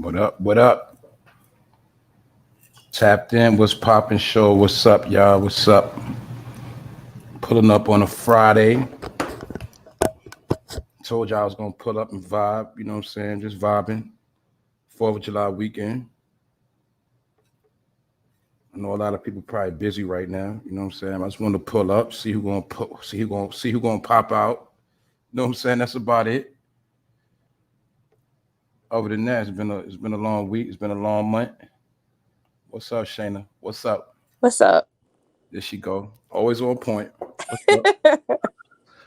What up? What up? Tapped in. What's poppin' show? What's up, y'all? What's up? Pulling up on a Friday. Told y'all I was gonna pull up and vibe. You know what I'm saying? Just vibing. 4th of July weekend. I know a lot of people probably busy right now. You know what I'm saying? I just wanted to pull up, see who gonna pop out. You know what I'm saying? That's about it. Other than that, it's been a long week. It's been a long month. What's up, Shayna? What's up? What's up? There she go. Always on point. What's up?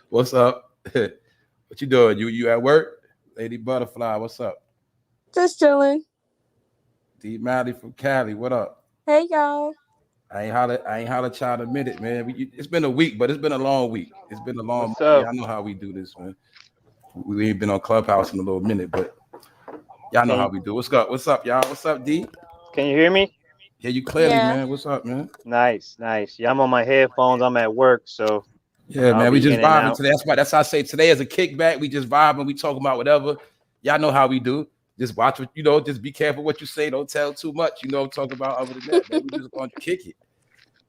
What's up? What you doing? You at work? Lady Butterfly, what's up? Just chilling. D Mally from Cali, what up? Hey y'all. I ain't holler child a minute, man. It's been a week, but it's been a long week. It's been a long What's month. up? Y'all know how we do this, man. We ain't been on Clubhouse in a little minute, but y'all know how we do. What's up? What's up, y'all? What's up, D? Can you hear me? Hear you clearly, Yeah. man. What's up, man? Nice. Yeah, I'm on my headphones. I'm at work, so Yeah, I'll man. We be just in and vibing out. today. That's how I say today is a kickback. We just vibing. We talking about whatever. Y'all know how we do. Just watch what just be careful what you say. Don't tell too much. I'm talking about other than that, man. We just gonna kick it.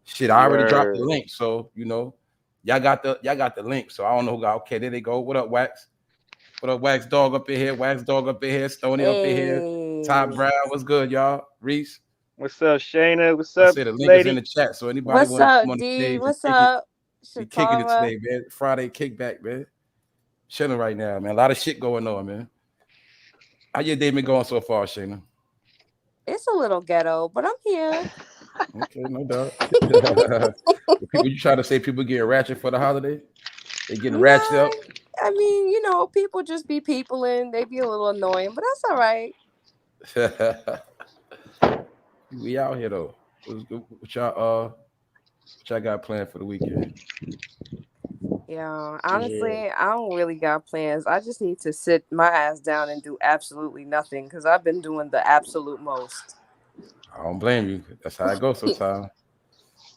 Shit, I already dropped the Word. link, so y'all got the link. So I don't know who got. Okay, there they go. What up, Wax? What up, Wax Dog up in here? Wax Dog up in here. Stony up in here. Ty Brown, what's good, y'all? Reese. What's up, Shayna? What's I up, say the link is in lady? the chat. So anybody What's want to up, come on the D? stage and What's kick it? up? We kicking it Shatara. today, man. Friday kickback, man. Chilling right now, man. A lot of shit going on, man. How your day been going so far, Shayna? It's a little ghetto, but I'm here. Okay, no doubt. You try to say people getting ratchet for the holiday? They getting ratchet Nah, up? I mean, people just be people and they be a little annoying, but that's all right. We out here though. What y'all got planned for the weekend? Yeah, honestly, I don't really got plans. I just need to sit my ass down and do absolutely nothing because I've been doing the absolute most. I don't blame you. That's how I go sometimes.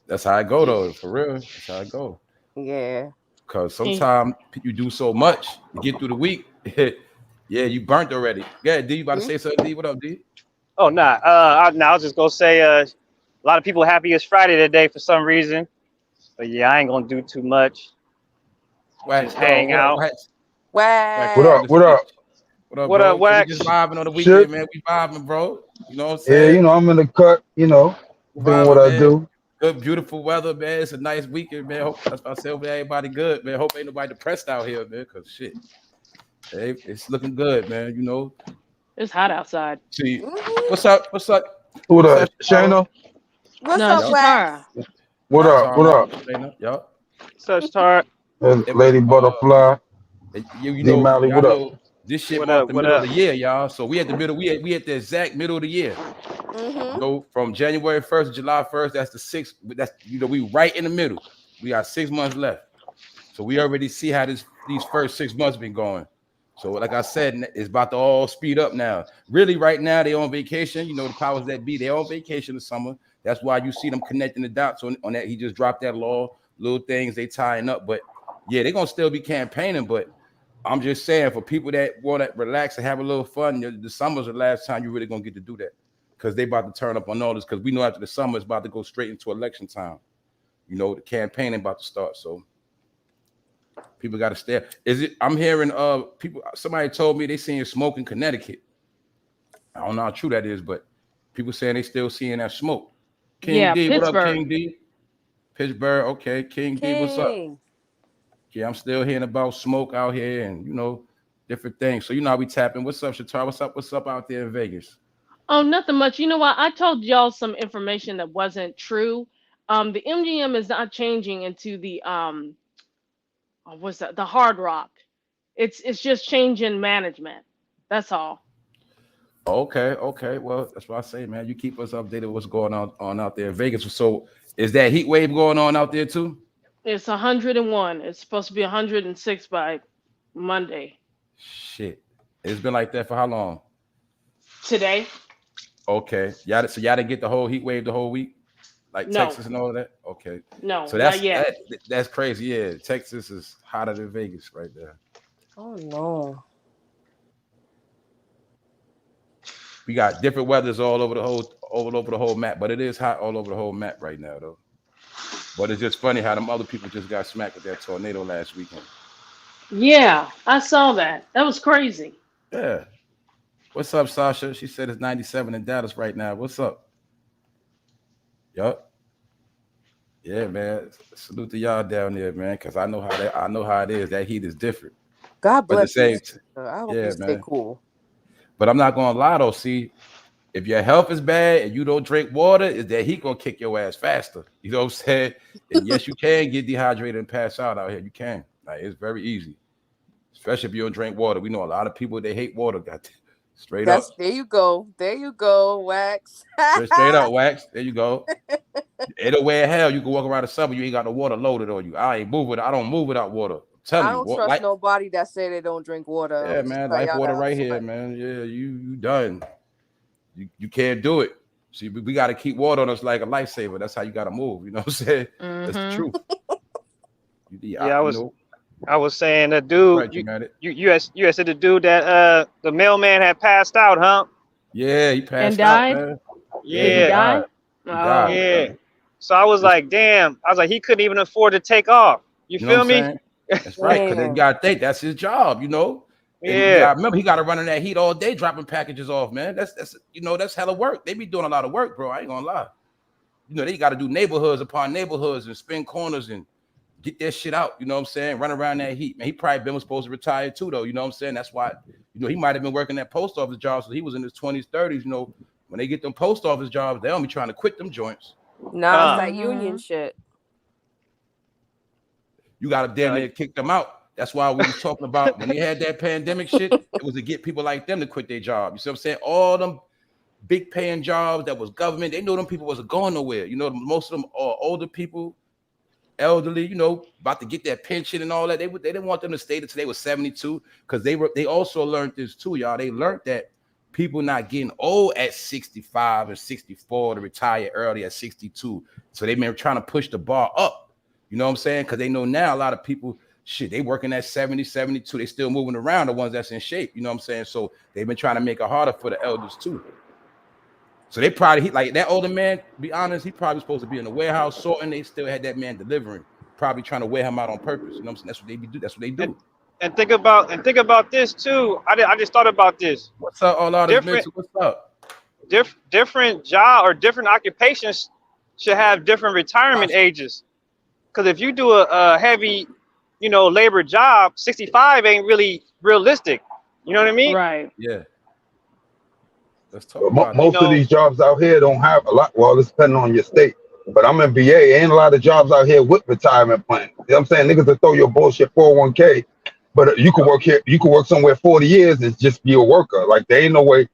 That's how I go though, for real. That's how I go. Yeah. Cause sometimes you do so much to get through the week. Yeah, you burnt already. Yeah, D, you about to say something, D? What up, D? Oh, nah. I was just gonna say, a lot of people happy it's Friday today for some reason. But yeah, I ain't gonna do too much. Wax Just dog, hang what up? out. Wax What on up? the Wax. What stage. up? What up, What up, bro? Yeah, we just Wax? vibing on the Shit. weekend, man. We vibing, bro. You know what I'm Yeah, saying? I'm in the cut, doing what Vibing, I man. do. Good, beautiful weather, man. It's a nice weekend, man. That's why I say everybody good, man. Hope ain't nobody depressed out here, man. Cause shit, hey, it's looking good, man. It's hot outside. See, Mhm. what's up? What's up? Who What's up, that? Shara? Shayna? What's No, it's up, Yup. Shatara. Wax? What up? What Shatara, up? Shayna. Yup. Such tart. And It was Lady Butterfly, you D know, Mally, y'all what up? know this shit What marked up? the What middle of up? the year, y'all. So we at the middle, we at the exact middle of the year. Mm-hmm. From January 1st to July 1st, that's the sixth. That's we right in the middle. We got 6 months left. So we already see how these first 6 months been going. So like I said, it's about to all speed up now. Really, right now they on vacation. The powers that be, they on vacation this summer. That's why you see them connecting the dots on that. He just dropped that law, little things they tying up. But yeah, they're gonna still be campaigning. But I'm just saying for people that want to relax and have a little fun, the summer's the last time you're really gonna get to do that. Because they about to turn up on all this. Because we know after the summer it's about to go straight into election time. The campaigning about to start. So people got to stay. I'm hearing people. Somebody told me they seeing smoke in Connecticut. I don't know how true that is, but people saying they still seeing that smoke. King Yeah, D, what up, Pittsburgh. King D? Pittsburgh, okay. King D, what's up? King. Yeah, I'm still hearing about smoke out here and different things. So how we tapping. What's up, Shatar? What's up out there in Vegas? Oh, nothing much. You know what? I told y'all some information that wasn't true. The MGM is not changing into the what's that? The Hard Rock. It's just changing management. That's all. Okay. Well, that's what I say, man. You keep us updated what's going on out there in Vegas. So is that heat wave going on out there too? It's 101. It's supposed to be 106 by Monday. Shit. It's been like that for how long? Today? Okay. So y'all didn't get the whole heat wave the whole week? Like No, Texas and all of that? Okay. no, So not that's yet. that's crazy. Yeah. Texas is hotter than Vegas right there. Oh no. We got different weathers all over the whole map, but it is hot all over the whole map right now, though. But it's just funny how them other people just got smacked with that tornado last weekend. Yeah, I saw that. That was crazy. Yeah. What's up, Sasha? She said it's 97 in Dallas right now. What's up? Yup. Yeah, man. Salute to y'all down there, man, because I know how it is. That heat is different. God But bless the you. same, I hope yeah, you stay man. cool. But I'm not gonna lie though. See, if your health is bad and you don't drink water, is that heat gonna kick your ass faster? You know what I'm saying? And yes, you can get dehydrated and pass out out here. You can. Like, it's very easy, especially if you don't drink water. We know a lot of people, they hate water. Got straight up. There you go, Wax. Straight up, Wax. There you go. Ain't no way in hell you can walk around the summer, you ain't got no water loaded on you. I don't move without water. I don't trust nobody that say they don't drink water. Yeah, man, life water right here, man. Yeah, you done. You can't do it. See, we got to keep water on us like a lifesaver. That's how you got to move. You know what I'm saying? That's the truth. I was saying the dude, right, you said the dude that the mailman had passed out, huh? Yeah, he passed and died. Out, man. Yeah, he died. He died. Yeah. So I was like, damn. I was like, he couldn't even afford to take off. You feel me? That's right. Because you gotta think that's his job, you know. Yeah. Remember, he got to run in that heat all day, dropping packages off, man. That's hella work. They be doing a lot of work, bro. I ain't gonna lie. You know, they got to do neighborhoods upon neighborhoods and spin corners and get that shit out. You know what I'm saying? Run around that heat, man. He probably was supposed to retire too, though. You know what I'm saying? That's why, you know, he might have been working that post office job, so he was in his 20s, 30s. You know, when they get them post office jobs, they don't be trying to quit them joints. Nah, it's that union shit. You got to damn near kick them out. That's why we was talking about when they had that pandemic shit, it was to get people like them to quit their job. You see what I'm saying? All them big paying jobs that was government, they know them people wasn't going nowhere. You know, most of them are older people, elderly, you know, about to get that pension and all that. They didn't want them to stay until they were 72 because they also learned this too, y'all. They learned that people not getting old at 65 and 64 to retire early at 62. So they've been trying to push the bar up. You know what I'm saying? Because they know now a lot of people, shit, they working at 70, 72. They still moving around, the ones that's in shape. You know what I'm saying? So they've been trying to make it harder for the elders too. So they probably, like that older man, to be honest, he probably supposed to be in the warehouse sorting. They still had that man delivering, probably trying to wear him out on purpose. You know what I'm saying? That's what they do. That's what they do. And think about this too. I just thought about this. What's up, all out of Mitchell? What's up? Different job or different occupations should have different retirement ages. Because if you do a heavy, you know, labor job, 65 ain't really realistic. You know what I mean? Right. Yeah. Let's talk about most of these jobs out here don't have a lot. Well, it's depending on your state. But I'm in VA. Ain't a lot of jobs out here with retirement plans. You know what I'm saying? Niggas will throw your bullshit 401k. But you could work here. You could work somewhere 40 years and just be a worker. Like, there ain't no way.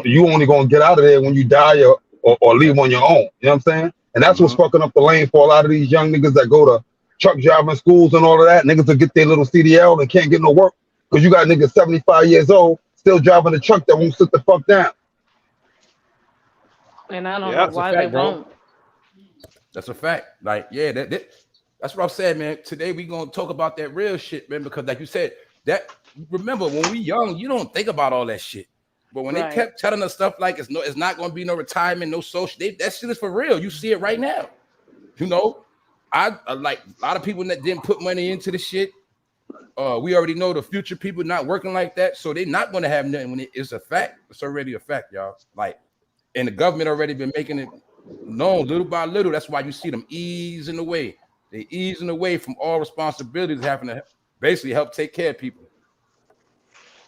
You only going to get out of there when you die or leave on your own. You know what I'm saying? And that's what's fucking up the lane for a lot of these young niggas that go to truck driving schools and all of that. Niggas will get their little CDL and can't get no work because you got niggas 75 years old still driving a truck that won't sit the fuck down. And I don't know why they won't. That's a fact. Like, yeah, that's what I'm saying, man. Today we gonna talk about that real shit, man, because like you said, that remember when we young, you don't think about all that shit. But when they kept telling us stuff like it's not gonna be no retirement, no social, that shit is for real. You see it right now. You know, I like a lot of people that didn't put money into the shit. We already know the future people not working like that, so they're not gonna have nothing when it's a fact. It's already a fact, y'all. Like, and the government already been making it known little by little. That's why you see them easing away. They easing away from all responsibilities, having to basically help take care of people.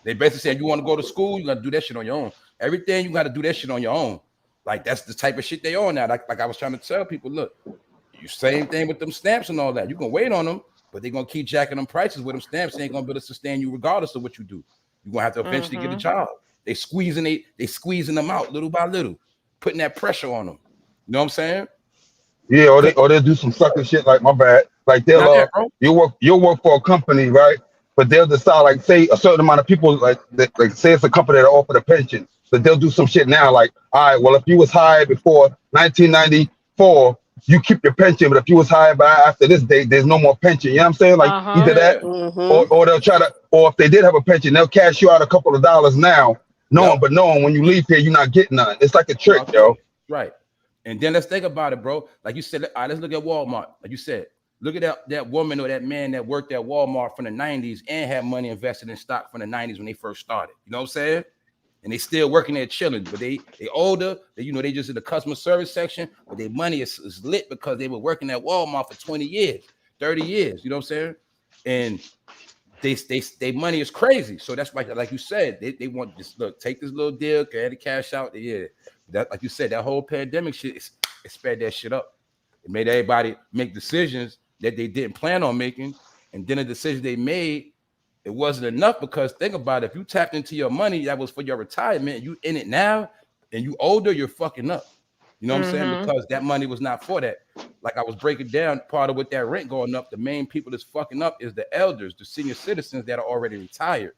They basically said, you want to go to school, you got to do that shit on your own. Everything, you got to do that shit on your own. Like, that's the type of shit they on now. Like I was trying to tell people, look, you same thing with them stamps and all that. You can wait on them, but they're going to keep jacking them prices with them stamps. They ain't going to be able to sustain you regardless of what you do. You're going to have to eventually get a job. They squeezing them out little by little, putting that pressure on them. You know what I'm saying? Yeah, or they'll do some sucker shit like, my bad. Like, you'll work for a company, right? But they'll decide, like, say a certain amount of people, like say it's a company that offer a pension, but they'll do some shit now, like, all right, well, if you was hired before 1994, you keep your pension, but if you was hired by after this date, there's no more pension. You know what I'm saying? Like, either that, or they'll try to, or if they did have a pension, they'll cash you out a couple of dollars now knowing when you leave here, you're not getting none. It's like a trick, yo. Right. And then let's think about it, bro. Like you said, all right, let's look at Walmart. Like you said, look at that woman or that man that worked at Walmart from the 90s and had money invested in stock from the 90s when they first started. You know what I'm saying? And they still working there chilling, but they older. They just in the customer service section, but their money is lit because they were working at Walmart for 20 years, 30 years. You know what I'm saying? And they money is crazy. So that's why, like you said, they want this. Look, take this little deal, get the cash out. Yeah, that, like you said, that whole pandemic shit, it sped that shit up. It made everybody make decisions that they didn't plan on making, and then the decision they made, it wasn't enough. Because think about it, if you tapped into your money that was for your retirement, you in it now, and you older, you're fucking up. You know what I'm saying? Because that money was not for that. Like I was breaking down, part of with that rent going up, the main people that's fucking up is the elders, the senior citizens that are already retired.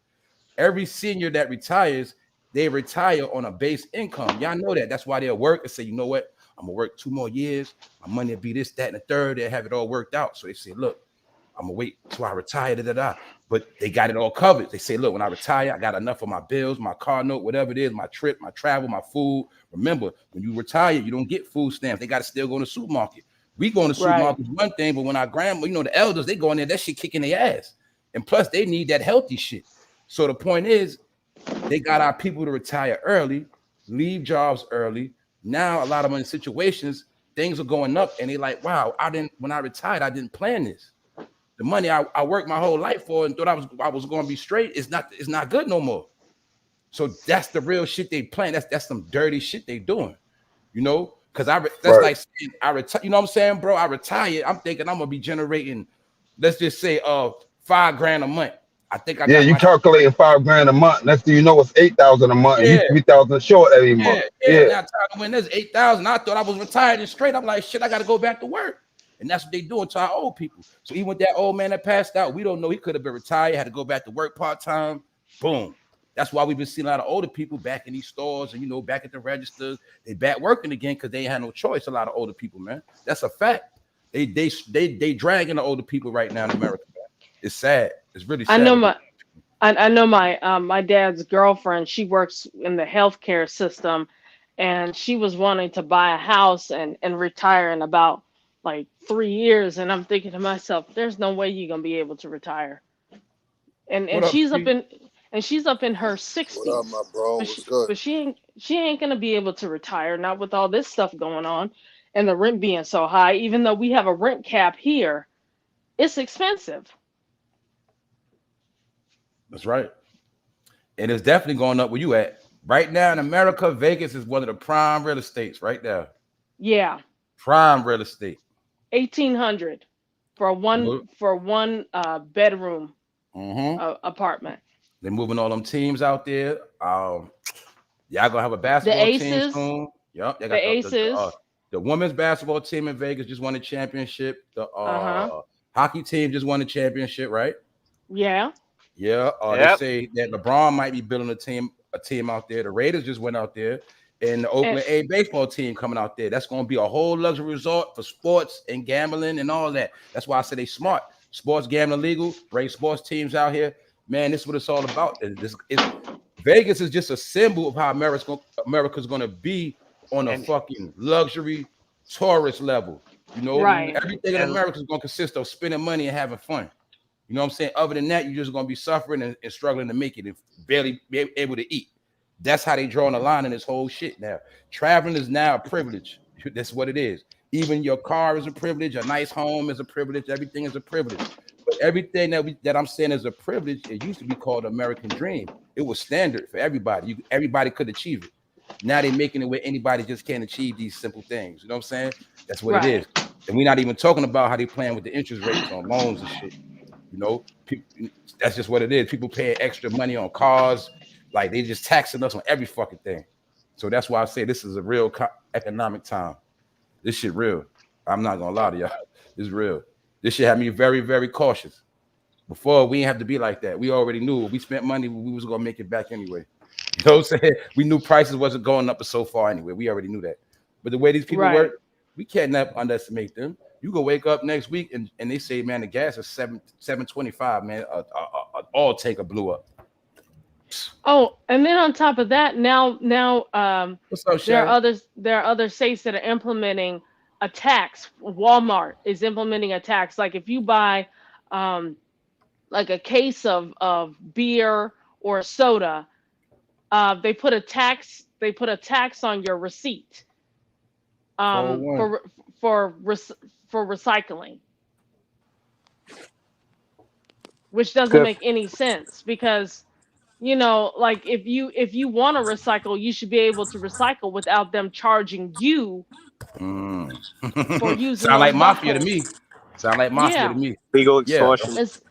Every senior that retires, they retire on a base income. Y'all know that. That's why they'll work and say, you know what? I'm gonna work 2 more years. My money will be this, that, and the third. They'll have it all worked out. So they say, look, I'm gonna wait till I retire, But they got it all covered. They say, look, when I retire, I got enough for my bills, my car note, whatever it is, my trip, my travel, my food. Remember, when you retire, you don't get food stamps. They got to still go in the supermarket. We go in the supermarket is one thing, but when our grandma, the elders, they go in there, that shit kicking their ass. And plus, they need that healthy shit. So the point is, they got our people to retire early, leave jobs early. Now, a lot of them in situations, things are going up, and they like, wow, when I retired, I didn't plan this. The money I worked my whole life for and thought I was going to be straight, it's not good no more. So that's the real shit they plan. That's some dirty shit they doing, because like saying I retire. You know what I'm saying, bro? I retired. I'm thinking I'm gonna be generating, let's just say, $5,000 a month. I think you calculating $5,000 a month. Next thing you know, it's 8,000 a month. Yeah. You 3,000 short every month. Now when there's 8,000, I thought I was retired and straight. I'm like, shit, I got to go back to work. And that's what they doing to our old people. So even with that old man that passed out, we don't know. He could have been retired, had to go back to work part-time. Boom. That's why we've been seeing a lot of older people back in these stores and, back at the registers. They back working again because they ain't had no choice. A lot of older people, man. That's a fact. They dragging the older people right now in America, man. It's sad. It's really sad. I know my dad's girlfriend, she works in the healthcare system, and she was wanting to buy a house and retire in about like 3 years, and I'm thinking to myself, there's no way you're gonna be able to retire. And she's up in her 60s. What up, my bro? What's good? But she ain't gonna be able to retire, not with all this stuff going on and the rent being so high. Even though we have a rent cap here, it's expensive. That's right. And it's definitely going up where you at. Right now in America, Vegas is one of the prime real estates right now. Yeah. Prime real estate. 1,800 for one bedroom apartment. They're moving all them teams out there. Y'all gonna have a basketball team soon. Yep. They got the Aces. The women's basketball team in Vegas just won the championship. The hockey team just won the championship, right? Yeah. Yeah. They say that LeBron might be building a team out there. The Raiders just went out there. And the Oakland A baseball team coming out there. That's going to be a whole luxury resort for sports and gambling and all that. That's why I say they smart. Sports gambling legal. Bring sports teams out here. Man, this is what it's all about. Vegas is just a symbol of how America's going to be on a fucking luxury tourist level. Right. Everything in America is going to consist of spending money and having fun. You know what I'm saying? Other than that, you're just going to be suffering and struggling to make it and barely be able to eat. That's how they drawing a line in this whole shit now. Traveling is now a privilege. That's what it is. Even your car is a privilege. A nice home is a privilege. Everything is a privilege. But everything that I'm saying is a privilege, it used to be called American dream. It was standard for everybody. Everybody could achieve it. Now they're making it where anybody just can't achieve these simple things. You know what I'm saying? That's what it is. And we're not even talking about how they playing with the interest rates on loans and shit. That's just what it is. People paying extra money on cars. Like they just taxing us on every fucking thing. So that's why I say this is a real economic time. This shit real. I'm not gonna lie to y'all. It's real. This shit had me very, very cautious. Before, we didn't have to be like that. We already knew if we spent money, we was gonna make it back anyway. You know what I'm saying? We knew prices wasn't going up so far anyway. We already knew that. But the way these people work, we can't underestimate them. You go wake up next week and they say, man, the gas is $7.25, man. All tanker blew up. Oh, and then on top of that, now What's up, there are Shay? other states that are implementing a tax. Walmart is implementing a tax. Like if you buy um like a case of beer or soda, they put a tax on your receipt, um 401. for for rec- for recycling, which doesn't Good. make any sense because like if you want to recycle, you should be able to recycle without them charging you Mm. for using Sound like those mafia to bottles. me. Sound like mafia to Yeah, me. Legal Yeah. extortion. it's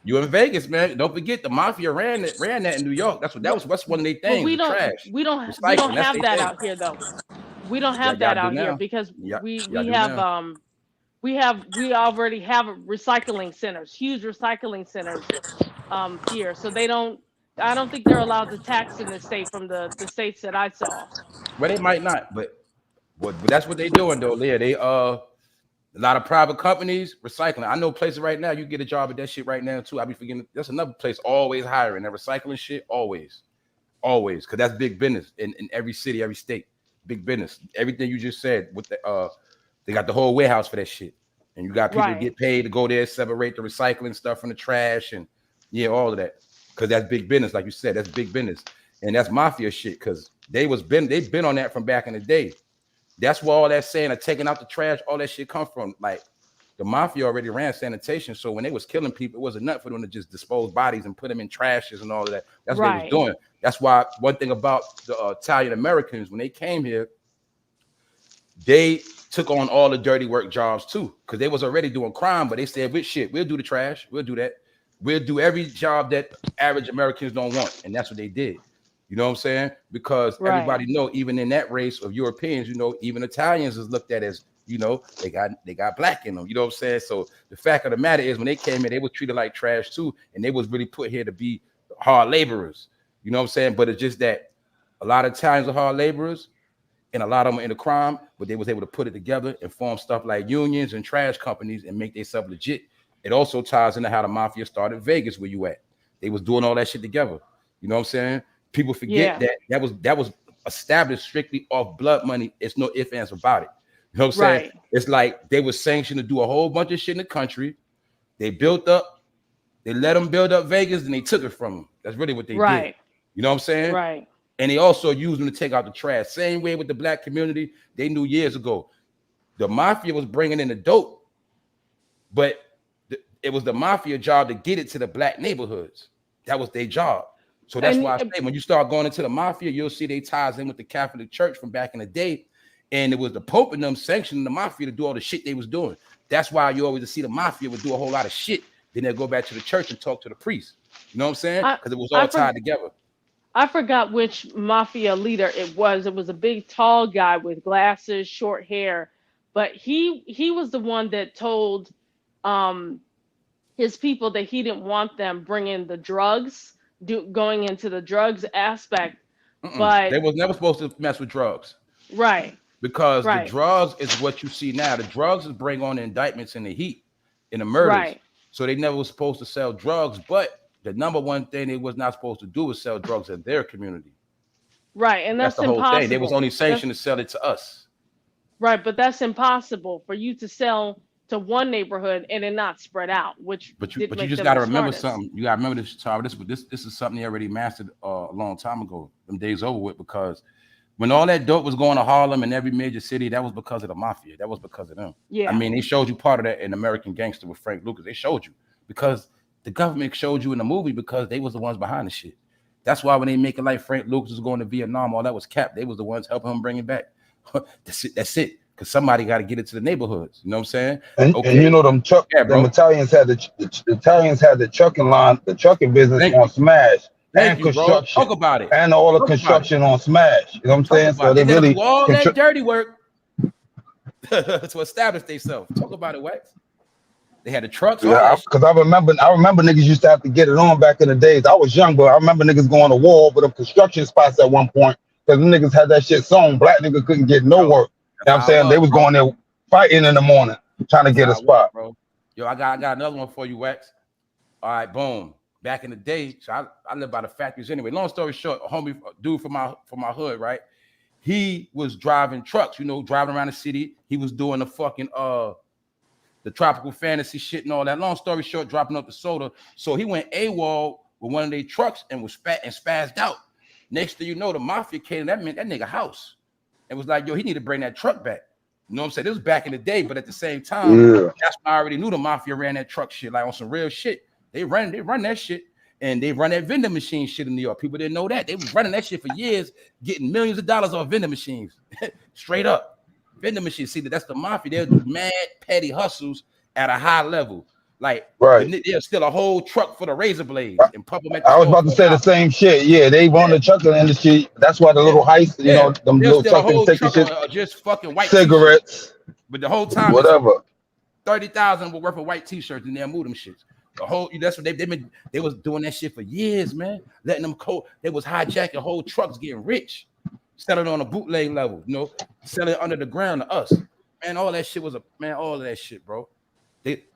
You in Vegas, man. Don't forget the mafia ran that in New York. but That's one of their but things, the trash. we don't Recycling. That's have their that thing. out here though. We don't Y'all, have y'all that do out here now. because Y'all do now. we already have recycling centers, huge recycling centers here. So they don't I don't think they're allowed to tax in this state from the states that I saw. Well, they might not, but that's what they doing though, Leah. They a lot of private companies recycling. I know places right now you get a job at that shit right now too. I be forgetting. That's another place always hiring that recycling shit. Always, because that's big business in every city, every state. Big business. Everything you just said with they got the whole warehouse for that shit, and you got people Right. get paid to go there, separate the recycling stuff from the trash, and all of that. Because that's big business, like you said, that's big business, and that's mafia shit. Because they've been on that from back in the day. That's where all that saying of taking out the trash, all that shit come from. Like the mafia already ran sanitation, so when they was killing people, it wasn't nothing for them to just dispose bodies and put them in trashes and all of that. That's what they was Right. doing. That's why one thing about the Italian Americans when they came here, they took on all the dirty work jobs too, because they was already doing crime. But they said, "With shit, we'll do the trash, we'll do that, we'll do every job that average Americans don't want," and that's what they did. You know what I'm saying? Because Right. everybody know, even in that race of Europeans, even Italians is looked at as, they got black in them. You know what I'm saying? So the fact of the matter is, when they came in, they were treated like trash too, and they was really put here to be hard laborers. You know what I'm saying? But it's just that a lot of Italians are hard laborers, and a lot of them are into crime, but they was able to put it together and form stuff like unions and trash companies and make themselves legit. It also ties into how the mafia started in Vegas, where you at. They was doing all that shit together. You know what I'm saying? People forget Yeah. that was established strictly off blood money. It's no ifs, ands about it. You know what I'm saying? Right. It's like they were sanctioned to do a whole bunch of shit in the country. They built up, they let them build up Vegas, and they took it from them. That's really what they did. Right. You know what I'm saying? Right. And they also used them to take out the trash. Same way with the black community. They knew years ago the mafia was bringing in the dope, but it was the mafia job to get it to the black neighborhoods. That was their job. So that's why I say when you start going into the mafia, you'll see they ties in with the Catholic Church from back in the day. And it was the Pope and them sanctioning the mafia to do all the shit they was doing. That's why you always see the mafia would do a whole lot of shit. Then they'll go back to the church and talk to the priest. You know what I'm saying? Because it was all tied together. I forgot which mafia leader it was. It was a big, tall guy with glasses, short hair, but he was the one that told his people that he didn't want them bringing the drugs, going into the drugs aspect. But they was never supposed to mess with drugs. Right. Because the drugs is what you see now. The drugs is bring on the indictments and the heat and the murders. Right. So they never was supposed to sell drugs, but the number one thing they was not supposed to do was sell drugs in their community. Right, and that's the whole impossible. thing. They was only sanctioned to sell it to us. Right, but that's impossible for you to sell to one neighborhood and then not spread out. But you just got to remember something. You got to remember this, Tara. This is something they already mastered a long time ago. Them days over with, because when all that dope was going to Harlem and every major city, that was because of the mafia. That was because of them. Yeah. I mean, they showed you part of that in American Gangster with Frank Lucas. They showed you because the government showed you in the movie because they was the ones behind the shit. That's why when they make it like Frank Lucas was going to Vietnam, all that was capped. They was the ones helping him bring it back. That's it. Because somebody got to get it to the neighborhoods. You know what I'm saying? And them Italians had the Italians had the trucking line, the trucking business on Smash. And construction. Talk about it. And all the construction on Smash. You know what I'm saying? So they really do all that dirty work to establish themselves. Talk about it, Wax. They had the trucks. Yeah, because I remember niggas used to have to get it on back in the days. I was young, but I remember niggas going to war for the construction spots at one point because the niggas had that shit sewn. Black niggas couldn't get no work. You know what I'm saying? They was going there fighting in the morning trying to get a spot. Bro. Yo, I got another one for you, Wax. All right, boom. back in the day. So I live by the factories anyway. Long story short, a homie, dude from my hood, right? He was driving trucks, driving around the city. He was doing the fucking the tropical fantasy shit and all that. Long story short, dropping up the soda. So he went AWOL with one of their trucks and was spazzed out. Next thing you know, the Mafia came. That meant that nigga house. It was like, yo, he need to bring that truck back. You know what I'm saying? This was back in the day, but at the same time, that's when I already knew the Mafia ran that truck shit, like on some real shit. They run that shit, and they run that vending machine shit in New York. People didn't know that. They was running that shit for years, getting millions of dollars off vending machines. Straight up. Vending machines. See, that's the Mafia. They'll do mad petty hustles at a high level. Like, there's still a whole truck for the razor blades and pump them at the I was about to say the same shit. Yeah, they run the trucking industry. That's why the little heist, them little trucking taking shit. Just fucking white cigarettes. But the whole time, whatever. 30,000 worth of white t-shirts and they'll move them shits. The whole, that's what they was doing that shit for years, man. Letting them they was hijacking whole trucks, getting rich, selling on a bootleg level, selling under the ground to us. Man, all that shit all of that shit, bro.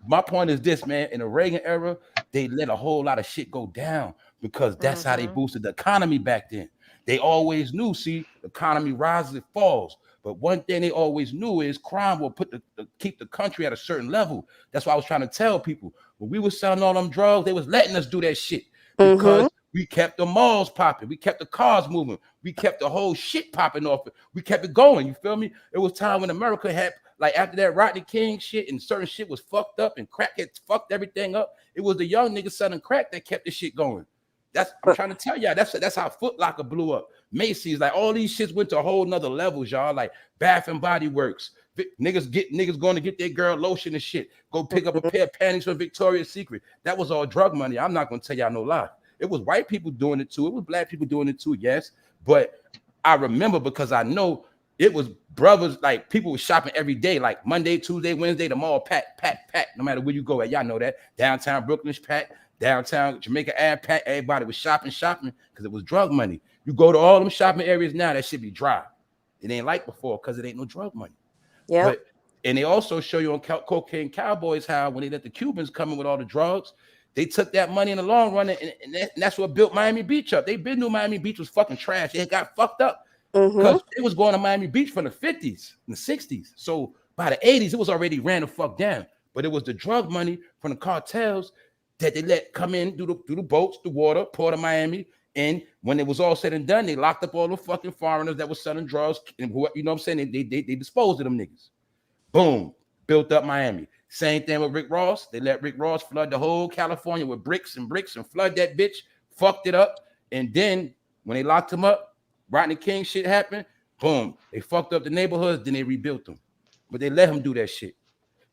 My point is this, man. In the Reagan era, they let a whole lot of shit go down because that's how they boosted the economy back then. They always knew, the economy rises, it falls. But one thing they always knew is crime will keep the country at a certain level. That's why I was trying to tell people. When we were selling all them drugs, they was letting us do that shit because we kept the malls popping. We kept the cars moving. We kept the whole shit popping off. We kept it going. You feel me? It was time when America had, like after that Rodney King shit and certain shit was fucked up and crack had fucked everything up. It was the young niggas selling crack that kept the shit going. I'm trying to tell y'all, that's how Foot Locker blew up. Macy's, like all these shits went to a whole nother levels, y'all. Like Bath and Body Works. Niggas going to get their girl lotion and shit. Go pick up a pair of panties from Victoria's Secret. That was all drug money. I'm not gonna tell y'all no lie. It was white people doing it too. It was black people doing it too, yes. But I remember because I know it was brothers, like people were shopping every day, like Monday, Tuesday, Wednesday, the mall packed, no matter where you go at. Y'all know that. Downtown Brooklyn's packed. Downtown Jamaica ad pack, everybody was shopping because it was drug money. You go to all them shopping areas now, that should be dry. It ain't like before because it ain't no drug money. Yeah. And they also show you on Cocaine Cowboys how when they let the Cubans come in with all the drugs, they took that money in the long run, and that's what built Miami Beach up. They been knew Miami Beach was fucking trash. It got fucked up because it was going to Miami Beach from the 50s and the 60s. So by the 80s, it was already ran the fuck down. But it was the drug money from the cartels that they let come in through the boats, the water, Port of Miami. And when it was all said and done, they locked up all the fucking foreigners that were selling drugs. And you know what I'm saying? They disposed of them niggas. Boom. Built up Miami. Same thing with Rick Ross. They let Rick Ross flood the whole California with bricks and flood that bitch. Fucked it up. And then when they locked him up, Rodney King shit happened. Boom. They fucked up the neighborhoods. Then they rebuilt them. But they let him do that shit.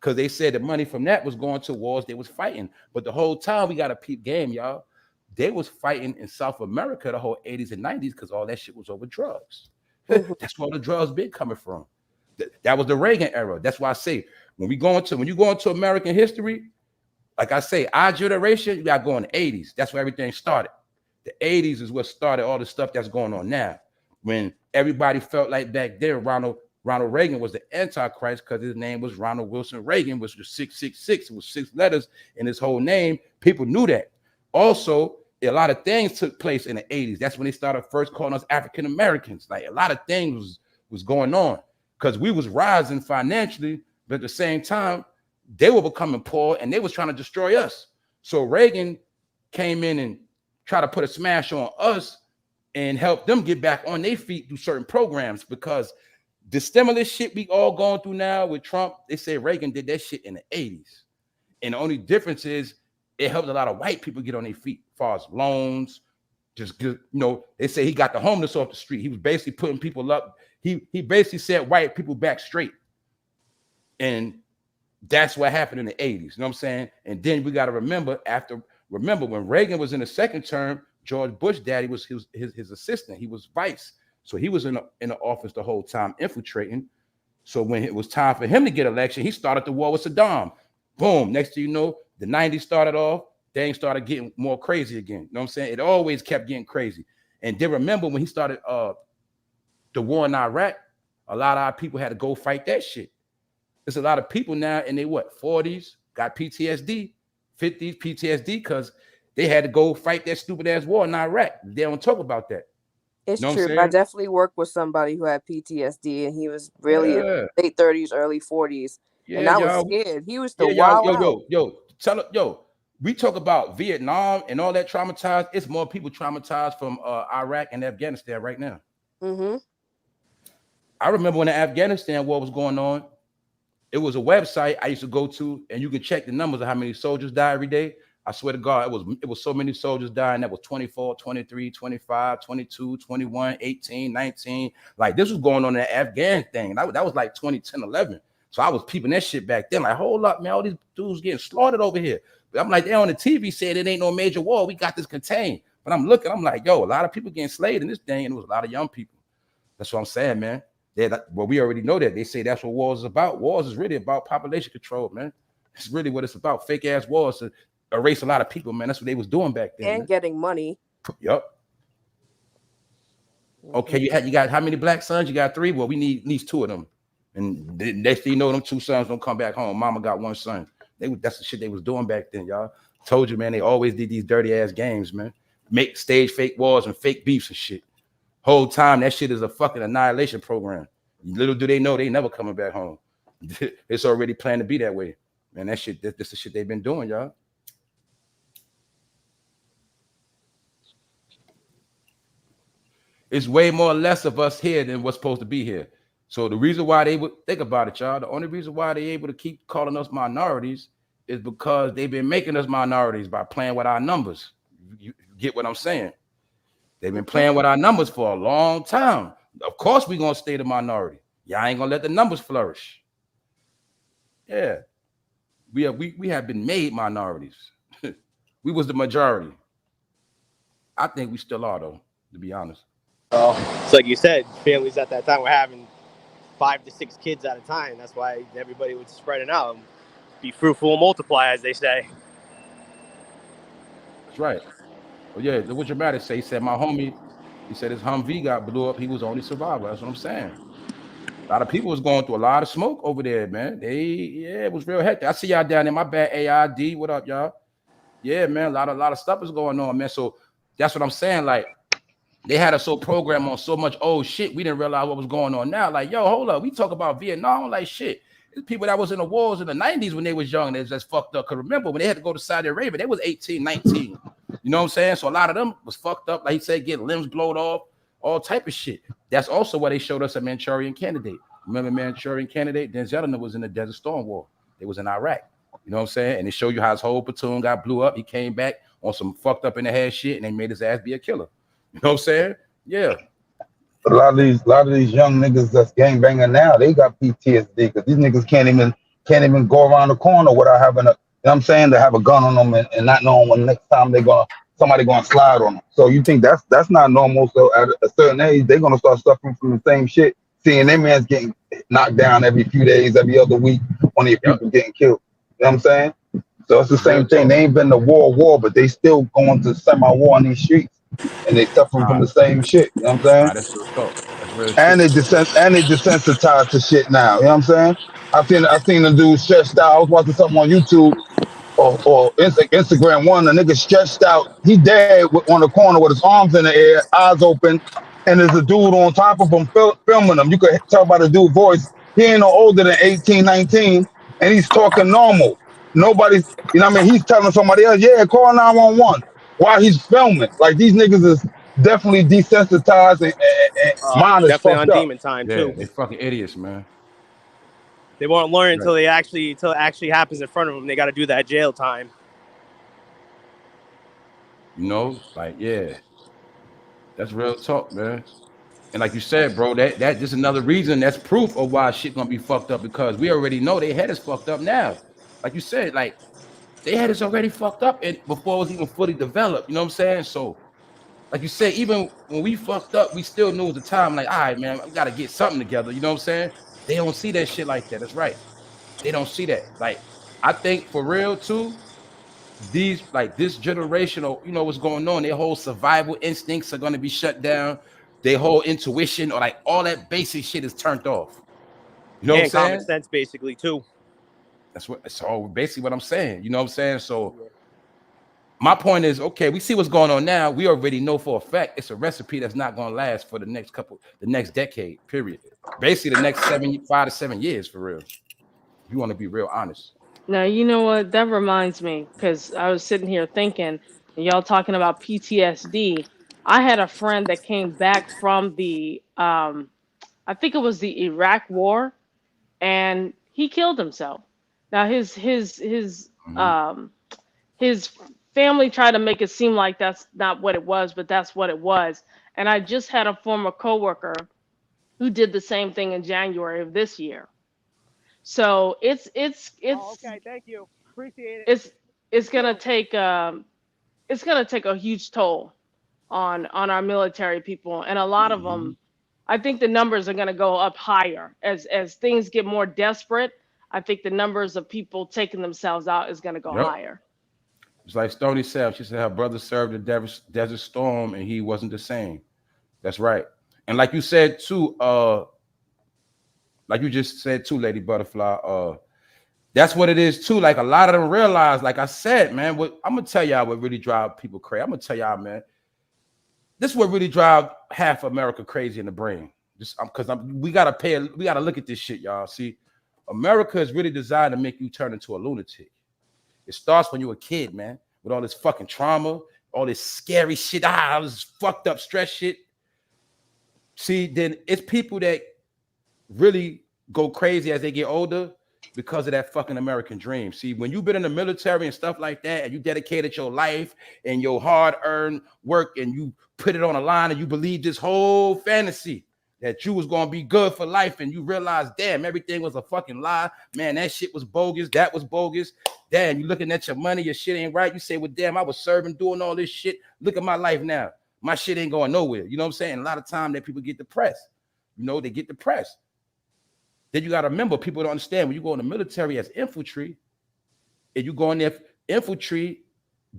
Because they said the money from that was going to wars they was fighting. But the whole time we got a peep game, y'all. They was fighting in South America the whole 80s and 90s because all that shit was over drugs. That's where the drugs been coming from. That was the Reagan era. That's why I say when you go into American history, like I say, our generation, you got to go in the 80s. That's where everything started. The 80s is what started all the stuff that's going on now. When everybody felt like back then, Ronald Reagan was the Antichrist because his name was Ronald Wilson Reagan, which was 666. It was 6 letters in his whole name. People knew that. Also, a lot of things took place in the 80s. That's when they started first calling us African Americans. Like a lot of things was going on because we was rising financially, but at the same time, they were becoming poor and they was trying to destroy us. So Reagan came in and tried to put a smash on us and help them get back on their feet through certain programs because the stimulus shit we all going through now with Trump, they say Reagan did that shit in the 80s. And the only difference is it helped a lot of white people get on their feet as far as loans. Just good, they say he got the homeless off the street. He was basically putting people up. He basically set white people back straight. And that's what happened in the 80s. You know what I'm saying? And then we got to remember when Reagan was in the second term, George Bush daddy was his assistant. He was vice. So he was in the office the whole time infiltrating. So when it was time for him to get election, he started the war with Saddam. Boom. Next thing you know, the 90s started off. Things started getting more crazy again. You know what I'm saying? It always kept getting crazy. And then remember when he started the war in Iraq, a lot of our people had to go fight that shit. There's a lot of people now in their 40s, got PTSD, 50s, PTSD, because They had to go fight that stupid ass war in Iraq. They don't talk about that. It's You know true. what I'm I saying? definitely worked with somebody who had PTSD, and he was really in Yeah, late 30s, early 40s, and yeah, I was y'all. scared. He was the Yeah, y'all. wild out. Tell it, yo. We talk about Vietnam and all that traumatized. It's more people traumatized from Iraq and Afghanistan right now. Mm-hmm. I remember when the Afghanistan war was going on. It was a website I used to go to, and you can check the numbers of how many soldiers die every day. I swear to God, it was so many soldiers dying. That was 24, 23, 25, 22, 21, 18, 19. Like this was going on in the Afghan thing. That was like 2010, 11. So I was peeping that shit back then. Like, hold up, man, all these dudes getting slaughtered over here. But I'm like, they on the TV said it ain't no major war. We got this contained. But I'm looking, I'm like, yo, a lot of people getting slayed in this thing, and it was a lot of young people. That's what I'm saying, man. Well, we already know that. They say that's what wars is about. Wars is really about population control, man. It's really what it's about. Fake ass wars to erase a lot of people, man. That's what they was doing back then. And Man. getting money. Yep. Okay, you got how many black sons? You got 3. Well, we need at least 2 of them. And the next thing you know, them 2 sons don't come back home. Mama got 1 son. That's the shit they was doing back then, y'all. Told you, man. They always did these dirty ass games, man. Make stage fake wars and fake beefs and shit. Whole time that shit is a fucking annihilation program. Little do they know they never coming back home. It's already planned to be that way. Man, that's the shit they've been doing, y'all. It's way more or less of us here than what's supposed to be here. So the reason why they would think about it, y'all, the only reason why they're able to keep calling us minorities is because they've been making us minorities by playing with our numbers. You get what I'm saying? They've been playing with our numbers for a long time. Of course, we're going to stay the minority. Y'all ain't going to let the numbers flourish. Yeah. We have been made minorities. We was the majority. I think we still are, though, to be honest. It's like you said, families at that time were having 5 to 6 kids at a time. That's why everybody was spreading out. Be fruitful and multiply, as they say. That's right. Well, yeah, what Dramatic say, he said, my homie, he said his Humvee got blew up. He was the only survivor. That's what I'm saying. A lot of people was going through a lot of smoke over there, man. It was real hectic. I see y'all down there. My bad, AID. What up, y'all? Yeah, man. A lot of stuff is going on, man. So that's what I'm saying. Like, they had us so programmed on so much old shit, we didn't realize what was going on now. Like, yo, hold up. We talk about Vietnam, like shit. There's people that was in the wars in the 90s when they was young, they just fucked up. Cause remember, when they had to go to Saudi Arabia, they was 18, 19. You know what I'm saying? So a lot of them was fucked up. Like he said, get limbs blowed off, all type of shit. That's also why they showed us a Manchurian Candidate. Remember Manchurian Candidate? Denzel was in the Desert Storm War. They was in Iraq. You know what I'm saying? And they showed you how his whole platoon got blew up. He came back on some fucked up in the head shit, and they made his ass be a killer. You know what I'm saying? Yeah. A lot of these young niggas that's gangbanging now, they got PTSD because these niggas can't even go around the corner without having a, you know what I'm saying, to have a gun on them and not knowing when next time somebody gonna slide on them. So you think that's not normal? So at a certain age, they're gonna start suffering from the same shit. Seeing their man's getting knocked down every few days, every other week, one of your people getting killed. You know what I'm saying? So it's the same thing. They ain't been to war, but they still going to semi-war on these streets, and they suffering from the same shit. You know what I'm saying? That's real talk. That's real And shit. they desensitized to shit now. You know what I'm saying? I seen the dude stretched out. I was watching something on YouTube or Instagram. One, the nigga stretched out. He dead on the corner with his arms in the air, eyes open, and there's a dude on top of him filming him. You could tell by the dude's voice. He ain't no older than 18, 19, and he's talking normal. Nobody's, you know what I mean? He's telling somebody else, yeah, call 911 while he's filming. Like these niggas is definitely desensitized and mine is Definitely fucked on up. demon time Yeah, too. they fucking idiots, man. They won't learn until it actually happens in front of them. They got to do that jail time. You know, like, yeah, that's real talk, man. And like you said, bro, that just another reason, that's proof of why shit gonna be fucked up, because we already know they had us fucked up now. Like you said, like they had us already fucked up and before it was even fully developed. You know what I'm saying? So, like you said, even when we fucked up, we still knew at the time, like, all right, man, we gotta get something together. You know what I'm saying? They don't see that shit like that. That's right. They don't see that. Like, I think for real too, this generational, you know what's going on, their whole survival instincts are going to be shut down, their whole intuition or like all that basic shit is turned off. You know what I'm saying? Common sense basically too. That's basically what I'm saying. You know what I'm saying? So my point is, okay, we see what's going on now. We already know for a fact it's a recipe that's not going to last for the next decade, period. Basically, the next 5 to 7 years, for real. If you want to be real honest. Now, you know what? That reminds me, because I was sitting here thinking, and y'all talking about PTSD. I had a friend that came back from I think it was the Iraq War, and he killed himself. Now, Mhm. um, his family tried to make it seem like that's not what it was, but that's what it was. And I just had a former coworker who did the same thing in January of this year. So Oh, okay. Thank you. Appreciate it. it's it's gonna Yo. take it's gonna take a huge toll on our military people, and a lot of Mhm. them. I think the numbers are gonna go up higher as things get more desperate. I think the numbers of people taking themselves out is gonna go Yep. higher. It's like Stony said. She said her brother served the Desert Storm and he wasn't the same. That's right. And like you said too, like you just said too, Lady Butterfly, that's what it is too. Like a lot of them realize, like I said, man, what I'm gonna tell y'all what really drive people crazy. I'm gonna tell y'all, man, this is what really drive half America crazy in the brain. Just because we gotta look at this shit, y'all. See, America is really designed to make you turn into a lunatic. It starts when you're a kid, man, with all this fucking trauma, all this scary shit, all this fucked up stress shit. See, then it's people that really go crazy as they get older because of that fucking American dream. See, when you've been in the military and stuff like that, and you dedicated your life and your hard-earned work, and you put it on a line, and you believe this whole fantasy that you was gonna be good for life, and you realize, damn, everything was a fucking lie. Man, that shit was bogus. That was bogus. Damn, you looking at your money, your shit ain't right. You say, well, damn, I was serving, doing all this shit. Look at my life now. My shit ain't going nowhere. You know what I'm saying? A lot of time that people get depressed. You know, they get depressed. Then you got to remember, people don't understand when you go in the military as infantry, and you go in there infantry,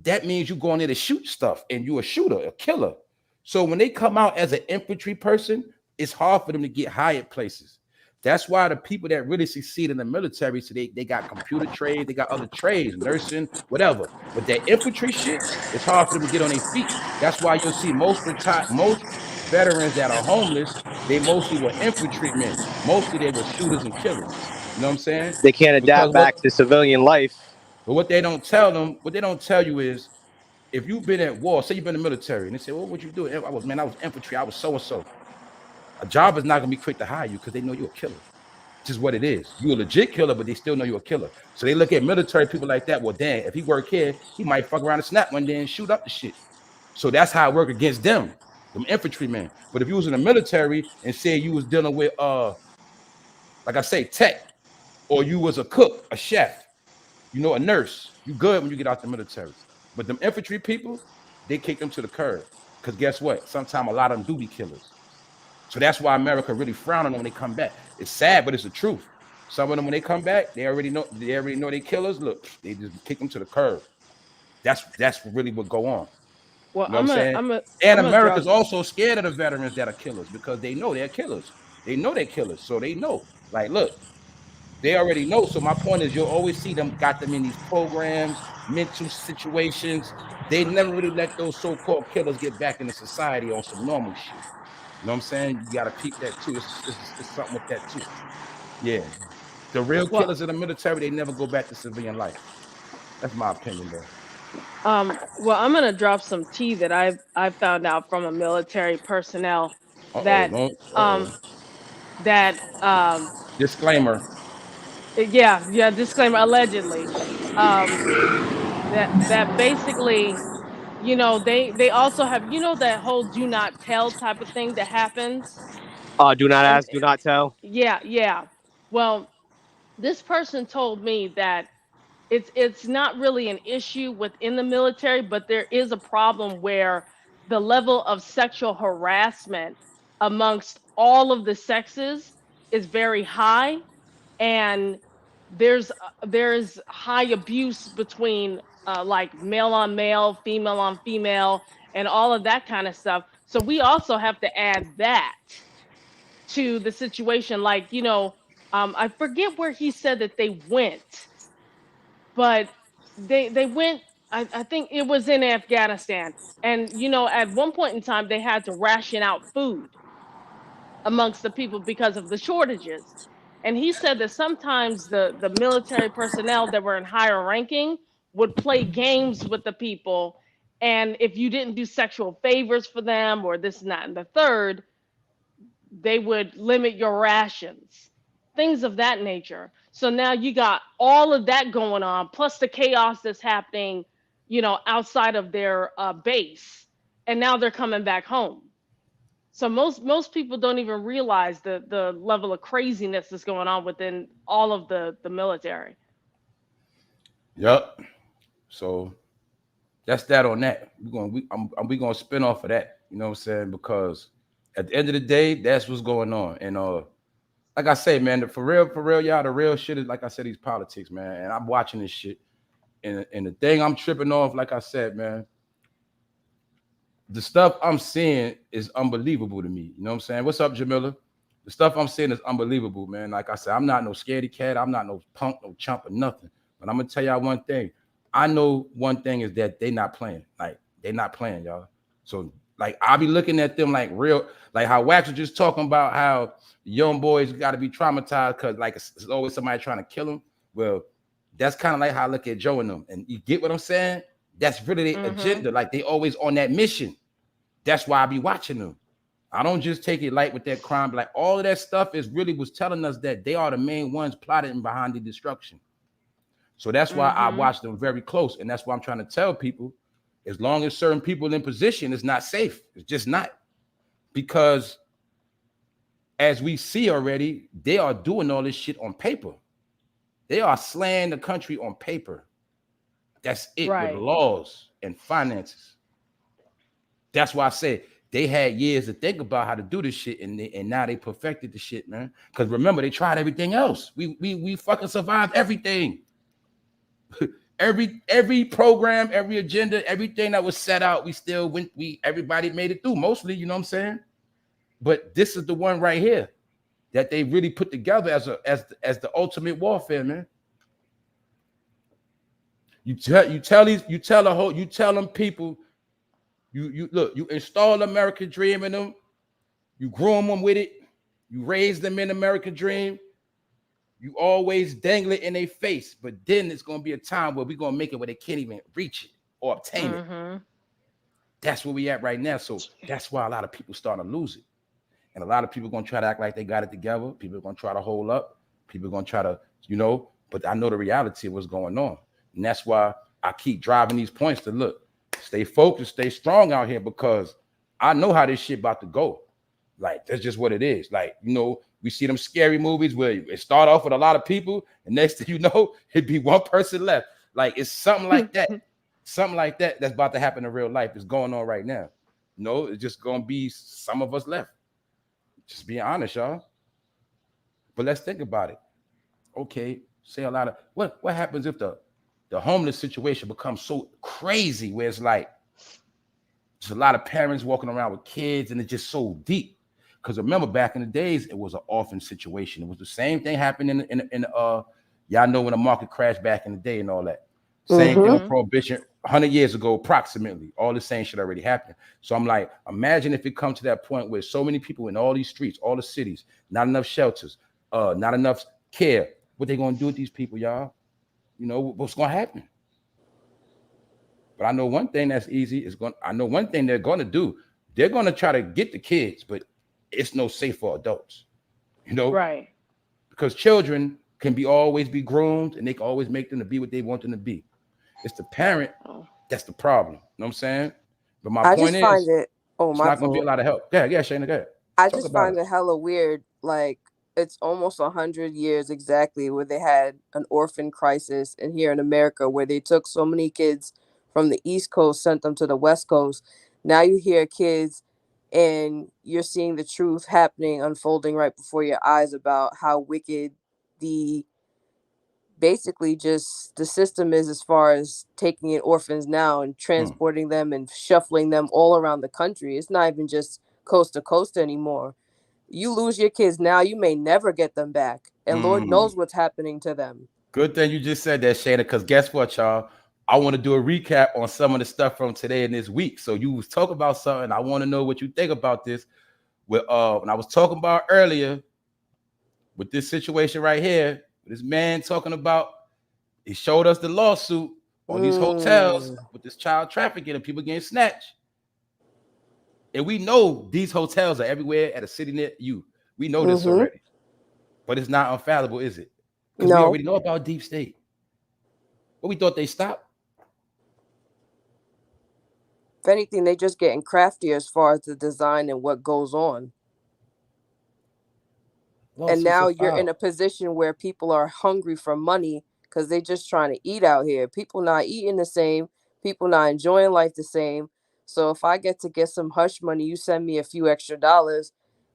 that means you go in there to shoot stuff, and you a shooter, a killer. So when they come out as an infantry person, it's hard for them to get hired places. That's why the people that really succeed in the military, so they got computer trades, they got other trades, nursing, whatever. But that infantry shit, it's hard for them to get on their feet. That's why you'll see most veterans that are homeless, they mostly were infantrymen. Mostly they were shooters and killers. You know what I'm saying? They can't Because adapt back to civilian life. what they don't tell them, what they don't tell you is, if you've been at war, say you've been in the military, and they say, well, what you do? I was infantry, I was so and so. A job is not gonna be quick to hire you because they know you're a killer. Which is what it is. You're a legit killer, but they still know you're a killer. So they look at military people like that. Well, damn, if he work here, he might fuck around and snap one day and shoot up the shit. So that's how it work against them infantrymen. But if you was in the military and say you was dealing with like I say, tech, or you was a cook, a chef, you know, a nurse, you good when you get out the military. But them infantry people, they kick them to the curb. Because guess what? Sometimes a lot of them do be killers. So that's why America really frown on them when they come back. It's sad, but it's the truth. Some of them, when they come back, they already know they killers. Look, they just kick them to the curb. That's really what go on. Well, You know what I'm saying? I'm And gonna drop. America's also scared of the veterans that are killers because they know they're killers. They know they're killers, so they know. Like, look, they already know. So my point is, you'll always see them got them in these programs, mental situations. They never really let those so-called killers get back into society on some normal shit. You know what I'm saying? You got to peep that too. It's something with that too. Yeah. The real Well, killers in the military, they never go back to civilian life. That's my opinion, though. well, I'm gonna drop some tea that I found out from a military personnel Uh-oh. that Don't. Uh-oh. um that Disclaimer. yeah, disclaimer, allegedly, um that basically, they also have, that whole do not tell type of thing that happens. Do not And ask, do not tell. yeah. Well, this person told me that it's not really an issue within the military, but there is a problem where the level of sexual harassment amongst all of the sexes is very high, and there's high abuse between like male on male, female on female, and all of that kind of stuff. So we also have to add that to the situation. Like, I forget where he said that they went, but they went. I think it was in Afghanistan. And, you know, at one point in time, they had to ration out food amongst the people because of the shortages. And he said that sometimes the military personnel that were in higher ranking would play games with the people. And if you didn't do sexual favors for them or this and that and the third, they would limit your rations, things of that nature. So now you got all of that going on, plus the chaos that's happening, you know, outside of their base. And now they're coming back home. So most people don't even realize the level of craziness that's going on within all of the military. Yep. So that's that on that. We gonna spin off of that. You know what I'm saying? Because at the end of the day, that's what's going on. And like I say, man, for real, y'all, the real shit is, like I said, these politics, man. And I'm watching this shit. And the thing I'm tripping off, like I said, man, the stuff I'm seeing is unbelievable to me. You know what I'm saying? What's up, Jamila? The stuff I'm seeing is unbelievable, man. Like I said, I'm not no scaredy cat. I'm not no punk, no chump or nothing. But I'm gonna tell y'all one thing. I know one thing is that they not playing. Like, they not playing, y'all. So, like, I'll be looking at them like real, like how Wax was just talking about how young boys got to be traumatized because, like, it's always somebody trying to kill them. Well, that's kind of like how I look at Joe and them. And you get what I'm saying? That's really the agenda. Like, they always on that mission. That's why I be watching them. I don't just take it light with that crime. Like, all of that stuff is really was telling us that they are the main ones plotting behind the destruction. So that's why I watch them very close. And that's why I'm trying to tell people, as long as certain people in position, it's not safe. It's just not. Because as we see already, they are doing all this shit on paper. They are slaying the country on paper. That's it, right, with laws and finances. That's why I say they had years to think about how to do this shit, and now they perfected the shit, man. Because remember, they tried everything else. We fucking survived everything. every program, every agenda, everything that was set out, we still went. Everybody made it through, mostly. You know what I'm saying? But this is the one right here that they really put together as the ultimate warfare, man. You tell them people. You look, you install the American dream in them, you groom them with it, you raise them in the American dream, you always dangle it in their face, but then it's gonna be a time where we're gonna make it where they can't even reach it or obtain it. That's where we at right now. So that's why a lot of people start to lose it. And a lot of people gonna try to act like they got it together. People are gonna try to hold up, people are gonna try to, but I know the reality of what's going on. And that's why I keep driving these points to look. Stay focused, stay strong out here, because I know how this shit about to go. Like, that's just what it is. Like, we see them scary movies where it start off with a lot of people, and next thing you know, it'd be one person left. Like, it's something like that. Something like that that's about to happen in real life is going on right now. It's just gonna be some of us left. Just being honest, y'all. But let's think about it. Okay, say a lot of what happens if the homeless situation becomes so crazy where it's like there's a lot of parents walking around with kids and it's just so deep. Because remember, back in the days, it was an orphan situation. It was the same thing happened in y'all know when the market crashed back in the day and all that. Same thing with prohibition 100 years ago, approximately. All the same shit already happened. So I'm like, imagine if it comes to that point where so many people in all these streets, all the cities, not enough shelters, not enough care. What they gonna do with these people, y'all? What's gonna happen? But I know one thing that's easy I know one thing they're gonna do. They're gonna try to get the kids, but it's no safe for adults. Right? Because children can always be groomed, and they can always make them to be what they want them to be. It's the parent that's the problem. You know what I'm saying? But my point is, it's not gonna be a lot of help. Yeah, Shayna, go ahead. I just find it hella weird. Like, it's almost 100 years exactly where they had an orphan crisis, and here in America where they took so many kids from the East Coast, sent them to the West Coast. Now you hear kids and you're seeing the truth happening, unfolding right before your eyes about how wicked basically just the system is, as far as taking in orphans now and transporting them and shuffling them all around the country. It's not even just coast to coast anymore. You lose your kids now, you may never get them back. And Lord knows what's happening to them. Good thing you just said that, Shayna, because guess what, y'all? I want to do a recap on some of the stuff from today and this week. So you was talking about something. I want to know what you think about this. With when I was talking about earlier with this situation right here, this man talking about, he showed us the lawsuit on these hotels with this child trafficking and people getting snatched. And we know these hotels are everywhere at a city near you. We know this already. But it's not infallible, is it? Because we already know about deep state. But we thought they stopped. If anything, they just getting craftier as far as the design and what goes on. And now you're in a position where people are hungry for money because they're just trying to eat out here. People not eating the same. People not enjoying life the same. So if I get some hush money, you send me a few extra dollars.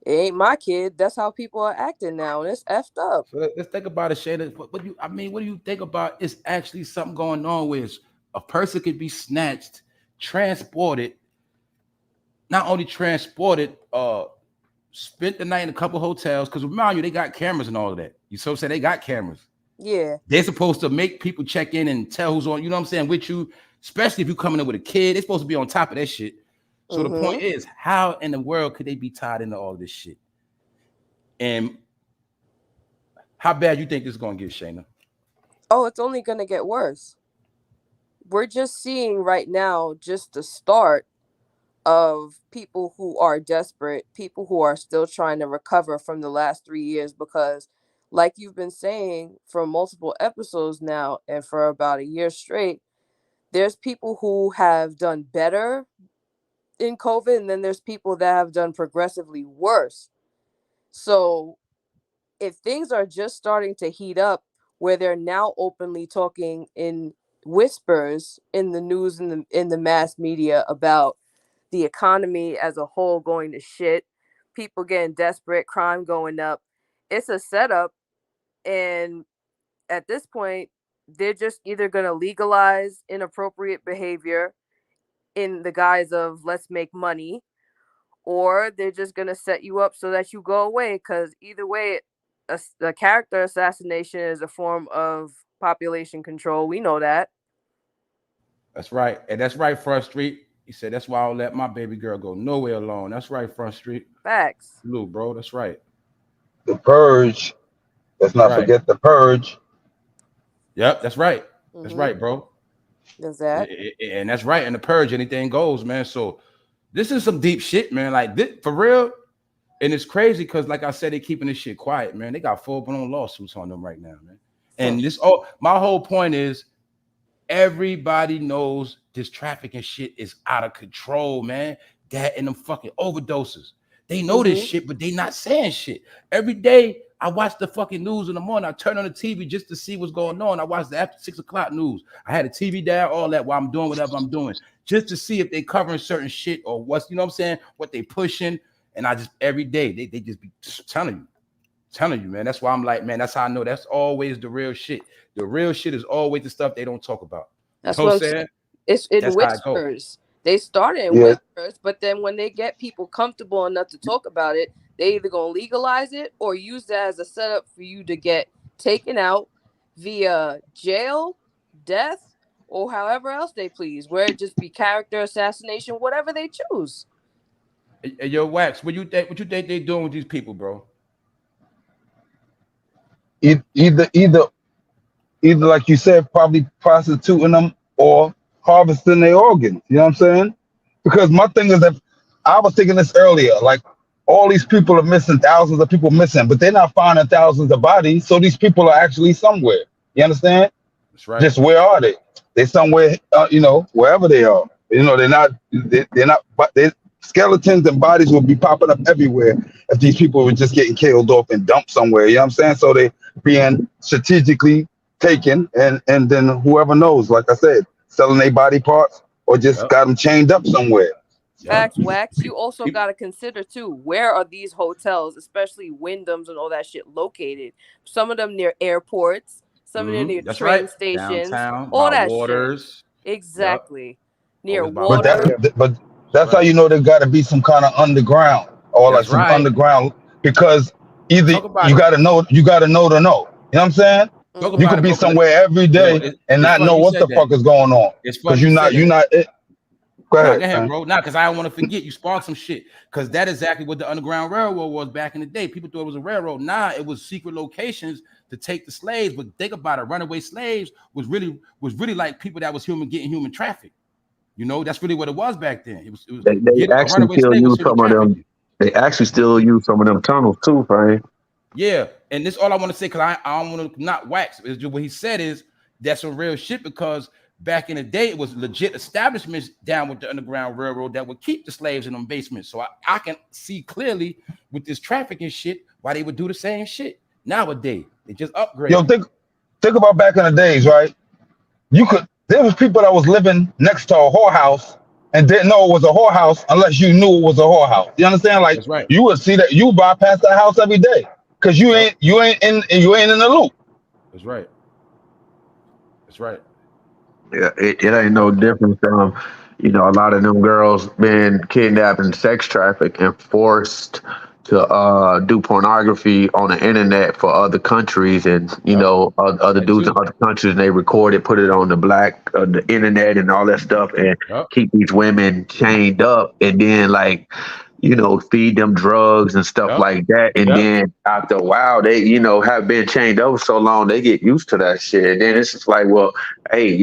It ain't my kid. That's how people are acting now, and it's effed up. So let's think about it, Shayna. What do you think about? It's actually something going on where a person could be snatched, transported, not only transported, spent the night in a couple hotels, because remind you, they got cameras and all of that. You so say they got cameras. Yeah. They're supposed to make people check in and tell who's on, you know what I'm saying, with you, especially if you're coming in with a kid. They're supposed to be on top of that shit. So the point is, how in the world could they be tied into all this shit? And how bad you think this is going to get, Shayna? Oh, it's only going to get worse. We're just seeing right now just the start of people who are desperate, people who are still trying to recover from the last 3 years, because like you've been saying for multiple episodes now and for about a year straight, there's people who have done better in COVID, and then there's people that have done progressively worse. So if things are just starting to heat up, where they're now openly talking in whispers in the news and in the mass media about the economy as a whole going to shit, people getting desperate, crime going up, it's a setup. And at this point, they're just either going to legalize inappropriate behavior in the guise of let's make money, or they're just going to set you up so that you go away, because either way, a character assassination is a form of population control. We know that. That's right. And that's right, Front Street. He said, that's why I'll let my baby girl go nowhere alone. That's right, Front Street. Facts. Lou, bro, that's right. The purge. Let's not forget the purge. Yep, that's right. That's right, bro. Does that? And that's right. And the purge, anything goes, man. So this is some deep shit, man. Like this, for real. And it's crazy because, like I said, they're keeping this shit quiet, man. They got full-blown lawsuits on them right now, man. And my whole point is, everybody knows this trafficking shit is out of control, man. That and them fucking overdoses. They know this shit, but they not saying shit. Every day I watch the fucking news in the morning. I turn on the TV just to see what's going on. I watch the after 6 o'clock news. I had the TV down, all that, while I'm doing whatever I'm doing, just to see if they covering certain shit or what's, you know what I'm saying, what they pushing. And I just, every day, they just be telling you, man. That's why I'm like, man, that's how I know that's always the real shit. The real shit is always the stuff they don't talk about. That's what I'm saying. It's in whispers. They started in whispers, but then when they get people comfortable enough to talk about it, they either gonna legalize it or use that as a setup for you to get taken out via jail, death, or however else they please, where it just be character assassination, whatever they choose. Hey, yo, Wax, what you think they doing with these people, bro? Either like you said, probably prostituting them or harvesting their organs. You know what I'm saying? Because my thing is that I was thinking this earlier, like all these people are missing, thousands of people missing, but they're not finding thousands of bodies. So these people are actually somewhere. You understand? That's right. Just where are they? They're somewhere, wherever they are. They're not, but skeletons and bodies will be popping up everywhere if these people were just getting killed off and dumped somewhere. You know what I'm saying? So they being strategically taken, and then whoever knows, like I said, selling their body parts or just got them chained up somewhere. Facts, Wax. You also got to consider too, where are these hotels, especially Wyndhams and all that shit, located? Some of them near airports, some of them near train stations, downtown, all that waters. Shit. Exactly. Near water. But that's how you know there got to be some kind of underground or underground, because either you got to know to know. You know what I'm saying? Talk You about could it, be bro. somewhere every day and It's not funny know you what said the that. fuck is going on. It's Because funny you said that. Go Nah, ahead, go ahead, man. bro. Nah, because I don't want to forget. You sparked some shit. Because that is exactly what the Underground Railroad was back in the day. People thought it was a railroad. Nah, it was secret locations to take the slaves. But think about it. Runaway slaves was really like people that was getting human trafficked. You know, that's really what it was back then. It was They a actually runaway still slave was use human some of them. trafficking. They actually still use some of them tunnels too, Frank. Yeah, and this all I want to say because I don't want to not wax. Is what he said is that's some real shit because back in the day it was legit establishments down with the Underground Railroad that would keep the slaves in them basements. So I can see clearly with this trafficking shit why they would do the same shit nowadays. They just upgrade. Yo, think about back in the days, right? There was people that was living next to a whorehouse and didn't know it was a whorehouse unless you knew it was a whorehouse. You understand? Like That's right. you would see that you bypass that house every day because you ain't in the loop. That's right. That's right. Yeah, it ain't no different from, a lot of them girls being kidnapped and sex trafficked and forced to do pornography on the internet for other countries, and other That dudes in too. other countries, and they record it, put it on the internet and all that stuff, and Yep. keep these women chained up, and then feed them drugs and stuff Yep. like that. And Yep. then after a while, they, have been chained up so long, they get used to that shit. And then it's just like, well, hey,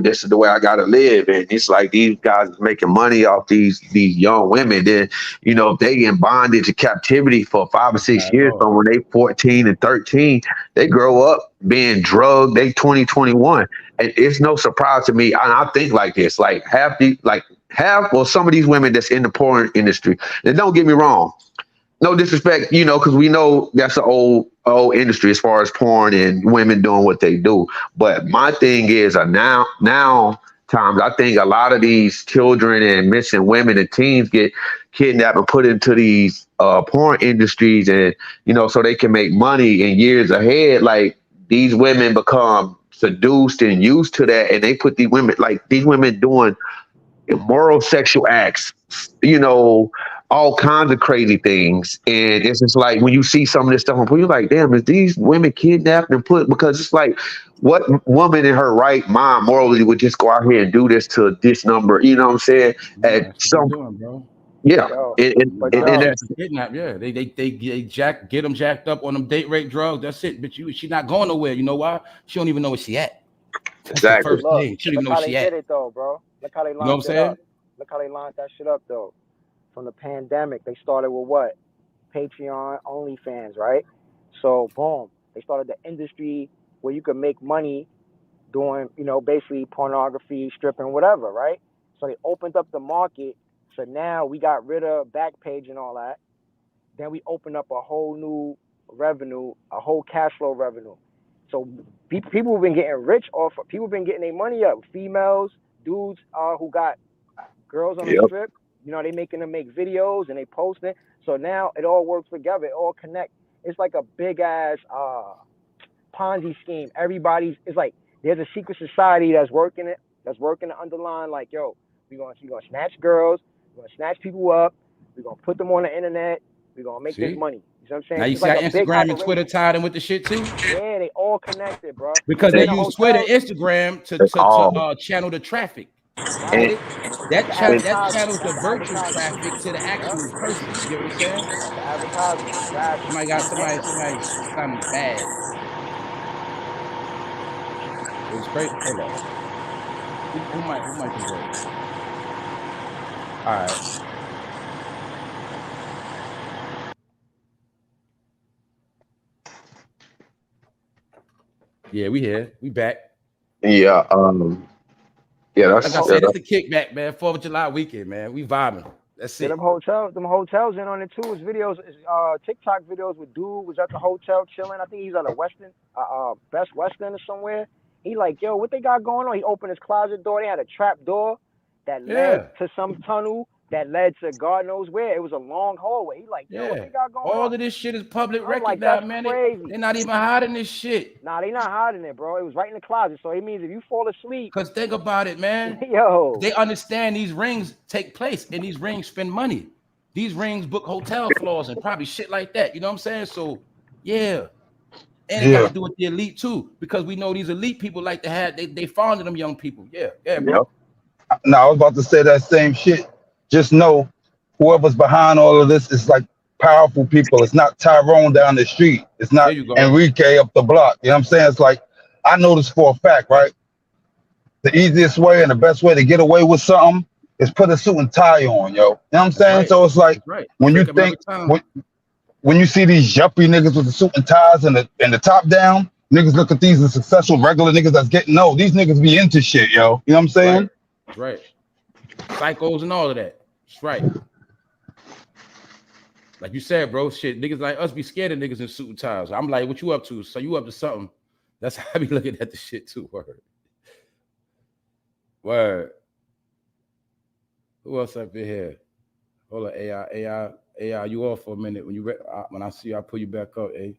this is the way I gotta live. And it's like these guys are making money off these young women. Then, if they in bondage or captivity for 5 or 6 years, Oh. but when they 14 and 13, they grow up being drugged, they 20, 21. And it's no surprise to me. And I think like this, like half some of these women that's in the porn industry. And don't get me wrong, no disrespect, because we know that's an old industry as far as porn and women doing what they do. But my thing is, now times, I think a lot of these children and missing women and teens get kidnapped and put into these porn industries, and so they can make money in years ahead. Like these women become seduced and used to that, and they put these women doing immoral sexual acts, all kinds of crazy things. And it's just like when you see some of this stuff, you're like, damn, is these women kidnapped and put? Because it's like, what woman in her right mind morally would just go out here and do this to this number? You know what I'm saying? That's what they're doing, bro. Yeah, Yo, and that's kidnap. Yeah, they get them jacked up on them date rape drugs. That's it. But she not going nowhere. You know why? She don't even know where she at. That's the exactly. first Look, thing. She don't even look know how where they she at. did it though, bro. Look how they You know what I'm lined it saying? up. Look how they lined that shit up though. From the pandemic, they started with what? Patreon, OnlyFans, right? So boom, they started the industry where you could make money doing, basically pornography, stripping, whatever, right? So they opened up the market. So now we got rid of Backpage and all that. Then we opened up a whole new revenue, a whole cash flow revenue. So people have been getting rich off. People have been getting their money up. Females, dudes who got girls on the Yep. strip, they making them make videos and they posting. So now it all works together. It all connects. It's like a big ass Ponzi scheme. It's like there's a secret society that's working the underline. Like, yo, we're gonna snatch girls, we're gonna snatch people up, we're gonna put them on the internet, we're gonna make this money. You know what I'm saying? Now you It's see like how a big Instagram and operation. Twitter tied in with the shit too? Yeah, they all connected, bro. Because And they then the use Twitter and hotels, Instagram That's all. to channel the traffic. right? That The channels advertisement. the That's the virtual advertisement. traffic to the Yep. actual person. You get what I'm saying? That's the advertisement. Exactly. Somebody sounding bad. It was crazy. Hold up. Who might can work? All right. Yeah, we here. We back. Yeah. Yeah. Like That's I said, it's the kickback, man. 4th of July weekend, man. We vibing. That's Yeah, it. them hotels in on it too. It's videos, TikTok videos with dude was at the hotel chilling. I think he's at a Western, Best Western or somewhere. He like, yo, what they got going on? He opened his closet door. They had a trap door that led to some tunnel that led to God knows where. It was a long hallway. He like, yo, what they got going All on? of this shit is public I'm record like, now, that's man. crazy. They're not even hiding this shit. Nah, they not hiding it, bro. It was right in the closet. So it means if you fall asleep, Cause think about it, man. yo, They understand these rings take place and these rings spend money. These rings book hotel floors and probably shit like that. You know what I'm saying? So yeah. And it got to do with the elite too, because we know these elite people like to have they fond of them young people. Yeah, bro. Now I was about to say that same shit. Just know, whoever's behind all of this is like powerful people. It's not Tyrone down the street. It's There not you go. Enrique up the block. You know what I'm saying? It's like, I know this for a fact, right? The easiest way and the best way to get away with something is put a suit and tie on, yo. You know what I'm saying? Right. So it's like, Right. when you think, when you see these yuppie niggas with the suit and ties and the top down, niggas look at these as successful regular niggas that's getting no. These niggas be into shit, yo. You know what I'm saying? Right. Psychos and all of that. That's right. Like you said, bro, shit, niggas like us be scared of niggas in suit and ties. I'm like, what you up to? So you up to something? That's how I be looking at the shit too. Word. Who else up in here? Hold on, AI, you off for a minute. When I see you, I'll pull you back up, eh?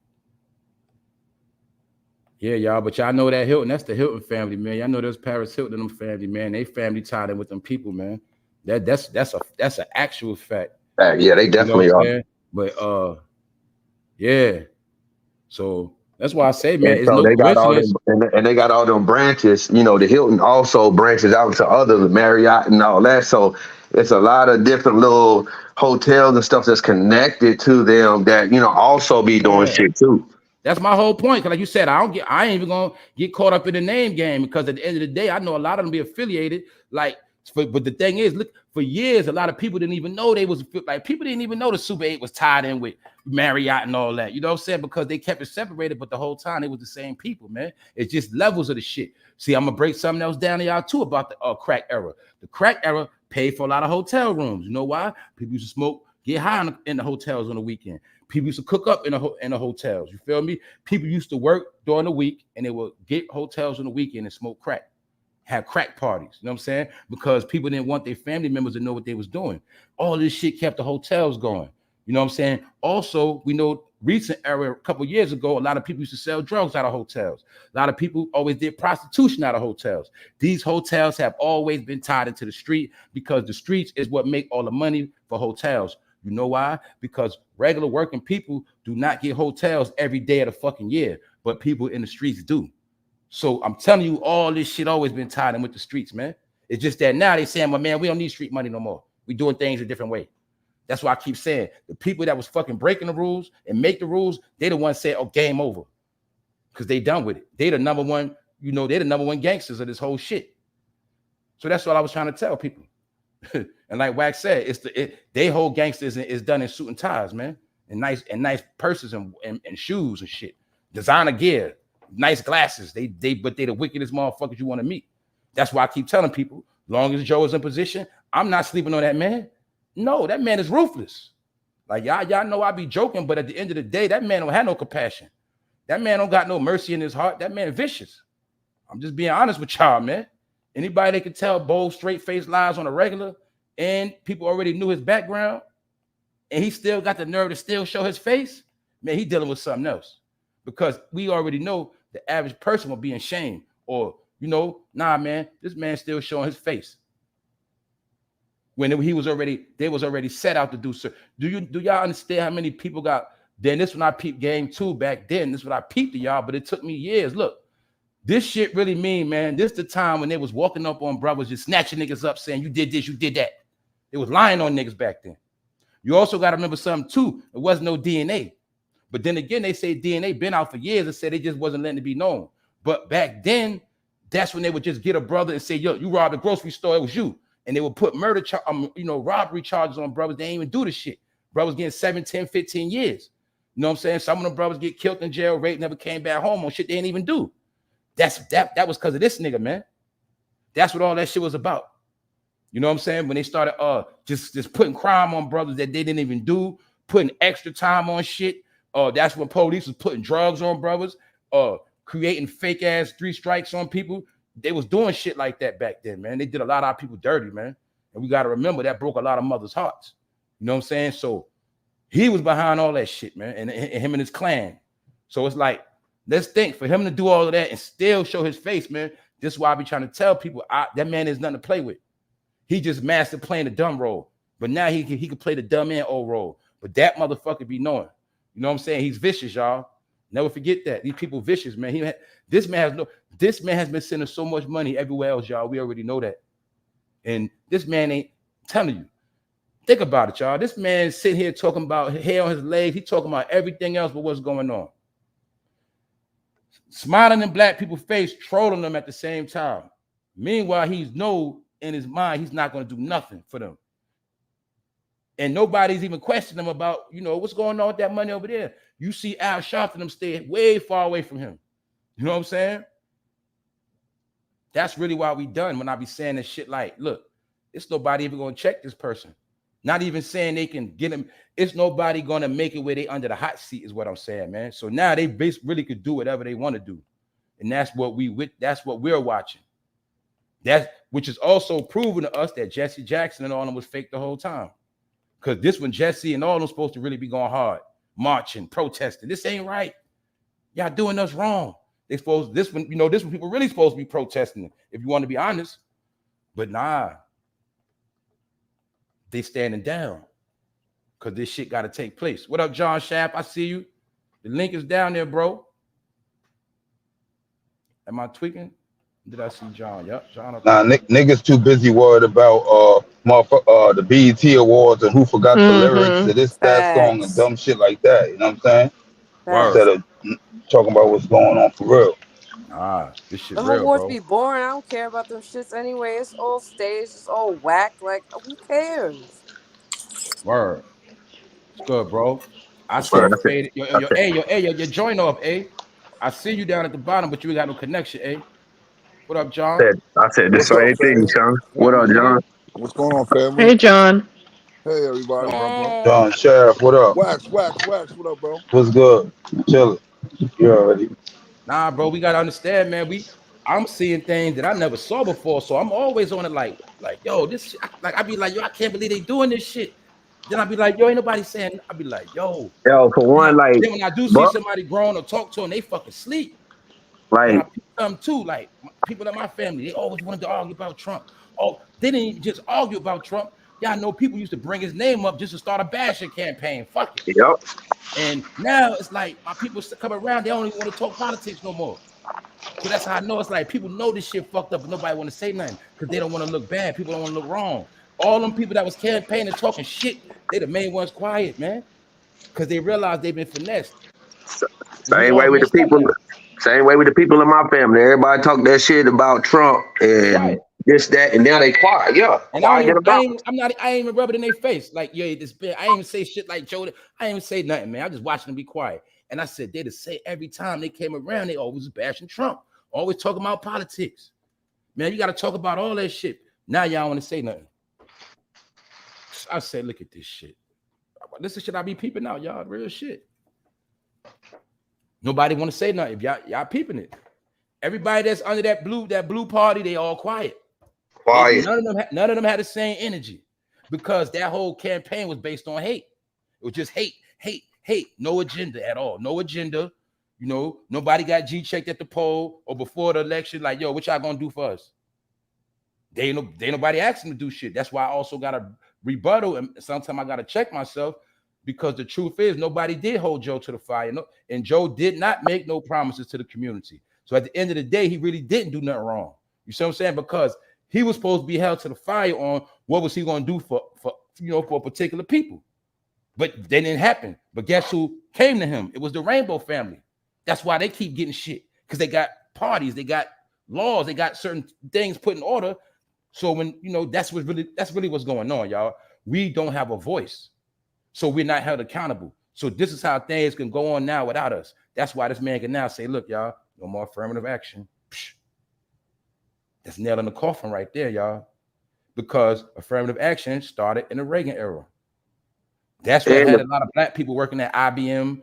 Yeah, y'all, but y'all know that Hilton, that's the Hilton family, man. Y'all know there's Paris Hilton and them family, man. They family tied in with them people, man. That's an actual fact. Yeah, they definitely are. But yeah. So that's why I say, man, it's so no they got coincidence. and they got all them branches. You know, the Hilton also branches out to other Marriott and all that. So it's a lot of different little hotels and stuff that's connected to them that, you know, also be doing shit too. That's my whole point. Cause like you said, I ain't even gonna get caught up in the name game, because at the end of the day, I know a lot of them be affiliated. But the thing is, look, for years, a lot of people didn't even know people didn't even know the Super 8 was tied in with Marriott and all that. You know what I'm saying? Because they kept it separated, but the whole time they was the same people, man. It's just levels of the shit. See, I'm gonna break something else down to y'all too about the crack era. The crack era paid for a lot of hotel rooms. You know why? People used to smoke, get high in the hotels on the weekend. People used to cook up in the hotels. You feel me? People used to work during the week and they would get hotels on the weekend and smoke crack, have crack parties. You know what I'm saying? Because people didn't want their family members to know what they was doing. All this shit kept the hotels going. You know what I'm saying? Also, we know recent era, a couple years ago, a lot of people used to sell drugs out of hotels. A lot of people always did prostitution out of hotels. These hotels have always been tied into the street, because the streets is what make all the money for hotels. You know why? Because regular working people do not get hotels every day of the fucking year, but people in the streets do. So I'm telling you, all this shit always been tied in with the streets, man. It's just that now they saying, well, man, we don't need street money no more. We doing things a different way. That's why I keep saying the people that was fucking breaking the rules and make the rules, they the ones say, oh, game over. Because they done with it. They the number one, you know, they the number one gangsters of this whole shit. So that's what I was trying to tell people. And like Wax said, they whole gangsters is done in suit and ties, man. And nice purses and shoes and shit. Designer gear, nice glasses. But they the wickedest motherfuckers you want to meet. That's why I keep telling people, long as Joe is in position, I'm not sleeping on that man. No, that man is ruthless. Like y'all know I be joking, but at the end of the day, that man don't have no compassion. That man don't got no mercy in his heart. That man vicious. I'm just being honest with y'all, man. Anybody that can tell bold, straight-faced lies on a regular, and people already knew his background, and he still got the nerve to still show his face, man, he dealing with something else. Because we already know the average person will be in shame, or, you know, nah, man, this man still showing his face. When they was already set out to do so. Do y'all understand how many people got? Then this when I peeped game 2 back then. This is what I peeped to y'all, but it took me years. Look, this shit really mean, man. This the time when they was walking up on brothers, just snatching niggas up, saying you did this, you did that. It was lying on niggas back then. You also got to remember something too. It wasn't no DNA. But then again, they say DNA been out for years and said they just wasn't letting it be known. But back then, that's when they would just get a brother and say, yo, you robbed a grocery store, it was you. And they would put robbery charges on brothers. They ain't even do the shit. Brothers getting 7, 10, 15 years. You know what I'm saying? Some of them brothers get killed in jail, raped, never came back home on shit they didn't even do. That was because of this nigga, man. That's what all that shit was about. You know what I'm saying? When they started just putting crime on brothers that they didn't even do, putting extra time on shit. That's when police was putting drugs on brothers, creating fake ass 3 strikes on people. They was doing shit like that back then, man. They did a lot of our people dirty, man. And we got to remember that broke a lot of mothers' hearts. You know what I'm saying? So he was behind all that shit, man, and him and his clan. So it's like, let's think, for him to do all of that and still show his face, man. This is why I be trying to tell people, that man is nothing to play with. He just mastered playing the dumb role. But now he could play the dumb and old role. But that motherfucker be knowing. You know what I'm saying? He's vicious, y'all. Never forget that. These people vicious, man. This man has been sending so much money everywhere else, y'all. We already know that. And this man ain't telling you. Think about it, y'all. This man sitting here talking about hair on his legs. He talking about everything else but what's going on. Smiling in black people's face, trolling them at the same time. Meanwhile, he's in his mind, he's not going to do nothing for them. And nobody's even questioning him about, what's going on with that money over there. You see Al Sharpton and them stay way far away from him. You know what I'm saying? That's really why we done when I be saying this shit like, look, it's nobody even going to check this person. Not even saying they can get him. It's nobody going to make it where they under the hot seat is what I'm saying, man. So now they really could do whatever they want to do. And that's what we're watching. Which is also proving to us that Jesse Jackson and all them was fake the whole time. Because this one, Jesse and all them supposed to really be going hard, marching, protesting. This ain't right. Y'all doing us wrong. This one people really supposed to be protesting, if you want to be honest. But nah. They standing down because this shit got to take place. What up, John Shapp? I see you. The link is down there, bro. Am I tweaking? Did I see John? Yep, John. Nah, niggas too busy worried about the BET Awards and who forgot the lyrics to that song and dumb shit like that. You know what I'm saying? Instead of talking about what's going on for real. This shit Them real, awards bro. be boring. I don't care about them shits anyway. It's all staged. It's all whack. Like, who cares? Word. It's good, bro. I see you faded. Your joint off, A. I see you down at the bottom, but you ain't got no connection, A. What up, John? I said the same thing, Sean. What up, John? What's going on, family? Hey, John. Hey, everybody. John Sheriff, what up? Wax. What up, bro? What's good? Chilling. You already. Nah, bro, we gotta understand, man. I'm seeing things that I never saw before, so I'm always on it like, yo, this shit, I be like, yo, I can't believe they doing this shit. Then I be like, yo, ain't nobody saying. I be like, yo, for one, like, then when I do see somebody grown or talk to them, they fucking sleep. Like, and I pick them too, like people in my family, they always wanted to argue about Trump. Oh, they didn't even just argue about Trump. Y'all know people used to bring his name up just to start a bashing campaign. Fuck it. Yep. And now it's like my people come around, they don't even want to talk politics no more. So that's how I know it's like people know this shit fucked up, but nobody want to say nothing because they don't want to look bad. People don't want to look wrong. All them people that was campaigning talking shit, they the main ones quiet, man, because they realize they've been finessed. Same way with the people in my family. Everybody talk that shit about Trump and this, that, and now they quiet. Yeah, and I ain't even rub it in their face. Like, yeah, this bit. I ain't even say shit like Joe. I ain't even say nothing, man. I just watching them be quiet. And I said, they just say every time they came around, they always bashing Trump, always talking about politics. Man, you got to talk about all that shit. Now y'all want to say nothing. I said, look at this shit. This is shit I be peeping out, y'all. Real shit. Nobody want to say nothing. If y'all peeping it. Everybody that's under that blue party, they all quiet. Quiet. None of them had the same energy because that whole campaign was based on hate. It was just hate. No agenda at all. No agenda. You know, nobody got G-checked at the poll or before the election. Like, yo, what y'all gonna do for us? They nobody asked them to do shit. That's why I also got a rebuttal, and sometimes I got to check myself because the truth is nobody did hold Joe to the fire. No, and Joe did not make no promises to the community. So at the end of the day, he really didn't do nothing wrong. You see what I'm saying? Because he was supposed to be held to the fire on what was he going to do for particular people. But that didn't happen. But guess who came to him? It was the Rainbow family. That's why they keep getting shit, because they got parties, they got laws, they got certain things put in order. So when that's really what's going on, y'all. We don't have a voice, so we're not held accountable. So this is how things can go on now without us. That's why this man can now say, look, y'all, no more affirmative action. Psh. That's nail in the coffin right there, y'all. Because affirmative action started in the Reagan era. That's what had a lot of black people working at IBM.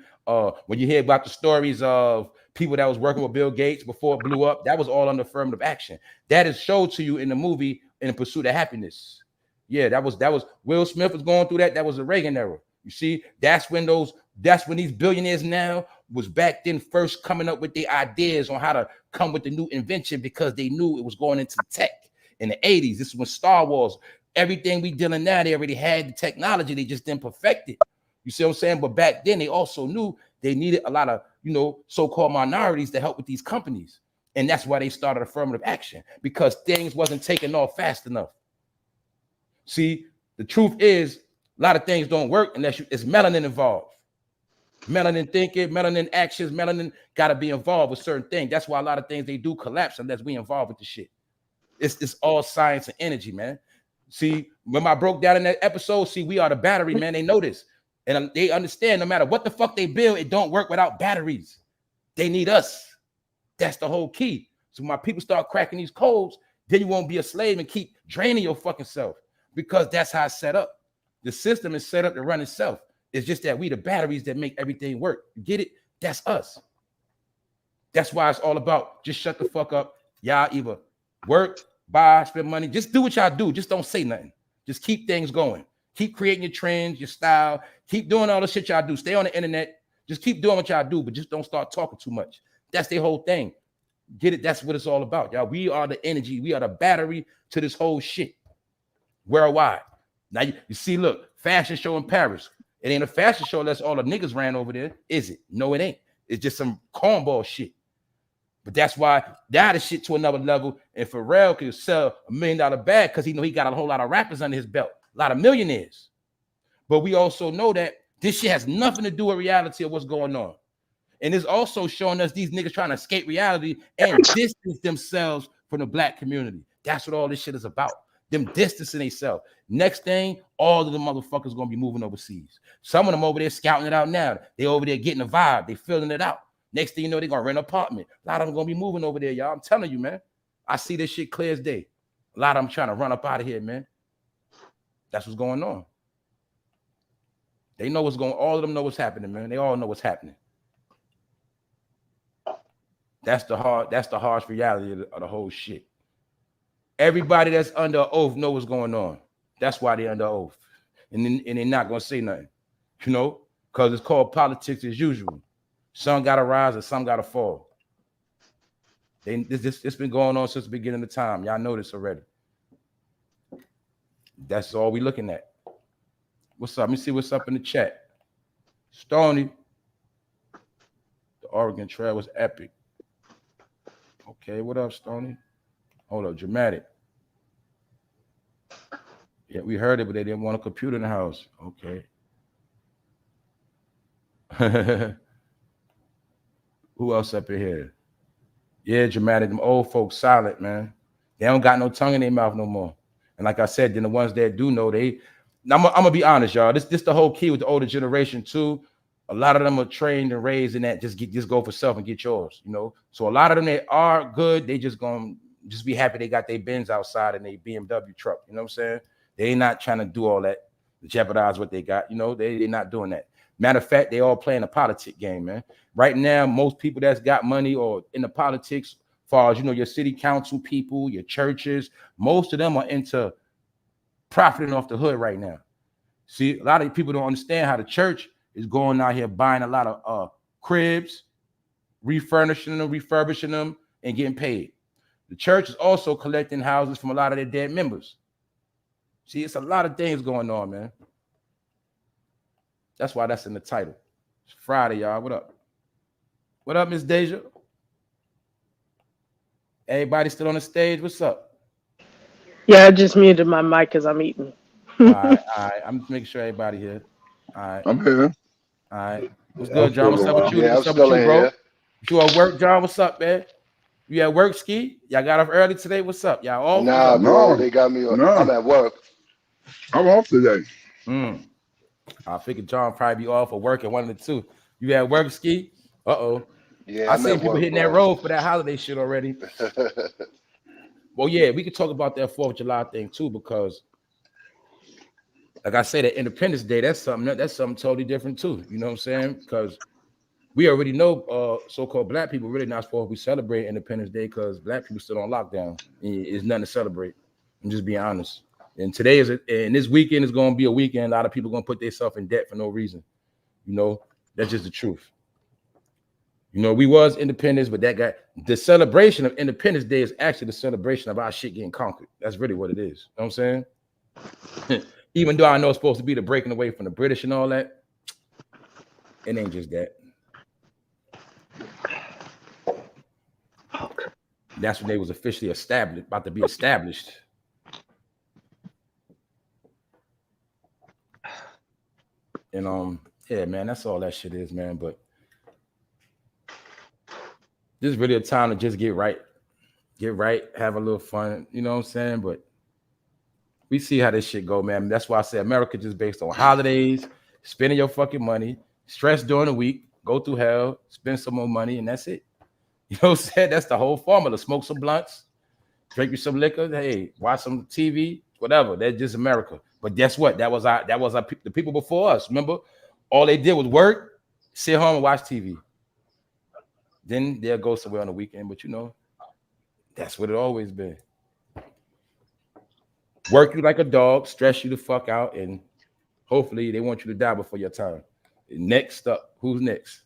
When you hear about the stories of people that was working with Bill Gates before it blew up, that was all under affirmative action. That is showed to you in the movie In the Pursuit of Happiness. Yeah, that was Will Smith was going through that. That was the Reagan era. You see, that's when these billionaires now was back then first coming up with their ideas on how to come with the new invention, because they knew it was going into tech in the 80s. This is when Star Wars, everything we dealing now, they already had the technology, they just didn't perfect it. You see what I'm saying? But back then they also knew they needed a lot of you know, so-called minorities to help with these companies. And that's why they started affirmative action, because things wasn't taking off fast enough. See, the truth is, a lot of things don't work unless it's melanin involved. Melanin thinking, melanin actions, melanin got to be involved with certain things. That's why a lot of things they do collapse unless we involved with the shit. It's all science and energy, man. See, when I broke down in that episode, see, we are the battery, man. They know this. And they understand no matter what the fuck they build, it don't work without batteries. They need us. That's the whole key. So when my people start cracking these codes, then you won't be a slave and keep draining your fucking self, because that's how it's set up. The system is set up to run itself. It's just that we the batteries that make everything work. You get it? That's us. That's why it's all about just shut the fuck up. Y'all either work, buy, spend money. Just do what y'all do. Just don't say nothing. Just keep things going. Keep creating your trends, your style. Keep doing all the shit y'all do. Stay on the internet. Just keep doing what y'all do, but just don't start talking too much. That's the whole thing. Get it? That's what it's all about, y'all. We are the energy. We are the battery to this whole shit worldwide. Now you see, look, fashion show in Paris. It ain't a fashion show unless all the niggas ran over there, is it? No, it ain't. It's just some cornball shit. But that's why that is shit to another level. And Pharrell could sell $1 million bag because he know he got a whole lot of rappers under his belt, a lot of millionaires. But we also know that this shit has nothing to do with reality of what's going on. And it's also showing us these niggas trying to escape reality and distance themselves from the black community. That's what all this shit is about. Them distancing themselves. Next thing, all of the motherfuckers gonna be moving overseas. Some of them over there scouting it out now. They over there getting a vibe. They feeling it out. Next thing you know, they're gonna rent an apartment. A lot of them gonna be moving over there, y'all. I'm telling you, man. I see this shit clear as day. A lot of them trying to run up out of here, man. That's what's going on. They know what's going on. All of them know what's happening, man. They all know what's happening. That's the harsh reality of the whole shit. Everybody that's under oath know what's going on. That's why they're under oath. And they're not going to say nothing, you know, because it's called politics as usual. Some got to rise and some got to fall. It's been going on since the beginning of time. Y'all know this already. That's all we looking at. What's up? Let me see what's up in the chat. Stony. The Oregon Trail was epic. Okay, what up, Stony? Hold up, Dramatic. Yeah, we heard it, but they didn't want a computer in the house. Okay. Who else up in here? Yeah, Dramatic. Them old folks silent, man. They don't got no tongue in their mouth no more. And like I said, then the ones that do know, I'm gonna be honest, y'all. This the whole key with the older generation too. A lot of them are trained and raised in that just go for self and get yours, you know. So a lot of them that are good, they just gonna just be happy they got their Benz outside and their BMW truck. You know what I'm saying? They ain't not trying to do all that to jeopardize what they got. You know, they're not doing that. Matter of fact, they all playing a politic game, man. Right now, most people that's got money or in the politics, as far as you know, your city council people, your churches, most of them are into profiting off the hood right now. See, a lot of people don't understand how the church is going out here buying a lot of cribs, refurbishing them, and getting paid. The church is also collecting houses from a lot of their dead members. See, it's a lot of things going on, man. That's why that's in the title. It's Friday, y'all. What up? What up, Miss Deja? Everybody still on the stage? What's up? Yeah, I just muted my mic because I'm eating. All right. I'm just making sure everybody here. All right. I'm here. All right. What's good, John? What's up with you? Yeah, What's I'm up with still you, in bro? here. You at work, John? What's up, man? You at work, Ski? Y'all got off early today? What's up? Y'all off? Nah, bro, No, they got me. no. I'm at work. I'm off today. I figured John probably be off for work at one of the two. You at work, Ski? Uh-oh. Yeah, I I'm seen at people work, hitting that bro. road for that holiday shit already. Well, yeah, we could talk about that 4th of July thing too, because like I said, that Independence Day, that's something totally different too. You know what I'm saying? Because we already know so-called black people really not supposed to be celebrating Independence Day because black people still on lockdown. It's nothing to celebrate. I'm just being honest. And this weekend is going to be a weekend. A lot of people going to put themselves in debt for no reason. You know, that's just the truth. You know, we was independence, but the celebration of Independence Day is actually the celebration of our shit getting conquered. That's really what it is. You know what I'm saying? Even though I know it's supposed to be the breaking away from the British and all that, it ain't just that. That's when they was officially established, about to be established. And yeah, man, that's all that shit is, man. But this is really a time to just get right, have a little fun. You know what I'm saying? But we see how this shit go, man. That's why I say America just based on holidays, spending your fucking money, stress during the week, go through hell, spend some more money, and that's it. You know what I'm saying? That's the whole formula. Smoke some blunts, drink you some liquor, hey, watch some TV, whatever. That's just America. But guess what? That was the people before us. Remember, all they did was work, sit home and watch TV. Then they'll go somewhere on the weekend. But you know, that's what it always been. Work you like a dog, stress you the fuck out, and hopefully they want you to die before your time. Next up, who's next?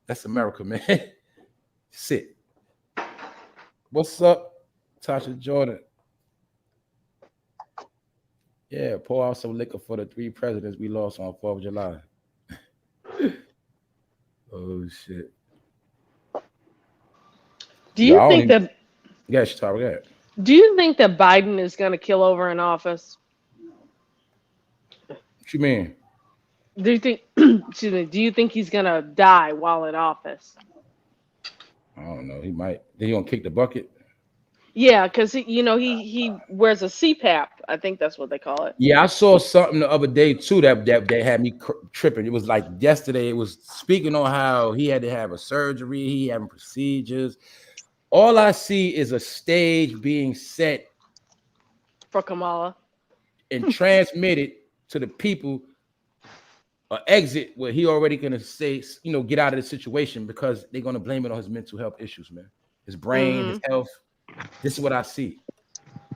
That's America, man. Sit. What's up, Tasha Jordan? Yeah, pour out some liquor for the 3 presidents we lost on 4th of July. Oh shit. Do you think that? Yeah, she's talking about that. Do you think that Biden is going to kill over in office? What you mean? Do you think? Excuse me. Do you think he's going to die while in office? I don't know. He might. Then he gonna kick the bucket. Yeah, because he wears a CPAP. I think that's what they call it. Yeah, I saw something the other day too that had me tripping. It was like yesterday. It was speaking on how he had to have a surgery. He having procedures. All I see is a stage being set for Kamala and transmitted to the people. An exit where he already gonna say, get out of the situation because they're gonna blame it on his mental health issues, man. His brain, his health. This is what I see.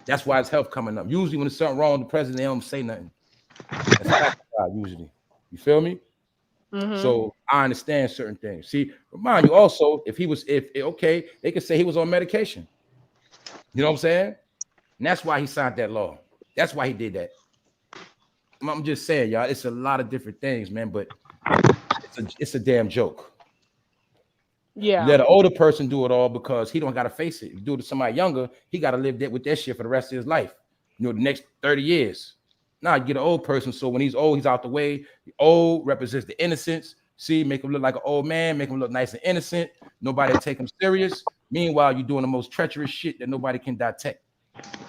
That's why his health coming up. Usually when there's something wrong with the president, they don't say nothing. That's usually. You feel me? So I understand certain things. See, remind you also, if they could say he was on medication. You know what I'm saying? And that's why he signed that law. That's why he did that. I'm just saying, y'all, it's a lot of different things, man, but it's a damn joke. Yeah. You let an older person do it all because he don't got to face it. You do it to somebody younger, he got to live with that shit for the rest of his life. The next 30 years. Now you get an old person, so when he's old, he's out the way. The old represents the innocence. See, make him look like an old man, make him look nice and innocent. Nobody take him serious. Meanwhile, you're doing the most treacherous shit that nobody can detect.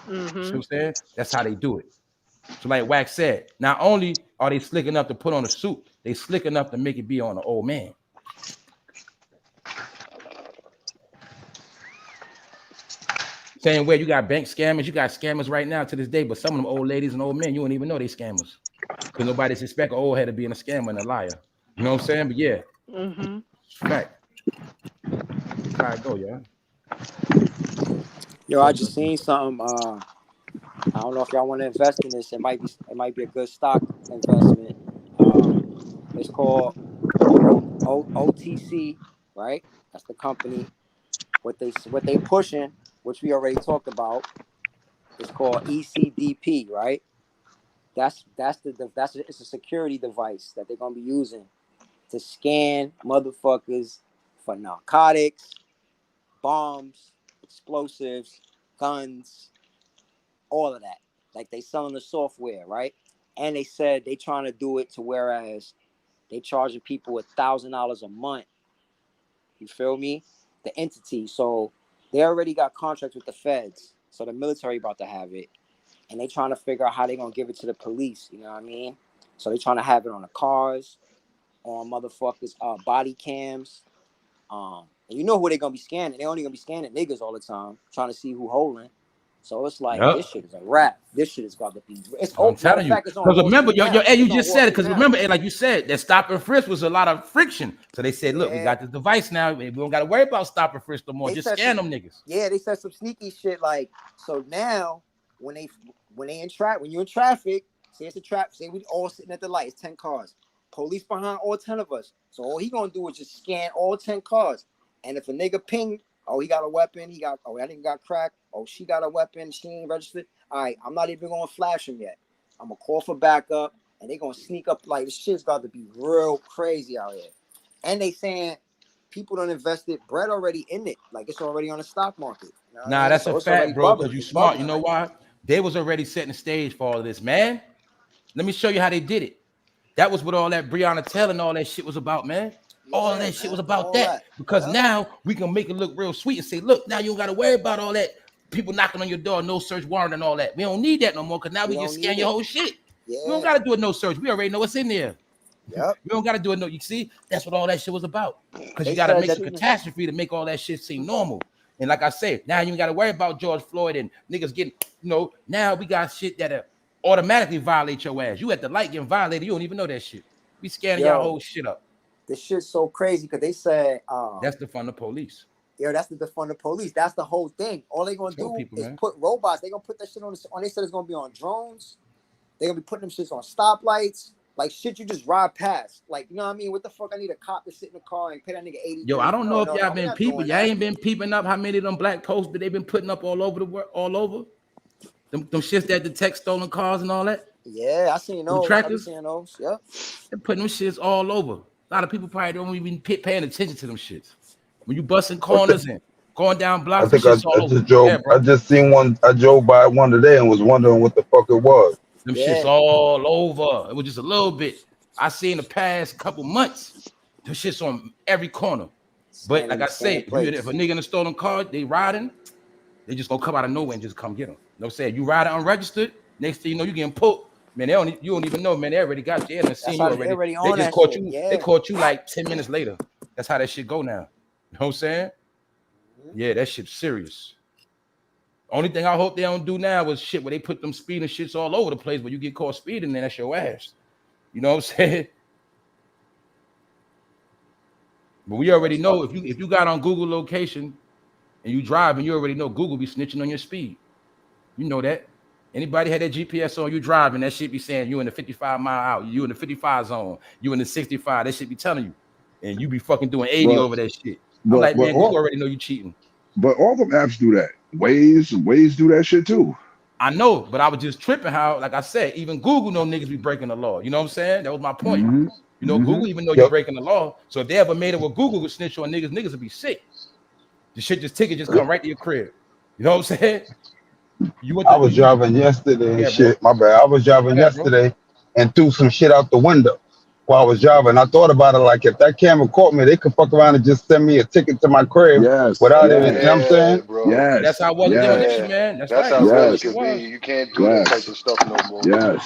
See what I'm saying? That's how they do it. So like Wax said, not only are they slick enough to put on a suit, they slick enough to make it be on an old man. Same way you got bank scammers, you got scammers right now to this day, but some of them old ladies and old men, you don't even know they scammers. Because nobody suspect an old head of being a scammer and a liar. You know what I'm saying? But yeah. Fact. That's how it go, y'all. Yo, I just seen something. I don't know if y'all want to invest in this. It might be a good stock investment. It's called OTC, right? That's the company. What they pushing, which we already talked about, is called ECDP, right? It's a security device that they're gonna be using to scan motherfuckers for narcotics, bombs, explosives, guns, all of that. Like they selling the software, right? And they said they trying to do it to whereas they charging people $1,000 a month. You feel me? The entity. So they already got contracts with the feds. So the military about to have it. And they trying to figure out how they gonna give it to the police. You know what I mean? So they trying to have it on the cars, on motherfuckers, body cams. And you know who they gonna be scanning? They only gonna be scanning niggas all the time, trying to see who holding. So it's like this shit is a wrap. This shit is about to be. It's I'm telling you. Because remember, you just said it. Because remember, like you said, that stop and frisk was a lot of friction. So they said, look, we got this device now. We don't got to worry about stop and frisk no more. Just scan them niggas. Yeah, they said some sneaky shit like. So now when you're in traffic, say it's a trap. Say we all sitting at the light. It's 10 cars. Police behind all 10 of us. So all he gonna do is just scan all 10 cars. And if a nigga ping, oh, he got a weapon. That nigga got cracked. Oh, she got a weapon. She ain't registered. All right, I'm not even going to flash him yet. I'm going to call for backup, and they going to sneak up. Like, this shit's got to be real crazy out here. And they saying people don't invested bread already in it. Like, it's already on the stock market. Nah, that's So a it's already fact, bro, because bubbling. you It's smart. You bubbling. know why? They was already setting the stage for all of this, man. Let me show you how they did it. That was what all that Breonna Taylor and all that shit was about, man. All of that shit was about that. Because now we can make it look real sweet and say, look, now you don't got to worry about all that. People knocking on your door, no search warrant and all that. We don't need that no more because now we can scan your whole shit. We don't got to do a no search. We already know what's in there. Yep. We don't got to do a no. You see, that's what all that shit was about. Because you got to make a catastrophe to make all that shit seem normal. And like I said, now you ain't got to worry about George Floyd and niggas getting, now we got shit that automatically violate your ass. You at the light getting violated, you don't even know that shit. We scanning y'all whole shit up. This shit's so crazy because they said that's the fun of police. Yeah, that's the defund the police. That's the whole thing. All they gonna do is put robots. They gonna put that shit on. They said it's gonna be on drones. They gonna be putting them shits on stoplights. Like shit, you just ride past. Like you know what I mean? What the fuck? I need a cop to sit in the car and pay that nigga 80. Yo, I don't know if y'all been peeping. Y'all ain't been peeping up how many of them black posts that they been putting up all over the world, all over. Them shits that detect stolen cars and all that. Yeah, I seen those. I been seeing those. Yeah, they're putting them shits all over. A lot of people probably don't even paying attention to them shits. When you busting corners and going down blocks, I just seen one. I drove by one today and was wondering what the fuck it was. Them shits all over. It was just a little bit. I seen the past couple months. Them shits on every corner. But like I said, if a nigga in a stolen car, they riding, they just gonna come out of nowhere and just come get them. You know what I'm saying? You riding unregistered, next thing you know, you getting pulled. Man, you don't even know, man. They already got you. They done seen you already. They just caught you. They caught you like 10 minutes later. That's how that shit go now. You know what I'm saying? Yeah, that shit's serious. Only thing I hope they don't do now is shit where they put them speeding shits all over the place where you get caught speeding, then that's your ass. You know what I'm saying? But we already know if you got on Google location and you drive and you already know Google be snitching on your speed. You know that. Anybody had that GPS on you driving, that shit be saying you in the 55 mile out, you in the 55 zone, you in the 65, that shit be telling you. And you be fucking doing 80 over that shit. I'm like, man, you already know you cheating. But all them apps do that. Waze do that shit too. I know, but I was just tripping how, like I said, even Google know niggas be breaking the law. You know what I'm saying? That was my point. Mm-hmm. You know, Google even know you're breaking the law. So if they ever made it with Google would snitch on niggas would be sick. The shit just come right to your crib. You know what I'm saying? I was driving yesterday and shit. My bad. I was driving yesterday and threw some shit out the window while I was driving. I thought about it like if that camera caught me, they could fuck around and just send me a ticket to my crib without even, you know what I'm saying? Bro. Yes. That's how it was demolition, man. That's right. How real it can be. You can't do that type of stuff no more.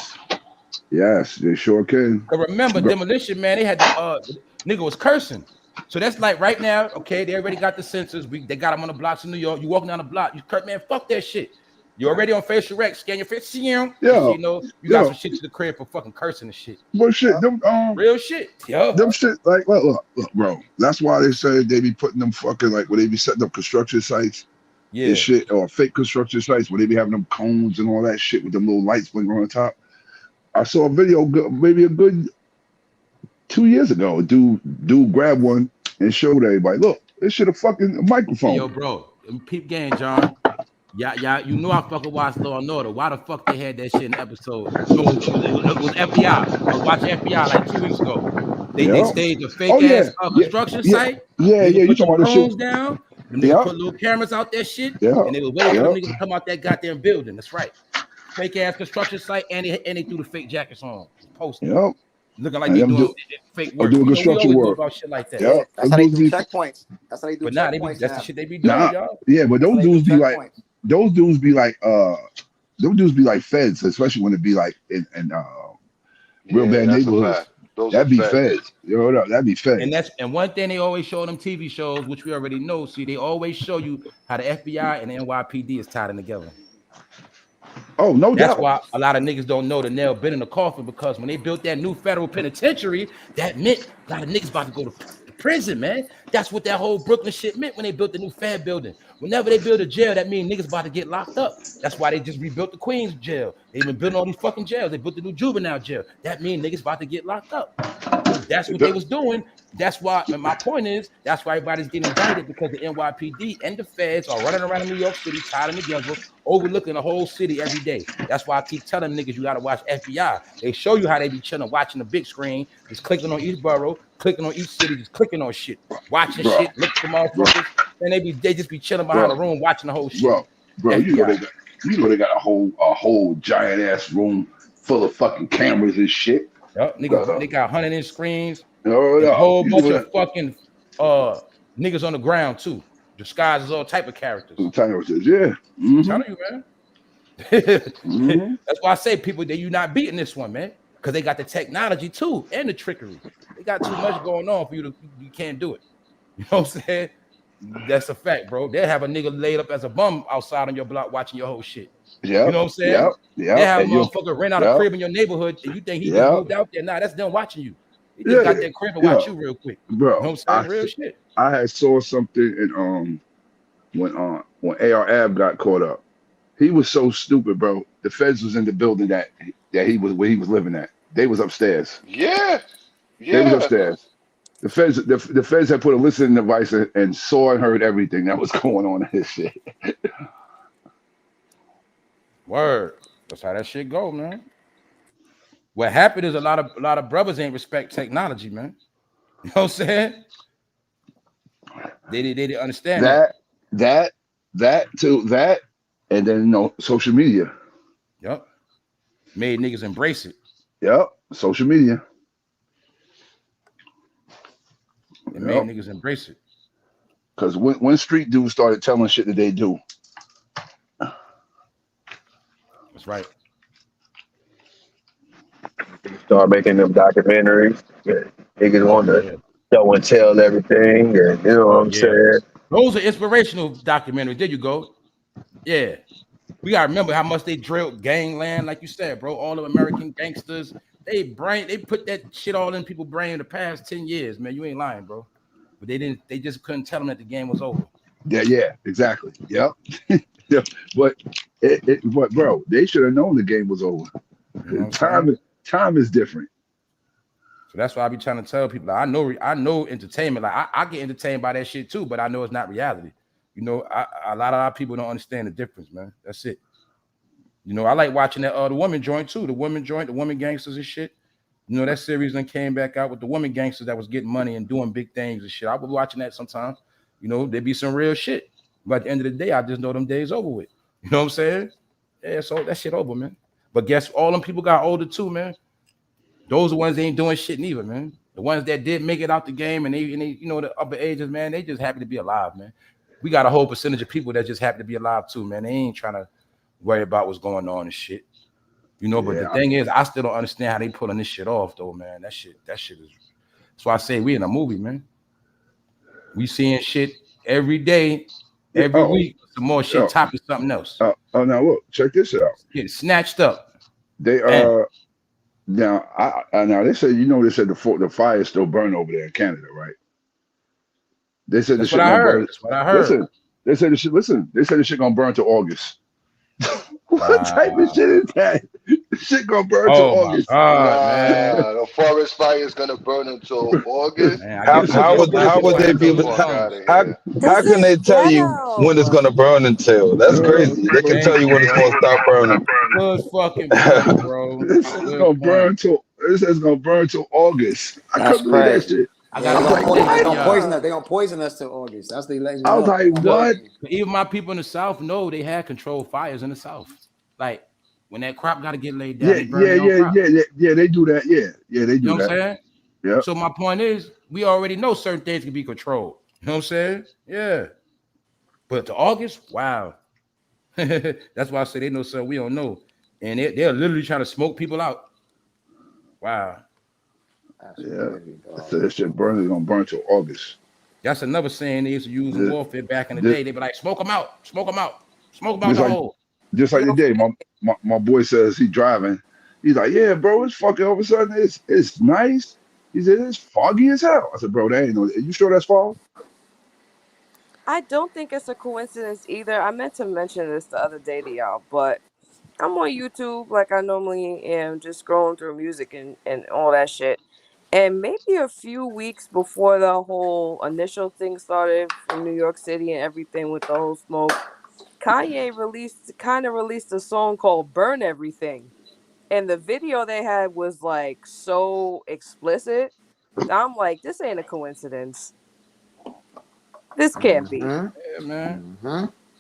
Yes, they sure can. But remember, demolition, man, they had the nigga was cursing. So that's like right now, okay, they already got the sensors. They got them on the blocks in New York. You walking down the block, you Kurt, man, fuck that shit. You're already on facial rec, scan your face, you know, you got some shit to the crib for fucking cursing and shit. But shit, them real shit. Yo. Them shit, like look, bro. That's why they say they be putting them fucking like where they be setting up construction sites. Yeah. And shit, or fake construction sites where they be having them cones and all that shit with them little lights blinking on the top. I saw a video maybe a good 2 years ago. A dude grabbed one and showed everybody, look, this shit a fucking microphone. Hey, yo, bro, peep game, John. Yeah, you know I fucking watched Law and Order. Why the fuck they had that shit in the episode? It was FBI. I was watching FBI like 2 weeks ago. They staged a fake ass construction site. You talking about the shit down. Them niggas put little cameras out that shit, and they was waiting for them niggas to come out that goddamn building. That's right. Fake ass construction site, and they threw the fake jackets on. Posted. Looking like they doing fake work. Doing construction work about shit like that. That's how they do checkpoints. That's how they do checkpoints. That's the shit they be doing, y'all. Yeah, but those dudes be like. Those dudes be like feds, especially when it be like in real bad neighborhoods. That'd be feds. That'd be feds. And one thing they always show them TV shows, which we already know. See, they always show you how the FBI and the NYPD is tied in together. Oh, no doubt. That's why a lot of niggas don't know the nail been in the coffin, because when they built that new federal penitentiary, that meant a lot of niggas about to go to prison, man. That's what that whole Brooklyn shit meant when they built the new Fed building. Whenever they build a jail, that means niggas about to get locked up. That's why they just rebuilt the Queens jail. They've been building all these fucking jails. They built the new juvenile jail. That means niggas about to get locked up. That's what they was doing. That's why, and my point is, that's why everybody's getting indicted, because the NYPD and the feds are running around in New York City, tied in together, overlooking the whole city every day. That's why I keep telling niggas you gotta watch FBI. They show you how they be chilling, watching the big screen, just clicking on each borough, clicking on each city, just clicking on shit, watching shit, looking for motherfuckers. And they just be chilling behind the room watching the whole shit. Bro, you know they got a whole giant ass room full of fucking cameras and shit. Yep, nigga, they got 100-inch screens. Oh, A yeah. whole bunch of fucking niggas on the ground too, disguised as all type of characters. Yeah. I'm telling you, man. That's why I say people that you not beating this one, man, because they got the technology too and the trickery. They got too much going on for you can't do it. You know what I'm saying? That's a fact, bro. They'll have a nigga laid up as a bum outside on your block watching your whole shit. Yeah, you know what I'm saying? Yeah. They have a motherfucker rent out a crib in your neighborhood, and you think he just moved out there? Nah, that's them watching you. He just got that crib and watch you real quick, bro. You know what I'm saying? Real shit. I had saw something in when AR Ab got caught up. He was so stupid, bro. The feds was in the building that he was where he was living at. They was upstairs. Yeah. They was upstairs. The feds had put a listening device and saw and heard everything that was going on in his shit. Word. That's how that shit go, man. What happened is a lot of brothers ain't respect technology, man. You know what I'm saying? They didn't understand that too, and then social media. Yep. Made niggas embrace it. Yep. Social media. It made niggas embrace it. Because when street dudes started telling shit that they do. That's right. Start making them documentaries. Niggas want to show and tell everything. And, you know what I'm saying? Those are inspirational documentaries. There you go. Yeah. We got to remember how much they drilled gangland, like you said, bro. All the American gangsters, they put that shit all in people's brain in the past 10 years, man. You ain't lying, bro. But they just couldn't tell them that the game was over. Yeah, exactly. Yep. But bro, they should have known the game was over. You know time is different. So that's why I be trying to tell people. Like, I know entertainment. Like I get entertained by that shit too, but I know it's not reality. You know, a lot of our people don't understand the difference, man. That's it. You know, I like watching that the woman joint too. The woman gangsters and shit. You know, that series then came back out with the woman gangsters that was getting money and doing big things and shit. I was watching that sometimes. You know, there be some real shit. But at the end of the day, I just know them days over with. You know what I'm saying? Yeah, so that shit over, man. But guess all them people got older too, man. Those are ones that ain't doing shit neither, man. The ones that did make it out the game and they you know, the upper ages, man, they just happy to be alive, man. We got a whole percentage of people that just happy to be alive too, man. They ain't trying to worry about what's going on and shit. You know, but the thing is, I still don't understand how they pulling this shit off, though, man. That shit is. That's why I say we in a movie, man. We seeing shit every day, every week. Some more shit topping something else. Now look, check this out. Getting snatched up. They now they said the fire is still burning over there in Canada, right? They said That's what I heard. That's what I heard. Listen, they said the shit gonna burn till August. What type of shit is that? Shit gonna burn till August. The forest fire is gonna burn until August. Man, how would they be? How can they tell you when it's gonna burn until? That's crazy. They can tell you when it's gonna stop burning. Good fucking point, bro. This is gonna burn till August. I couldn't believe that shit. They're gonna poison us till August. That's the legend. I was like, what? Even my people in the South know they had controlled fires in the South. Like when that crop got to get laid down. Yeah, they do that. Yeah, they do that. You know what I'm saying? Yeah. So my point is, we already know certain things can be controlled. You know what I'm saying? Yeah. But to August, wow. That's why I say they know something we don't know. And they're literally trying to smoke people out. Wow. Yeah. So that shit gonna burn till August. That's another saying they used to use in warfare back in the day. They be like, smoke them out, smoke them out, smoke them out the hole. Just like today, my boy says he driving. He's like, yeah, bro, it's fucking all of a sudden it's nice. He said it's foggy as hell. I said, bro, that ain't no. Are you sure that's fog? I don't think it's a coincidence either. I meant to mention this the other day to y'all, but I'm on YouTube like I normally am, just scrolling through music and all that shit. And maybe a few weeks before the whole initial thing started from New York City and everything with the whole smoke, Kanye released a song called Burn Everything. And the video they had was like so explicit. I'm like, this ain't a coincidence. This can't be. Yeah, man.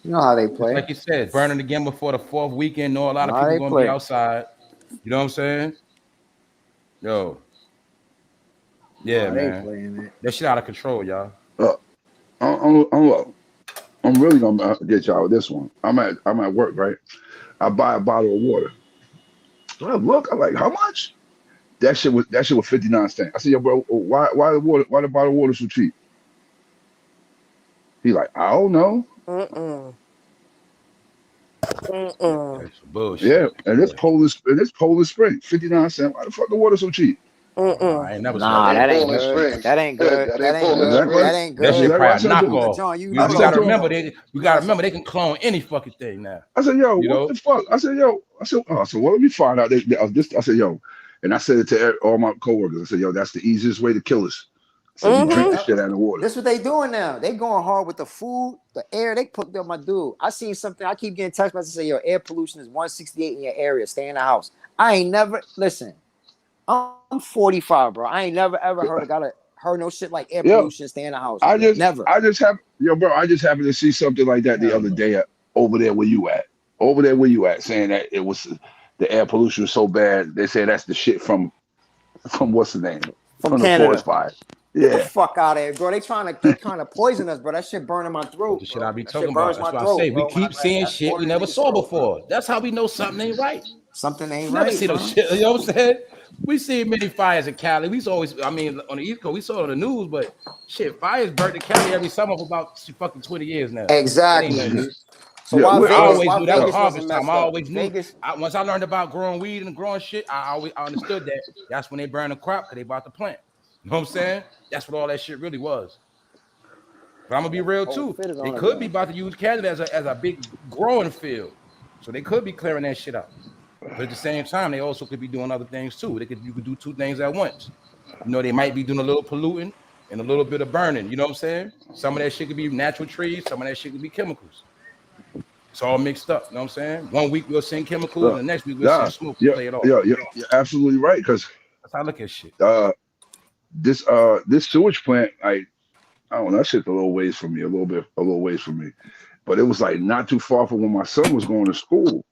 You know how they Just play. like you said, burning again before the 4th weekend. Know a lot of How people they gonna play. be outside. You know what I'm saying? Yo. Yeah, How they man. playing it. That shit out of control, y'all. I'm really gonna get y'all with this one. I'm at work, right? I buy a bottle of water. So I look, I'm like, how much? That shit was 59 cents. I said, yo, bro, why the bottle of water so cheap? He like, I don't know. That's some bullshit. Yeah, and it's Polish Spring, 59 cents. Why the fuck the water so cheap? I ain't never Nah, smelled that ain't Poland good. Springs. That ain't good. That That ain't ain't Poland good. Exactly. That ain't That shit good. Exactly. probably a I said, knockoff. John, you We know. gotta remember they can clone any fucking thing now. I said, yo, You what know? the fuck? I said, well, let me find out. I said, yo, and I said it to all my coworkers. I said, yo, that's the easiest way to kill us. So you drink the shit out of the water. This what they doing now. They going hard with the food, the air. They put them, my dude. I seen something. I keep getting text messages say, yo, air pollution is 168 in your area. Stay in the house. I ain't never listen. I'm 45, bro. I ain't never ever heard no shit like air pollution. Stay in the house. I just happened to see something like that the other day over there where you at. Over there where you at, saying that it was the air pollution was so bad. They say that's the shit from what's the name? From the Canada. forest fire. Get the Yeah. fuck out of here, bro. They trying to poison us, bro. That shit burning my throat. The shit I be That talking shit about. burns That's my why I throat, say bro. we keep seeing shit we never saw before. That's how we know something ain't right. Something ain't Never right. see those shit. You know what I'm saying? We see many fires in Cali. We always, I mean, on the East Coast, we saw it on the news, but shit, fires burnt in Cali every summer for about fucking 20 years now. Exactly. That ain't nothing new. So why I always Vegas? knew that was Vegas wasn't harvest messed time. I up? always knew. Vegas. Once I learned about growing weed and growing shit, I understood that that's when they burn the crop because they about to plant. You know what I'm saying? That's what all that shit really was. But I'm gonna be real too. They could be about to use Canada as a big growing field, so they could be clearing that shit out. But at the same time, they also could be doing other things too. You could do two things at once. You know, they might be doing a little polluting and a little bit of burning. You know what I'm saying? Some of that shit could be natural trees. Some of that shit could be chemicals. It's all mixed up. You know what I'm saying? 1 week we'll send chemicals, and the next week we'll send smoke to play it off. Yeah, you're absolutely right. Because that's how I look at shit. This sewage plant, I don't know, that shit's a little ways from me, a little ways from me. But it was like not too far from when my son was going to school.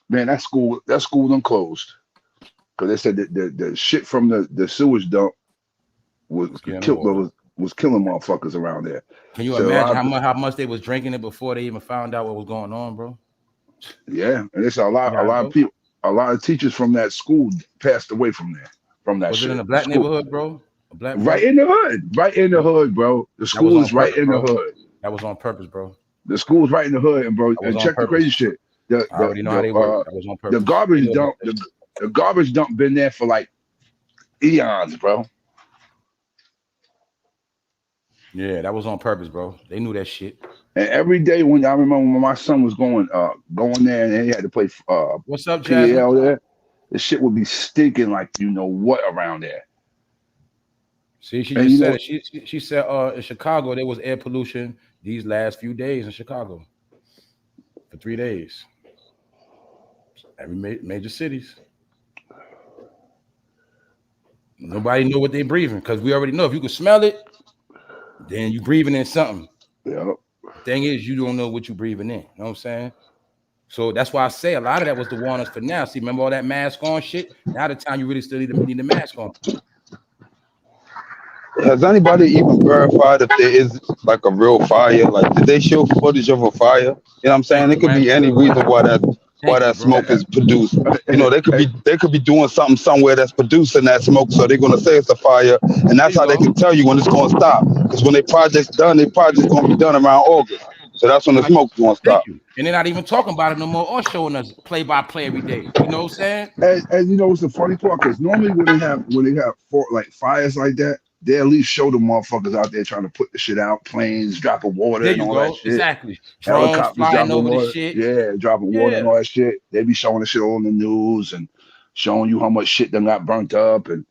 Man, that school done closed. Because they said that the shit from the sewage dump was killing motherfuckers around there. Can you imagine how much they was drinking it before they even found out what was going on, bro? Yeah, and it's a lot of people, a lot of teachers from that school passed away from there. From that was shit. it in a black neighborhood, bro? Right in the hood, bro. The school is right in the hood. That was on purpose, bro. The school's right in the hood, and bro, and check the crazy shit. I already know how they work. That was on purpose. The garbage dump been there for like eons, bro. Yeah, that was on purpose, bro. They knew that shit. And every day when I remember when my son was going there and he had to play what's up, PAL there, the shit would be stinking like you know what around there. See, she just said it. She said in Chicago there was air pollution these last few days in Chicago for 3 days. Every major cities. Nobody know what they breathing because we already know if you can smell it, then you breathing in something. Yeah. Thing is, you don't know what you breathing in. You know what I'm saying? So that's why I say a lot of that was the warnings for now. See, remember all that mask on shit? Now the time you really still need the mask on. Has anybody even verified if there is like a real fire? Like, did they show footage of a fire? You know what I'm saying? It could be any reason why that smoke is produced. You know, they could be doing something somewhere that's producing that smoke, so they're gonna say it's a fire, and that's how they can tell you when it's gonna stop. Because when they project's done, they project's gonna be done around August. So that's when the smoke's gonna stop. And they're not even talking about it no more or showing us play by play every day. You know what I'm saying? And you know what's the funny part? Because normally when they have fires like that, they at least show the motherfuckers out there trying to put the shit out, planes dropping water and all that shit. Exactly. Drones flying over the shit. Yeah, dropping water and all that shit. They be showing the shit on the news and showing you how much shit them got burnt up. And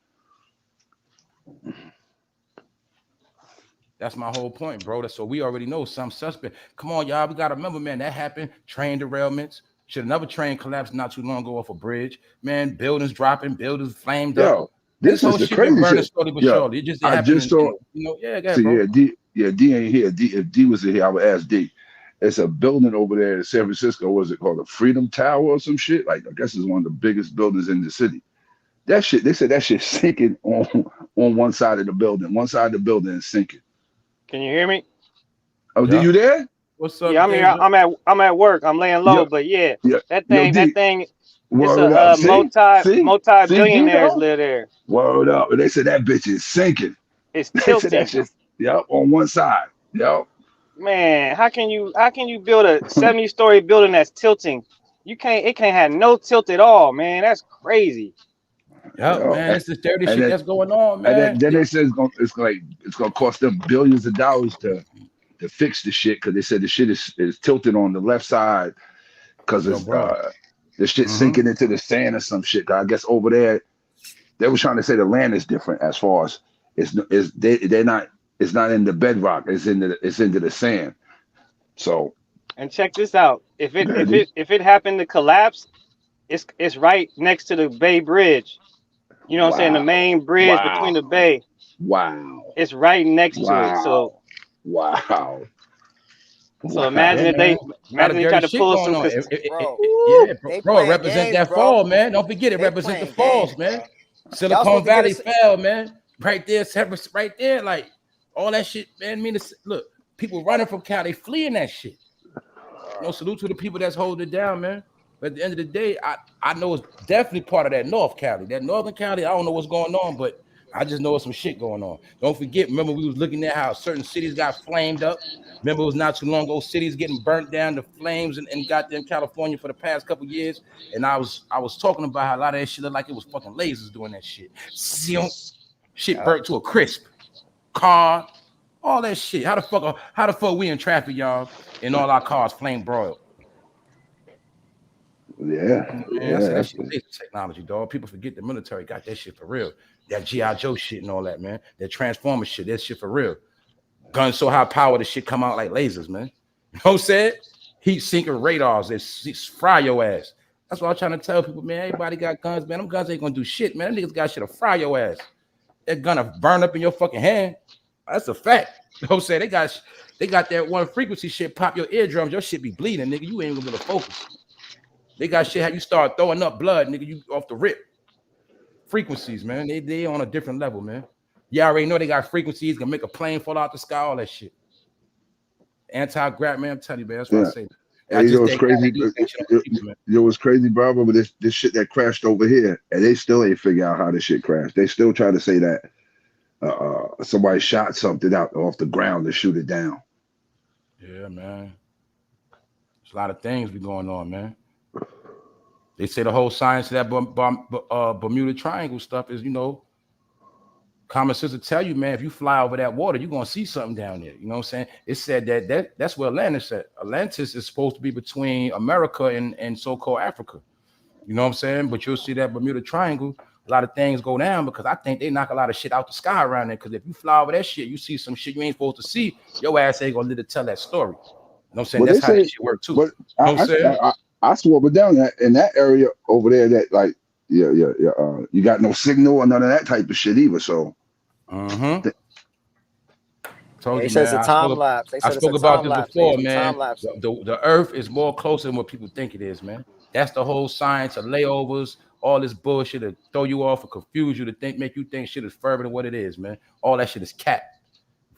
that's my whole point, bro. So we already know some suspect. Come on, y'all. We got to remember, man, that happened. Train derailments. Shit, another train collapsed not too long ago off a bridge. Man, buildings dropping, buildings flamed up. This is whole the shit crazy been burning shit. slowly but surely. It just happened. Yeah, D ain't here. If D was here, I would ask D. It's a building over there in San Francisco. What is it called? The Freedom Tower or some shit? Like, I guess it's one of the biggest buildings in the city. That shit, they said that shit's sinking on one side of the building. One side of the building is sinking. Can you hear me? Oh, Yeah. D, you there? What's up? Yeah, I'm here. Danger? I'm at work. I'm laying low, Yo, but yeah, yo, that yo, D, thing. It's word up. a See, D, multi-billionaires though? live there. Word up. And they said that bitch is sinking. It's They said that tilting. shit's, on one side. Yep. Man, how can you build a 70-story building that's tilting? It can't have no tilt at all, man. That's crazy. Yep, Yo, man. It's the dirty shit then, that's going on, and man. then they said it's gonna cost them billions of dollars to fix the shit, because they said the shit is tilted on the left side because Yo, it's bro. the shit sinking into the sand or some shit. I guess over there they were trying to say the land is different as far as they're not, it's not in the bedrock, it's into the sand. So, And check this out. If go ahead, D. it happened to collapse, it's right next to the Bay Bridge. You know what I'm saying? The main bridge between the bay. Wow. It's right next to it. So wow. imagine if they try to pull some. Bro, Yeah, they bro, playing represent games, that bro. fall, man. Don't forget it They represent the playing falls, games, man. bro. Y'all Silicon supposed to get Valley us- fell, man. Right there, right there, like all that shit, man. Look, people running from Cali, they fleeing that shit. No salute to the people that's holding it down, man. But at the end of the day, I know it's definitely part of that North Cali. That Northern Cali, I don't know what's going on, but I just know some shit going on. Don't forget, remember we was looking at how certain cities got flamed up. Remember it was not too long ago, cities getting burnt down to flames in goddamn California for the past couple years. And I was talking about how a lot of that shit looked like it was fucking lasers doing that shit. Shit burnt to a crisp. Car, all that shit. How the fuck we in traffic, y'all, and all our cars flame broiled? Yeah. Man, I said that shit laser technology, dog. People forget the military got that shit for real. That G.I. Joe shit and all that, man. That Transformer shit, that shit for real. Guns so high power, the shit come out like lasers, man. You know what I'm saying? Heat sinking radars that fry your ass. That's what I'm trying to tell people, man. Everybody got guns, man. Them guns ain't gonna do shit, man. Them niggas got shit to fry your ass. That gonna burn up in your fucking hand. That's a fact. You know what I'm saying? They got that one frequency shit pop your eardrums. Your shit be bleeding, nigga. You ain't gonna be able to focus. They got shit how you start throwing up blood, nigga. You off the rip. Frequencies, man. They on a different level, man. You already know they got frequencies, gonna make a plane fall out the sky, all that shit. Anti-grav, man. I'm telling you, man. That's what I say. And you know what's crazy? You know what's crazy, bro? But this shit that crashed over here, and they still ain't figure out how this shit crashed. They still try to say that somebody shot something out off the ground to shoot it down. Yeah, man. There's a lot of things be going on, man. They say the whole science of that Bermuda Triangle stuff is, common sense will tell you, man, if you fly over that water, you're going to see something down there. You know what I'm saying? It said that's where Atlantis at. Atlantis is supposed to be between America and so-called Africa. You know what I'm saying? But you'll see that Bermuda Triangle, a lot of things go down because I think they knock a lot of shit out the sky around there. Because if you fly over that shit, you see some shit you ain't supposed to see, your ass ain't going to live to tell that story. You know what I'm saying? Well, that's how that shit work too. But you know what I'm saying? I swore, but down in that area over there, that like, you got no signal or none of that type of shit either. So, Told They you, said it's man. a time lapse. They I said spoke it's a about time this lapse. before, Niggas be man. time lapse. The Earth is more closer than what people think it is, man. That's the whole science of layovers, all this bullshit to throw you off or confuse you to make you think shit is further than what it is, man. All that shit is cap.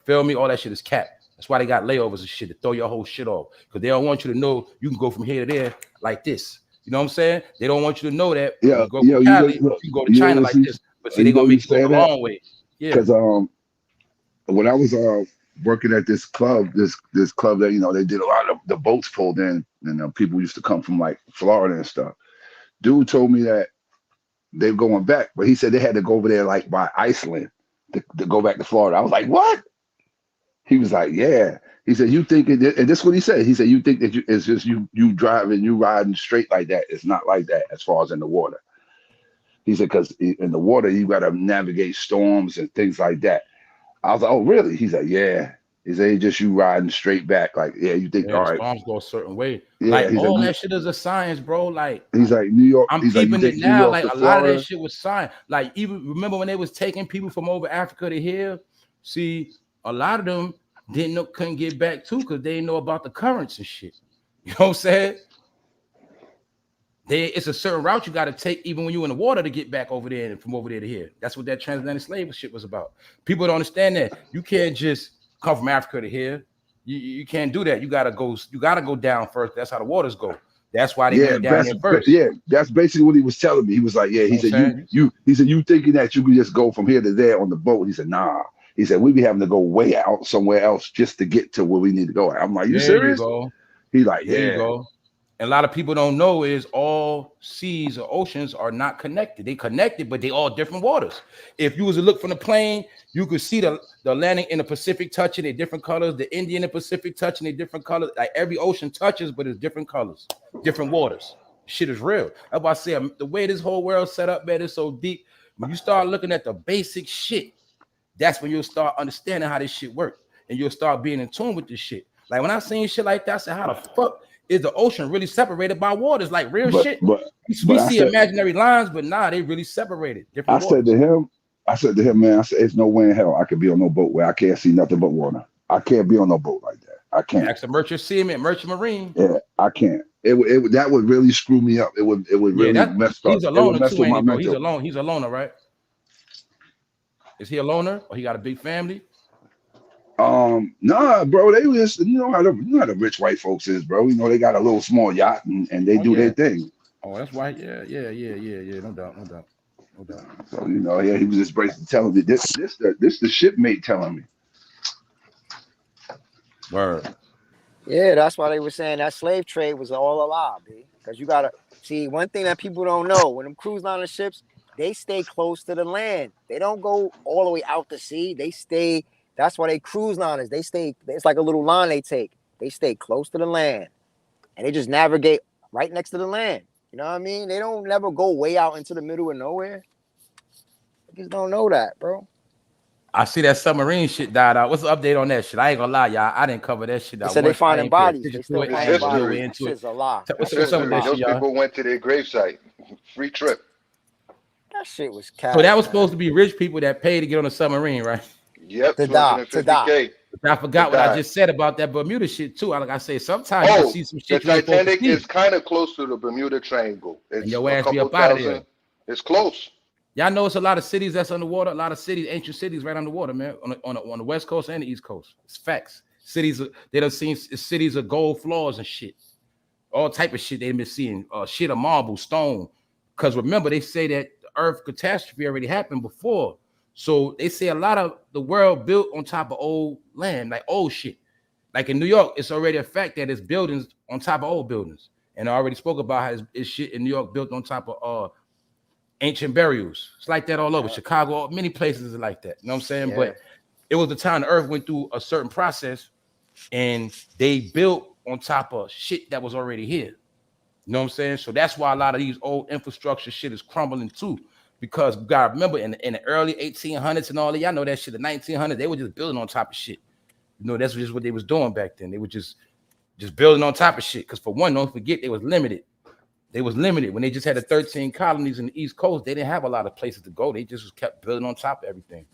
Feel me? All that shit is cap. That's why they got layovers and shit to throw your whole shit off. Because they don't want you to know you can go from here to there like this. You know what I'm saying? They don't want you to know that you go from Cali, you go to China like this. But see, they're gonna make you go the long way. Yeah. Because when I was working at this club that they did a lot of the boats pulled in, and people used to come from like Florida and stuff. Dude told me that they're going back, but he said they had to go over there like by Iceland to go back to Florida. I was like, what? He was like, yeah. He said, you think and this is what he said. He said, you think that it's just you driving, you riding straight like that. It's not like that as far as in the water. He said, because in the water, you got to navigate storms and things like that. I was like, oh, really? He's like, yeah. He said, it's just you riding straight back. Like, yeah, you think, all right. Storms go a certain way. Yeah, like, all that shit is a science, bro. Like, he's like, New York. I'm keeping it now. Like, a lot of that shit was science. Like, even remember when they was taking people from over Africa to here? See, a lot of them couldn't get back to because they didn't know about the currents and shit. You know what I'm saying? It's a certain route you got to take even when you're in the water to get back over there and from over there to here. That's what that transatlantic slave shit was about. People don't understand that. You can't just come from Africa to here. You can't do that. You gotta go down first. That's how the waters go. That's why they went down there first. Yeah, that's basically what he was telling me. He was like, yeah, he said, you thinking that you could just go from here to there on the boat. He said, nah. He said, we be having to go way out somewhere else just to get to where we need to go. I'm like, you serious? He's like, yeah. There you go. And a lot of people don't know is all seas or oceans are not connected. They connected, but they all different waters. If you was to look from the plane, you could see the Atlantic and the Pacific touching in different colors, the Indian and Pacific touching in different colors. Like every ocean touches, but it's different colors, different waters. Shit is real. That's why I say the way this whole world set up, man, is so deep. When you start looking at the basic shit, that's when you'll start understanding how this shit works. And you'll start being in tune with this shit. Like when I seen shit like that, I said, how the fuck is the ocean really separated by waters? Like real shit. We see imaginary lines, but nah, they really separated. I said to him, man, I said, it's no way in hell I could be on no boat where I can't see nothing but water. I can't be on no boat like that. I can't. That's a merchant seaman, merchant marine. Yeah, I can't. That would really screw me up. It would really mess up. He's a loner too, ain't he, bro? He's a loner, right? Is he a loner or he got a big family? Nah, bro. They was, you know how the rich white folks is, bro. You know they got a little small yacht and they do their thing. Oh, that's why. Yeah. No doubt. So you know, he was just basically telling me this the shipmate telling me. Word. Yeah, that's why they were saying that slave trade was all a lie, B. Because you gotta see one thing that people don't know: when them cruise liner ships, they stay close to the land. They don't go all the way out to sea. They stay. That's why they cruise liners. They stay. It's like a little line they take. They stay close to the land, and they just navigate right next to the land. You know what I mean? They don't never go way out into the middle of nowhere. They just don't know that, bro. I see that submarine shit died out. What's the update on that shit? I ain't gonna lie, y'all. I didn't cover that shit. They said they finding bodies. They still finding bodies. It's history. Those people went to their gravesite. Free trip. That shit was cat. So that was supposed to be rich people that paid to get on a submarine, right? Yep. To die. I forgot what I just said about that Bermuda shit too. Like I say, sometimes you see some shit. The Titanic is kind of close to the Bermuda Triangle. It's and your ass be up out of there. It's close. Y'all know it's a lot of cities that's underwater. A lot of cities, ancient cities, right underwater, man. On the West Coast and the East Coast. It's facts. Cities they done seen cities of gold floors and shit. All type of shit they've been seeing. Shit of marble, stone. Because remember, they say that the Earth catastrophe already happened before. So they say a lot of the world built on top of old land, like old shit. Like in New York, it's already a fact that it's buildings on top of old buildings. And I already spoke about how it's shit in New York built on top of ancient burials. It's like that all over. Chicago, many places are like that. You know what I'm saying? Yeah. But it was the time the Earth went through a certain process and they built on top of shit that was already here. You know what I'm saying? So that's why a lot of these old infrastructure shit is crumbling too. Because you gotta remember in the early 1800s and all that, y'all know that shit, the 1900s, they were just building on top of shit. You know, that's just what they was doing back then. They were just building on top of shit. Because for one, don't forget, they was limited. They was limited. When they just had the 13 colonies in the East Coast, they didn't have a lot of places to go. They just kept building on top of everything.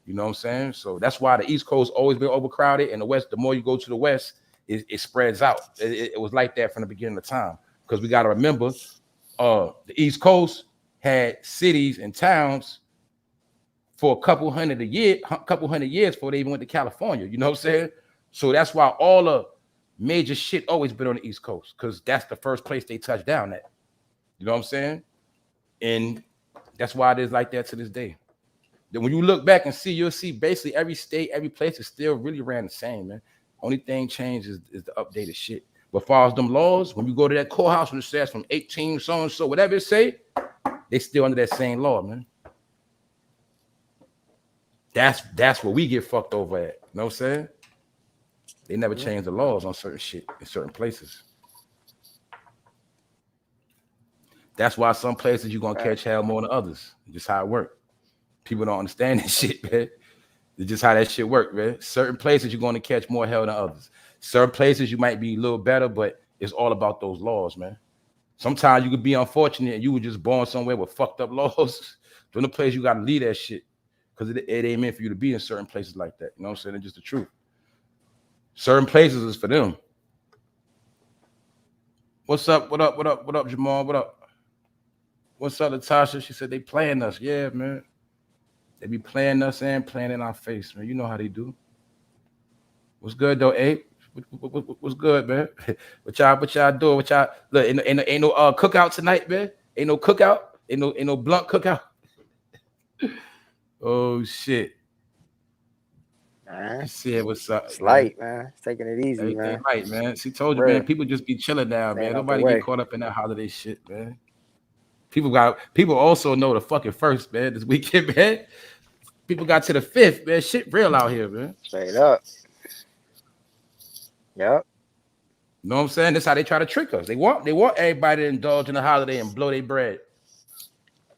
You know what I'm saying? So that's why the East Coast always been overcrowded. And the West, the more you go to the West, it spreads out. It was like that from the beginning of time. Because we got to remember, the East Coast had cities and towns for a couple hundred years before they even went to California. You know what I'm saying? So that's why all the major shit always been on the East Coast, because that's the first place they touched down at. You know what I'm saying? And that's why it is like that to this day. Then when you look back and see, you'll see basically every state, every place is still really ran the same, man. Only thing changed is the updated shit. But as far as them laws, when you go to that courthouse and it says from 18 so and so, whatever it say, they still under that same law, man. That's where we get fucked over at. You know what I'm saying? They never change the laws on certain shit in certain places. That's why some places you're gonna catch hell more than others. It's just how it works. People don't understand that shit, man. It's just how that shit work, man. Certain places you're gonna catch more hell than others. Certain places you might be a little better, but it's all about those laws, man. Sometimes you could be unfortunate and you were just born somewhere with fucked up laws. From the place you gotta leave that shit, because it ain't meant for you to be in certain places like that. You know what I'm saying? It's just the truth. Certain places is for them. What's up? What up? What up? What up, Jamal? What up? What's up, Natasha? She said they playing us. Yeah, man. They be playing us and playing in our face, man. You know how they do. What's good though, Abe? What's good, man? What y'all doing? What y'all look? Ain't no cookout tonight, man. Ain't no cookout. Ain't no blunt cookout. Oh shit. Man, see what's up? It's light, man. It's taking it easy, Everything man. light, man. She told you, man. People just be chilling now, man. Nobody get caught up in that holiday shit, man. People also know the fucking first, man. This weekend, man. People got to the 5th, man. Shit real out here, man. Straight up. Yep. You know what I'm saying? That's how they try to trick us. They want everybody to indulge in the holiday and blow their bread.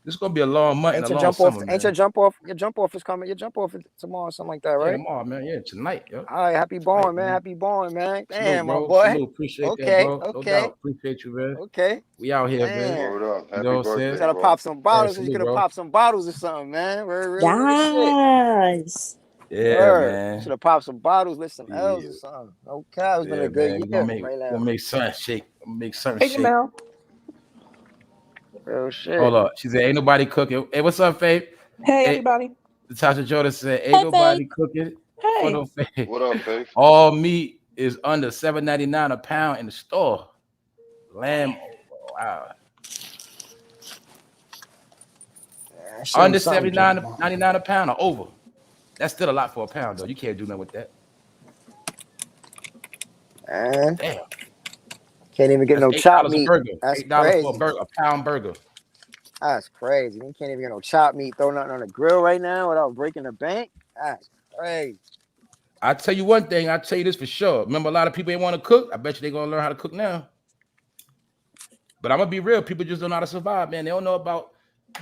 This is gonna be a long month and a long summer, man. Ain't your jump off is coming. Your jump off is tomorrow, something like that, right? Yeah, tomorrow, man. Yeah, tonight. Yo. All right, happy born, man. Happy born, man. Damn, salute, my boy. Salute. Appreciate that, bro. No doubt. Appreciate you, man. Okay. We out here, man. Word up. Happy you know what I'm saying? You gotta pop some bottles. You could have popped some bottles or something, man. Yes. Yeah, man. Should have popped some bottles, lit some L's or something. Okay, it's been a good year right now. We'll make something shake. Make something shake. Real shit. Hold up. She said, ain't nobody cooking. Hey, what's up, Faith? Hey, everybody. Natasha Jordan said, ain't nobody cooking. Hey. No Faith. What up, Faith? All meat is under $7.99 a pound in the store. Lamb, wow. Under $79.99 a pound or over. That's still a lot for a pound, though. You can't do nothing with that. Damn. Can't even get no chopped meat. That's $8 for a burger, a pound burger. That's crazy. You can't even get no chopped meat, throw nothing on the grill right now without breaking the bank. That's crazy. I tell you one thing, I tell you this for sure. Remember, a lot of people ain't want to cook. I bet you they're gonna learn how to cook now. But I'm gonna be real, people just don't know how to survive, man. They don't know about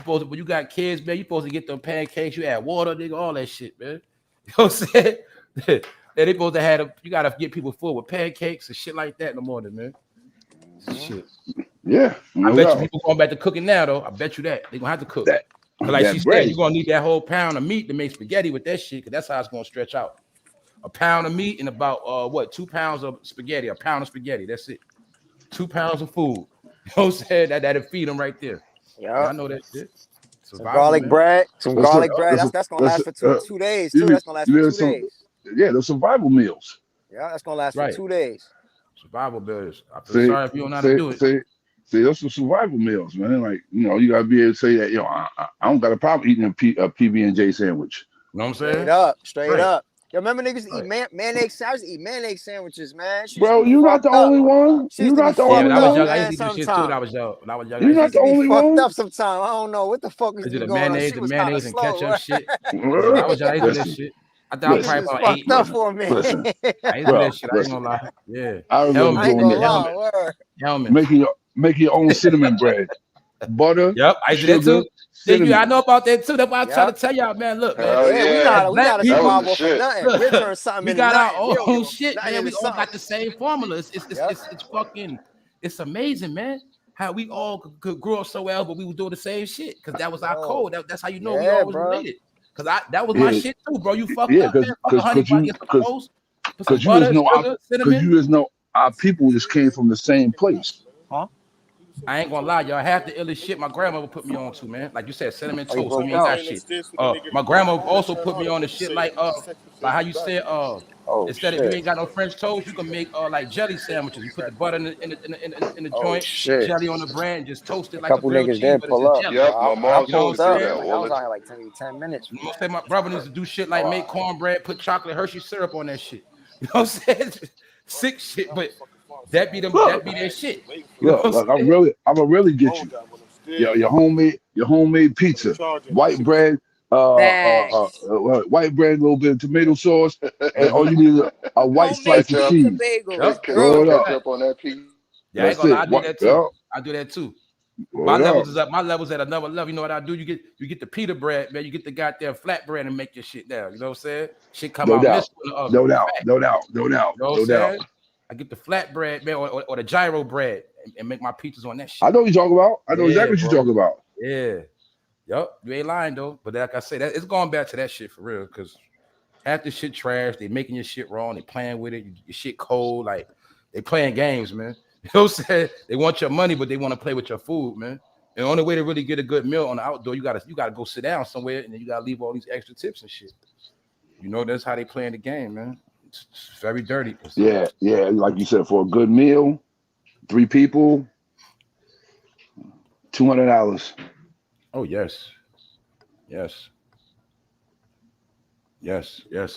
when you got kids, man. You supposed to get them pancakes, you add water, nigga, all that shit, man. You know what I'm saying? They supposed to have you gotta get people full with pancakes and shit like that in the morning, man. Shit. Yeah. I bet you people going back to cooking now, though. I bet you that they're gonna have to cook. Like she said, you're gonna need that whole pound of meat to make spaghetti with that shit, because that's how it's gonna stretch out. A pound of meat and about 2 pounds of spaghetti, a pound of spaghetti. That's it. 2 pounds of food. You know what I'm saying? That'll feed them right there. Yeah, I know that shit. Some garlic bread. That's gonna last for 2 days too. That's gonna last for 2 days. Yeah, the survival meals. Yeah, that's gonna last for 2 days. Survival meals. I feel sorry if you don't know how to do it. See, those are survival meals, man. Like, you know, you gotta be able to say that, I don't got a problem eating a PB&J sandwich. You know what I'm saying? Straight up. Yo, remember niggas eat mayonnaise? I used to eat mayonnaise sandwiches, man. Bro, you not the only one. You not the only one. I used to do shit too when I was young. You're not the only one. Fucked up sometimes. I don't know what the fuck is going on. The mayonnaise and ketchup shit. I was young. I used to do that shit. I thought I was probably about 8. Up for me. I used to do that shit. I ain't gonna lie. Yeah. I remember doing that. Helmet. Making your own cinnamon bread. Butter. Yep, I did that too. I know about that too. That's why I'm trying to tell y'all, man. Look, man. We gotta survive off of nothing. We're turning something we got our own shit, man. We all got the same formula. It's fucking, it's amazing, man. How we all could grow up so well, but we were doing the same shit because that was our code. That's how you know we all was related. Because that was my shit too, bro. You fucked up, man. Because you just know our people just came from the same place. Huh? I ain't gonna lie, y'all. Half the illest shit my grandmother put me on to, man. Like you said, cinnamon toast. I mean, that shit. My grandma also put me on the shit like how you said instead of you ain't got no French toast, you can make like jelly sandwiches. You put the butter in the joint, jelly on the bread, and just toast it like a grilled cheese. Yep, my mom told me that. I was on like 10 minutes. My brother needs to do shit like make cornbread, put chocolate Hershey syrup on that shit. You know what I'm saying? Sick shit, but that be their shit. Yeah, like I'm gonna really get you. Your homemade pizza, white bread, white bread, a little bit of tomato sauce, and all you need is a white slice of cheese. Ketchup on that pizza. Yeah, I ain't gonna lie, I do that too. I do that too. My levels is up. My levels at another level. You know what I do? You get the pita bread, man. You get the goddamn flat bread and make your shit down. You know what I'm saying? Shit come out. No doubt. You know what I'm saying? I get the flat bread, man, or the gyro bread and make my pizzas on that shit. I know what you're talking about. I know exactly what you're talking about. Yeah. Yup. You ain't lying though. But like I say, it's going back to that shit for real. Cause Half the shit trash. They making your shit wrong. They playing with it. Your shit cold. Like they playing games, man. You know what I'm saying? They want your money, but they want to play with your food, man. And the only way to really get a good meal on the outdoor, you gotta go sit down somewhere, and then you gotta leave all these extra tips and shit. You know, that's how they playing the game, man. It's very dirty. Yeah, like you said, for a good meal, 3 people, $200. Oh yes.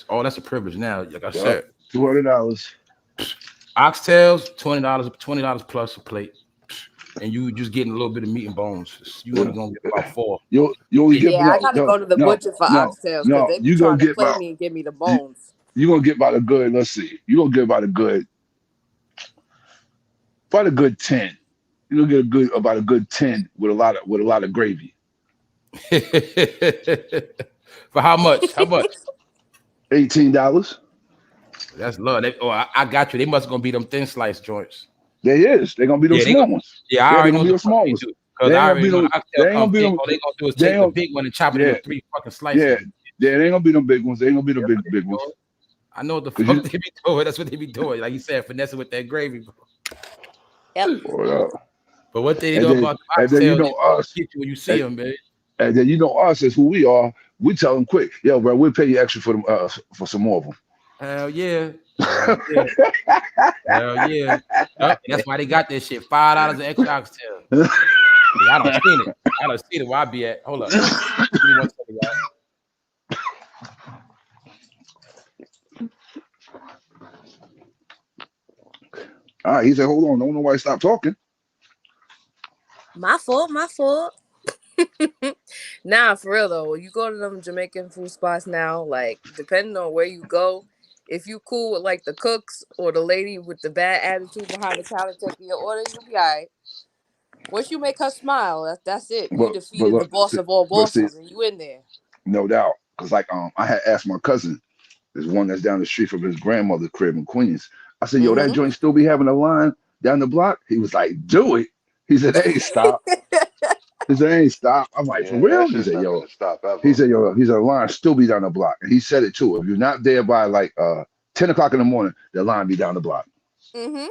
Oh, that's a privilege now. Like I said, $200. Oxtails, $20 plus a plate. And you just getting a little bit of meat and bones. You only gonna get about 4. You only get I gotta go to the butcher for oxtails because they be trying to play me and give me the bones. You gonna get about a good, let's see. You gonna get about a good 10. You gonna get about a good 10 with a lot of gravy. For how much? $18. That's love. I got you. They must gonna be them thin slice joints. They is. They're gonna be those small ones. Yeah, I already know the small ones. Because I already know they gonna do is take the big one and chop it into 3 fucking slices. Yeah, they ain't gonna be them big ones. They ain't gonna be the big ones. I know what the fuck they be doing. That's what they be doing. Like you said, finessing with that gravy, bro. Yep. But what they know about the oxtail, you know us get you when you see them, man. And then you know us as who we are. We tell them quick, yo, bro, we'll pay you extra for them for some more of them. Hell yeah. Hell yeah. That's why they got this shit. $5 an extra oxtail. Yeah, I don't seen it where I be at. Hold up. Give me 1 second, y'all. All right, he said, hold on, don't know why he stopped talking. My fault. Nah, for real though, you go to them Jamaican food spots now, like depending on where you go, if you cool with like the cooks or the lady with the bad attitude behind the counter taking your order, you'll be all right. Once you make her smile, that's it. You defeated the boss of all bosses, and you in there. No doubt, because like I had asked my cousin, there's one that's down the street from his grandmother's crib in Queens. I said, yo, that joint still be having a line down the block? He was like, do it. He said, hey, stop. He said, ain't stop. I'm like, for real? He said, yo, he said, the line still be down the block. And he said it too. If you're not there by like 10 o'clock in the morning, the line be down the block. Mm-hmm.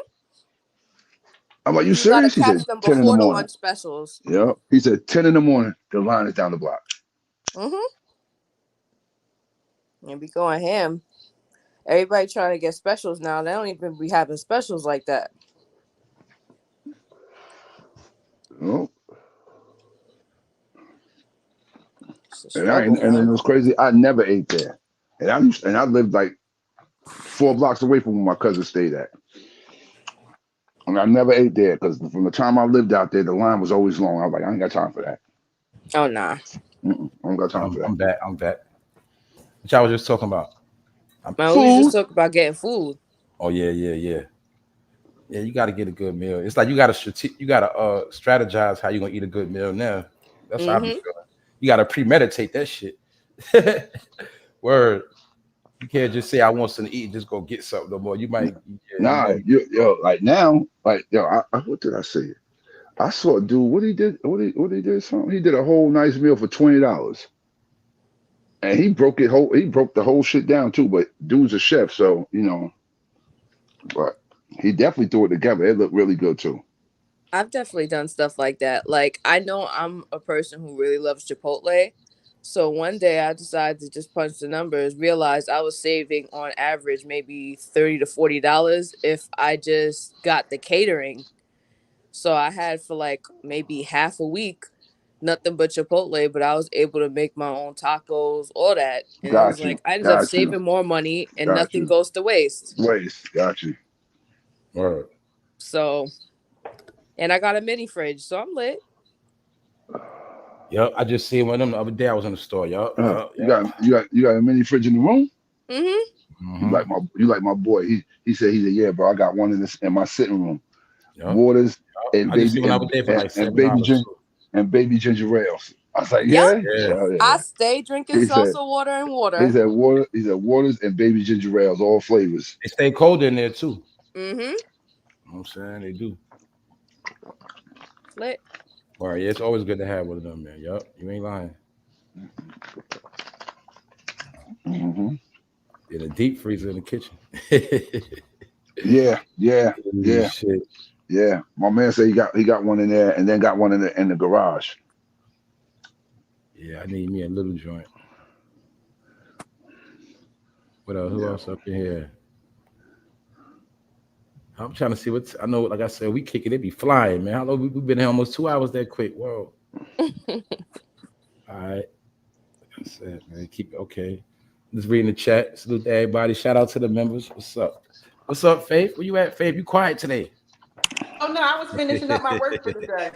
I'm like, you serious? He said, 10 in the morning. Lunch specials. Yeah. He said, 10 in the morning, the line is down the block. Mm-hmm. And be going ham. Everybody trying to get specials now. They don't even be having specials like that. Oh. And then it was crazy. I never ate there, and I lived like 4 blocks away from where my cousin stayed at, and I never ate there because from the time I lived out there, the line was always long. I was like, I ain't got time for that. Oh nah. I don't got time for that. I'm back. What y'all was just talking about? We just talking about getting food. Oh yeah. Yeah, you got to get a good meal. It's like you got to strategize how you gonna eat a good meal now. That's how I be feeling. You got to premeditate that shit. Word. You can't just say I want something to eat and just go get something no more. You might. Like now, like what did I say? I saw a dude. What he did? Something. He did a whole nice meal for $20, and he broke the whole shit down too. But dude's a chef, so you know. But he definitely threw it together. It looked really good too. I've definitely done stuff like that. Like, I know I'm a person who really loves Chipotle. So one day I decided to just punch the numbers, realized I was saving on average maybe $30 to $40 if I just got the catering. So I had for like maybe half a week, nothing but Chipotle, but I was able to make my own tacos, all that. And it was like, I ended up saving more money and nothing goes to waste. Got you. Word. So... And I got a mini fridge, so I'm lit. Yep, I just seen one of them the other day. I was in the store. Yep. You got a mini fridge in the room? Mm-hmm. You like my boy. He said yeah, bro. I got one in my sitting room. Yep. Waters and baby ginger ales. I was like, yeah. I stay drinking salsa water and water. He said waters and baby ginger ales, all flavors. They stay cold in there too. Mm-hmm. You know what I'm saying? They do. Lit. All right, yeah, it's always good to have one of them, man. Yup, you ain't lying. In a deep freezer in the kitchen. Yeah. Shit. Yeah. My man said he got one in there, and then got one in the garage. Yeah, I need me a little joint. What else? Who else up in here? I'm trying to see what I know. Like I said, we kicking it be flying, man. How long we've been here? Almost 2 hours that quick. Whoa. All right. Like I said, man, keep it okay. Just reading the chat. Salute to everybody. Shout out to the members. What's up? What's up, Faith? Where you at, Faith? You quiet today? Oh no, I was finishing up my work for the day.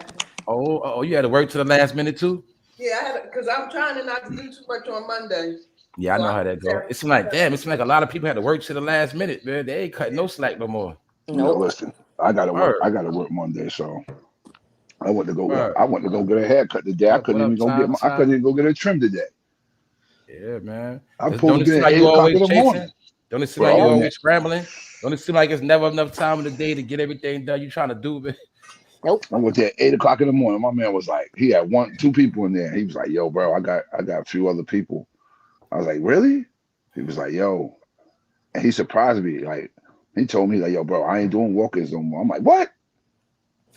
Oh, you had to work to the last minute too? Yeah, I had because I'm trying not to do too much on Monday. Yeah, I know how that goes. It's like, damn, it's like a lot of people had to work to the last minute, man. They ain't cutting no slack no more. No, listen, I gotta work Monday, so I went to go get a haircut today. I couldn't even go get a trim today. Yeah, man. I'm supposed to be at 8 o'clock in the morning. Don't it seem like you're always scrambling? Don't it seem like it's never enough time in the day to get everything done you trying to do, man? Nope. I went there at 8 o'clock in the morning. My man was like, he had 2 people in there. He was like, yo, bro, I got a few other people. I was like, really? He was like, yo, and he surprised me. Like, he told me, like, yo, bro, I ain't doing walk-ins no more. I'm like, what?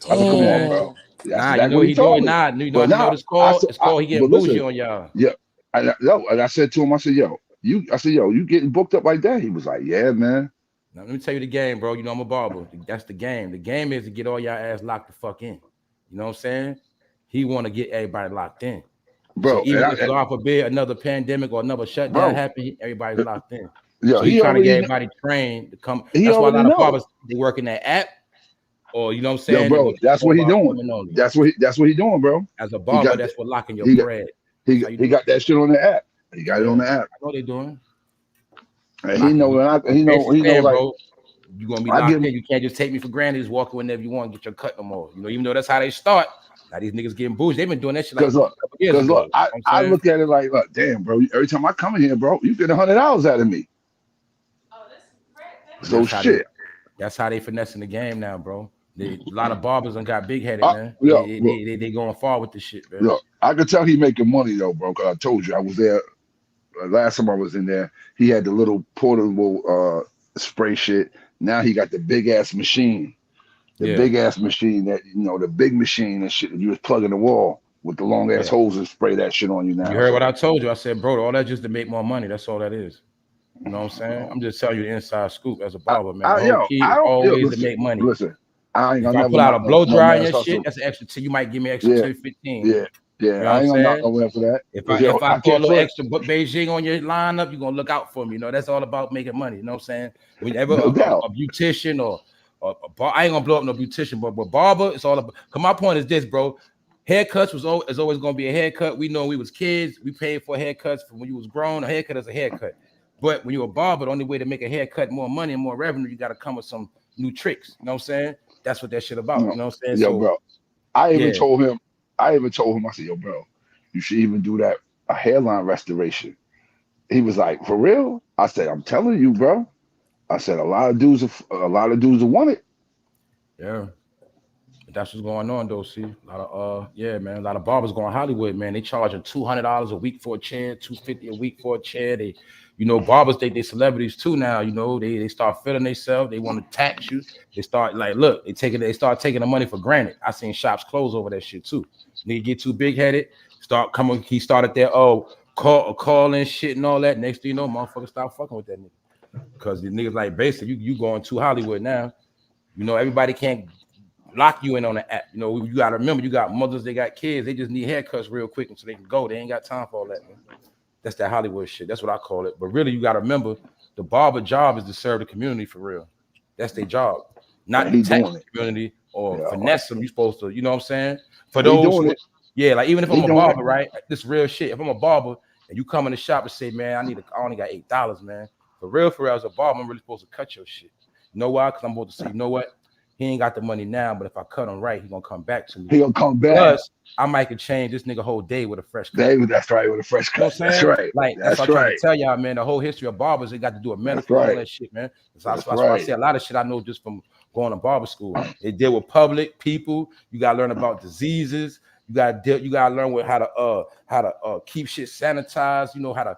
I was like, come on, bro. That's exactly what he told me. You know what it's called? It's called he getting bougie on y'all. Yeah. And I said to him, I said, yo, you getting booked up like that? He was like, yeah, man. Now, let me tell you the game, bro. You know I'm a barber. That's the game. The game is to get all y'all ass locked the fuck in. You know what I'm saying? He want to get everybody locked in. Bro, so even if God forbid another pandemic or another shutdown happen, everybody's locked in. Yeah, so he's trying to get everybody trained to come. That's why a lot of barbers they work in that app, or you know what I'm saying? Yo, bro, that's what he doing. That's what he doing, bro. As a barber, that's what locking your bread. He got that shit on the app. He got it on the app. I know they doing. And he know like bro, you gonna be locked in. You can't just take me for granted. Just walk whenever you want, get your cut no more. You know, even though that's how they start. Now these niggas getting bougie. They've been doing that shit like a couple years ago. Look, I look at it like, damn, bro. Every time I come in here, bro, you get $100 out of me. So shit. That's how they finessing the game now, bro. A lot of barbers done got big headed, man. They going far with this shit, man. Look, I could tell he making money though, bro. Cause I told you I was there last time I was in there. He had the little portable spray shit. Now he got the big ass machine. Big ass machine that the big machine and shit that you was plugging the wall with the long ass holes and spray that shit on you now. You heard what I told you. I said, bro, all that just to make more money. That's all that is. You know what I'm saying? I'm just telling you the inside scoop as a barber, man. Always to make money. Listen, I ain't gonna if I pull out a blow dryer and your shit, that's an extra 10. You might give me extra 10, 15. Yeah. You know I ain't gonna knock nowhere for that. If I put a little extra Beijing on your lineup, you're gonna look out for me. You know, that's all about making money. You know what I'm saying? Whenever a beautician or I ain't gonna blow up no beautician, but barber, it's all about. Cause my point is this, bro. Haircuts is always gonna be a haircut. We know when we was kids, we paid for haircuts from when you was grown. A haircut is a haircut. But when you're a barber, the only way to make a haircut more money and more revenue, you gotta come with some new tricks. You know what I'm saying? That's what that shit about. You know what I'm saying? Yo, bro. I even told him, I said, yo, bro, you should even do that, a hairline restoration. He was like, for real? I said, I'm telling you, bro. I said, a lot of dudes will want it. Yeah. That's what's going on though. See, a lot of a lot of barbers going Hollywood, man. They charging $200 a week for a chair, $250 a week for a chair. They, barbers, they celebrities too now. They start feeling themselves. They want to tax you. They start like, look, they start taking the money for granted. I seen shops close over that shit too. Nigga get too big headed, start coming. He started there, calling shit and all that. Next thing you know, motherfuckers start fucking with that nigga. Because the niggas like, basically, you going to Hollywood now. Everybody can't lock you in on the app. You got to remember, you got mothers, they got kids. They just need haircuts real quick so they can go. They ain't got time for all that, man. That's that Hollywood shit. That's what I call it. But really, you got to remember, the barber job is to serve the community for real. That's their job. Not to tax the community or finesse them. You supposed to, you know what I'm saying? For those, like even if I'm a barber, right? This real shit. If I'm a barber and you come in the shop and say, man, I only got $8, man. For real, as a barber, I'm really supposed to cut your shit. You know why? Because I'm supposed to say, you know what? He ain't got the money now, but if I cut him right, he's gonna come back to me. He gonna come back. Plus, I might could change this nigga whole day with a fresh cut. That's right, with a fresh cut. That's right. Like that's what I'm trying to tell y'all, man. The whole history of barbers, they got to do a medical and all that shit, man. That's why I say a lot of shit I know just from going to barber school. They deal with public people. You gotta learn about diseases. You gotta learn with how to keep shit sanitized. How to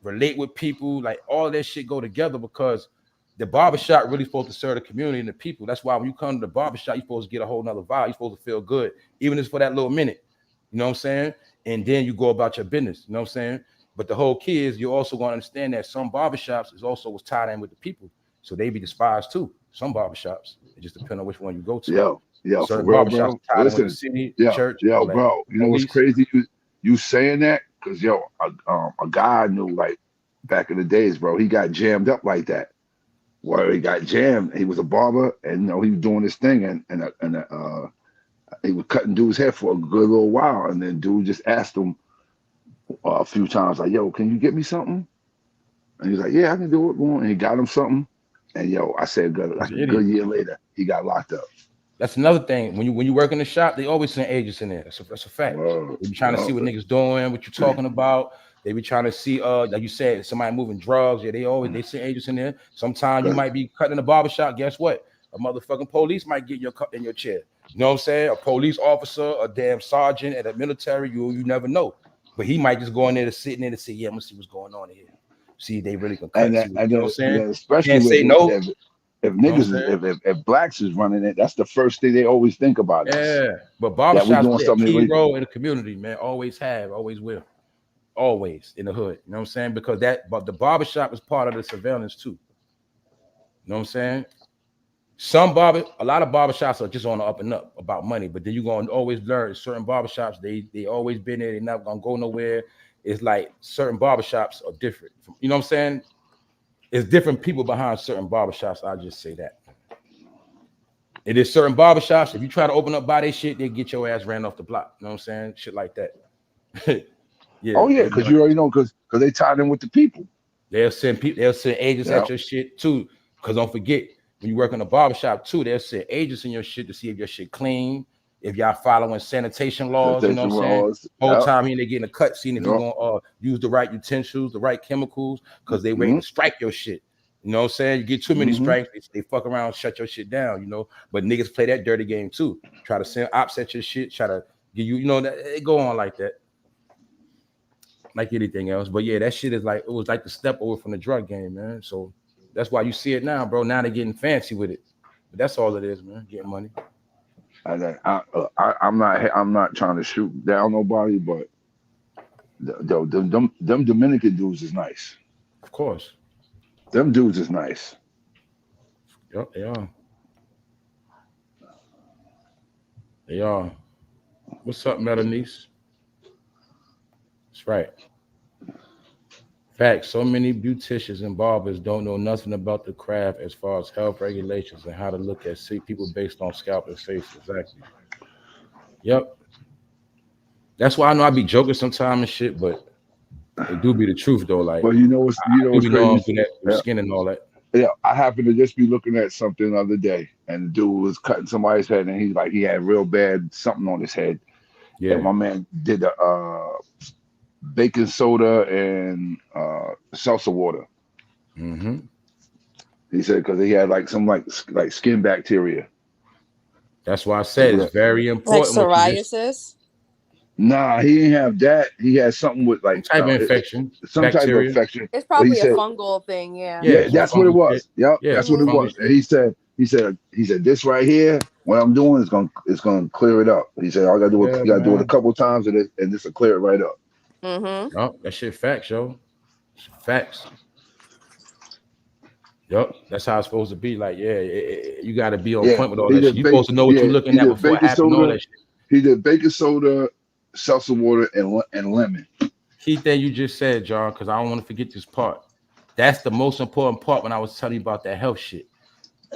relate with people, like all that shit go together because the barbershop really supposed to serve the community and the people. That's why when you come to the barbershop, you're supposed to get a whole nother vibe. You're supposed to feel good, even if it's for that little minute. You know what I'm saying? And then you go about your business. You know what I'm saying? But the whole key is you're also going to understand that some barbershops is also was tied in with the people. So they be despised too. Some barbershops. It just depends on which one you go to. Yo, for Certain real, barbershops bro. tied in with the Listen, city, the church, all that. bro. You know what's Police. crazy? You saying that? Because, a guy I knew, like, back in the days, bro, he got jammed up like that. Well, he got jammed. He was a barber, and, he was doing this thing, and he was cutting dude's hair for a good little while, and then dude just asked him a few times, like, yo, can you get me something? And he's like, yeah, I can do it. And he got him something. And I said, like a good year later, he got locked up. That's another thing. When you work in the shop, they always send agents in there. That's a fact. They be trying to see what niggas doing, what you talking about. They be trying to see, like you said, somebody moving drugs. Yeah, they send agents in there. Sometimes you might be cutting in a barbershop. Guess what? A motherfucking police might get your cut in your chair. You know what I'm saying? A police officer, a damn sergeant at a military, you never know. But he might just go in there to sit in there to say, yeah, I'm gonna see what's going on here. See, they really can cut. You know what I'm saying? Especially can't say no. If niggas, if blacks is running it, that's the first thing they always think about. Yeah, but barbershops play a key role in the community, man. Always have, always will, always in the hood. You know what I'm saying? Because but the barbershop is part of the surveillance too. You know what I'm saying? A lot of barbershops are just on the up and up about money, but then you're gonna always learn certain barbershops, they always been there, they're not gonna go nowhere. It's like certain barbershops are different. You know what I'm saying? It's different people behind certain barbershops. I'll just say that. It is certain barbershops. If you try to open up by their shit, they get your ass ran off the block. You know what I'm saying? Shit like that. Yeah. Oh yeah, because you already know because they tied in with the people. They'll send agents at your shit too. Because don't forget, when you work in a barbershop too, they'll send agents in your shit to see if your shit clean, if y'all following sanitation laws, you know what I'm saying? Whole time they're getting a cut, seeing if you're gonna use the right utensils, the right chemicals, because they ready to strike your shit. You know what I'm saying? You get too many strikes, they fuck around, shut your shit down, But niggas play that dirty game too. Try to send ops at your shit, try to give you, it go on like that. Like anything else. But yeah, that shit is like, it was like the step over from the drug game, man. So that's why you see it now, bro. Now they're getting fancy with it. But that's all it is, man. Getting money. I'm not trying to shoot down nobody, but them Dominican dudes is nice. Of course. Them dudes is nice. Yep, they are. They are. What's up, Melanice? That's right. Fact, so many beauticians and barbers don't know nothing about the craft as far as health regulations and how to look at sick people based on scalp and face. Exactly. Yep. That's why I know I be joking sometimes and shit, but it do be the truth though. Like, but what's crazy? That skin and all that. Yeah, I happened to just be looking at something the other day, and the dude was cutting somebody's head, and he had real bad something on his head. Yeah, and my man did the baking soda and salsa water. Mm-hmm. He said because he had like some like skin bacteria. That's why I said it's very important. Like psoriasis. Nah, he didn't have that. He had something with like type of infection, some bacteria. Type of infection. It's probably a fungal thing. Yeah, that's what it was. Yep, that's what it was. And he said this right here, what I'm doing is gonna clear it up. He said all I gotta do it, you gotta do it a couple times and this will clear it right up. Mm-hmm. Oh, that shit facts, yo. Facts. Yep, that's how it's supposed to be. Like, you got to be on point with all that shit. You're supposed to know what you're looking at before it happens. All that shit. He did baking soda, salsa water, and lemon. Key thing you just said, John, because I don't want to forget this part. That's the most important part when I was telling you about that health shit.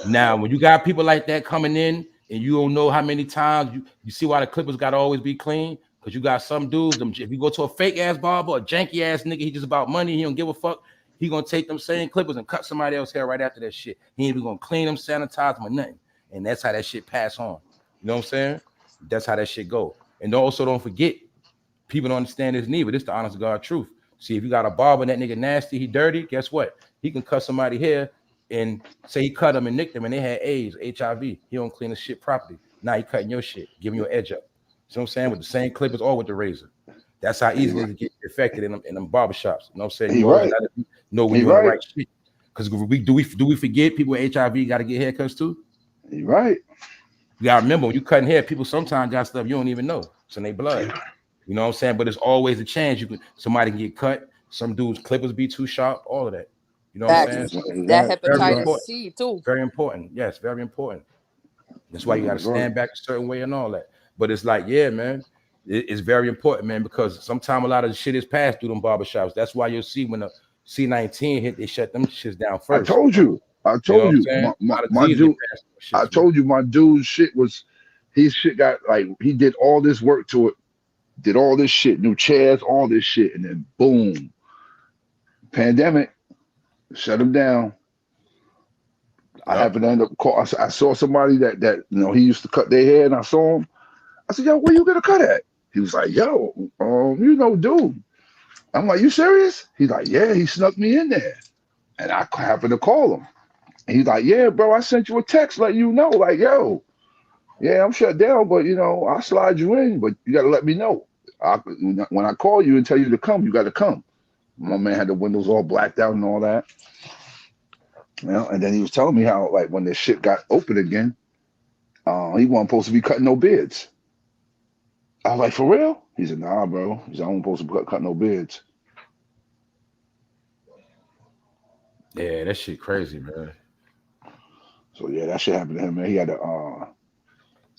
Now, when you got people like that coming in and you don't know how many times, you see why the clippers got to always be clean? Because you got some dudes, if you go to a fake ass barber, a janky ass nigga, he just about money, he don't give a fuck. He gonna take them same clippers and cut somebody else's hair right after that shit. He ain't even gonna clean them, sanitize them, or nothing. And that's how that shit pass on. You know what I'm saying? That's how that shit go. And also don't forget, people don't understand this neither. This the honest to God truth. See, if you got a barber and that nigga nasty, he dirty, guess what? He can cut somebody hair and say he cut them and nicked them and they had AIDS, HIV. He don't clean the shit properly. Now he cutting your shit, giving you an edge up. You know what I'm saying? With the same clippers or with the razor. That's how easy it is to get affected in them barbershops. You know what I'm saying? He You always right. gotta know when He you're on the right. right shit. Because do we forget people with HIV got to get haircuts too? He right. You gotta remember when you cutting hair, people sometimes got stuff you don't even know. It's in their blood. You know what I'm saying? But it's always a chance somebody can get cut. Some dudes clippers be too sharp, all of that. You know what I'm saying? That Very hepatitis important. C too. Very important. Yes, very important. That's why you gotta stand back a certain way and all that. But it's like, yeah, man, it's very important, man, because sometimes a lot of the shit is passed through them barbershops. That's why you'll see when the C-19 hit, they shut them shits down first. I told you. My dude. I told you my dude's shit was his shit got like he did all this work to it, did all this shit, new chairs, all this shit, and then boom, pandemic, shut him down. I happened to end up I saw somebody that he used to cut their hair, and I saw him. I said, "Yo, where you gonna cut at?" He was like, "Yo, dude." I'm like, "You serious?" He's like, "Yeah." He snuck me in there, and I happened to call him. And he's like, "Yeah, bro, I sent you a text letting you know, like, yo, yeah, I'm shut down, but I'll slide you in, but you gotta let me know. When I call you and tell you to come, you gotta come." My man had the windows all blacked out and all that. And then he was telling me how, like, when this shit got open again, he wasn't supposed to be cutting no beards. I was like, "For real?" He said, "Nah, bro." He said, "I wasn't supposed to cut no beards." Yeah, that shit crazy, man. So yeah, that shit happened to him, man. He had to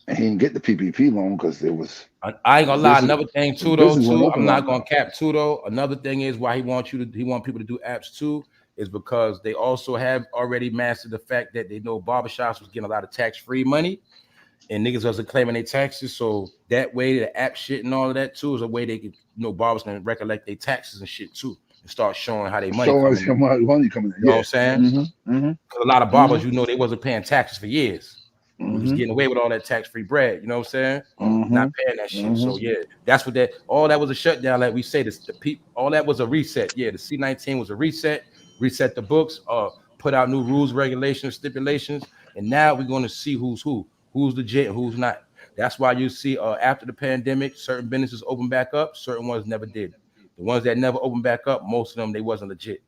and he didn't get the PPP loan because there was. I ain't gonna lie. Another thing too, though. I'm not gonna now. cap too, though. Another thing is why he want people to do apps too, is because they also have already mastered the fact that they know barbershops was getting a lot of tax-free money, and niggas wasn't claiming their taxes. So that way, the app shit and all of that too is a way they could, barbers can recollect their taxes and shit too, and start showing how they money coming in. Money coming in. You know what I'm saying? Because a lot of barbers, they wasn't paying taxes for years. We was getting away with all that tax-free bread, you know what I'm saying? Not paying that shit. So yeah, that's what all that was a shutdown. Like we say, all that was a reset. Yeah, the C-19 was a reset the books, put out new rules, regulations, stipulations, and now we're going to see who's legit and who's not. That's why you see after the pandemic, certain businesses open back up, certain ones never did. The ones that never opened back up, most of them, they wasn't legit.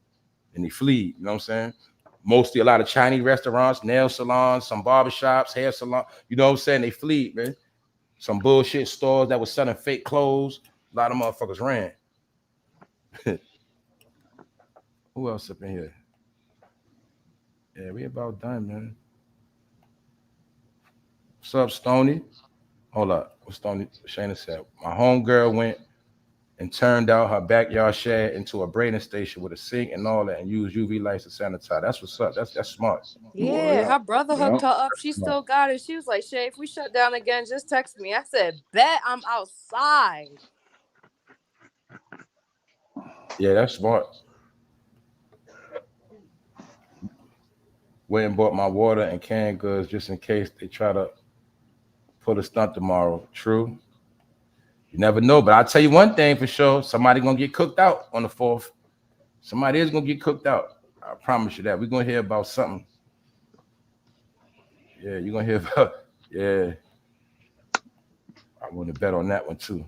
And they fleed, you know what I'm saying? Mostly a lot of Chinese restaurants, nail salons, some barbershops, hair salon. You know what I'm saying? They fleed, man. Some bullshit stores that was selling fake clothes. A lot of motherfuckers ran. Who else up in here? Yeah, we about done, man. What's up, Stoney? Hold up. What Stoney Shayna said? My homegirl went and turned out her backyard shed into a braiding station with a sink and all that, and used UV lights to sanitize. That's what's up. That's smart. Yeah, her brother hooked her up. She still got it. She was like, "Shay, if we shut down again, just text me." I said, "Bet, I'm outside." Yeah, that's smart. Went and bought my water and canned goods just in case they try to pull a stunt tomorrow. True. You never know, but I'll tell you one thing for sure. Somebody gonna get cooked out on the 4th. Somebody is gonna get cooked out. I promise you that. We're gonna hear about something. Yeah, you're gonna hear about. Yeah, I want to bet on that one too.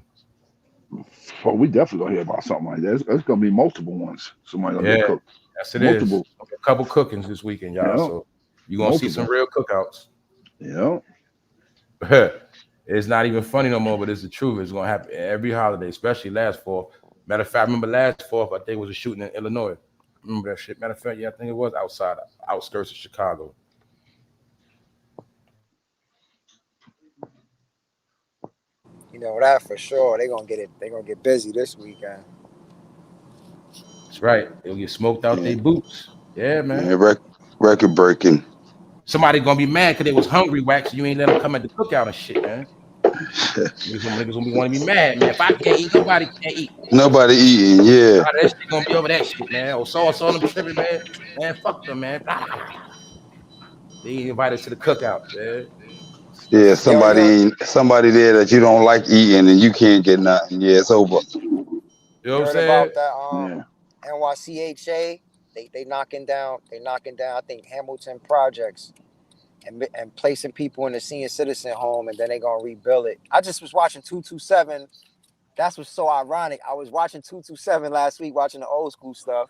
Well, we definitely gonna hear about something like that. It's gonna be multiple ones. Somebody gonna get cooked. Yes, it is. A couple cookings this weekend, y'all. Yeah. So you're gonna see some real cookouts. Yeah. It's not even funny no more, but it's the truth. It's gonna happen every holiday, especially last 4th. Matter of fact, I remember last 4th, I think it was a shooting in Illinois. Remember that shit? Matter of fact, yeah, I think it was outskirts of Chicago. You know that for sure. They're gonna get busy this weekend. That's right. They'll get smoked out their boots. Yeah, man. Yeah, record breaking. Somebody gonna be mad because they was hungry, Wax. You ain't let them come at the cookout and shit, man. Niggas gonna be wanting to be mad, man. If I can't eat, nobody can't eat. Nobody eating, yeah. That shit gonna be over that shit, man. Oh, so them tripping, man. Man, fuck them, man. They ain't invited to the cookout, man. Yeah, somebody there that you don't like eating and you can't get nothing. Yeah, it's over. You know what I'm saying? About that NYCHA, they knocking down I think Hamilton projects and placing people in the senior citizen home, and then they gonna rebuild it. I just was watching 227 That's what's so ironic. I was watching 227 last week, watching the old school stuff.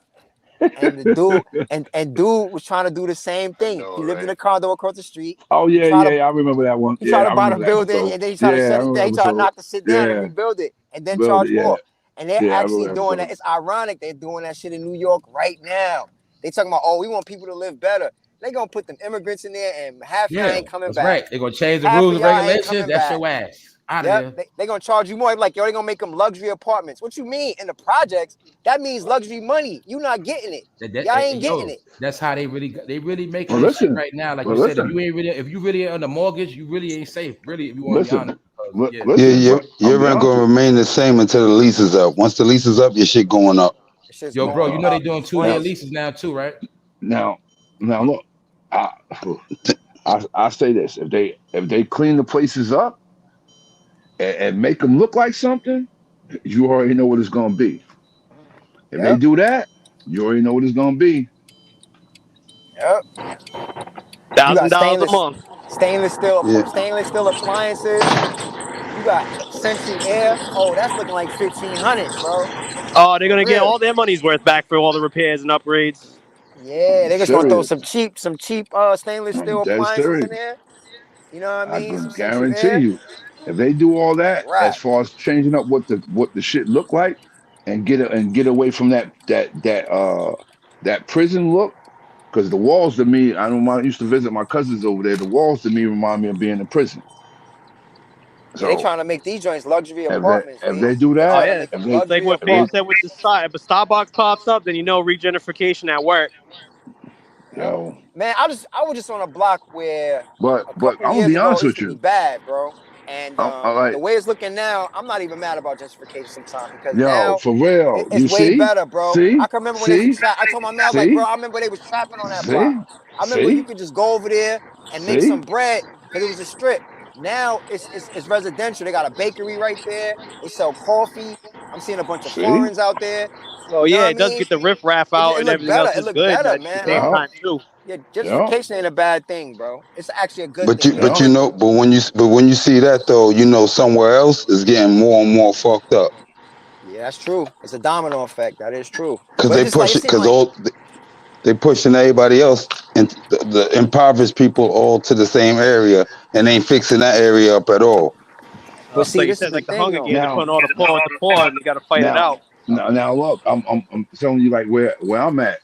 And the dude and dude was trying to do the same thing. know, He lived in right? a condo across the street. Oh He yeah, tried to I remember that one. he Yeah, tried to I buy the remember that building episode. and then he tried to Yeah, I shut it remember down. that He tried to episode. knock the shit down and Yeah, rebuild it and then build charge it. Yeah, more. And they're yeah, I actually remember that doing that. episode. It's ironic they're doing that shit in New York right now. They talking about, oh, we want people to live better. They gonna put them immigrants in there and half y'all Yeah, ain't coming that's back. right. They're gonna change the Half rules of and y'all ain't regulations. coming That's back. your ass out of Yep, here. they gonna charge you more. Like, yo, they gonna make them luxury apartments. What you mean? In the projects, that means luxury money. You not getting it. Y'all ain't getting it. That's how they really making Well, this shit listen. right now. Like Well, you said, listen. if you really on the mortgage, you really ain't safe. Really, if you want to be Listen. honest. Listen. Yeah, but your I'll be rent honest gonna with you. remain the same until the lease is up. Once the lease is up, your shit going up. It's just Yo, bro, you know they up doing 2-year twice. leases now too, right? Now look, I say this: if they clean the places up and make them look like something, you already know what it's gonna be. If they Yep. do that, you already know what it's gonna be. Yep. You got $1,000 a month. stainless Yeah. steel appliances. You got central air. Oh, that's looking like 1,500, bro. Oh, they're For gonna get real. all their money's worth back for all the repairs and upgrades. Yeah, they're just gonna throw Serious. some cheap stainless I'm steel dead appliances in serious. there. You know what I I mean? can Some central guarantee air. you, if they do all It's a that as wrap. far as changing up what the shit look like and get away from that prison look, because the walls to me, I used to visit my cousins over there. The walls to me remind me of being in prison. Yeah, they So trying to make these joints luxury if apartments, if B. they do They Oh that, trying to yeah, make them if like luxury what they Fade said apartments. with the side. If a Starbucks pops up, then you know regentrification at work. Yep. yo, Man, I was just on a block where but a couple I'm gonna years be ago it honest used with to be you. bad, bro. And I like the way it's looking now, I'm not even mad about gentrification sometimes because yo now for real. it's You way see, better, bro. I can remember when they used to see, trap. I told my man, I was like, bro, see, I remember they was trapping on that block. see, I remember you see, could just go over there and make see, some bread because it was a strip. Now it's residential. They got a bakery right there. They sell coffee. I'm seeing a bunch of see. foreigners out there. Well, You know yeah, what I it does mean? get the riffraff out It and looked everything better. else It is looked good better, at the man. same Yeah, time too. Yeah, yeah, gentrification ain't a bad thing, bro. It's actually a good thing. But yeah. when you see that though, you know somewhere else is getting more and more fucked up Yeah, that's true. It's a domino effect. That is true. because But they it's just like push it it seemed because like all they pushing everybody else and the impoverished people all to the same area and ain't fixing that area up at all. but It's like see, you this said, is it's the like the thing Hunger though. Games. They're Now, putting all the poor with the poor, and they got to fight it now, out. now, look, I'm telling you like where I'm at.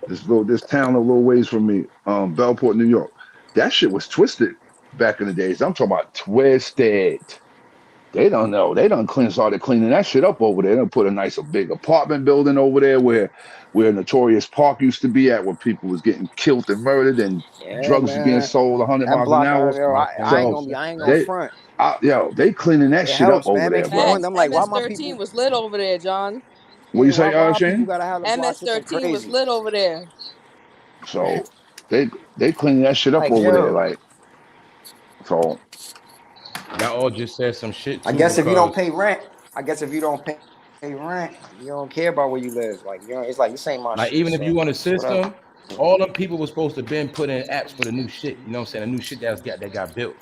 This town a little ways from me, Bellport, New York. That shit was twisted back in the days. I'm talking about twisted. They don't know. They done started cleaning that shit up over there. They done put a nice big apartment building over there where Notorious Park used to be at, where people was getting killed and murdered and Yeah, drugs was getting man. sold 100 That miles an block, hour. So I ain't gonna they, front. they cleaning that It shit up helps, over man. It there, makes me bro. Facts. wonder. I'm like, why my MS-13 people? was lit over there, John. What you Yeah, say, why people Shane? gotta have the blocks looking MS-13 was crazy? lit over there. So they cleaning that shit up Like, over there, yo, like so. Y'all all just said some shit I too guess if you don't because pay rent, pay rent, you don't care about where you live. Like, you know, it's like this ain't my like shit, even if so you want a it's whatever. system, all them people were supposed to been put in apps for the new shit. You know what I'm saying? The new shit that got built.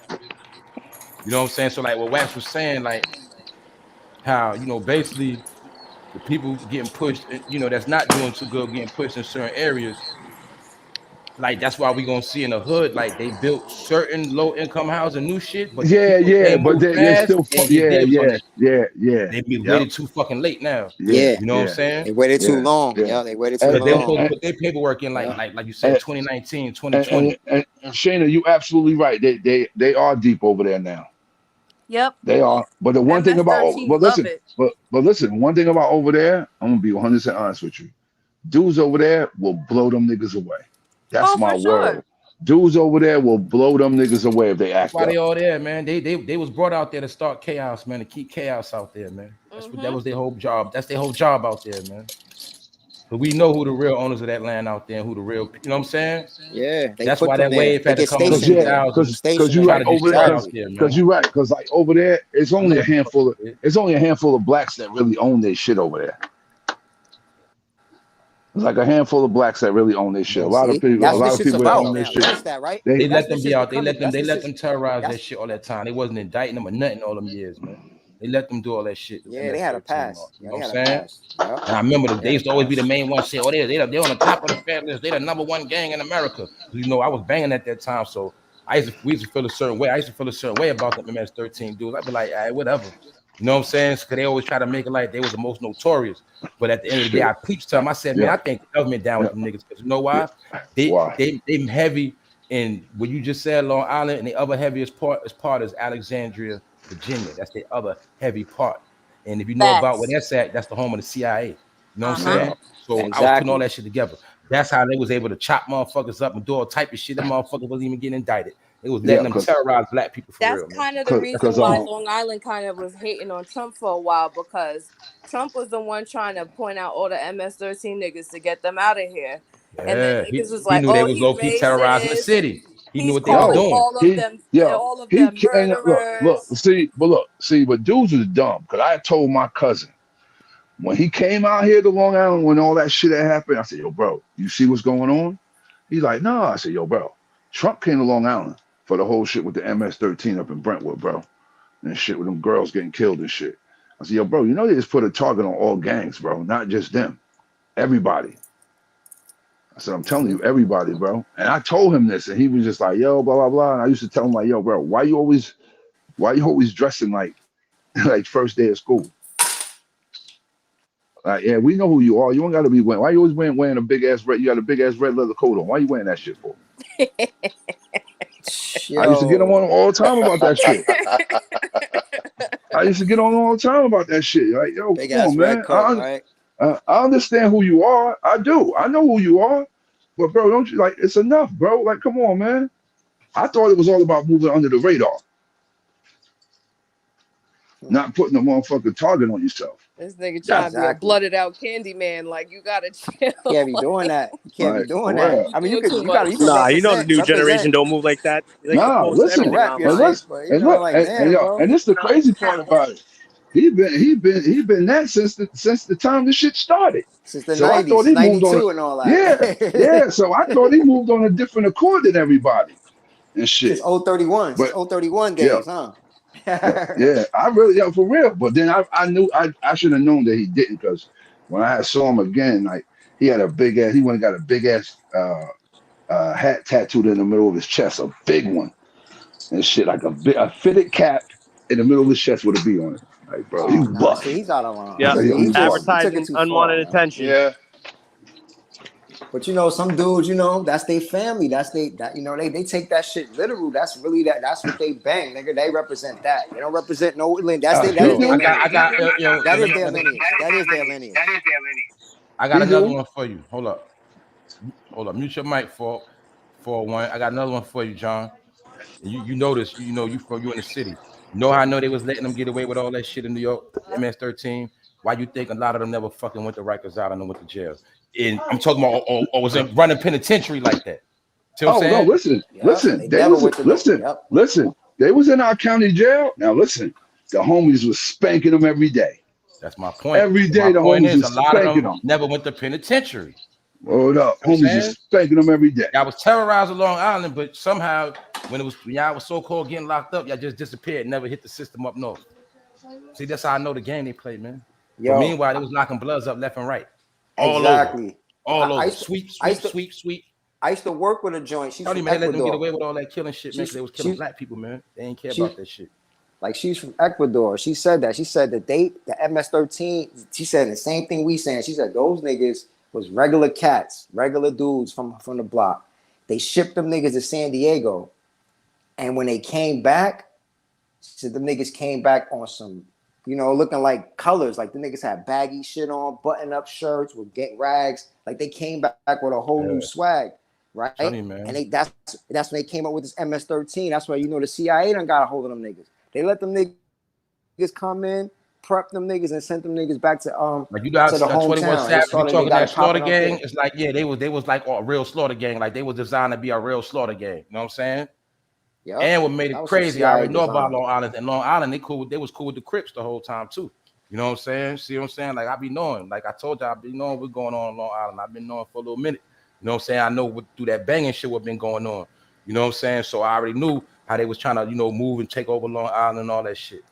You know what I'm saying? So like what Wax was saying, like how basically the people getting pushed, that's not doing too good, getting pushed in certain areas. Like that's why we gonna see in the hood, like they built certain low income housing, new shit, but the people Yeah, ain't but move they're fast still and get yeah, dibs on that. yeah. They be Yep. waited too fucking late now. Yeah, Yeah, You know what I'm yeah, saying? they waited too yeah, long. yeah. Yeah, they waited too Because they were long. supposed to put their paperwork in Yeah. like you said, And 2019, and, 2020. and Shayna, you absolutely right. They are deep over there now. Yep. They are. But the one thing about MS-13 love it. but listen, one thing about over there, I'm gonna be 100% honest with you. Dudes over there will blow them niggas away. That's Oh, my for word. sure. Dudes over there will blow them niggas away if they That's act why they up. all there, man. They was brought out there to start chaos, man, to keep chaos out there, man. That Mm-hmm. was their whole job. That's their whole job out there, man. But we know who the real owners of that land out there, and who the real, you know what I'm saying? Yeah, they That's put why them that there. wave They had to get come in the stationed there. 2000s Cause to you Stationed try there. to right over there, destroy out Exactly. there, cause man. you right, cause like over there, it's I only know a what the fuck handful of it is. blacks that really own their shit over there. It's like a handful of blacks that really own their shit. And see, that's A what lot this of shit's people that about own their now. shit. Notice that, right? They They That's let what them this be shit's out. They becoming. let them. That's They this let is them terrorize that that's shit all that time. They wasn't indicting them or nothing all them years, man. They let them do all that shit. Yeah, they had a pass. You Yeah, know they what had I'm a saying? pass. Yep. And I remember they They used had to a always be pass. the main one say, "Oh, they're on the top of the fan list. They're the number one gang in America." You know, I was banging at that time, so we used to feel a certain way. I used to feel a certain way about the MS-13 dudes. I'd be like, all right, whatever. You know what I'm saying? Because they always try to make it like they was the most notorious. But at the end of the day, I preached to them. I said, man, I think the government down with them niggas. Because you know why? They heavy in what you just said, Long Island, and the other heaviest part is Alexandria, Virginia. That's the other heavy part. And if you know about where that's at, that's the home of the CIA. You know what I'm saying? So I was putting all that shit together. That's how they was able to chop motherfuckers up and do all type of shit. Them motherfuckers wasn't even getting indicted. It was letting them terrorize black people for That's real. kind of the reason why Long Island kind of was hating on Trump for a while, because Trump was the one trying to point out all the MS-13 niggas to get them out of here. Yeah, and then niggas was he like, knew they oh, was he low-key terrorizing the racist, and city. He knew he's what they was calling doing. all of them murderers. See, but dudes was dumb. Because I told my cousin, when he came out here to Long Island, when all that shit had happened, I said, yo, bro, you see what's going on? He's like, no. I said, yo, bro, Trump came to Long Island for the whole shit with the MS-13 up in Brentwood, bro. And shit with them girls getting killed and shit. I said, yo, bro, you know they just put a target on all gangs, bro, not just them. Everybody. I said, I'm telling you, everybody, bro. And I told him this, and he was just like, yo, blah, blah, blah. And I used to tell him, like, yo, bro, why you always dressing like first day of school? Like, yeah, we know who you are. You don't gotta be wearing. Why you always wearing a big ass red? You got a big ass red leather coat on. Why you wearing that shit for? I used to get on all the time about that shit. I used to get on all the time about that shit. Like, yo, Big come ass on, red man. coat, right? I understand who you are. I do. I know who you are. But bro, don't you it's enough, bro? Like, come on, man. I thought it was all about moving under the radar, not putting a motherfucking target on yourself. This nigga trying to be a blooded out candy man. Like, you gotta chill. Can't be doing that. You can't be doing that. I mean, you doing gotta Nah, you know the new generation represent. don't move like that. They like to Nah, post listen, everything rap your online. shit, but you know, like, damn, bro. and this the crazy part about it. He been that since the time this shit started. Since the So I 90s, thought he moved 92 on. and all that. Yeah. So I thought he moved on a different accord than everybody and shit. Since 031, But since 031 yeah, days, huh? I really, for real. But then I knew I should have known that he didn't, because when I saw him again, like he had a big ass. He went and got a big ass hat tattooed in the middle of his chest, a big one and shit, like a fitted cap in the middle of his chest with a B on it. Like, bro, you Nah, buff. see, he's out of line. Yeah, Like, See, he took it advertising too unwanted far, attention. Yeah. But you know, some dudes, you know, that's their family. That's they take that shit literal. That's really that's what they bang, nigga. They represent that. They don't represent no lineage. That is their lineage. That is their lineage. That is their lineage. I got another one for you. Hold up. Mute your mic for one. I got another one for you, John. You know this. You know you in the city. You know how I know they was letting them get away with all that shit in New York, MS-13. Why you think a lot of them never fucking went to Rikers Island and went to jail? And I'm talking about or was in running penitentiary like that. See what I'm saying? No, listen. Listen. They was in our county jail. Now listen, the homies was spanking them every day. That's my point. Every day the homies was a lot of spanking them never went to penitentiary. Hold up, homies was spanking them every day. I was terrorizing Long Island, but somehow when y'all was so-called getting locked up, y'all just disappeared, never hit the system up north. See, that's how I know the game they played, man. But meanwhile, they was locking bloods up left and right. All over. Sweep. I used to work with a joint. She's from man, Ecuador. Let them get away with all that killing shit, man. They was killing black people, man. They ain't care about that shit. Like, she's from Ecuador. She said that. She said that the MS-13, she said the same thing we saying. She said those niggas was regular cats, regular dudes from the block. They shipped them niggas to San Diego. And when they came back, she said the niggas came back on some, you know, looking like colors. Like the niggas had baggy shit on, button-up shirts with rags. Like they came back with a whole new swag, right? Funny, man. And that's when they came up with this MS-13. That's why, you know, the CIA done got a hold of them niggas. They let them niggas come in, prep them niggas, and sent them niggas back to like you guys, to the hometown. 21 Savage, you talking that slaughter gang? It's like, yeah, they was like a real slaughter gang. Like they was designed to be a real slaughter gang. You know what I'm saying? Yeah. And what made it crazy, I already know about Long Island. And Long Island, they was cool with the Crips the whole time too. You know what I'm saying? See what I'm saying? Like I be knowing, like I told you, I be knowing what's going on in Long Island. I've been knowing for a little minute. You know what I'm saying? I know what through that banging shit what been going on. You know what I'm saying? So I already knew how they was trying to, you know, move and take over Long Island and all that shit.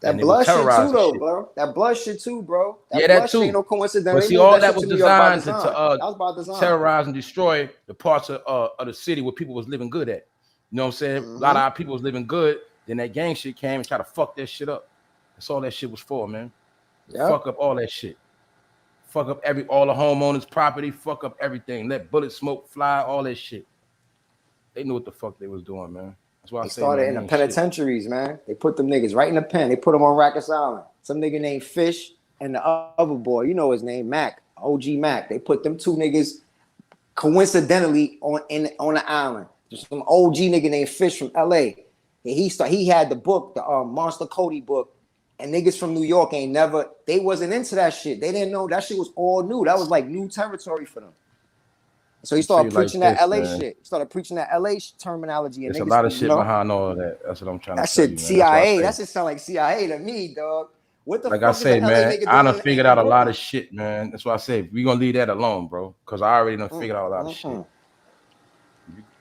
That and they was blood shit too, terrorizing though, shit. bro. That blood shit too, bro. That Yeah, blood that shit ain't too. no coincidence. But They see, moved all that that shit was to New York by designed design. to That was by design. terrorize and destroy the parts of the city where people was living good at. You know what I'm saying? A lot of our people was living good. Then that gang shit came and tried to fuck that shit up. That's all that shit was for, man. Yep. Fuck up all that shit. Fuck up all the homeowners' property. Fuck up everything. Let bullet smoke fly. All that shit. They knew what the fuck they was doing, man. That's why I They say, started man, in the ain't penitentiaries, man. They put them niggas right in the pen. They put them on Rikers Island. Some nigga named Fish and the other boy, you know his name, Mac, OG Mac. They put them two niggas coincidentally on the island. Just some OG nigga named Fish from LA. And he had the book, the Monster Cody book. And niggas from New York they wasn't into that shit. They didn't know that shit was all new. That was like new territory for them. So he started preaching that LA shit. He started preaching that LA terminology. And there's niggas, a lot of shit behind all of that. That's what I'm trying to tell you, man. CIA. That shit sound like CIA to me, dog. What the like fuck I say, is the LA man, nigga I doing done figured in out a lot Brooklyn? of shit, man. That's why I say we gonna leave that alone, bro. Cause I already done figured out a lot of shit.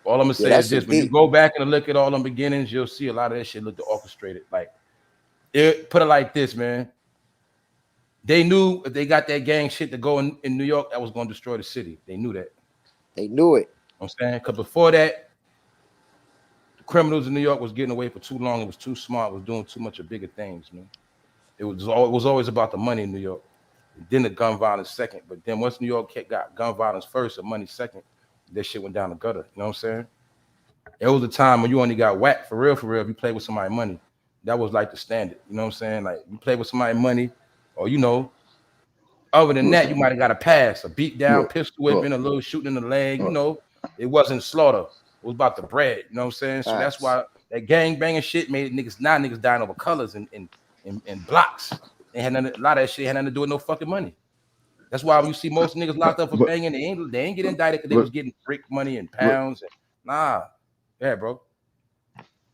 All I'm gonna say is this: when you go back and look at all them beginnings, you'll see a lot of that shit looked orchestrated. Like, put it like this, man. They knew if they got that gang shit to go in New York, that was gonna destroy the city. They knew that. They knew it. I'm saying, because before that, the criminals in New York was getting away for too long. It was too smart. It was doing too much of bigger things, man. It was always about the money in New York. Then the gun violence second. But then once New York got gun violence first and money second, that shit went down the gutter. You know what I'm saying? It was a time when you only got whacked for real, if you played with somebody's money. That was like the standard. You know what I'm saying? Like you play with somebody's money, or other than that, you might have got a pass, a beat down, pistol whipping, a little shooting in the leg. It wasn't slaughter. It was about the bread. You know what I'm saying? So that's why that gang banging shit made niggas dying over colors and blocks. They had a lot of that shit had nothing to do with no fucking money. That's why when you see most niggas locked up for banging, they ain't get indicted because they was getting brick money and pounds. Nah. Yeah, bro.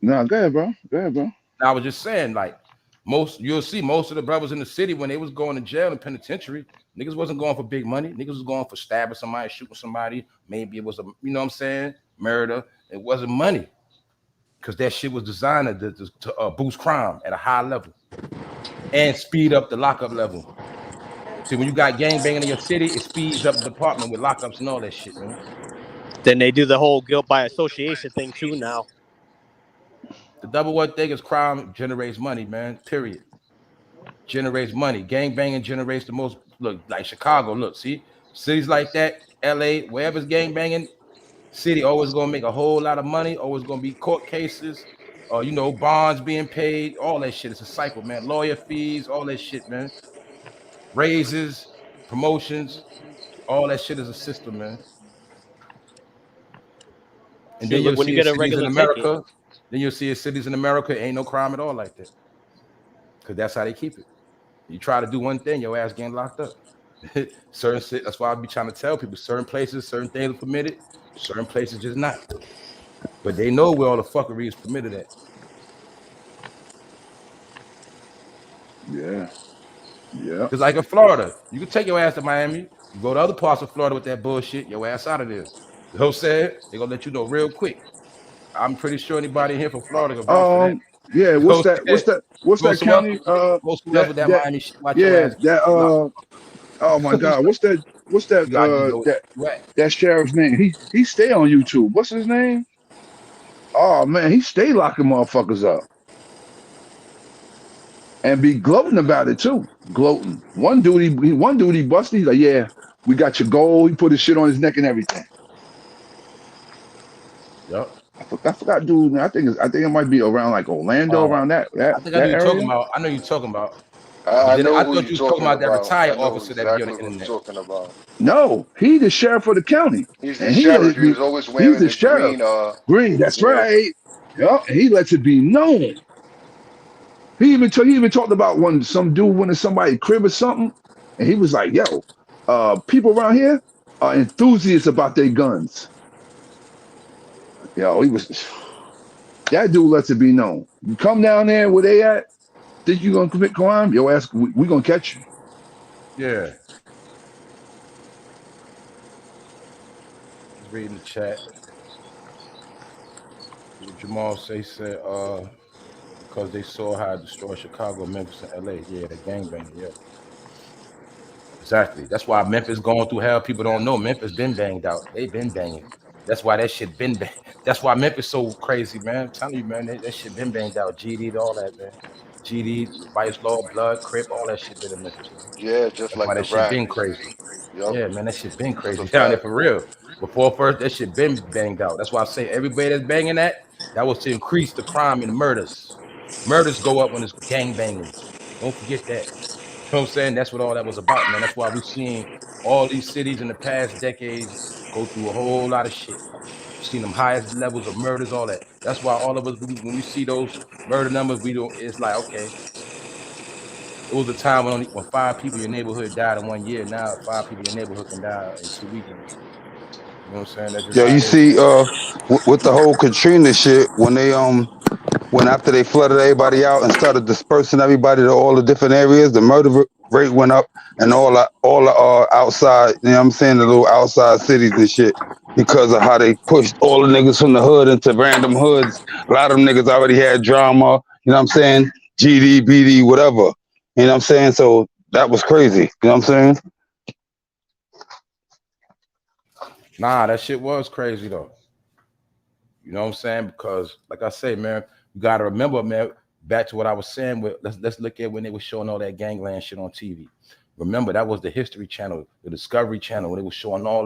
Nah, go ahead, bro. I was just saying, like, you'll see most of the brothers in the city when they was going to jail and penitentiary, niggas wasn't going for big money. Niggas was going for stabbing somebody, shooting somebody. Maybe it was murder. It wasn't money. Because that shit was designed to boost crime at a high level and speed up the lockup level. See, when you got gang banging in your city, it speeds up the department with lockups and all that shit, man. Then they do the whole guilt by association thing too now. The double one thing is crime generates money, man. Period. Generates money. Gang banging generates the most. Look, like Chicago. Look, see, cities like that, LA, wherever's gang banging, city always gonna make a whole lot of money. Always gonna be court cases, or bonds being paid. All that shit. It's a cycle, man. Lawyer fees, all that shit, man. Raises, promotions, all that shit is a system, man. And Shit, then look, you'll when you see get a cities in regular ticket. America. Then you'll see cities in America ain't no crime at all like that, because that's how they keep it. You try to do one thing, your ass getting locked up. That's why I be trying to tell people certain places, certain things are permitted, certain places just not. But they know where all the fuckery is permitted at. Yeah. Because like in Florida, you can take your ass to Miami, you go to other parts of Florida with that bullshit, your ass out of there. You know what I'm saying? They're gonna let you know real quick. I'm pretty sure anybody here from Florida can vouch for that. Yeah, You know what's what I'm saying? that county? Most whoever that Miami shit, watch your Yeah, ass. oh my God, what's that You gotta know where you at. that sheriff's name? He stay on YouTube. What's his name? Oh man, he stay locking motherfuckers up. And be gloating about it too. Gloating. One dude he busted, he's like, yeah, we got your gold. He put his shit on his neck and everything. Yep. I forgot, dude. I think it might be around like Orlando, around that I think I know you're area. talking about. I know you're talking about. I But then know I who thought you're you was talking talking about that about. I retired know officer that be on exactly the who you're internet. talking about. No, he the sheriff of the county. He's the And he let sheriff. it He be. was always He's wearing the the sheriff. green. That's Yeah. right. Yeah, and he lets it be known. He even talked about when some dude went to somebody's crib or something, and he was like, "Yo, people around here are enthusiasts about their guns." Yo, he was that dude lets it be known. You come down there where they at, think you gonna commit crime? Yo, ask we gonna catch you. Yeah. Just reading the chat. Jamal said, because they saw how it destroyed Chicago, Memphis, and LA. Yeah, the gangbanging. Yeah, exactly. That's why Memphis going through hell. People don't know Memphis been banged out. They been banging. That's why that shit been. That's why Memphis so crazy, man. I'm telling you, man, that shit been banged out. GD, all that, man. GD, Vice Law, Blood, Crip, all that shit been in Memphis, man. Yeah, just That's like why the that shit been racks. crazy. Yup, Yeah, man, that shit been that's a crazy down there fact. for real. Before first, that shit been banged out. That's why I say everybody that's banging that was to increase the crime and murders. Murders go up when it's gang banging. Don't forget that. You know what I'm saying? That's what all that was about, man. That's why we've seen all these cities in the past decades go through a whole lot of shit. We've seen them highest levels of murders, all that. That's why all of us, when we see those murder numbers, we don't. It's like, okay, it was a time when 5 people in your neighborhood died in 1 year. Now 5 people in your neighborhood can die in 2 weekends. You know what I'm saying? That's just Yo, how you it is. see, with the whole Katrina shit, when after they flooded everybody out and started dispersing everybody to all the different areas, the murder rate went up, and all the outside, you know what I'm saying, the little outside cities and shit, because of how they pushed all the niggas from the hood into random hoods. A lot of them niggas already had drama, you know what I'm saying, GD, BD, whatever. You know what I'm saying? So that was crazy. You know what I'm saying? Nah, that shit was crazy though. You know what I'm saying? Because like I say, man, you gotta remember, man, back to what I was saying with let's look at when they were showing all that gangland shit on TV. Remember, that was the History Channel, the Discovery Channel, when they were showing all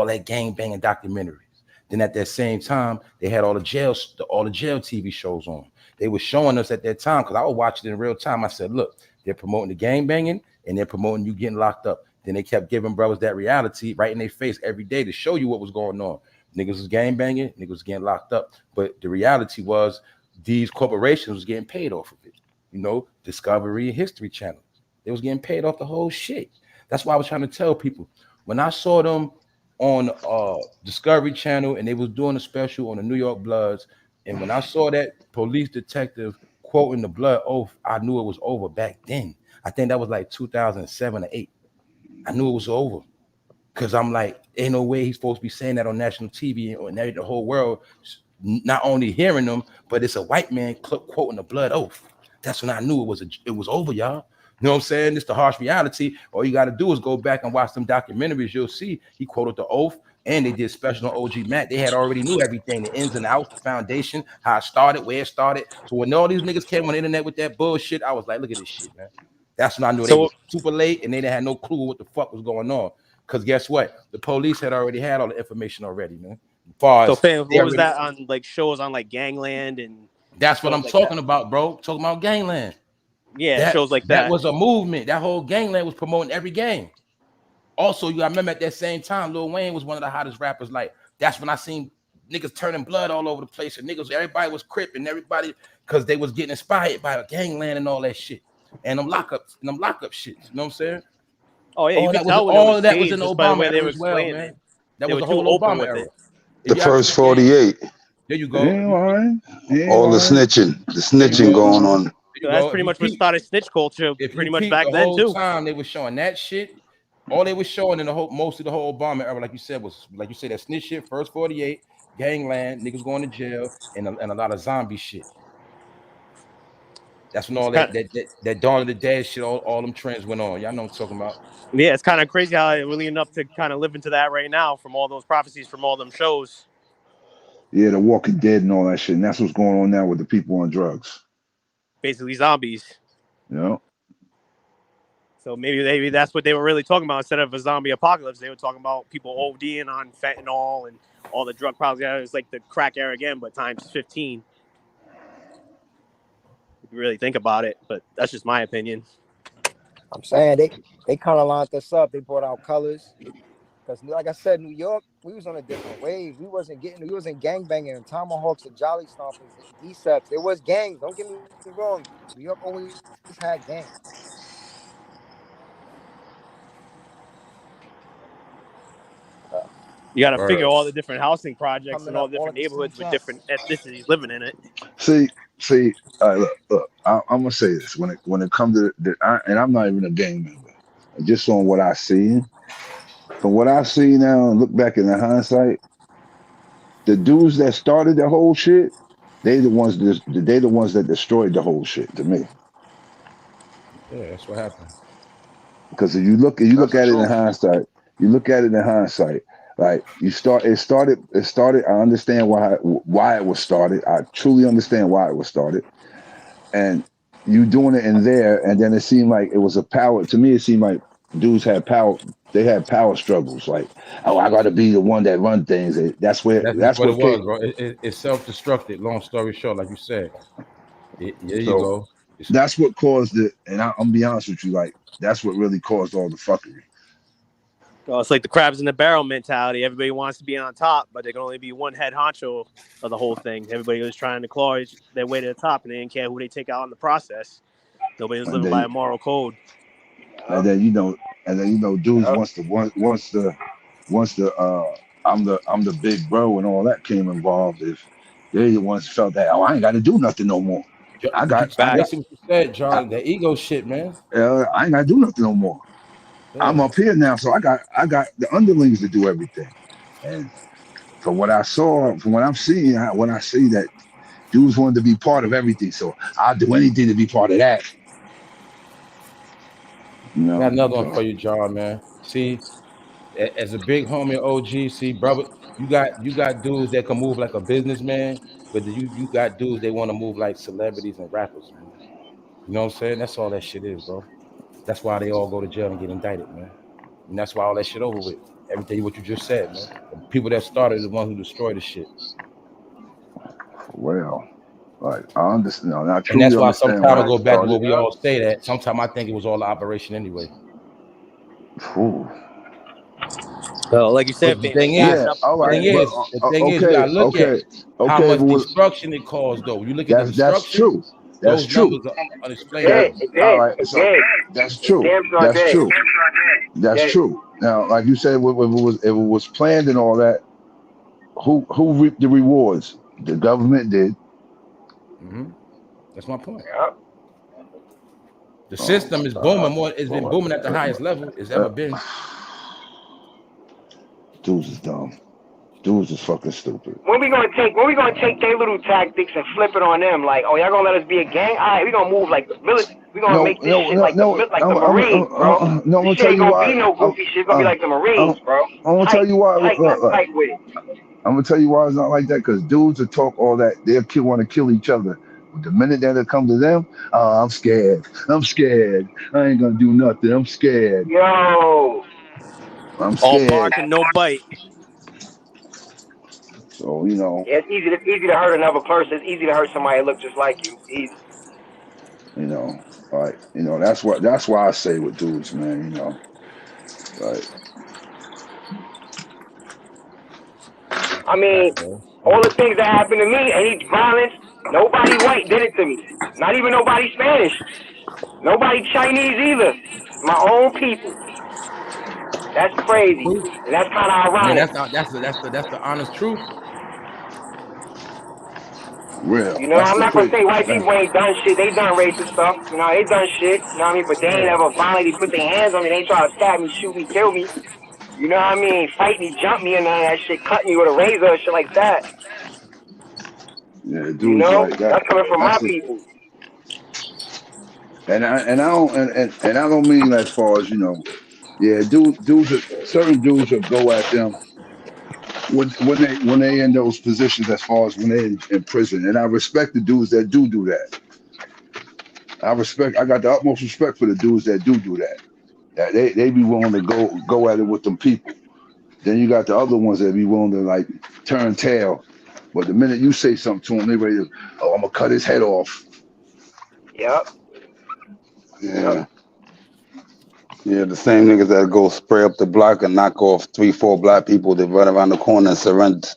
that gang banging documentaries. Then at that same time, they had all the jail TV shows on. They were showing us at that time, because I would watch it in real time. I said, look, they're promoting the gang banging and they're promoting you getting locked up. Then they kept giving brothers that reality right in their face every day to show you what was going on. Niggas was gang banging, niggas was getting locked up. But the reality was these corporations was getting paid off of it. You know, Discovery and History Channel. They was getting paid off the whole shit. That's why I was trying to tell people. When I saw them on Discovery Channel and they was doing a special on the New York Bloods, and when I saw that police detective quoting the blood oath, I knew it was over back then. I think that was like 2007 or 8. I knew it was over. Because I'm like, ain't no way he's supposed to be saying that on national TV and the whole world not only hearing them, but it's a white man quoting the blood oath. That's when I knew it was over, y'all. You know what I'm saying? It's the harsh reality. All you got to do is go back and watch them documentaries. You'll see he quoted the oath, and they did special on OG Matt. They had already knew everything, the ins and outs, the foundation, how it started, where it started. So when all these niggas came on the internet with that bullshit, I was like, look at this shit, man. That's when I knew they was super late and they didn't have no clue what the fuck was going on. Because guess what? The police had already had all the information already, man. So, fam, what was that on like shows on like Gangland and? That's what I'm talking about, bro. Talking about Gangland. Yeah, shows like that. That was a movement. That whole Gangland was promoting every gang. Also, you gotta remember at that same time, Lil Wayne was one of the hottest rappers. Like, that's when I seen niggas turning blood all over the place, and niggas, everybody was cripping, everybody, because they was getting inspired by Gangland and all that shit. And them lockup shit. You know what I'm saying? Oh yeah, you can tell all of that was in the Obama era as well, man. That was the whole Obama era. The first 48. There you go. All the snitching going on. So that's pretty much what started snitch culture. Pretty much back then too. Time they were showing that shit. All they were showing in most of the whole Obama era, like you said, was like you said, that snitch shit. First 48, gangland, niggas going to jail, and a lot of zombie shit. That's when all that Dawn of the Dead shit, all them trends went on. Y'all know what I'm talking about. Yeah, it's kind of crazy how it really enough to kind of live into that right now from all those prophecies from all them shows. Yeah, The Walking Dead and all that shit. And that's what's going on now with the people on drugs. Basically zombies. Yeah. So maybe that's what they were really talking about. Instead of a zombie apocalypse, they were talking about people ODing on fentanyl and all the drug problems. Yeah, it's like the crack era again, but times 15. If you really think about it, but that's just my opinion. I'm saying they kind of lined us up. They brought out colors. Because like I said, New York, we was on a different wave. We wasn't gangbanging and tomahawks and jolly stompers and Decepts. There was gangs. Don't get me wrong. New York always had gangs. You got to figure all the different housing projects and all the different neighborhoods with different ethnicities living in it. See, look. I'm gonna say this when it comes to and I'm not even a gang member. Just on what I see, from what I see now and look back in the hindsight, the dudes that started the whole shit, they the ones that destroyed the whole shit to me. Yeah, that's what happened. Because if you look at it in hindsight, like it started. I understand why it was started. I truly understand why it was started, and you doing it in there, and then it seemed like it was a power. To me, it seemed like dudes had power. They had power struggles. Like, oh, I got to be the one that run things. That's That's what it what came. was, bro. It's self-destructed. Long story short, like you said. There you So go. that's what caused it. And I'm gonna be honest with you, like that's what really caused all the fuckery. Well, it's like the crabs in the barrel mentality. Everybody wants to be on top, but there can only be one head honcho of the whole thing. Everybody was trying to claw their way to the top, and they didn't care who they take out in the process. Nobody was living by a moral code. And then dudes once the I'm the big bro and all that came involved. If they the ones felt that I ain't got to do nothing no more. That's what you said, John. The ego shit, man. I ain't got to do nothing no more. Yeah. I'm up here now, so I got the underlings to do everything. And from what I saw, from what I'm seeing, when I see that dudes wanted to be part of everything, so I'll do anything to be part of that. I got another one for you, John, man. See, as a big homie OG, see, brother, you got dudes that can move like a businessman, but you got dudes they want to move like celebrities and rappers, man. You know what I'm saying? That's all that shit is, bro. That's why they all go to jail and get indicted, man. And that's why all that shit over with. Everything what you just said, man. The people that started are the ones who destroyed the shit. Well, like I understand. No, I And that's why understand sometimes I go back to what we all say that sometimes I think it was all the operation anyway. Ooh. Well, like you said, the thing is, you gotta look at how much destruction it caused, though. You look at the destruction. True. That's those true. numbers are unexplainable. All right, so that's true. That's true. That's true. Now, like you said, if it was planned and all that, who reaped the rewards? The government did. Mm-hmm. That's my point. The system is booming more. It's been booming at the highest level it's ever been. Dudes is dumb. Dudes is fucking stupid. When we gonna take their little tactics and flip it on them? Like, oh, y'all gonna let us be a gang? All right, we gonna move like the military. We gonna make this shit like the Marines, bro. No, I'm gonna tell you gonna why. Be no goofy shit. It's gonna be like the Marines, bro. I'm gonna tell you why. Fight with it. I'm gonna tell you why it's not like that. Because dudes will talk all that. They'll want to kill each other. But the minute that it comes to them, I'm scared. I'm scared. I ain't gonna do nothing. I'm scared. Yo. I'm scared. All bark and no bite. So you know. Yeah, it's easy to hurt another person. It's easy to hurt somebody that looks just like you. Easy. You know, like that's why I say with dudes, man. You know, like. I mean, all the things that happened to me, any violence, nobody white did it to me. Not even nobody Spanish. Nobody Chinese either. My own people. That's crazy. And that's kind of ironic. That's the honest truth. Real. You know, I'm not going to say white people ain't done shit. They done racist stuff. You know, they done shit. You know what I mean? But they ain't ever violently put their hands on me. They ain't try to stab me, shoot me, kill me. You know what I mean? Fight me, jump me, and none of that shit. Cut me with a razor or shit like that. Yeah, dudes you know? like that. That's coming from my people. And I don't mean as far as yeah, certain dudes will go at them when they in those positions as far as when they in prison. And I respect the dudes that do that. I got the utmost respect for the dudes that do that. That they be willing to go at it with them people. Then you got the other ones that be willing to like turn tail. But the minute you say something to them, they ready to, I'm gonna cut his head off. Yep. Yeah. Yeah, the same niggas that go spray up the block and knock off 3-4 black people that run around the corner and surrender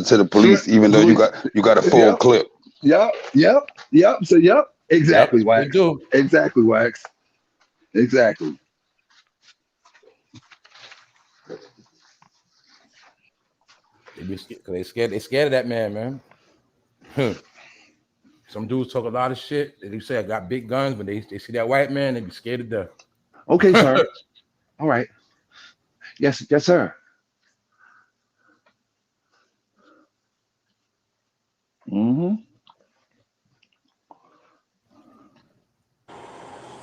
to the police, even though you got a full clip. Yep. So exactly, Wax. Exactly, Wax. Exactly. They scared of that man. Some dudes talk a lot of shit. They say I got big guns, but they see that white man, they be scared to death. Okay, sir. All right. Yes, sir. Mm-hmm.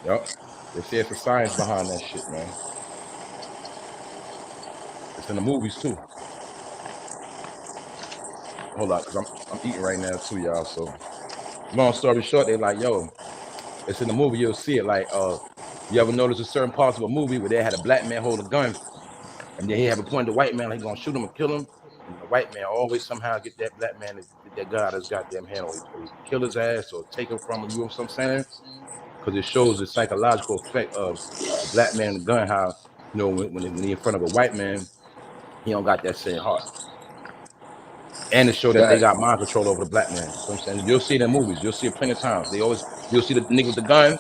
Yep. They say it's the science behind that shit, man. It's in the movies too. Hold on, because I'm eating right now too, y'all. So long story short, they like, yo, it's in the movie, you'll see it. Like, you ever notice a certain parts of a movie where they had a black man hold a gun and then he have a point at the white man, like he gonna shoot him and kill him, and the white man always somehow get that black man to get that gun out of his goddamn hand, or he kill his ass or take him from him. You know what I'm saying? Because it shows the psychological effect of the black man and the gun. How when he in front of a white man, he don't got that same heart. And to show that they Fact. got mind control over the black man. You know what I'm saying? You'll see it in movies. You'll see it plenty of times. You'll see the nigga with the gun,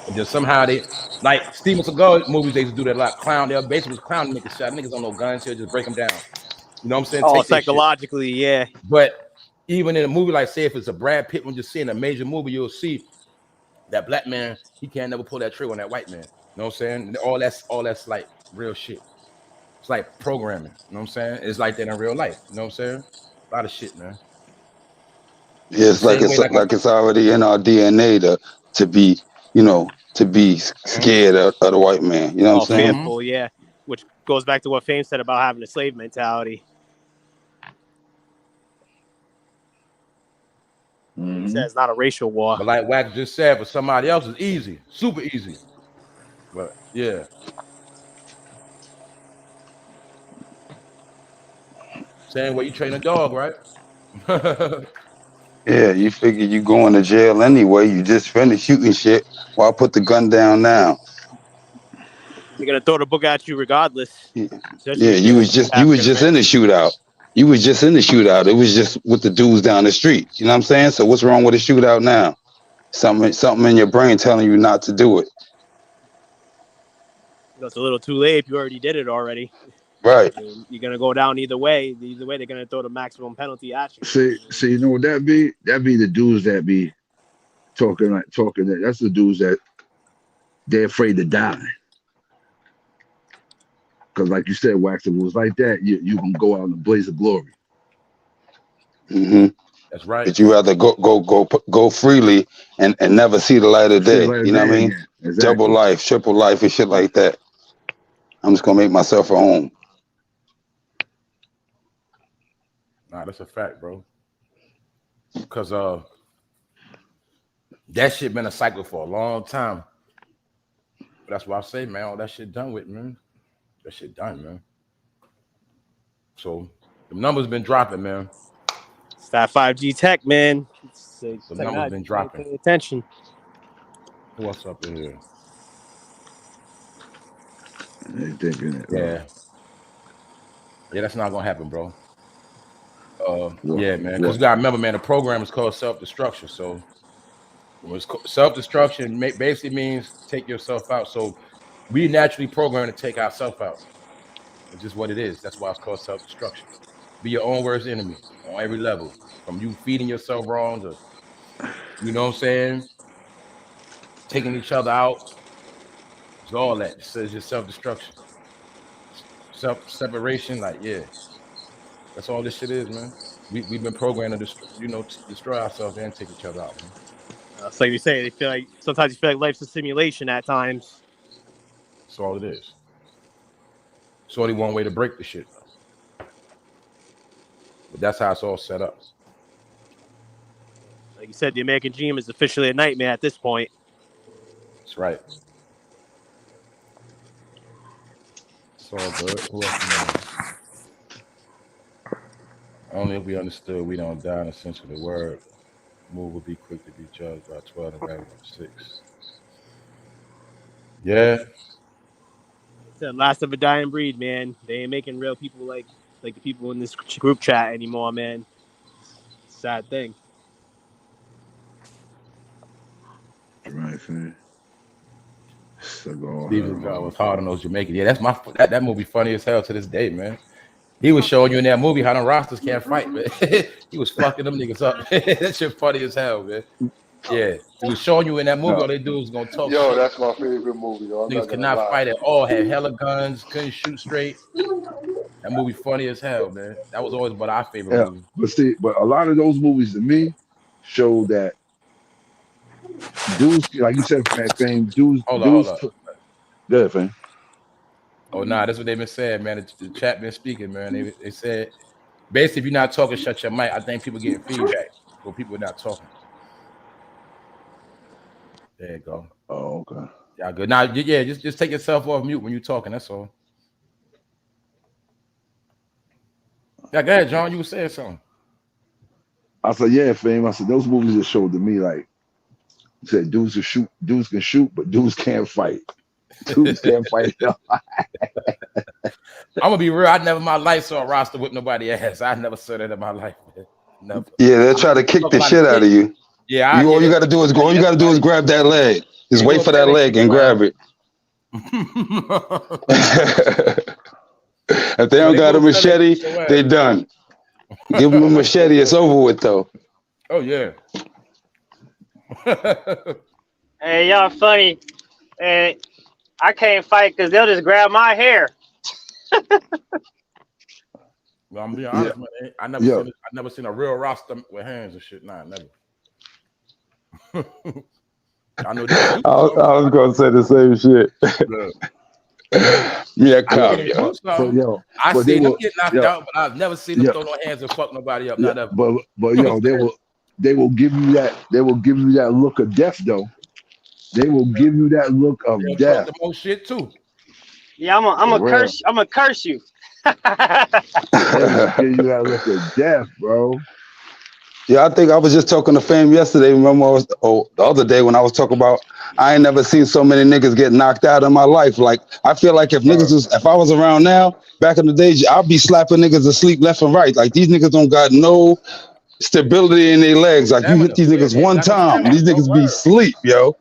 and then somehow they, like Steven Seagal movies, they used to do that a lot. Clown, they basically was clowning niggas. Shot niggas on no guns. He'll just break them down. You know what I'm saying? Oh, Take their shit. psychologically, yeah. But even in a movie, like say if it's a Brad Pitt, when you're seeing a major movie, you'll see that black man, he can't never pull that trigger on that white man. You know what I'm saying? All that's like real shit. It's like programming. You know what I'm saying? It's like that in real life. You know what I'm saying? A lot of shit, man. Yeah, it's like it's already in our DNA to be, scared of the white man. You know what I'm saying? Fearful, yeah. Which goes back to what Fame said about having a slave mentality. He says it's not a racial war. But like Wax just said, for somebody else, it's easy, super easy. But yeah. Same way you train a dog, right? Yeah, you figure you going to jail anyway. You just finished shooting shit. Why put the gun down now? They're gonna throw the book at you regardless. Yeah, you was just in the shootout. You was just in the shootout. It was just with the dudes down the street. You know what I'm saying? So what's wrong with a shootout now? Something in your brain telling you not to do it. It's a little too late if you already did it already. Right. I mean, you're gonna go down either way. Either way, they're gonna throw the maximum penalty at you. See, you know what that be? That be the dudes that be talking. That's the dudes that they're afraid to die. Because, like you said, Wax, if it was like that, you can go out in a blaze of glory. Mm-hmm. That's right. But you rather go freely and never see the light of day. You know what I mean? Yeah, exactly. Double life, triple life, and shit like that. I'm just gonna make myself a home. Nah, that's a fact, bro. Because that shit been a cycle for a long time. But that's why I say, man, all that shit done with, man. That shit done, man. So the numbers been dropping, man. It's that 5G tech, man. The numbers been dropping. Pay attention. What's up in here? They thinking it. Yeah. Yeah, that's not gonna happen, bro. Yeah, man. Because you gotta remember, man, the program is called self-destruction. So self-destruction basically means take yourself out. So we naturally programmed to take ourselves out. It's just what it is. That's why it's called self-destruction. Be your own worst enemy on every level. From you feeding yourself wrong to, you know what I'm saying, taking each other out. It's all that. It's just self-destruction. Self-separation, like, yeah. That's all this shit is, man. We've been programmed to destroy ourselves and take each other out, man. It's like you say, they feel like sometimes you feel like life's a simulation at times. That's all it is. It's only one way to break the shit. But that's how it's all set up. Like you said, the American dream is officially a nightmare at this point. That's right. It's all good. Who else? Only if we understood we don't die in the sense of the word. Move will be quick to be judged by 12 and rather than 6. Yeah. It's the last of a dying breed, man. They ain't making real people like the people in this group chat anymore, man. It's a sad thing. Right, man. Steven was hard on those Jamaicans. Yeah, that's that movie funny as hell to this day, man. He was showing you in that movie how them rosters can't fight, man. He was fucking them niggas up. That shit funny as hell, man. Yeah, he was showing you in that movie. All they do is gonna talk. Yo, shit. That's my favorite movie, though. Niggas could not fight at all. Had hella guns, couldn't shoot straight. That movie funny as hell, man. That was always one of our favorite movies. But a lot of those movies to me show that dudes, like you said, fame, dudes. Hold up. Good, fam. Oh, nah, that's what they've been saying, man. The chat been speaking, man. They said, basically, if you're not talking, shut your mic. I think people getting feedback. So people are not talking. There you go. Oh, okay. Yeah, good. Now, yeah, just take yourself off mute when you're talking. That's all. Yeah, go ahead, John. You were saying something. I said, yeah, fam. I said those movies just showed to me like, you said dudes can shoot, but dudes can't fight. Dudes can't fight. I'm gonna be real. I never in my life saw a roster whip nobody ass. I never saw that in my life. Man. Never. Yeah, they'll try to kick the shit out of you. Yeah, all you gotta do is grab that leg. Just wait for that leg and grab it. If they don't got a machete, they done. Give them a machete, it's over with though. Oh yeah. Hey, y'all funny. And I can't fight because they'll just grab my hair. Well, I'm being honest, man. I never seen a real roster with hands and shit. Nah, never. I know that. I was gonna say the same shit. Yeah, cop. I seen them get knocked out, but I've never seen them throw no hands and fuck nobody up. Not ever. But they will give you that. They will give you that look of death, though. They will give you that look of death. The most shit too. Yeah, I'm a curse. I'm a curse you. They will give you that look of death, bro. Yeah, I think I was just talking to fam yesterday. Remember, the other day when I was talking about I ain't never seen so many niggas get knocked out in my life. Like I feel like if I was around now, back in the day, I'd be slapping niggas to sleep left and right. Like these niggas don't got no stability in their legs. Like you hit these niggas one time, these niggas be sleep, yo.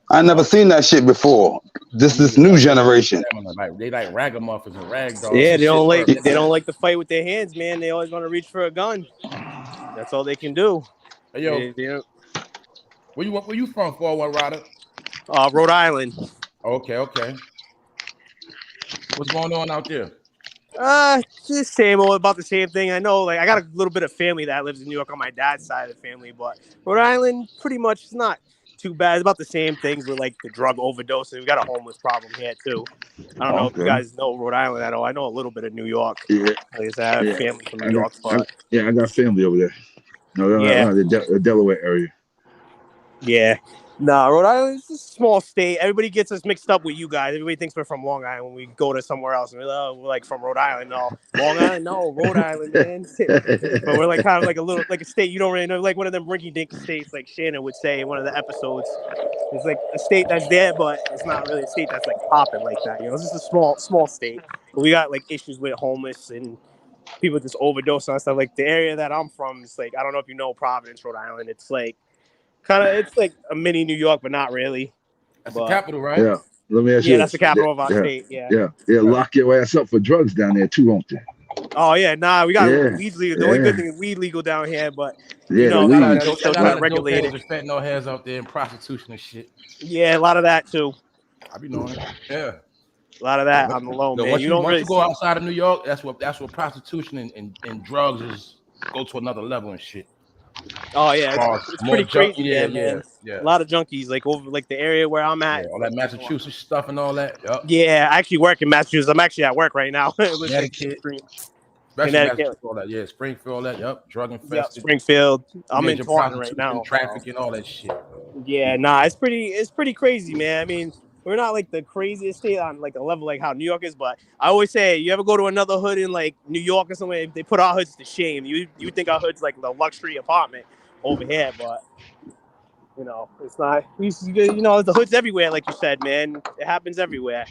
I never seen that shit before. This new generation. They like ragamuffins and ragdolls. Yeah, they don't like to fight with their hands, man. They always want to reach for a gun. That's all they can do. Hey, yo, where you from, 401 Rider? Rhode Island. Okay. What's going on out there? Just same old, about the same thing. I know, like I got a little bit of family that lives in New York on my dad's side of the family, but Rhode Island pretty much is not too bad. It's about the same things with like the drug overdose. We got a homeless problem here too. I don't know if you guys know Rhode Island at all. I know a little bit of New York. Yeah. I have family from New York. I got family over there. No, the Delaware area. Yeah. Nah, Rhode Island is a small state. Everybody gets us mixed up with you guys. Everybody thinks we're from Long Island when we go to somewhere else. And we're like from Rhode Island. No, Long Island, no, Rhode Island, man. But we're like kind of like a state you don't really know, like one of them rinky-dink states, like Shannon would say in one of the episodes. It's like a state that's there, but it's not really a state that's like popping like that. You know, it's just a small state. But we got like issues with homeless and people just overdose on stuff. Like the area that I'm from is like, I don't know if you know Providence, Rhode Island. It's like it's like a mini New York, but not really. That's the capital, right? Yeah. Let me ask you. Yeah, that's the capital of our state. Yeah. Lock your ass up for drugs down there too, won't they? Oh yeah, nah, we got weed legal. The only good thing is weed legal down here, but you know, they'll still try to regulate it. Fentanyl heads out there and prostitution and shit. Yeah, a lot of that too. I be knowing it. Yeah. A lot of that on the low, man. Once you don't really go outside of New York, that's what prostitution and drugs is go to another level and shit. Oh yeah, it's pretty crazy. Yeah. A lot of junkies, like over like the area where I'm at. Yeah, all that Massachusetts stuff and all that. Yep. Yeah, I actually work in Massachusetts. I'm actually at work right now. Connecticut. All that. Yeah, Springfield, all that. Yep, drug infested. Yep, Springfield. I'm in Taunton right now. Trafficking, all that shit. Yeah, nah, it's pretty crazy, man. I mean, we're not like the craziest state on like a level like how New York is, but I always say, you ever go to another hood in like New York or somewhere, they put our hoods to shame. You think our hood's like the luxury apartment over here, but you know, it's not. You know, the hood's everywhere, like you said, man. It happens everywhere.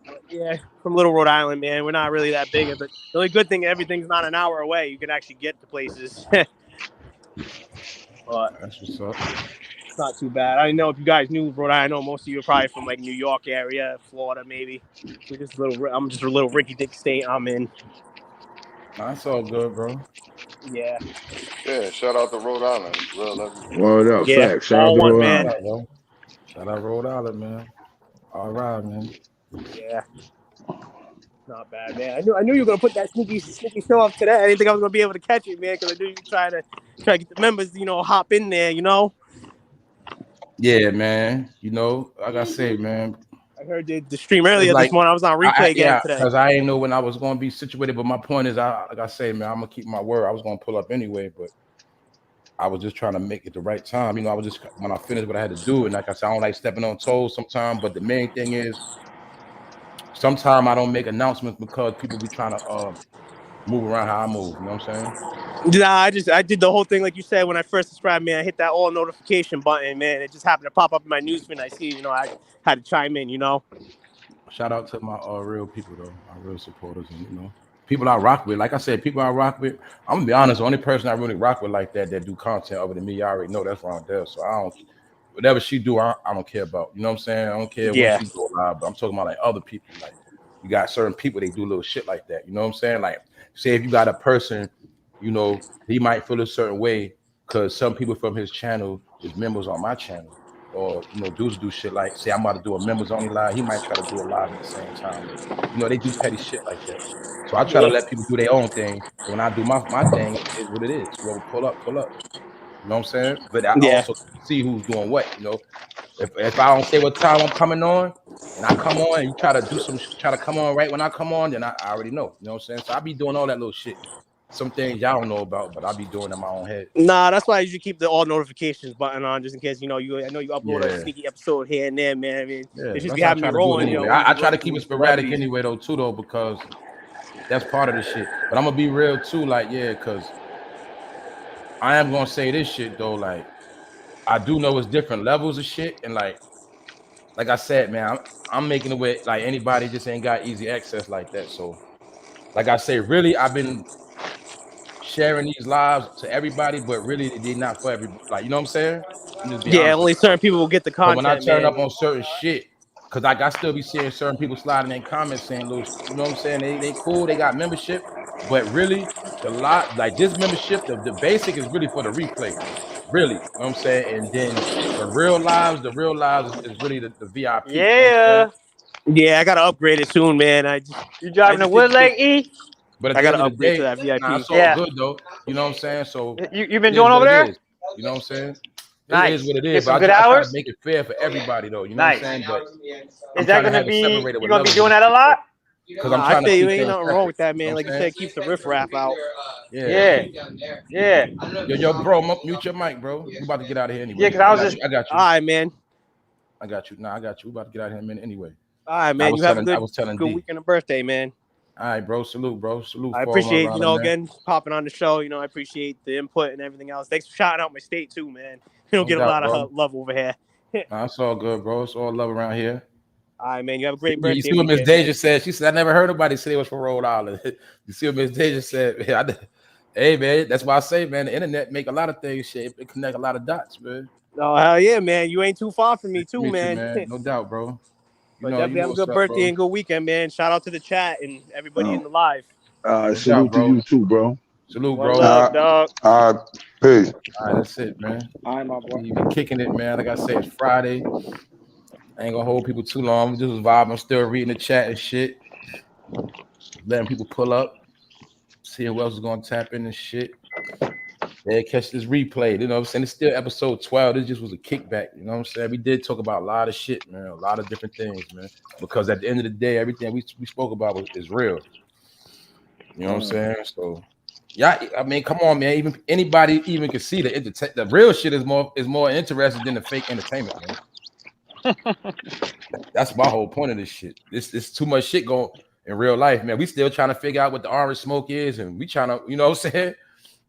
But yeah, from Little Rhode Island, man, we're not really that big. But the only good thing, everything's not an hour away. You can actually get to places. But that's what's up. It's not too bad. I don't know if you guys knew Rhode Island. I know most of you are probably from like New York area, Florida, maybe. I'm just a little rinky-dink state I'm in. That's all good, bro. Yeah. Yeah, shout out to Rhode Island. Real Word up, facts. Shout out to Rhode Island. Shout out Rhode Island, man. All right, man. Yeah. Not bad, man. I knew you were gonna put that sneaky show up today. I didn't think I was gonna be able to catch it, man, because I knew you were trying to get the members, hop in there, Yeah, man. Like I say, man. I heard the stream earlier this morning. I was on replay again today. Because I didn't know when I was going to be situated. But my point is, like I say, man, I'm gonna keep my word. I was gonna pull up anyway, but I was just trying to make it the right time. I was just when I finished what I had to do, and like I said, I don't like stepping on toes sometimes. But the main thing is, sometimes I don't make announcements because people be trying to move around how I move. You know what I'm saying? Nah, I did the whole thing like you said when I first subscribed, man. I hit that all notification button, man. It just happened to pop up in my newsfeed. I see, I had to chime in, Shout out to my real people though, my real supporters, and people I rock with. Like I said, people I rock with. I'm gonna be honest. The only person I really rock with like that do content other than me, I already know that's Rondell. So I don't. Whatever she do, I don't care about. You know what I'm saying? I don't care what she do live, but I'm talking about like other people. Like you got certain people they do little shit like that. You know what I'm saying? Like say if you got a person, he might feel a certain way because some people from his channel is members on my channel. Or dudes do shit like say I'm about to do a members only live. He might try to do a live at the same time. They do petty shit like that. So I try to let people do their own thing. So when I do my thing, it is what it is. Whoever pull up. You know what I'm saying? But I also see who's doing what. If I don't say what time I'm coming on, and I come on, and you try to come on right when I come on, then I already know. You know what I'm saying? So I be doing all that little shit. Some things y'all don't know about, but I be doing in my own head. Nah, that's why I usually keep the all notifications button on, just in case I know you upload a sneaky episode here and there, man. I mean, it just be having me rolling. Anyway. I try to keep it sporadic anyway, though, because that's part of the shit. But I'm gonna be real too, because I am gonna say this shit though, like I do know it's different levels of shit, and like I said, man, I'm making it with like anybody just ain't got easy access like that. So, like I say, really, I've been sharing these lives to everybody, but really they not for everybody. Like, you know what I'm saying? Only certain people will get the content. But when I turn up on certain shit, because like I still be seeing certain people sliding in comments saying, you know what I'm saying? They cool, they got membership, but really this membership, the basic is really for the replay. Really, you know what I'm saying? And then the real lives is really the VIP. Yeah. I gotta upgrade it soon, man. You driving to Woodlake, E? But I gotta upgrade to that VIP. It's all good though. You know what I'm saying? So you been doing over there? You know what I'm saying? Nice. It is what it is. Get some but good I hours. Try to make it fair for everybody though. You know what I'm saying? But is that gonna be? You gonna be doing that a lot? Because I'm trying to keep ain't nothing wrong with that, man. Like you said, keeps the riffraff out. Yeah. Yo, bro, mute your mic, bro. We about to get out of here anyway. Yeah, because I got you. All right, man. I got you. I got you. We about to get out of here in a minute anyway. All right, man. You have a good weekend and birthday, man. All right, bro. Salute, bro. Salute. I appreciate, again, popping on the show. I appreciate the input and everything else. Thanks for shouting out my state, too, man. We don't get a lot of love over here. Nah, it's all good, bro. It's all love around here. All right, man. You have a great birthday. You see what Miss Deja said? She said, I never heard nobody say it was from Rhode Island. You see what Miss Deja said? Hey, man, that's why I say, man, the internet make a lot of things shit. It connect a lot of dots, man. Oh, hell yeah, man. You ain't too far from me, too, man. No doubt, bro. But definitely have a good birthday and good weekend, man. Shout out to the chat and everybody in the live. Salute to you too, bro. Salute, bro. Love, dog. Peace. All right, that's it, man. All right, my boy. You be kicking it, man. Like I said, it's Friday. I ain't gonna hold people too long. I'm just vibing. I'm still reading the chat and shit. Letting people pull up. Seeing who else is gonna tap in and shit. They catch this replay. You know what I'm saying? It's still episode 12. This just was a kickback. You know what I'm saying? We did talk about a lot of shit, man. A lot of different things, man. Because at the end of the day, everything we spoke about is real. You know what I'm saying? So, yeah, I mean, come on, man. Even anybody even can see the real shit is more interesting than the fake entertainment, man. That's my whole point of this shit. This too much shit going in real life, man. We still trying to figure out what the orange smoke is, and we trying to, you know what I'm saying?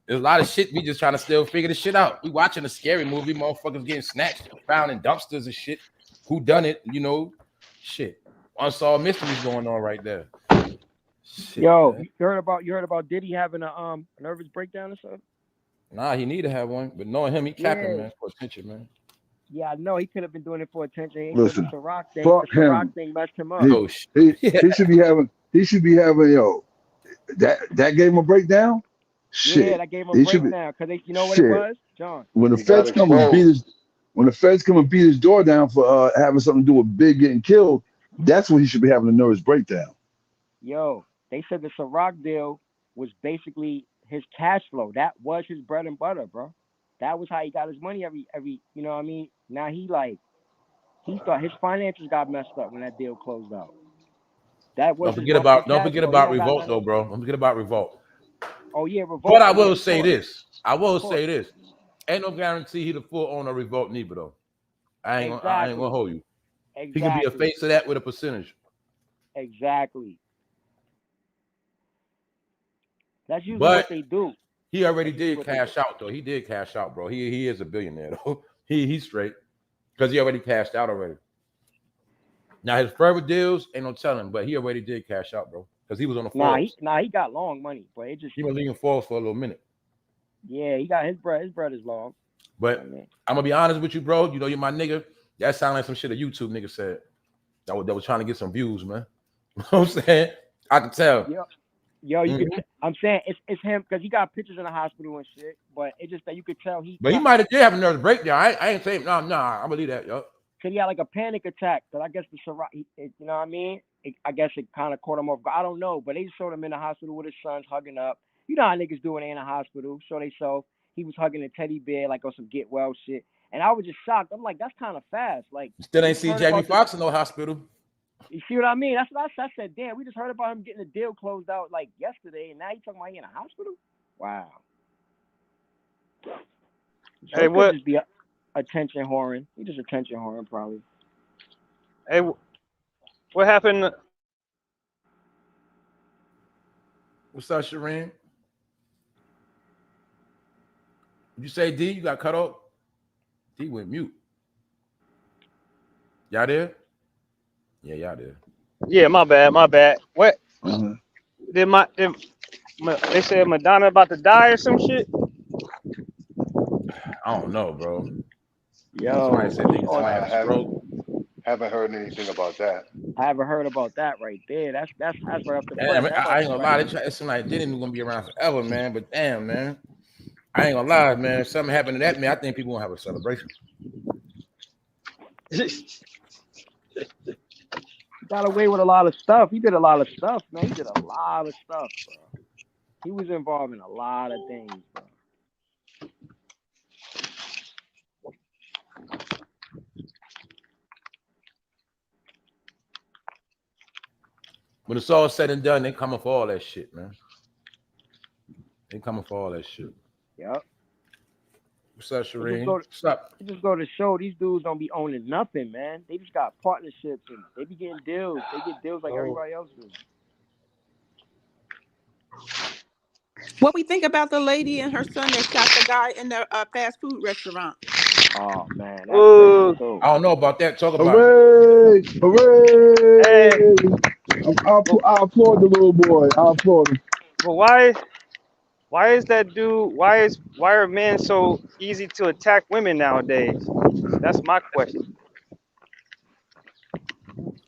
There's a lot of shit. We just trying to still figure this shit out. We watching a scary movie, motherfuckers getting snatched, found in dumpsters and shit. Who done it? You know, shit. Unsolved mysteries going on right there. Shit, yo, man. you heard about Diddy having a nervous breakdown or something? Nah, he need to have one, but knowing him, he capping, man, for attention, man. Yeah, I know he could have been doing it for attention. Listen, the Rock thing, fuck him. The Rock thing messed him up. He should be having. He should be having. Yo, that gave him a breakdown. Shit. Yeah, that gave him a breakdown because you know what it was, John. When the feds come and beat his door down for having something to do with Big getting killed, that's when he should be having a nervous breakdown. Yo, they said the Ciroc deal was basically his cash flow. That was his bread and butter, bro. That was how he got his money every you know what I mean? Now he thought his finances got messed up when that deal closed out. That was don't forget about Revolt though, bro. Don't forget about Revolt. Oh yeah, Revolt. But I will say this. Ain't no guarantee he the full owner of Revolt neither though. I ain't gonna hold you. Exactly. He can be a face of that with a percentage. Exactly. That's usually what they do. He already did cash out though. He did cash out, bro. He is a billionaire though. He's straight because he already cashed out already. Now his further deals ain't no telling, but he already did cash out, bro, because he was on the Forbes. He got long money, but it just he been leaving Forbes for a little minute. Yeah, he got his bread. His bread is long. But I'm gonna be honest with you, bro. You know, you're my nigga. That sound like some shit a YouTube nigga said. That was trying to get some views, man. You know what I'm saying? I can tell. Yo, you could. I'm saying it's him because he got pictures in the hospital and shit. But it's just that you could tell he. But he might have a nervous breakdown. I ain't saying no. I believe that, yo. Cause he had like a panic attack. Cause I guess the Ciroc, you know what I mean? I guess it kind of caught him off. I don't know. But they showed him in the hospital with his sons hugging up. You know how niggas do when they in the hospital. So he was hugging a teddy bear like on some get well shit. And I was just shocked. I'm like, that's kind of fast. Like, still ain't see Jamie Foxx in no hospital. You see what I mean? That's what I said. Damn, we just heard about him getting the deal closed out like yesterday, and now you talking about he in a hospital? Wow. So hey, what? Just be attention whoring. He just attention whoring probably. Hey, what happened? What's up, Shireen? Did you say D? You got cut off? D went mute. Y'all there? Yeah, y'all there. Yeah, my bad. What? They said Madonna about to die or some shit? I don't know, bro. Yo, haven't heard anything about that. I haven't heard about that right there. That's right up the I ain't gonna lie. It seemed like Diddy was gonna be around forever, man. But damn, man, I ain't gonna lie, man. If something happened to that man, I think people gonna have a celebration. Got away with a lot of stuff. He did a lot of stuff, man. He did a lot of stuff, bro. He was involved in a lot of things, bro. When it's all said and done, they coming for all that shit, man. They coming for all that shit. Yep. What's up, Shireen? What's up? It just go to show these dudes don't be owning nothing, man. They just got partnerships and they be getting deals. They get deals like everybody else does. What we think about the lady and her son that shot the guy in the fast food restaurant? Oh man, I don't know about that. Talk about it. Hooray! Hey. I applaud the little boy. I applaud him. But why is that dude? Why are men so easy to attack women nowadays? That's my question.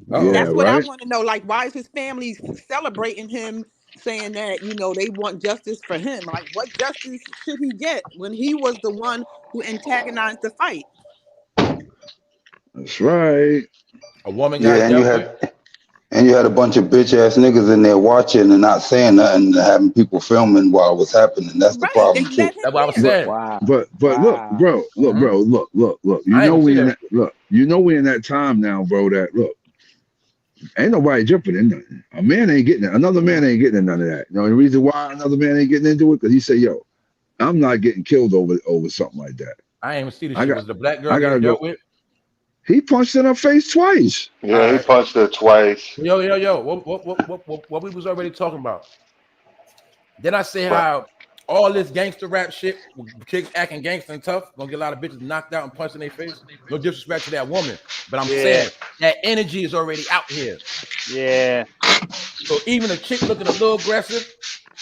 That's what I want to know. Like, why is his family celebrating him, saying that, you know, they want justice for him? Like, what justice should he get when he was the one who antagonized the fight? That's right. A woman got and you had a bunch of bitch ass niggas in there watching and not saying nothing, and having people filming while it was happening. That's the problem too. That's what I was saying. But look, bro. You know we in that time now, bro. That look, ain't nobody jumping in nothing. A man ain't getting it. Another man ain't getting in none of that. You know the reason why another man ain't getting into it? Because he said, "Yo, I'm not getting killed over something like that." I ain't even see the shit. Was the black girl getting dealt with? He punched in her face twice. Yeah, he punched her twice. Yo. What we was already talking about. Then I say how all this gangster rap shit, kids acting gangster and tough, gonna get a lot of bitches knocked out and punched in their face. No disrespect to that woman, but I'm saying that energy is already out here. Yeah. So even a chick looking a little aggressive,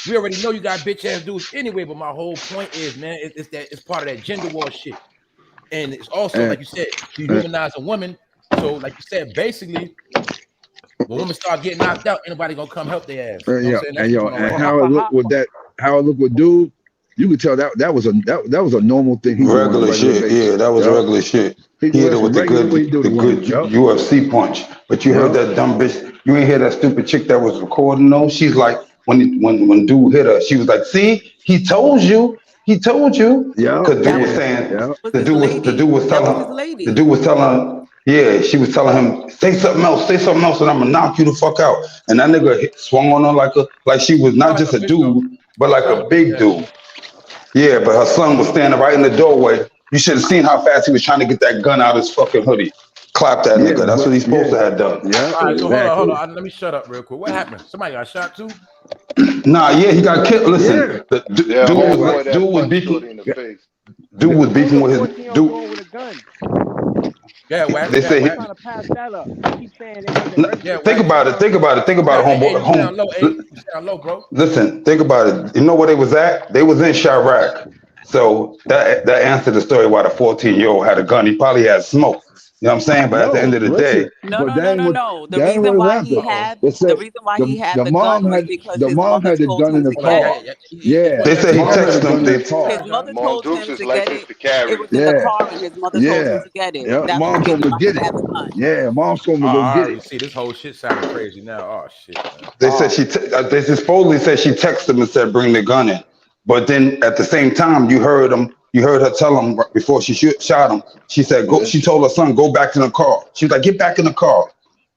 we already know you got bitch ass dudes anyway. But my whole point is, man, it's part of that gender war shit. And it's also, like you said, dehumanizing women. So, like you said, basically, when women start getting knocked out, anybody gonna come help their ass. And how it looked with dude, you could tell that was a normal thing. Regular shit, yeah, that was regular shit. He hit it with the good UFC punch. But you heard that dumb bitch You ain't hear that stupid chick that was recording though. She's like, when dude hit her, she was like, "See, he told you, Yeah, Because dude was yeah, saying yeah. the dude was telling her, yeah, she was telling him, say something else, and I'm gonna knock you the fuck out. And that nigga swung on her like she was not just a dude, but like a big dude. Yeah, but her son was standing right in the doorway. You should have seen how fast he was trying to get that gun out of his fucking hoodie. Clap that Yeah, nigga. That's what he's supposed to have done. Yeah, All right, so exactly. hold on. Let me shut up real quick. What happened? Somebody got shot too? Nah, yeah, he got killed. Listen, Yeah. the Yeah, homeboy that dude was punched beefing. Shorty in the face. Dude was beefing with his 14-year-old girl with a gun. Yeah, Wax. They say I'm he, trying to pass that up. They keep saying it wasn't registered. think about it, Hey, homeboy. you sound low, hey. You sound low, bro. Listen, think about it. You know where they was at? They was in Chirac. So that answered the story why the 14-year-old had a gun. He probably had smoke. You know what I'm saying? But at the end of the day, No. that ain't what The reason it why happened. he had They said the gun was because his mom mother had the told gun him in the to get car. it. Yeah, they said he mom had texted the gun them. in the car. His mother Mom told Dukes him is to get licensed it. to carry. It was in the car, and his mother told him to get it. Yeah, That's the mom told reason him to why get he had it. the gun. Yeah, mom told him to I go get already it. see this whole shit sounding crazy now. Oh shit, man. They said they supposedly said she texted him and said bring the gun in. But then at the same time, you heard her tell him right before she shot him. She said go. She told her son go back in the car. She was like get back in the car,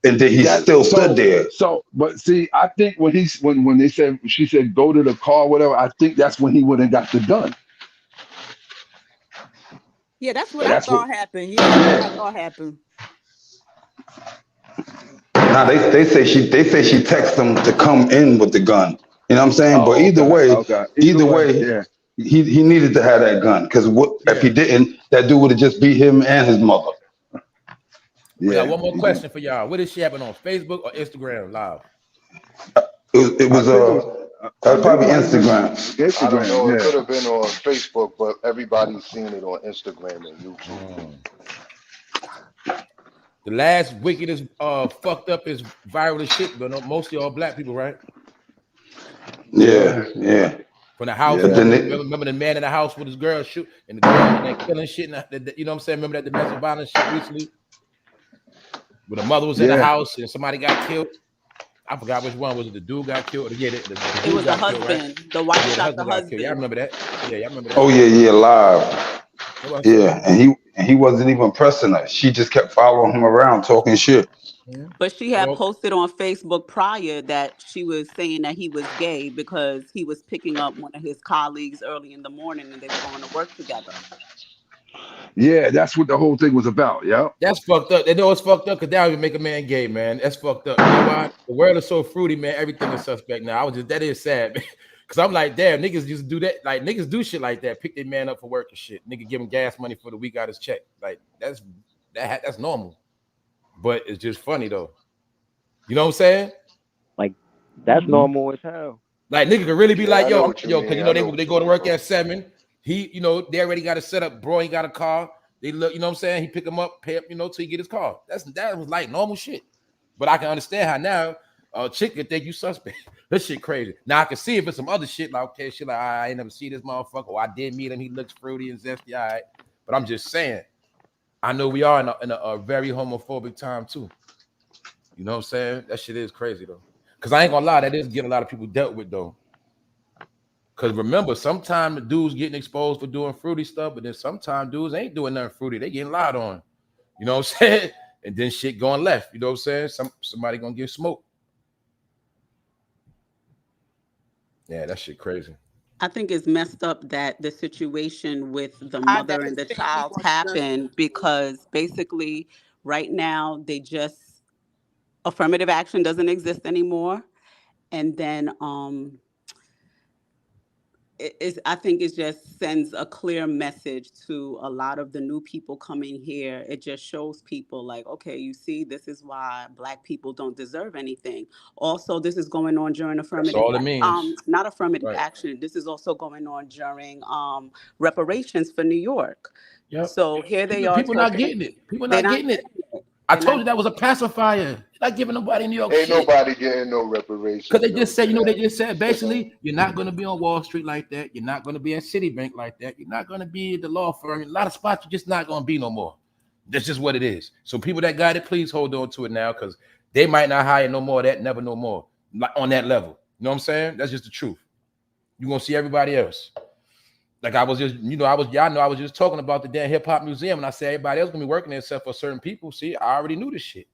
and then he still stood there. But see, I think when they said she said go to the car, whatever, I think that's when he would have got the gun. Yeah, that's what But I that's what. thought happened. Yeah, that's what I thought happened. Now they say she texted him to come in with the gun. You know what I'm saying? But either way, yeah. he needed to have that gun because if he didn't, that dude would have just beat him and his mother. We got one more question for y'all. What is she having on Facebook or Instagram Live? It was probably Instagram. I don't know. It could have been on Facebook, but everybody's seen it on Instagram and YouTube. The last wickedest fucked up is viral as shit, but mostly all black people, right? Yeah. From the house, remember the man in the house with his girl shoot and the girl and killing shit. And you know what I'm saying? Remember that domestic violence shit recently? Where the mother was in the house and somebody got killed. I forgot which one was it. The dude got killed. The dude It was the husband. Killed, right? The wife shot the got husband. killed. Y'all remember that? Yeah, y'all remember that? Oh yeah, live. Yeah, and he wasn't even pressing her. She just kept following him around, talking shit. But she had posted on Facebook prior that she was saying that he was gay because he was picking up one of his colleagues early in the morning and they were going to work together. Yeah, that's what the whole thing was about. Yeah, that's fucked up. They know it's fucked up because that would make a man gay, man. That's fucked up. You know why? The world is so fruity, man. Everything is suspect now. That is sad, man. Because I'm like, damn, niggas just do that. Like niggas do shit like that. Pick their man up for work and shit. Nigga give him gas money for the week out his check. Like that's normal. But it's just funny though. You know what I'm saying? Like that's normal as hell. Like nigga could really be like, yo, because you know they go to work at 7. He, you know, they already got it set up. Bro, he got a car. They look, you know what I'm saying? He pick him up, pay up, you know, till he get his car. That was like normal shit. But I can understand how now a chick could think you suspect. This shit crazy. Now I can see if it's some other shit like okay, shit like I ain't never see this motherfucker. Or I did meet him. He looks fruity and zesty. All right. But I'm just saying, I know we are in a very homophobic time too. You know what I'm saying? That shit is crazy though. Cause I ain't gonna lie, that is getting a lot of people dealt with though. Cause remember, sometimes the dudes getting exposed for doing fruity stuff, but then sometimes dudes ain't doing nothing fruity. They getting lied on. You know what I'm saying? And then shit going left. You know what I'm saying? Somebody gonna get smoked. Yeah, that shit crazy. I think it's messed up that the situation with the mother and the child happened because basically right now affirmative action doesn't exist anymore. And then I think it just sends a clear message to a lot of the new people coming here. It just shows people like, okay, you see, this is why Black people don't deserve anything. Also, this is going on during affirmative That's all it means. not affirmative action. This is also going on during reparations for New York. Yep. So here they are. People not getting it. People not getting it. I told you that was a pacifier. You're not giving nobody in New York ain't shit. Nobody getting no reparations. Because they just said, they just said basically, you're not going to be on Wall Street like that. You're not going to be at Citibank like that. You're not going to be at the law firm. A lot of spots you're just not going to be no more. That's just what it is. So people that got it, please hold on to it now because They might not hire no more of that, never no more, like on that level. You know what I'm saying? That's just the truth. You're gonna see everybody else. Like I was just, y'all know I was just talking about the damn hip hop museum, and I said everybody else gonna be working there except for certain people. See, I already knew this shit.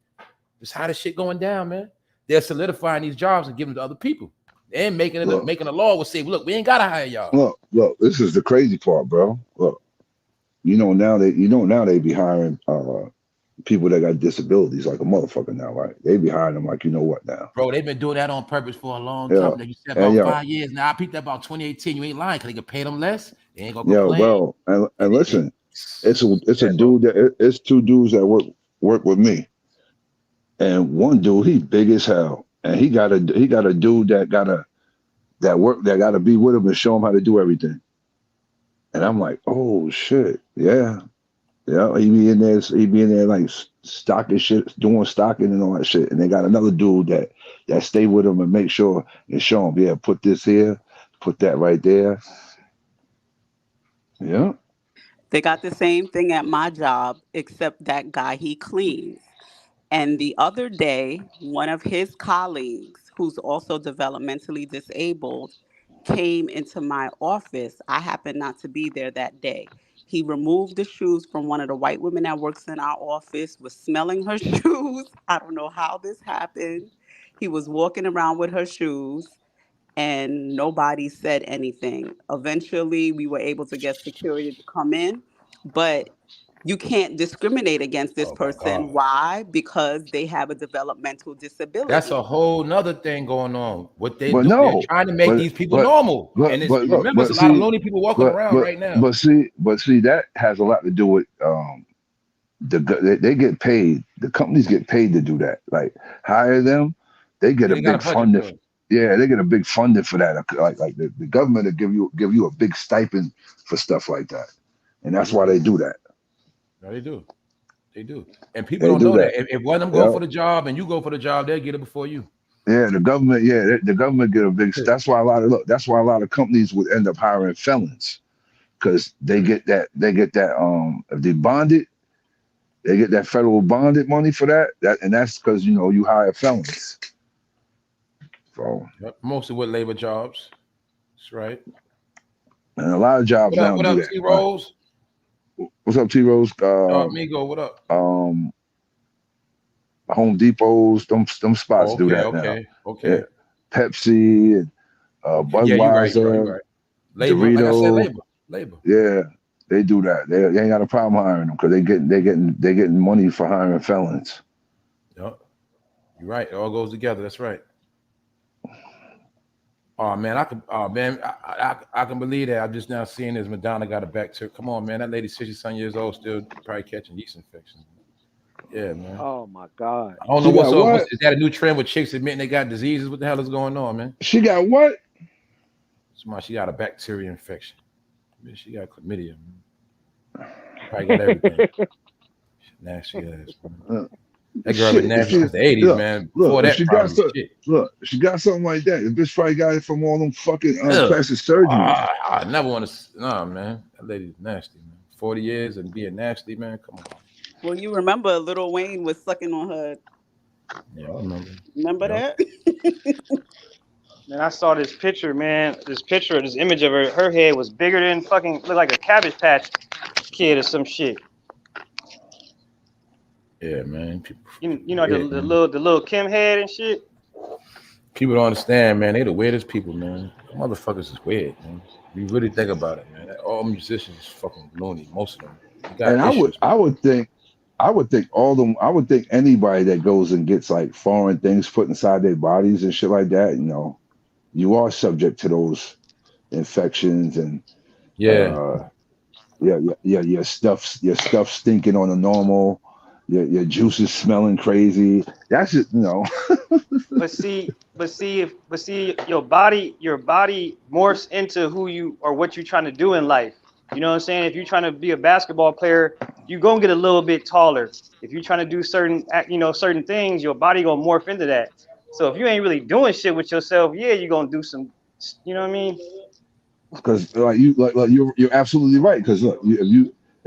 This how this shit going down, man. They're solidifying these jobs and giving them to other people. They ain't making a law will say, look, we ain't gotta hire y'all. Look, this is the crazy part, bro. Look, now they be hiring people that got disabilities like a motherfucker now, right? They be hiring them like, you know what now? Bro, they've been doing that on purpose for a long Yeah. time. You said about 5 years now. I peeped that about 2018. You ain't lying, because they can pay them less. They ain't gonna complain. Bro, and listen, it's a dude it's two dudes that work with me, and one dude, he big as hell, and he got a dude that gotta be with him and show him how to do everything. And I'm like, oh shit, yeah. He be in there like stocking shit, doing stocking and all that shit. And they got another dude that stay with him and make sure and show him, yeah, put this here, put that right there. Yeah. They got the same thing at my job, except that guy, he cleans. And the other day, one of his colleagues, who's also developmentally disabled, came into my office. I happened not to be there that day. He removed the shoes from one of the white women that works in our office, was smelling her shoes. I don't know how this happened. He was walking around with her shoes, and nobody said anything. Eventually, we were able to get security to come in, but you can't discriminate against this person. Why? Because they have a developmental disability. That's a whole nother thing going on. What they But do, no, they're trying to make these people normal. And it's, remember, there's a lot of lonely people walking around right now. But see, that has a lot to do with they get paid. The companies get paid to do that. Like hire them, they get a big funding. Yeah, they get a big funding for that. Like the government will give you a big stipend for stuff like that, and that's why they do that. No, they do. They do. And people don't know that. If one of them go for the job and you go for the job, they'll get it before you. Yeah, the government. Yeah, the government get a big. That's why a lot of companies would end up hiring felons, because they get that. If they bonded, they get that federal bonded money for that. And that's because you hire felons. So mostly with labor jobs. That's right. And a lot of jobs now. What up, T-Rose? What's up, T-Rose? Migo, what up? Home Depots, them spots do that now. Okay. Yeah. Pepsi and Budweiser, right. Labor, Dorito, like I said, labor. Yeah, they do that. They ain't got a problem hiring them because they getting money for hiring felons. Yep. You're right. It all goes together. That's right. Oh man, I can believe that. I'm just now seeing this. Madonna got a bacteria. Come on, man. That lady 60-some years old, still probably catching yeast infections. Yeah, man. Oh my God. I don't know what's up. Is that a new trend with chicks admitting they got diseases? What the hell is going on, man? She got what? She got a bacteria infection. Man, she got chlamydia. Man. Probably got everything. Nasty ass, man. That girl been nasty since the 80s, man. Before that, she got something like that. The bitch probably got it from all them fucking plastic surgery. I never want to. Nah, man. That lady's nasty, man. 40 years and being nasty, man. Come on. Well, you remember Lil Wayne was sucking on her. Yeah, I remember. Remember that? Man, I saw this picture, man. This image of her. Her head was bigger than fucking, looked like a Cabbage Patch Kid or some shit. Yeah, man. You know the little Kim head and shit. People don't understand, man. They the weirdest people, man. Motherfuckers is weird, man. You really think about it, man. All musicians is fucking loony, most of them. And I would think all them. I would think anybody that goes and gets like foreign things put inside their bodies and shit like that, you are subject to those infections and your stuff stinking on the normal. Your juices smelling crazy. That's just But see, your body morphs into who you or what you're trying to do in life. You know what I'm saying? If you're trying to be a basketball player, you're gonna get a little bit taller. If you're trying to do certain things, your body gonna morph into that. So if you ain't really doing shit with yourself, yeah, you're gonna do some. You know what I mean? Because you're absolutely right. Because look,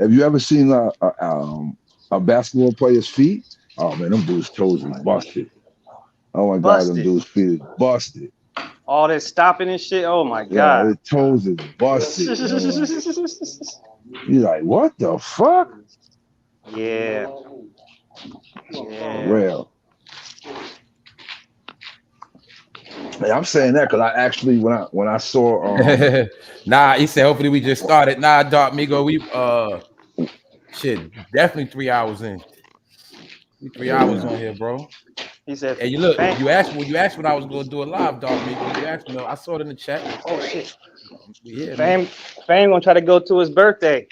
have you ever seen a basketball player's feet? Oh man, them dudes' toes is busted. Oh my God, them busted. dudes' feet is busted. All this stopping and shit. Oh my Yeah, God. their toes is busted. You know, like, you're like, what the fuck? Yeah. For Yeah. real. Hey, I'm saying that because I actually when I saw Nah, he said hopefully we just started. Nah, Dark Migo, we shit, definitely 3 hours in. We 3 hours on here, bro. He said, And you look, "Fam." you asked when I was gonna do a live, Dark Migo. You asked me, I saw it in the chat. Oh shit. Yeah, man. Fam gonna try to go to his birthday.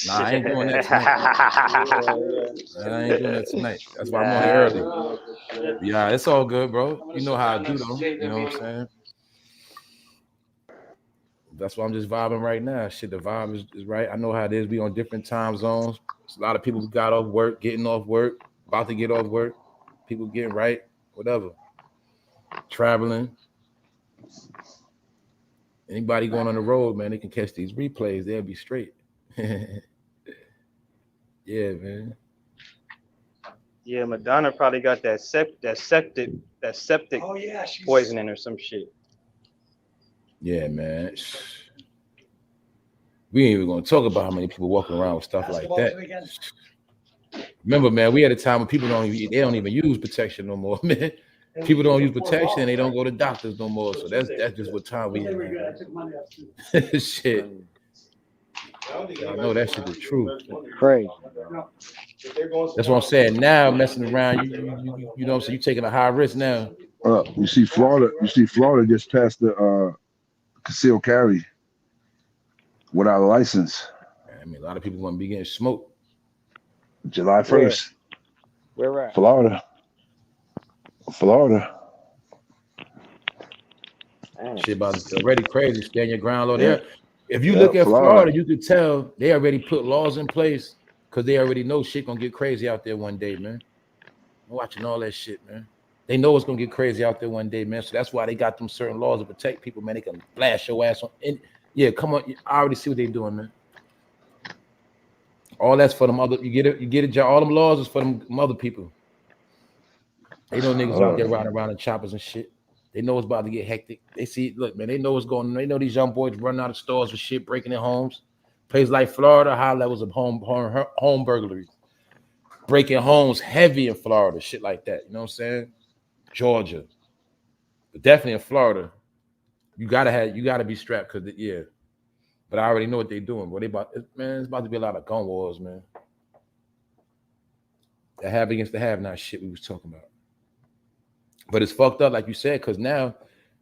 Nah, I ain't doing that tonight. I ain't doing that tonight. That's why I'm on here early. Yeah, it's all good, bro. You know how I do though. You know what I'm saying? That's why I'm just vibing right now. Shit, the vibe is right. I know how it is. We on different time zones. There's a lot of people who got off work, getting off work, about to get off work. People getting right, whatever. Traveling. Anybody going on the road, man, they can catch these replays. They'll be straight. Yeah, man. Yeah, Madonna probably got that septic poisoning or some shit. Yeah, man. We ain't even gonna talk about how many people walking around with stuff like that. Remember, man, we had a time when people don't even use protection no more, man. People don't use protection and they don't go to doctors no more. So that's just what time we in, man. Shit. I know that shit is true. Crazy. That's what I'm saying. Now messing around, you know what I'm saying? You taking a high risk now. you see Florida just passed the concealed carry without a license. I mean, a lot of people want to be getting smoked. July 1st. Where at? Florida. Shit about already crazy. Stand your ground, Lord. Yeah. If you look at Florida, Florida, you could tell they already put laws in place because they already know shit gonna get crazy out there one day, man. I'm watching all that shit, man. They know it's gonna get crazy out there one day, man. So that's why they got them certain laws to protect people, man. They can blast your ass on. And yeah, come on. I already see what they doing, man. All that's for them other. You get it. All them laws is for them other people. They know niggas out there riding around in choppers and shit. They know it's about to get hectic. They see, look, man, they know what's going on. They know these young boys running out of stores with shit, breaking their homes. Places like Florida, high levels of home burglaries. Breaking homes heavy in Florida, shit like that. You know what I'm saying? Georgia. But definitely in Florida, you gotta be strapped because yeah. But I already know what they're doing. What it's about to be a lot of gun wars, man. The have against the have not shit we was talking about. But it's fucked up, like you said, because now,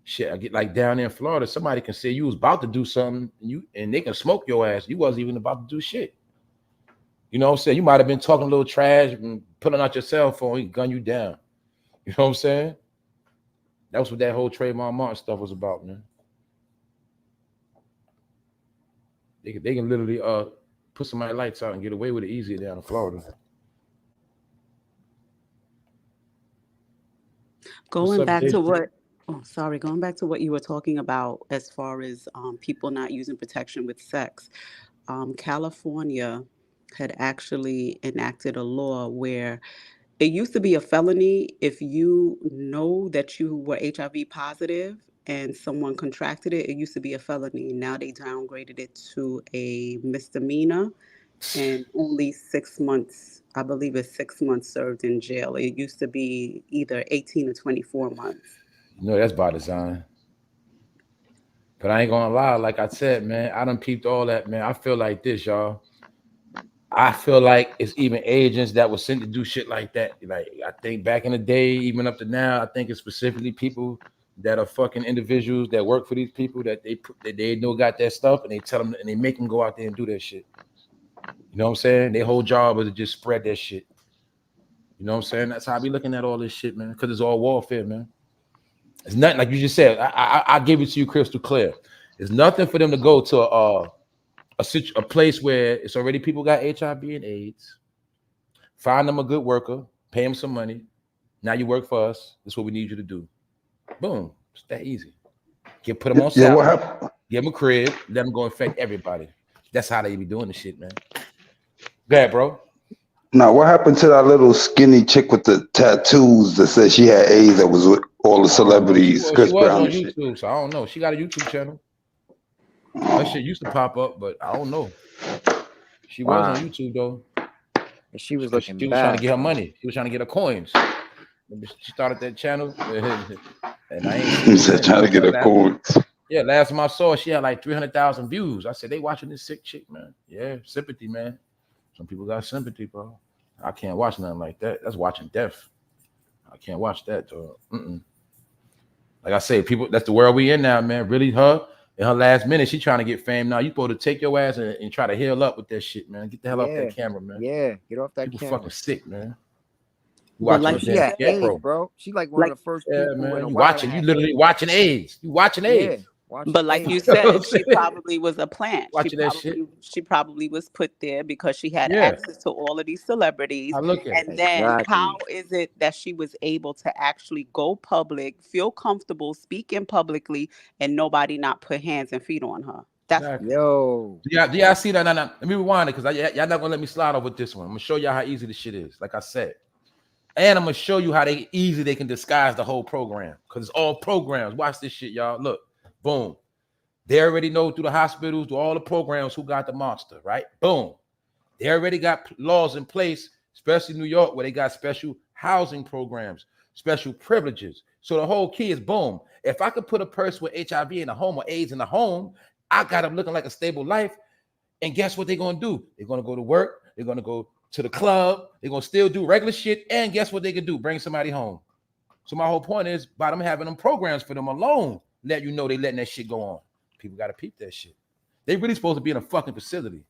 shit, I get like down there in Florida, somebody can say you was about to do something, and they can smoke your ass. You wasn't even about to do shit. You know what I'm saying? You might have been talking a little trash and pulling out your cell phone, he gun you down. You know what I'm saying? That was what that whole Trayvon Martin stuff was about, man. They can literally put somebody's lights out and get away with it easier down in Florida. Going back to what you were talking about as far as people not using protection with sex. California had actually enacted a law where it used to be a felony if you know that you were HIV positive and someone contracted it. It used to be a felony. Now they downgraded it to a misdemeanor and only 6 months, I believe it's 6 months served in jail. It used to be either 18 or 24 months. You know, that's by design. But I ain't gonna lie, like I said, man, I done peeped all that, man. I feel like this, y'all. I feel like it's even agents that were sent to do shit like that. Like, I think back in the day, even up to now, I think it's specifically people that are fucking individuals that work for these people that they know got that stuff, and they tell them and they make them go out there and do that shit. You know what I'm saying? Their whole job is to just spread that shit. You know what I'm saying? That's how I be looking at all this shit, man. Because it's all warfare, man. It's nothing like you just said. I give it to you crystal clear. It's nothing for them to go to a place where it's already people got HIV and AIDS. Find them a good worker, pay them some money. Now you work for us. That's what we need you to do. Boom. It's that easy. Put them on salary. Give them a crib. Let them go infect everybody. That's how they be doing the shit, man. Go ahead, bro. Now, what happened to that little skinny chick with the tattoos that said she had AIDS that was with all the celebrities, She Chris was Brown on and shit? YouTube, so I don't know. She got a YouTube channel. Her shit used to pop up, but I don't know. She was on Wow. YouTube though. And she was 'Cause looking she was trying to bad. get her money. She was trying to get her coins. She started that channel, and I ain't seen He her said since. trying to get a coins. Yeah, last time I saw her, she had like 300,000 views. I said, they watching this sick chick, man. Yeah, sympathy, man. Some people got sympathy, bro. I can't watch nothing like that. That's watching death. I can't watch that, dog. Like I say, people, that's the world we in now, man. Really, her in her last minute, she trying to get fame now. You supposed to take your ass and try to heal up with that shit, man. Get the hell off that camera, man. Yeah, get off that People camera. fucking sick, man. You But watching like a She you damn had said, AIDS, scarecrow. bro. She like one like of the first Yeah, people in man. a You while watching, that you had literally AIDS. watching AIDS. You watching Yeah, AIDS. watching but like you AIDS. You know what I'm said, she saying? probably was a plant. Watching that shit. She probably was put there because she had Yeah. access to all of these celebrities. I look at it. And then Exactly. how is it that she was able to actually go public, feel comfortable speaking publicly, and nobody not put hands and feet on her? That's Exactly. Yo. Do y'all see that? No. Let me rewind it because y'all not gonna let me slide over this one. I'm gonna show y'all how easy this shit is. Like I said. And I'm gonna show you how easy they can disguise the whole program. Because it's all programs. Watch this shit, y'all. Look, boom. They already know through the hospitals, through all the programs who got the monster, right? Boom. They already got laws in place, especially New York, where they got special housing programs, special privileges. So the whole key is boom. If I could put a person with HIV in a home or AIDS in a home, I got them looking like a stable life. And guess what they're gonna do? They're gonna go to work, they're gonna go to the club, they're gonna still do regular shit, and guess what they can do? Bring somebody home. So my whole point is by them having them programs for them alone, let you know they letting that shit go on. People gotta peep that shit. They really supposed to be in a fucking facility,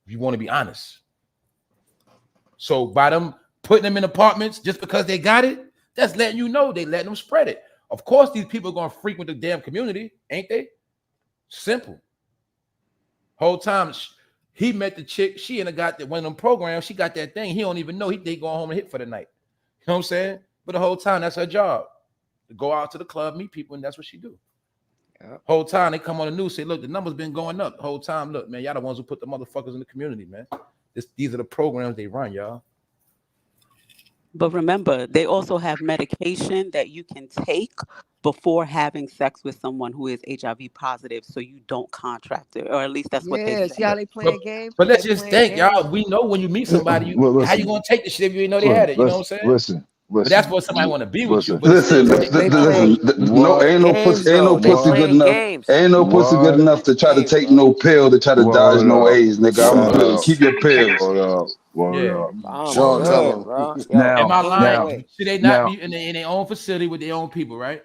if you want to be honest. So by them putting them in apartments just because they got it, that's letting you know they letting them spread it. Of course, these people are gonna frequent the damn community, ain't they? Simple. Whole time he met the chick, she and got that one of them programs, she got that thing. He don't even know they going home and hit for the night. You know what I'm saying? But the whole time, that's her job. To go out to the club, meet people, and that's what she do. Yep. Whole time they come on the news, say, look, the numbers been going up. The whole time, look, man, y'all the ones who put the motherfuckers in the community, man. These are the programs they run, y'all. But remember, they also have medication that you can take before having sex with someone who is HIV positive, so you don't contract it, or at least that's what they Yeah, say. see how they playing games? But let's just think, y'all. We know when you meet somebody, Well, how you gonna take the shit if you didn't know they had it? You know what I'm saying? Listen. But that's what somebody want to be with you. But Listen, They playing no, ain't no games, pussy, ain't no though. They pussy good playing enough. games. Ain't no pussy good enough to try to Games, take bro. no pill to try to dodge no AIDS, nigga. I'm Word good. up. Keep your pills. Word up. I'm Word good, up. bro. Yo, Am I lying? Now, Should they not be in their own facility with their own people, right?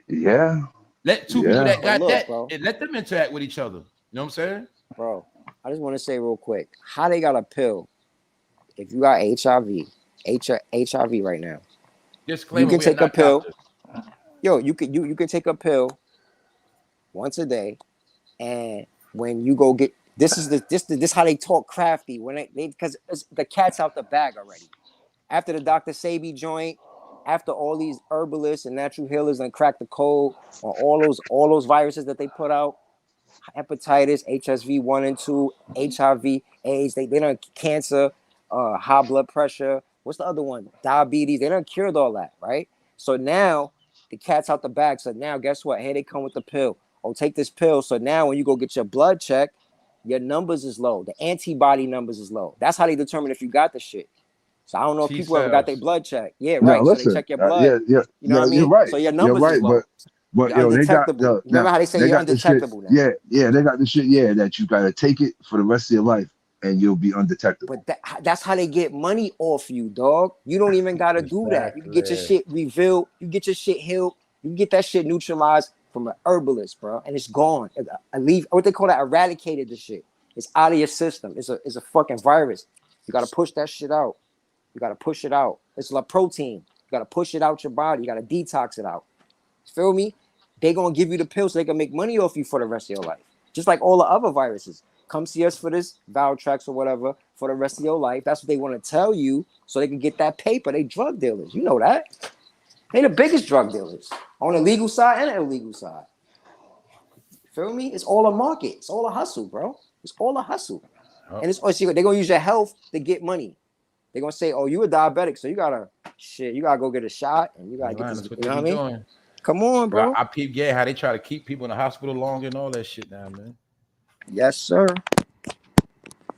yeah. Let two people that But got look, that bro. and let them interact with each other. You know what I'm saying? Bro, I just want to say real quick, how they got a pill if you got HIV right now. Disclaimer, You can we are take a not pill. doctors. Yo, you can take a pill once a day, and when you go get this how they talk crafty when they because the cat's out the bag already. After the Dr. Sabi joint, after all these herbalists and natural healers and crack the code on all those viruses that they put out, hepatitis, HSV 1 and 2, HIV, AIDS, they done cancer, high blood pressure. What's the other one? Diabetes. They done cured all that, right? So now the cat's out the bag. So now guess what? Hey, they come with the pill. Oh, take this pill. So now when you go get your blood check, your numbers is low. The antibody numbers is low. That's how they determine if you got the shit. So I don't know if T people ever got their cells. blood checked. Yeah, Now right. So they listen. check your blood. You know what I You're mean? right. So your You're numbers is right. low. But You're they got undetectable. now Remember how they say they you're got the shit. undetectable now? Yeah, they got the shit. Yeah, that you gotta take it for the rest of your life, and you'll be undetectable. But that's how they get money off you, dog. You don't even gotta do that. You can get your shit revealed. You get your shit healed. You can get that shit neutralized from an herbalist, bro, and it's gone. What they call that, eradicated the shit. It's out of your system. It's a fucking virus. You gotta push that shit out. You gotta push it out. It's like protein. You gotta push it out your body. You gotta detox it out. Feel me? They gonna give you the pill so they can make money off you for the rest of your life. Just like all the other viruses. Come see us for this Valtrex or whatever for the rest of your life. That's what they want to tell you so they can get that paper. They drug dealers. You know that. They the biggest drug dealers on the legal side and the illegal side. Feel me? It's all a market. It's all a hustle, bro. It's all a hustle. And they're gonna use your health to get money. They're gonna say, "Oh, you a diabetic, so you gotta go get a shot, and you gotta get this." That's what You they know what I be mean? doing. Come on, bro. I peep how they try to keep people in the hospital longer and all that shit now, man. Yes, sir.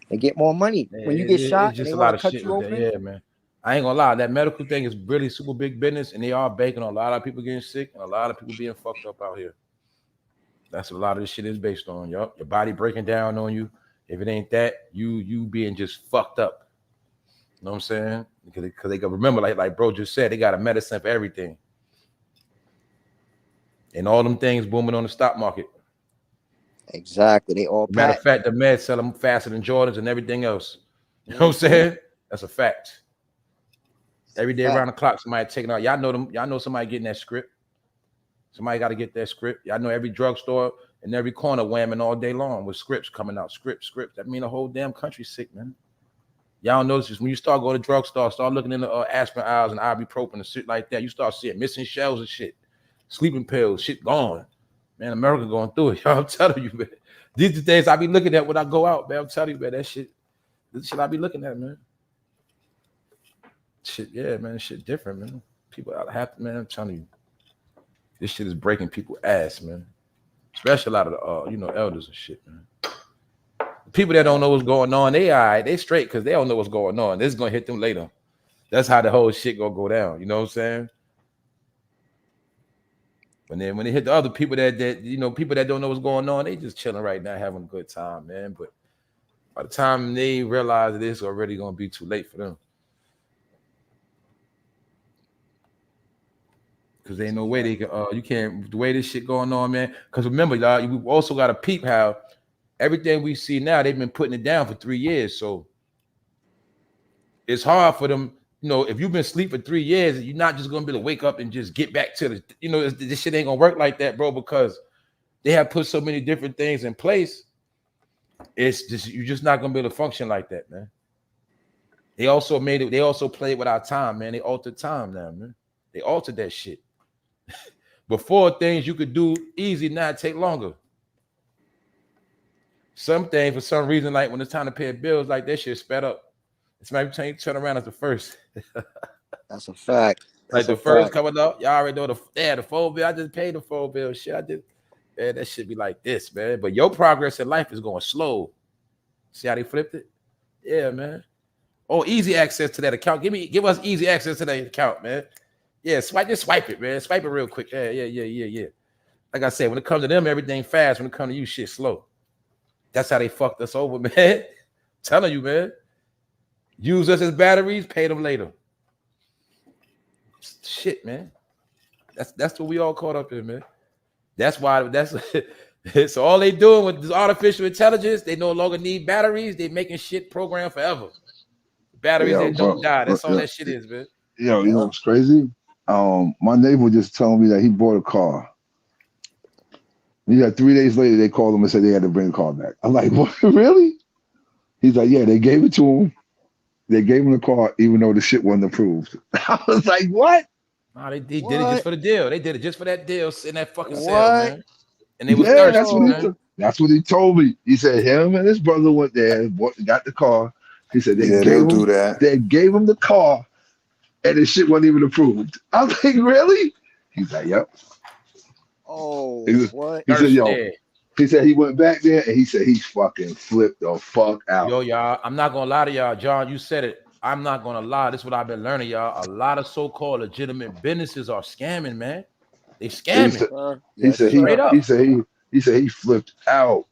They get more money when you get shot, It's and they just a want lot to of cut shit you with that. open. Yeah, man. I ain't gonna lie, that medical thing is really super big business, and they are banking on a lot of people getting sick and a lot of people being fucked up out here. That's what a lot of this shit is based on, yo. Your body breaking down on you. If it ain't that, you being just fucked up. You know what I'm saying? Because they got remember, like bro just said, they got a medicine for everything. And all them things booming on the stock market. Exactly. They all Matter of patent. fact, the meds sell them faster than Jordans and everything else. You know what I'm saying? That's a fact. Every day around the clock, somebody taking out. Y'all know them. Y'all know somebody getting that script. Somebody got to get that script. Y'all know every drugstore and every corner whamming all day long with scripts coming out. Scripts. That mean the whole damn country's sick, man. Y'all notice this when you start going to drugstore, start looking in the aspirin aisles and ibuprofen and shit like that. You start seeing missing shells and shit, sleeping pills, shit gone. Man, America going through it. Y'all, I'm telling you, man. These are the things I be looking at when I go out, man. I'm telling you, man, that shit. This shit I be looking at, man. Shit, yeah, man. Shit different, man. People out have to, man. I'm telling you, this shit is breaking people's ass, man. Especially a lot of the, elders and shit, man. People that don't know what's going on, they all right, they straight because they don't know what's going on. This is gonna hit them later. That's how the whole shit gonna go down. You know what I'm saying? And then when they hit the other people that people that don't know what's going on, they just chilling right now, having a good time, man. But by the time they realize that it's already gonna be too late for them. Because ain't no way they can you can't the way this shit going on, man. Because remember, y'all, we also got to peep how everything we see now, they've been putting it down for 3 years. So it's hard for them, if you've been asleep for 3 years, you're not just gonna be able to wake up and just get back to the, this shit ain't gonna work like that, bro, because they have put so many different things in place. It's just you're just not gonna be able to function like that, man. They also played with our time, man. They altered time now, man. They altered that shit. Before, things you could do easy, now take longer. Some things, for some reason, like when it's time to pay bills, like that shit sped up. It's maybe turn around as the first. That's a fact. Like the first coming up, y'all already know the phone bill. I just paid the phone bill. Shit, I did. Man, that should be like this, man. But your progress in life is going slow. See how they flipped it? Yeah, man. Oh, easy access to that account. Give us easy access to that account, man. Yeah, swipe it, man. Swipe it real quick. Yeah. Like I said, when it comes to them, everything fast. When it comes to you, shit slow. That's how they fucked us over, man. Telling you, man. Use us as batteries, pay them later. Shit, man. That's what we all caught up in, man. That's why so all they doing with this artificial intelligence, they no longer need batteries. They making shit program forever. Batteries that don't die. That's all that shit is, man. Yo, you know what's crazy? My neighbor just told me that he bought a car. He got 3 days later, they called him and said they had to bring the car back. I'm like, what? Really? He's like, yeah, they gave it to him. They gave him the car, even though the shit wasn't approved. I was like, what? Nah, they did it just for the deal. They did it just for that deal in that fucking sale, man. And they Yeah, was thirsty, that's what he told me. He said him and his brother went there, got the car. He said they gave him the car, and his shit wasn't even approved. I was like, really? He's like, yep. Oh, what? He said, yo. He said he went back there and he said he fucking flipped the fuck out. Yo, y'all, I'm not gonna lie to y'all, John. You said it. I'm not gonna lie. This is what I've been learning, y'all. A lot of so-called legitimate businesses are scamming, man. They scamming. He said he flipped out.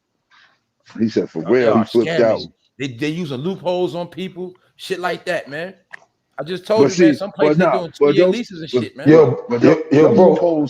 He said for real, he flipped out. They using loopholes on people, shit like that, man. I just told you, man. Some places they're doing 2-year leases and shit, man. Yo, bro.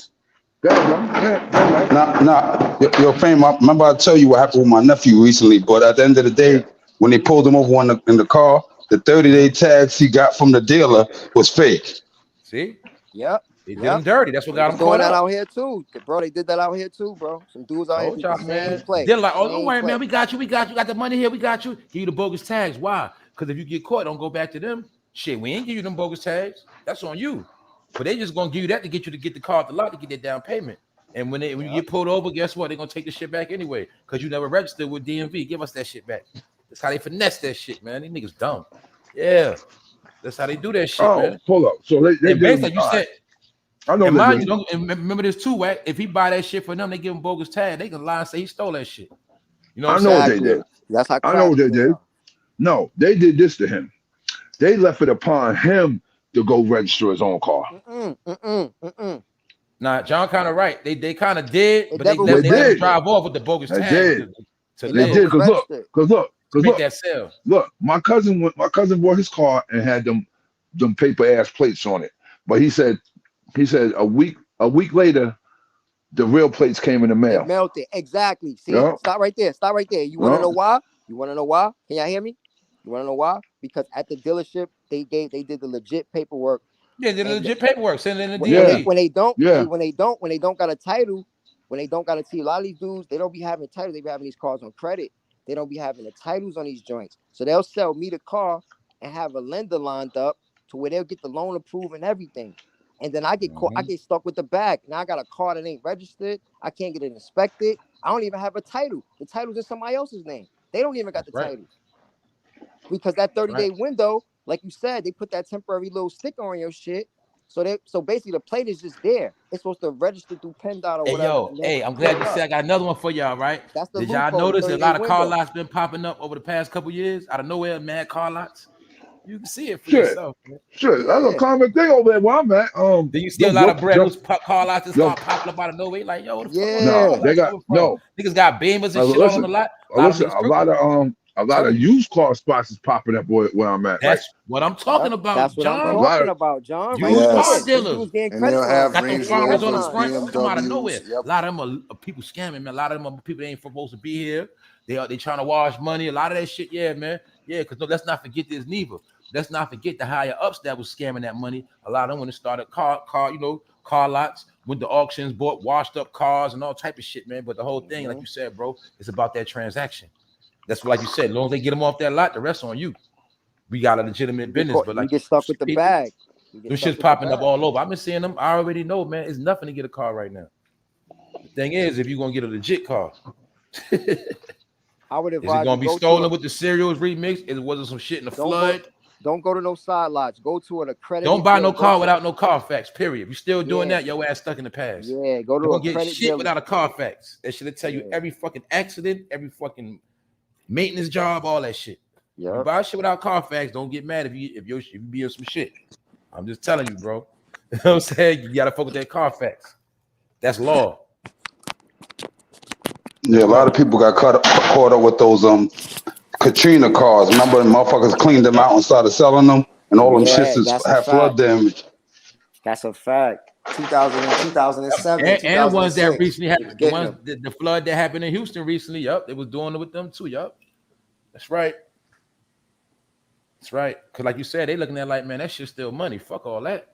Yo, fam. Remember I tell you what happened with my nephew recently. But at the end of the day, when they pulled him over in the car, the 30-day tags he got from the dealer was fake. See? Yep. They did him dirty. That's what got him doing caught that up. out here too, bro. They did that out here too, bro. Some dudes out here do the same play. They're like, oh, don't worry, man. We got you. Got the money here. We got you. Give you the bogus tags. Why? Because if you get caught, don't go back to them. Shit, we ain't give you them bogus tags. That's on you. But they just gonna give you that to get you to get the car at the lot to get that down payment. And when you get pulled over, guess what? They're gonna take the shit back anyway. Because you never registered with DMV. Give us that shit back. That's how they finesse that shit, man. These niggas dumb. Yeah. That's how they do that shit, Oh, man. pull up. So they And did. based like you said, I know and they mind did. you, don't and remember this too, Wack. If he buy that shit for them, they give him bogus tag. They can lie and say he stole that shit. You know what I I'm know saying? what they did. That's how I know what they crafty they did. are. No, they did this to him. They left it upon him to go register his own car. Nah, John kind of right. They kind of did, It but they never let was they let him did. drive off with the bogus They tag did. to It They never did. was Cause look, registered. cause look, cause make look, that sale. look. My cousin bought his car and had them paper ass plates on it. But he said a week later, the real plates came in the They mail. melted. Exactly. See? Yeah. Stop right there. Stop right there. You want to Yeah. know why? You want to know why? Can y'all hear me? You want to know why? Because at the dealership, they did the legit paperwork. Yeah, the And legit paperwork. Send it in the when DMV. they don't Yeah. when they don't got a title, when they don't got a T, a lot of these dudes, they don't be having titles. They be having these cars on credit. They don't be having the titles on these joints. So they'll sell me the car and have a lender lined up to where they'll get the loan approved and everything. And then I get caught, I get stuck with the bag. Now I got a car that ain't registered. I can't get it inspected. I don't even have a title. The title's in somebody else's name. They don't even got the title. Because that 30-day window, like you said, they put that temporary little sticker on your shit. So basically the plate is just there. It's supposed to register through PennDOT or Hey, whatever. yo, hey, I'm glad you said I got another one for y'all, right? That's the Did y'all loophole, notice a 30-day lot of car window. lots been popping up over the past couple years? Out of nowhere, mad car lots. You can see it for Shit. yourself, man. Shit, that's a common thing over there where I'm at. Do you see a lot of brand new car lots that start popping up out of nowhere? Like, yo, what the fuck? No, they got no. Niggas got Beamers and shit all on the lot. Listen, a lot of used car spots is popping up where I'm at. That's what I'm talking about, That's what John. I'm talking about, John. Right Used car there. dealers. And they'll have Got them Range farmers on the Rovers, front. Come out of nowhere. BMWs. Yep. A lot of them are people scamming, man. A lot of them are people that ain't supposed to be here. They trying to wash money. A lot of that shit, yeah, man. Yeah, because let's not forget this neither. Let's not forget the higher ups that was scamming that money. A lot of them when it started car lots, went to auctions, bought washed up cars and all type of shit, man. But the whole thing, like you said, bro, it's about that transaction. That's what, like you said, as long as they get them off that lot, the rest on you. We got a legitimate business, but like you get stuck with the bag. Them shit's popping up all over. I've been seeing them. I already know, man. It's nothing to get a car right now. The thing is, if you're gonna get a legit car, I would is it gonna be stolen with the serials remixed? Is it wasn't some shit in the flood? Don't go to no side lots. Go to an accredited. Don't buy no car without no Carfax. Period. If you're still doing that, your ass stuck in the past. Yeah, go to Don't a get credit shit dealer. without a Carfax. That should tell you every fucking accident, every fucking maintenance job, all that shit. You buy shit without Carfax, don't get mad if you be in some shit. I'm just telling you, bro. You know what I'm saying? You gotta fuck with that Carfax. That's law. Yeah, a lot of people got caught up with those Katrina cars. Remember, the motherfuckers cleaned them out and started selling them, and all them shits have flood damage. That's a fact. 2007, And ones that 2006. recently happened, the flood that happened in Houston recently. Yup, they was doing it with them too. Yup, that's right. That's right. Cause like you said, they looking at like, man, that shit's still money. Fuck all that.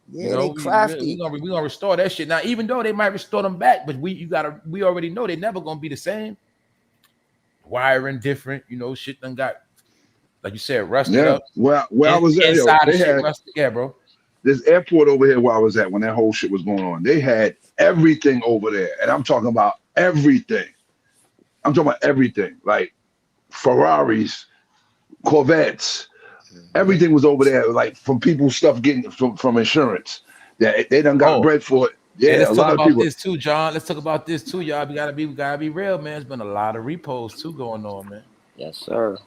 Yeah, you know, they crafty. We gonna restore that shit. Now, even though they might restore them back, but we already know they never gonna be the same. Wiring different, you know, shit done got, like you said, rusted up. Where I was at, inside they the shit had, rusted. Yeah, bro. This airport over here where I was at when that whole shit was going on, they had everything over there. And I'm talking about everything. I'm talking about everything. Like Ferraris, Corvettes, everything was over there, like from people's stuff getting from insurance. That they done got bread for it. Yeah, let's a talk lot about of people. this too, John. Let's talk about this too, y'all. We gotta be real, man. There's been a lot of repos too going on, man. Yes, sir.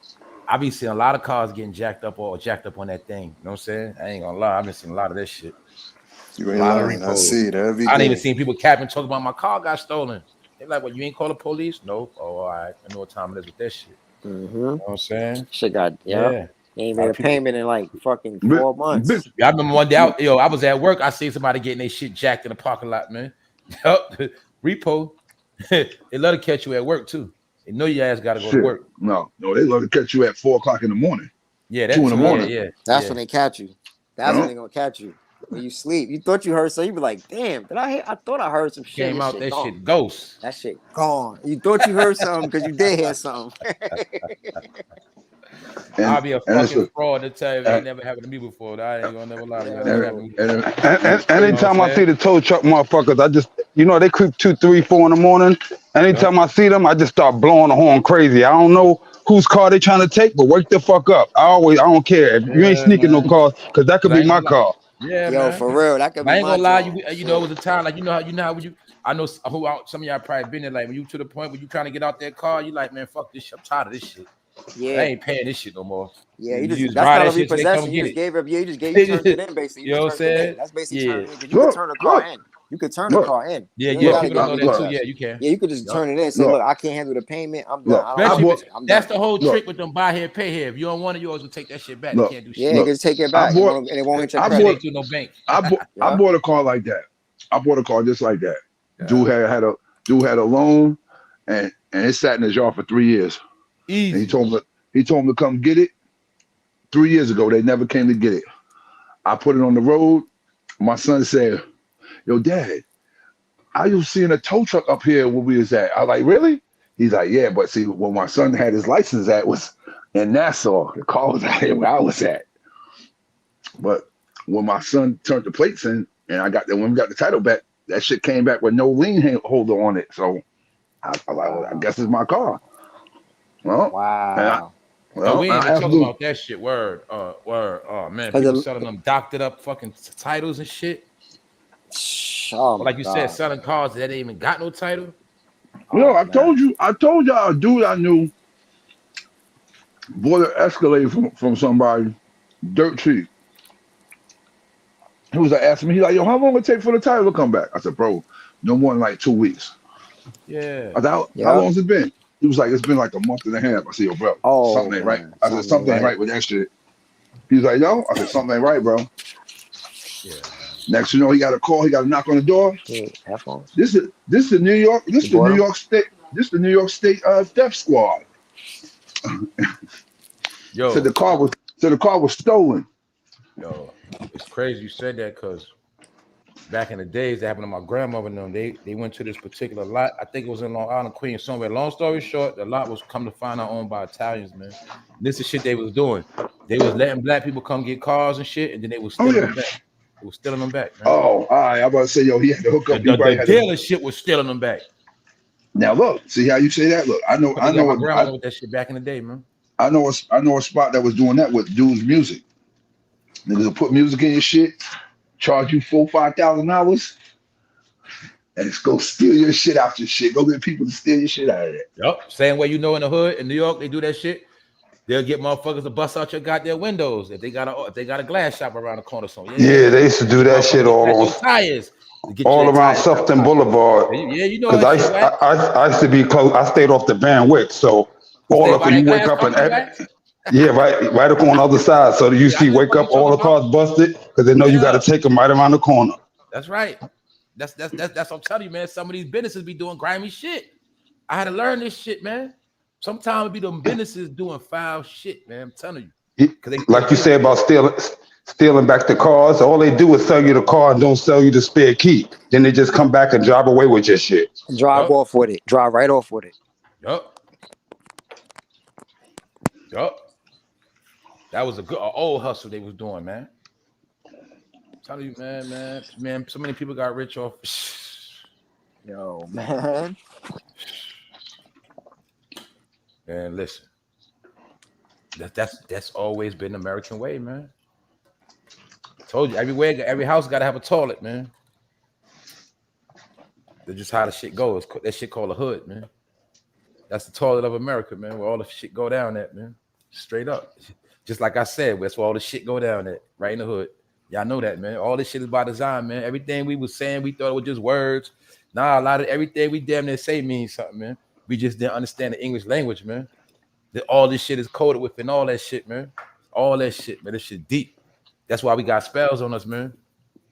I be seeing a lot of cars getting jacked up on that thing. You know what I'm saying? I ain't gonna lie. I've been seeing a lot of this shit. You ain't lying. I see it every day. I didn't even seen people capping talking about my car got stolen. They're like, "What? You ain't call the police?" No. Oh, all right. I know what time it is with that shit. You know what I'm saying? Shit got yeah. They ain't made a payment in like fucking 4 months. I remember one day, I was at work. I seen somebody getting their shit jacked in the parking lot, man. Repo. They love to catch you at work too. They know your ass got to go to work. No, they love to catch you at 4 o'clock in the morning. Yeah, that's 2 in the morning. Yeah. That's when they catch you. That's when they gonna catch you. When you sleep, you thought you heard something. You be like, "Damn, I thought I heard some shit." Came out, that gone. shit ghost. That shit gone. You thought you heard something because you did hear something. I'll be a fucking fraud to tell you that never happened to me before. I ain't gonna never lie to you. Anytime I see the tow truck motherfuckers, I just, they creep 2, 3, 4 in the morning, Anytime I see them, I just start blowing the horn crazy. I don't know whose car they trying to take, but wake the fuck up. I don't care. If you ain't sneaking no cars, because that could be my car. Yeah, Yo, man. for real, that could I be ain't my gonna lie, joint. you know, it was a time like you know how when you I know some of y'all probably been there, like when you to the point where you trying to get out that car, you like, man, fuck this shit. I'm tired of this shit. Yeah. I ain't paying this shit no more. Yeah, You just that's ride not a that shit till they come repossession. You get just it. gave it. You turned it in basically. You know what I'm Turned it in. saying? That's basically Yeah. turning it in because you could turn a car in. You could turn a car in. Yeah, You yeah. gotta People don't know get that too. repossessed. Yeah, you can. Yeah, you could just turn it in and say, look, I can't handle the payment. I'm done. I don't Especially want if it. I'm that's done. the whole trick with them buy here, pay here. If you don't want it, you always will take that shit back. They can't do shit. Yeah, just take it back. And it won't hit your credit. Ain't do no bank. I bought a car like that. I bought a car just like that. Dude had a loan, and it sat in his yard for 3 years. Easy. And he told him to come get it. 3 years ago, they never came to get it. I put it on the road. My son said, "Yo, Dad, I was seeing a tow truck up here where we was at." I was like, "Really?" He's like, "Yeah, but see, where my son had his license at was in Nassau. The car was out here where I was at." But when my son turned the plates in, and when we got the title back, that shit came back with no lien holder on it. So I guess it's my car. Well, wow. We ain't even talking about that shit. Word. Oh man, people selling them doctored up fucking titles and shit. Like you said, selling cars that ain't even got no title. I told y'all a dude I knew bought an Escalade from somebody, dirt cheap. He was like asking me, he's like, "Yo, how long it take for the title to come back?" I said, "Bro, no more than like 2 weeks." Yeah. I said, how long has it been? He was like, "It's been like a month and a half." I said, "Yo, bro, something ain't right." I said, "Something ain't right with that shit." He's like, "Yo," I said, "Something ain't right, bro." Yeah. Next, you know, he got a call. He got a knock on the door. This is the New York. This is the New York State. This is the New York State theft squad. Yo. So the car was stolen. Yo, it's crazy you said that because back in the days, that happened to my grandmother and them. They went to this particular lot. I think it was in Long Island, Queens, somewhere. Long story short, the lot was come to find out owned by Italians, man. This is shit they was doing. They was letting black people come get cars and shit, and then they was stealing them back. They was stealing them back, man. Oh, all right. I'm about to say, yo, he had to hook up. The dealership was stealing them back. Now look, see how you say that? Look, I know my grandmother with that shit back in the day, man. I know a spot that was doing that with dudes' music. Niggas will put music in your shit, charge you $4,000-$5,000, and just go steal your shit out your shit. Go get people to steal your shit out of it. Yup. Same way you know in the hood in New York they do that shit. They'll get motherfuckers to bust out your goddamn windows if they got a glass shop around the corner. So yeah, they used to do that shit all tires. All around Sufton Boulevard. Yeah, you know. Because I used to be close. I stayed off the Van Wyck, so all up when you wake up and right up on the other side. So you see, wake up, all the cars busted because they know you got to take them right around the corner. That's right. That's what I'm telling you, man. Some of these businesses be doing grimy shit. I had to learn this shit, man. Sometimes it be them businesses doing foul shit, man. I'm telling you. Like you said about stealing back the cars, all they do is sell you the car and don't sell you the spare key. Then they just come back and drive away with your shit. Drive off with it. Drive right off with it. Yup. That was an old hustle they was doing, man. I'm telling you, man. So many people got rich off. Yo, man. Man, listen. That's always been the American way, man. I told you, every house got to have a toilet, man. That's just how the shit goes. That shit called a hood, man. That's the toilet of America, man, where all the shit go down at, man. Straight up. Just like I said, that's where all the shit go down at, right in the hood. Y'all know that, man. All this shit is by design, man. Everything we was saying, we thought it was just words. Nah, a lot of everything we damn near say means something, man. We just didn't understand the English language, man. All this shit is coded within all that shit, man. All that shit, man. This shit deep. That's why we got spells on us, man.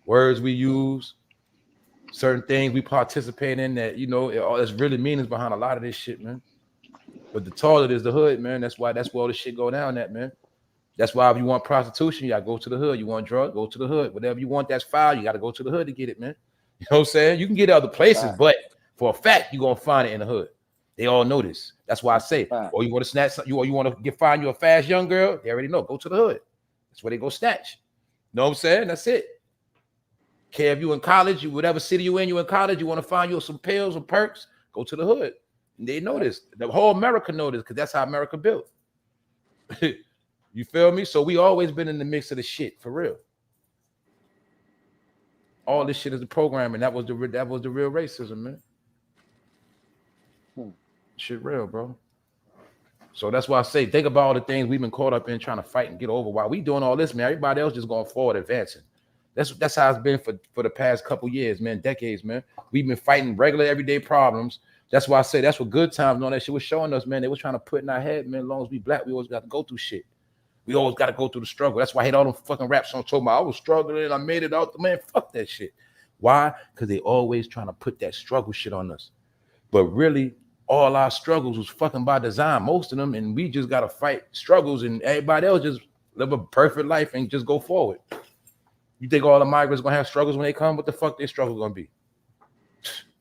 Words we use, certain things we participate in that, you know, there's really meanings behind a lot of this shit, man. But the toilet is the hood, man. That's where all this shit go down at, man. That's why if you want prostitution, you gotta go to the hood. You want drugs, go to the hood. Whatever you want that's foul, you gotta go to the hood to get it, man. You know what I'm saying? You can get it other places, but for a fact, you're gonna find it in the hood. They all know this. That's why I say, or you want to snatch something, or you want to find you a fast young girl, they already know. Go to the hood. That's where they go snatch. You know what I'm saying? That's it. Care if you in college, whatever city you in college, you want to find you some pills or perks, Go to the hood. And they know this. The whole America know this because that's how America built. You feel me? So we always been in the mix of the shit for real. All this shit is a program, and that was the real racism, man. Shit real, bro. So that's why I say, think about all the things we've been caught up in trying to fight and get over. While we doing all this, man, everybody else just going forward, advancing. That's how it's been for the past couple years, man, decades, man. We've been fighting regular everyday problems. That's why I say that's what good times and all that shit was showing us, man. They was trying to put in our head, man, as long as we black, we always got to go through shit. We always got to go through the struggle. That's why I hate all them fucking rap songs talking about I was struggling, I made it out. Man, fuck that shit. Why? Because they always trying to put that struggle shit on us. But really, all our struggles was fucking by design, most of them, and we just got to fight struggles, and everybody else just live a perfect life and just go forward. You think all the migrants going to have struggles when they come? What the fuck their struggle going to be?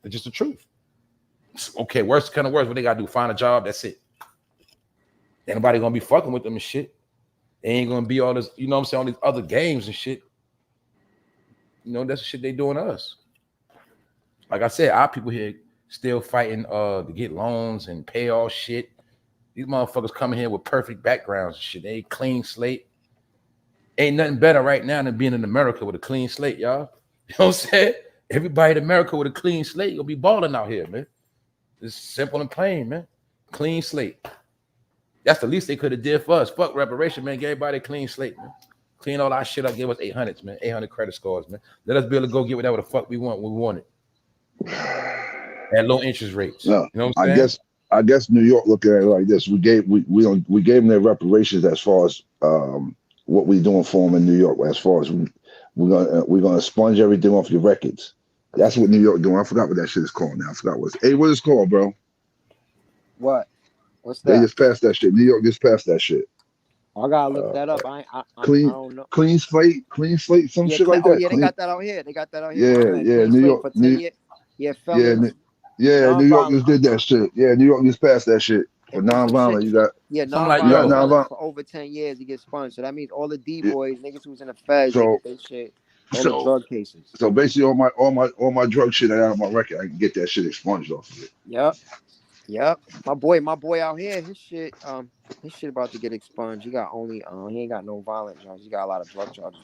It's just the truth. Okay, worst kind of worst, what they got to do? Find a job, that's it. Ain't nobody going to be fucking with them and shit. They ain't going to be all this, you know what I'm saying, all these other games and shit. You know, that's the shit they doing to us. Like I said, our people here still fighting to get loans and pay all shit. These motherfuckers coming here with perfect backgrounds and shit. They ain't clean slate. Ain't nothing better right now than being in America with a clean slate, y'all. You know what I'm saying? Everybody in America with a clean slate gonna be balling out here, man. It's simple and plain, man. Clean slate. That's the least they could have did for us. Fuck reparation, man. Give everybody a clean slate, man. Clean all our shit up. Give us 800s, man. 800 credit scores, man. Let us be able to go get whatever the fuck we want when we want it. At low interest rates. No, you know what I'm saying? I guess New York look at it like this. We gave them their reparations as far as what we doing for them in New York. As far as we're gonna sponge everything off your records. That's what New York doing. I forgot what that shit is called now. I forgot what it's called, bro. What? What's that? They just passed that shit. New York just passed that shit. I gotta look that up. I don't know. Clean slate, some shit like that. Oh yeah, they got that out here. Yeah, New York. For 10 years. Yeah, fellas. Yeah, New York just did that shit. Yeah, New York just passed that shit. For nonviolent, you got nonviolent for over 10 years to get sponged. So that means all the D boys, niggas who's in the feds, they get their shit. All the drug cases. So basically, all my drug shit out of my record, I can get that shit expunged off of it. Yep. My boy out here, his shit about to get expunged. He got only he ain't got no violent charges. He got a lot of drug charges.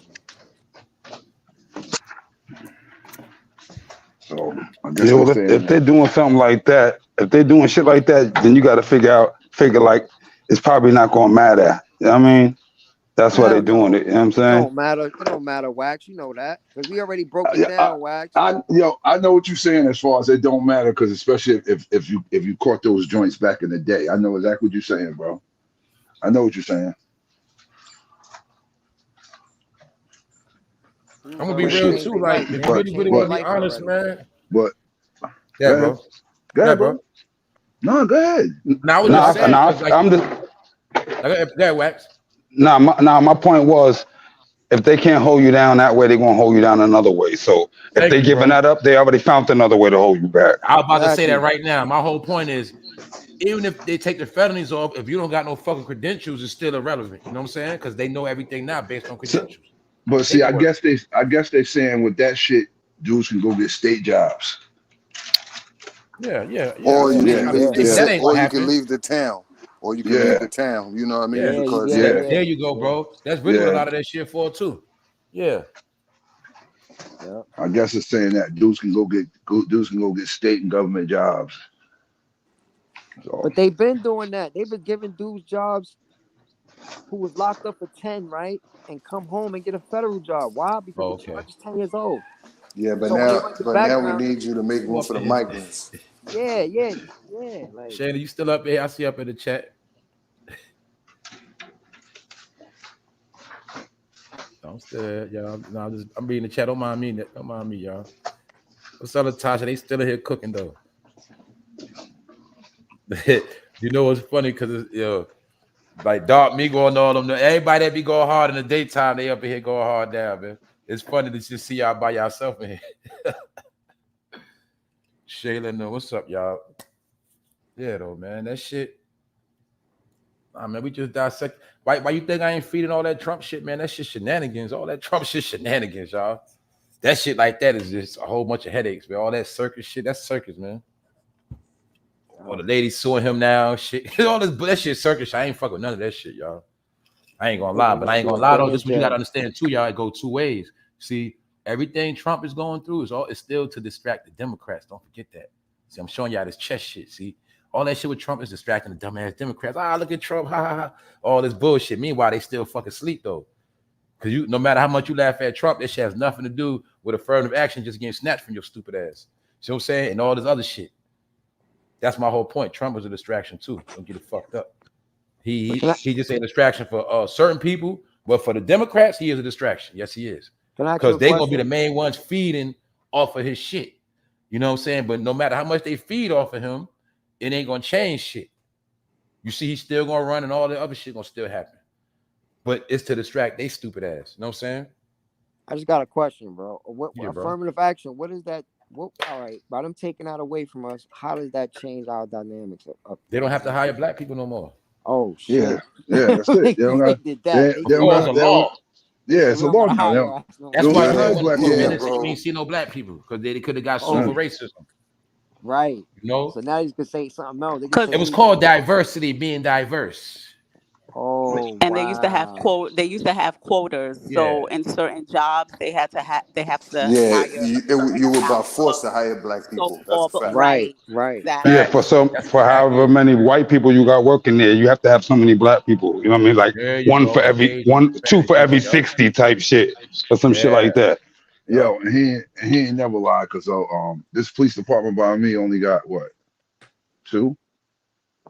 So if they're doing something like that, if they're doing shit like that, then you got to figure like it's probably not gonna matter. You know what I mean? That's why they're doing it. You know what I'm saying? It don't matter, Wax. You know that because we already broke it down, Wax. I know what you're saying as far as it don't matter because especially if you caught those joints back in the day, I know exactly what you're saying, bro. I know what you're saying. I'm gonna be real too, like if you really want to be honest, man. But yeah, bro. Go ahead, bro. No, go ahead. Now I was just saying, I'm just. Go ahead, Wax. My point was, if they can't hold you down that way, they're gonna hold you down another way. So if they're giving that up, they already found another way to hold you back. I was about to say that right now. My whole point is, even if they take the felonies off, if you don't got no fucking credentials, it's still irrelevant. You know what I'm saying? Because they know everything now based on credentials. But see, I guess they saying with that shit, dudes can go get state jobs. Yeah. Or you can leave the town. Or you can leave the town, you know what I mean? Yeah, because there you go, bro. That's really what a lot of that shit for too. Yeah. I guess it's saying that dudes can go get state and government jobs. So. But they've been doing that. They've been giving dudes jobs who was locked up for 10, right? And come home and get a federal job. Why? Because the charge is 10 years old. Yeah, but now we need you to make room for the migrants. Yeah. Like, Shana, you still up here? I see up in the chat. I'm still, y'all. No, I'm reading the chat. Don't mind me. Don't mind me, y'all. What's up, Tasha? They still here cooking though. You know what's funny? Because it's like Dark me going all them. Everybody that be going hard in the daytime, they up in here going hard down, man. It's funny to just see y'all by yourself in here. Shayla, no, what's up, y'all? Yeah, though, man, that shit. I mean, we just dissect. Why you think I ain't feeding all that Trump shit, man? That shit shenanigans. All that Trump shit shenanigans, y'all. That shit like that is just a whole bunch of headaches, man. All that circus shit, that's circus, man. Or the lady suing him now. Shit, all this that shit circus. I ain't fuck with none of that shit, y'all. I ain't gonna lie, but I ain't gonna lie though. This what you gotta understand too, y'all. It go two ways. See, everything Trump is going through is still to distract the Democrats. Don't forget that. See, I'm showing y'all this chess shit. See, all that shit with Trump is distracting the dumbass Democrats. Look at Trump, ha ha ha. All this bullshit. Meanwhile, they still fucking sleep though. Cause no matter how much you laugh at Trump, this shit has nothing to do with affirmative action just getting snatched from your stupid ass. See what I'm saying? And all this other shit. That's my whole point. Trump was a distraction too. Don't get it fucked up. He just a distraction for certain people, but for the Democrats, he is a distraction. Yes, he is. Because they're gonna be the main ones feeding off of his shit. You know what I'm saying? But no matter how much they feed off of him, it ain't gonna change shit. You see, he's still gonna run and all the other shit gonna still happen. But it's to distract they stupid ass. You know what I'm saying? I just got a question, bro. What Yeah, bro. affirmative action? What is that? All right, by them taking that away from us, how does that change our dynamics? They don't have to hire black people no more. Oh shit! Yeah, that's it. They don't got, did that. They don't got, law. Yeah, it's a law now. That's why hire black people. minutes you ain't see no black people because they could have got sued for racism. Right. You know. So now you can say something else. It was called diversity, being diverse. Oh, and they used to have quotas. So in certain jobs, they have to hire. Yeah, you were by force to hire black people. That's a fact. Right. Exactly. Yeah, for however many white people you got working there, you have to have so many black people. You know what I mean? Like two for every 60 type shit or some shit like that. Yo, and he ain't never lied because this police department by me only got what? Two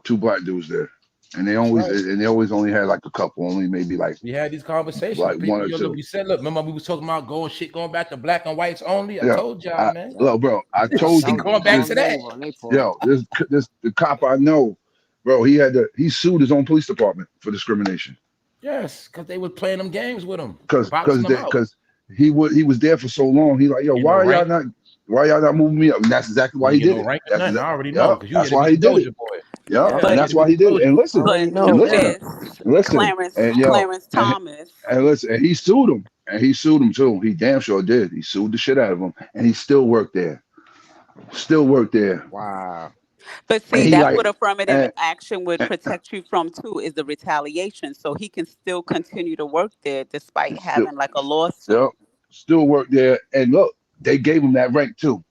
black dudes there. And they always only had like a couple, only maybe like we had these conversations. Like one or two. We said, look, remember we was talking about going back to black and whites only. I told y'all, man. Look, bro, I told you. Going back to that. Yo, the cop I know, bro, he sued his own police department for discrimination. Yes, because they was playing them games with him. Because he was there for so long. He like, yo, why y'all not moving me up? And that's exactly why he did it. I already know. That's why he did it. Yeah, and that's why he did it. And listen, Clarence Thomas. And listen, and he sued him too. He damn sure did. He sued the shit out of him, and he still worked there. Wow. But see, that's what affirmative action would protect you from too, is the retaliation. So he can still continue to work there despite having like a lawsuit. Yep, still work there. And look, they gave him that rank too.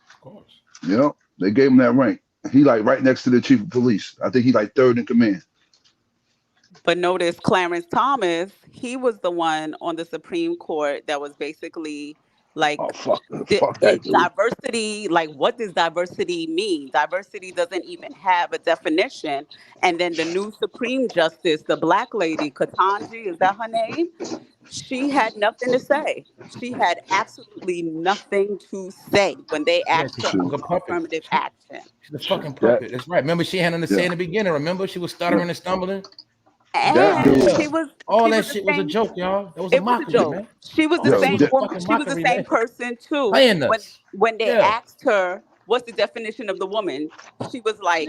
Of course. Yep, they gave him that rank. He like right next to the chief of police. I think he like third in command. But notice Clarence Thomas, he was the one on the Supreme Court that was basically like diversity. Like, what does diversity mean? Diversity doesn't even have a definition. And then the new Supreme Justice, the black lady, Ketanji, is that her name? She had nothing to say. She had absolutely nothing to say when they asked her for affirmative action. She's a fucking puppet. That's right. Remember, she had nothing to say in the beginning. Remember, she was stuttering and stumbling. And she was all that shit was a joke, y'all. That was a mockery, man. She was the same woman. She was the same person too. When they asked her, "What's the definition of the woman?" She was like,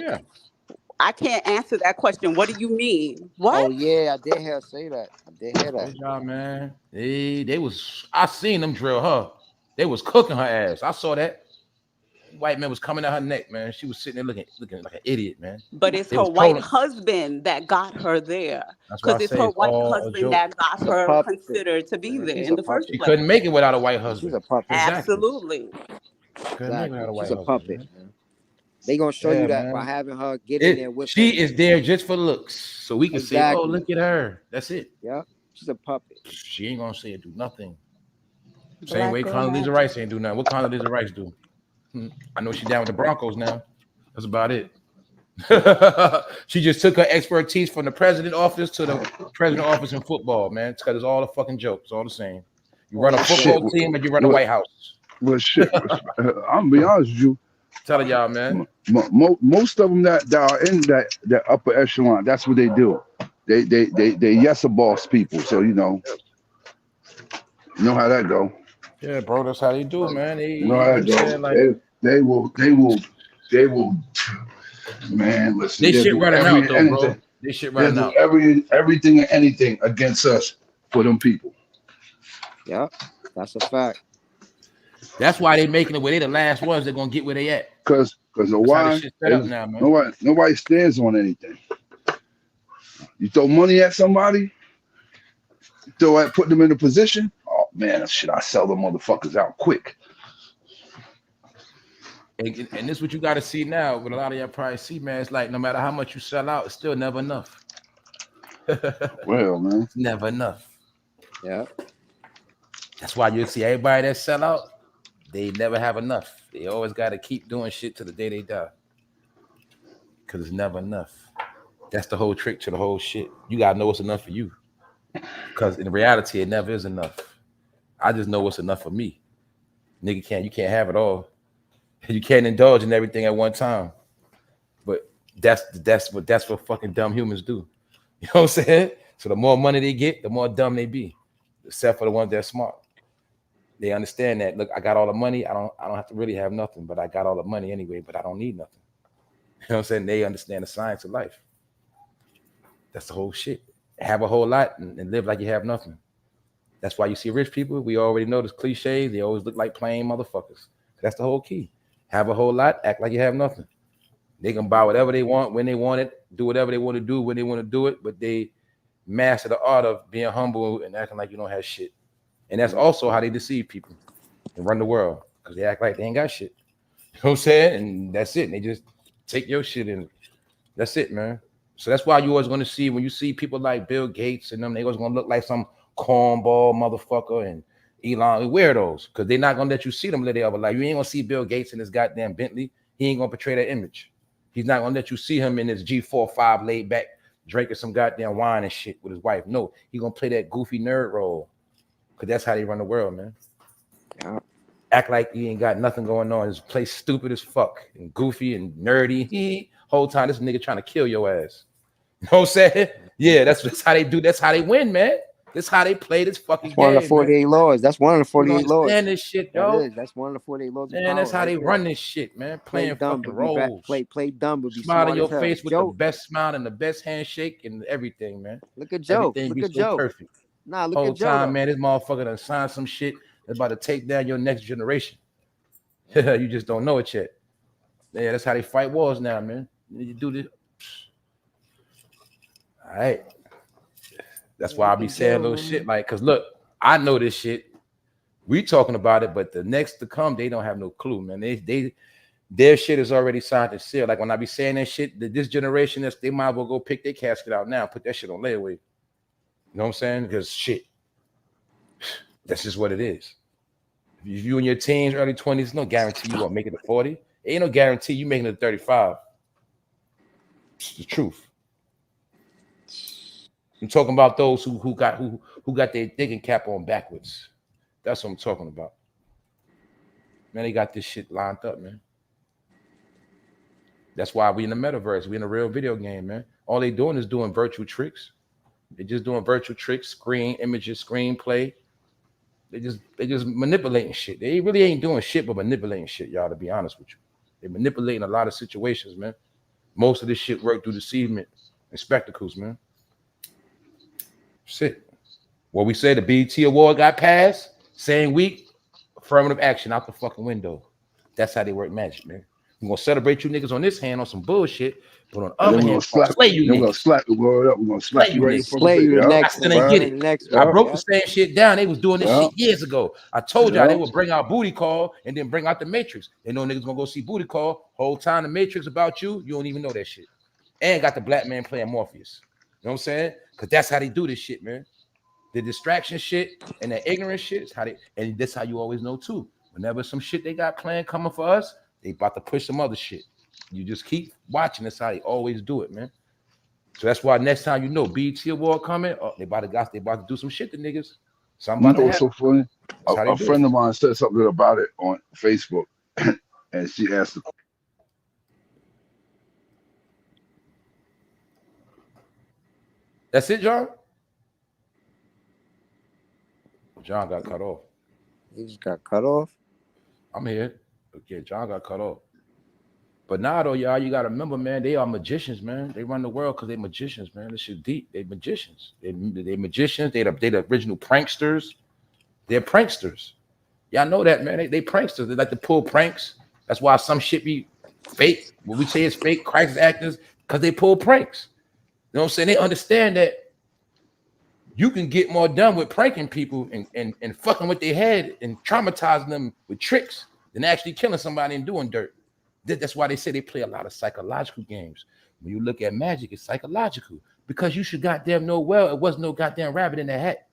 "I can't answer that question. What do you mean?" What? Oh yeah, I did hear her say that. I did hear that. Good job, man. They was. I seen them drill her. They was cooking her ass. I saw that. White man was coming at her neck, man. She was sitting there looking like an idiot, man. But it's her white husband that got her there. Because it's her white husband that got her considered to be there in the first place. She couldn't make it without a white husband. She's a puppet. Absolutely. She's a puppet, man. They gonna show you that by having her get in there with her. She is there just for looks. So we can say, oh, look at her. That's it. Yeah. She's a puppet. She ain't gonna say it do nothing. Same way Condoleezza Rice ain't do nothing. What Condoleezza Rice do? I know she's down with the Broncos now. That's about it. She just took her expertise from the president office to the president office in football, man. Because it's all a fucking joke. It's all the same. You run a football team and you run the White House. Well, shit. I'm gonna be honest with you. Telling y'all, man. Most of them that are in that upper echelon, that's what they do. They yes boss people. So you know how that go. Yeah, bro, that's how they do, man. They will, man. Listen, they shit running out, though, bro. They shit running out. Everything and anything against us for them people. Yeah, that's a fact. That's why they making it where they the last ones that gonna get where they at. Cause Because That's how this why? shit set up now, man. Nobody stands on anything. You throw money at somebody, put them in a position. Oh man, should I sell the motherfuckers out quick? And this is what you got to see now. What a lot of y'all probably see, man. It's like no matter how much you sell out, it's still never enough. Well, man, it's never enough. Yeah. That's why you see everybody that sell out, they never have enough. They always got to keep doing shit to the day they die. Because it's never enough. That's the whole trick to the whole shit. You got to know what's enough for you. Because in reality, it never is enough. I just know what's enough for me. Nigga, you can't have it all. You can't indulge in everything at one time. But that's what fucking dumb humans do. You know what I'm saying? So the more money they get, the more dumb they be. Except for the ones that are smart. They understand that. Look, I got all the money. I don't have to really have nothing, but I got all the money anyway, but I don't need nothing. You know what I'm saying? They understand the science of life. That's the whole shit. Have a whole lot and live like you have nothing. That's why you see rich people. We already know this cliche. They always look like plain motherfuckers. That's the whole key. Have a whole lot, act like you have nothing. They can buy whatever they want, when they want it, do whatever they want to do, when they want to do it, but they master the art of being humble and acting like you don't have shit. And that's also how they deceive people and run the world, because they act like they ain't got shit. You know what I'm saying? And that's it. And they just take your shit and that's it, man. So that's why you always going to see, when you see people like Bill Gates and them, they always going to look like some cornball motherfucker and Elon, weirdos, because they're not going to let you see them live their other life. You ain't going to see Bill Gates in his goddamn Bentley. He ain't going to portray that image. He's not going to let you see him in his G45 laid back, drinking some goddamn wine and shit with his wife. No, he going to play that goofy nerd role, because that's how they run the world, man. Yeah. Act like you ain't got nothing going on. Just play stupid as fuck and goofy and nerdy. Whole time this nigga trying to kill your ass. You know what I'm saying? Yeah, that's how they do. That's how they win, man. That's how they play this fucking That's one game. of the 48 laws. That's one of the 48 laws. Understand this shit, yo. That's one of the 48 laws. Man, that's how they run this shit, man. Playing dumb, fucking roles. Play dumb, but be smile in smart your as hell. face with Joe, the best smile and the best handshake and everything, man. Look at Joe. Everything Look be at so Joe. perfect. Nah, look whole at Joe. time, Though. man. This motherfucker done signed some shit that's about to take down your next generation. You just don't know it yet. Yeah, that's how they fight wars now, man. You do this. All right. That's why I be saying little shit like, cause look, I know this shit. We talking about it, but the next to come, they don't have no clue, man. Their shit is already signed and sealed. Like when I be saying that shit, this generation, they might as well go pick their casket out now, put that shit on layaway. You know what I'm saying? Because shit, that's just what it is. If you in your teens, early 20s, no guarantee you gonna make it to 40. Ain't no guarantee you making it to 35. It's the truth. I'm talking about those who got their thinking cap on backwards. That's what I'm talking about. Man, they got this shit lined up, man. That's why we in the metaverse. We in a real video game, man. All they doing is doing virtual tricks. They're just doing virtual tricks, screen images, screenplay. They just manipulating shit. They really ain't doing shit but manipulating shit, y'all, to be honest with you. They're manipulating a lot of situations, man. Most of this shit work through deceivement and spectacles, man. Shit. What we say, the BET award got passed, same week, affirmative action out the fucking window. That's how they work magic, man. We're gonna celebrate you niggas on this hand on some bullshit, but on the other hand, slay you niggas. We're gonna slap the word up. We're gonna slap you right in front of the next. I still ain't get it. I broke the same shit down. They was doing this shit years ago. I told y'all they would bring out Booty Call and then bring out the Matrix. They know niggas gonna go see Booty Call. Whole time the Matrix about you don't even know that shit. And got the black man playing Morpheus. You know what I'm saying? Because that's how they do this shit, man. The distraction shit and the ignorant shit is how they, and that's how you always know too. Whenever some shit they got planned coming for us, they about to push some other shit. You just keep watching. That's how they always do it, man. So that's why next time you know BET award coming, they about to do some shit to niggas. Somebody was so funny. A friend of mine said something about it on Facebook, and she asked the That's it, John? John got cut off. He just got cut off? I'm here. Okay, John got cut off. But now, though, y'all, you got to remember, man, they are magicians, man. They run the world because they're magicians, man. This shit deep. They're magicians. They're magicians. They're the original pranksters. They're pranksters. Y'all know that, man. They pranksters. They like to pull pranks. That's why some shit be Fake, what we say is fake crisis actors, because they pull pranks. You know what I'm saying? They understand that you can get more done with pranking people and fucking with their head and traumatizing them with tricks than actually killing somebody and doing dirt. That's why they say they play a lot of psychological games. When you look at magic, it's psychological, because you should goddamn know well it wasn't no goddamn rabbit in that hat.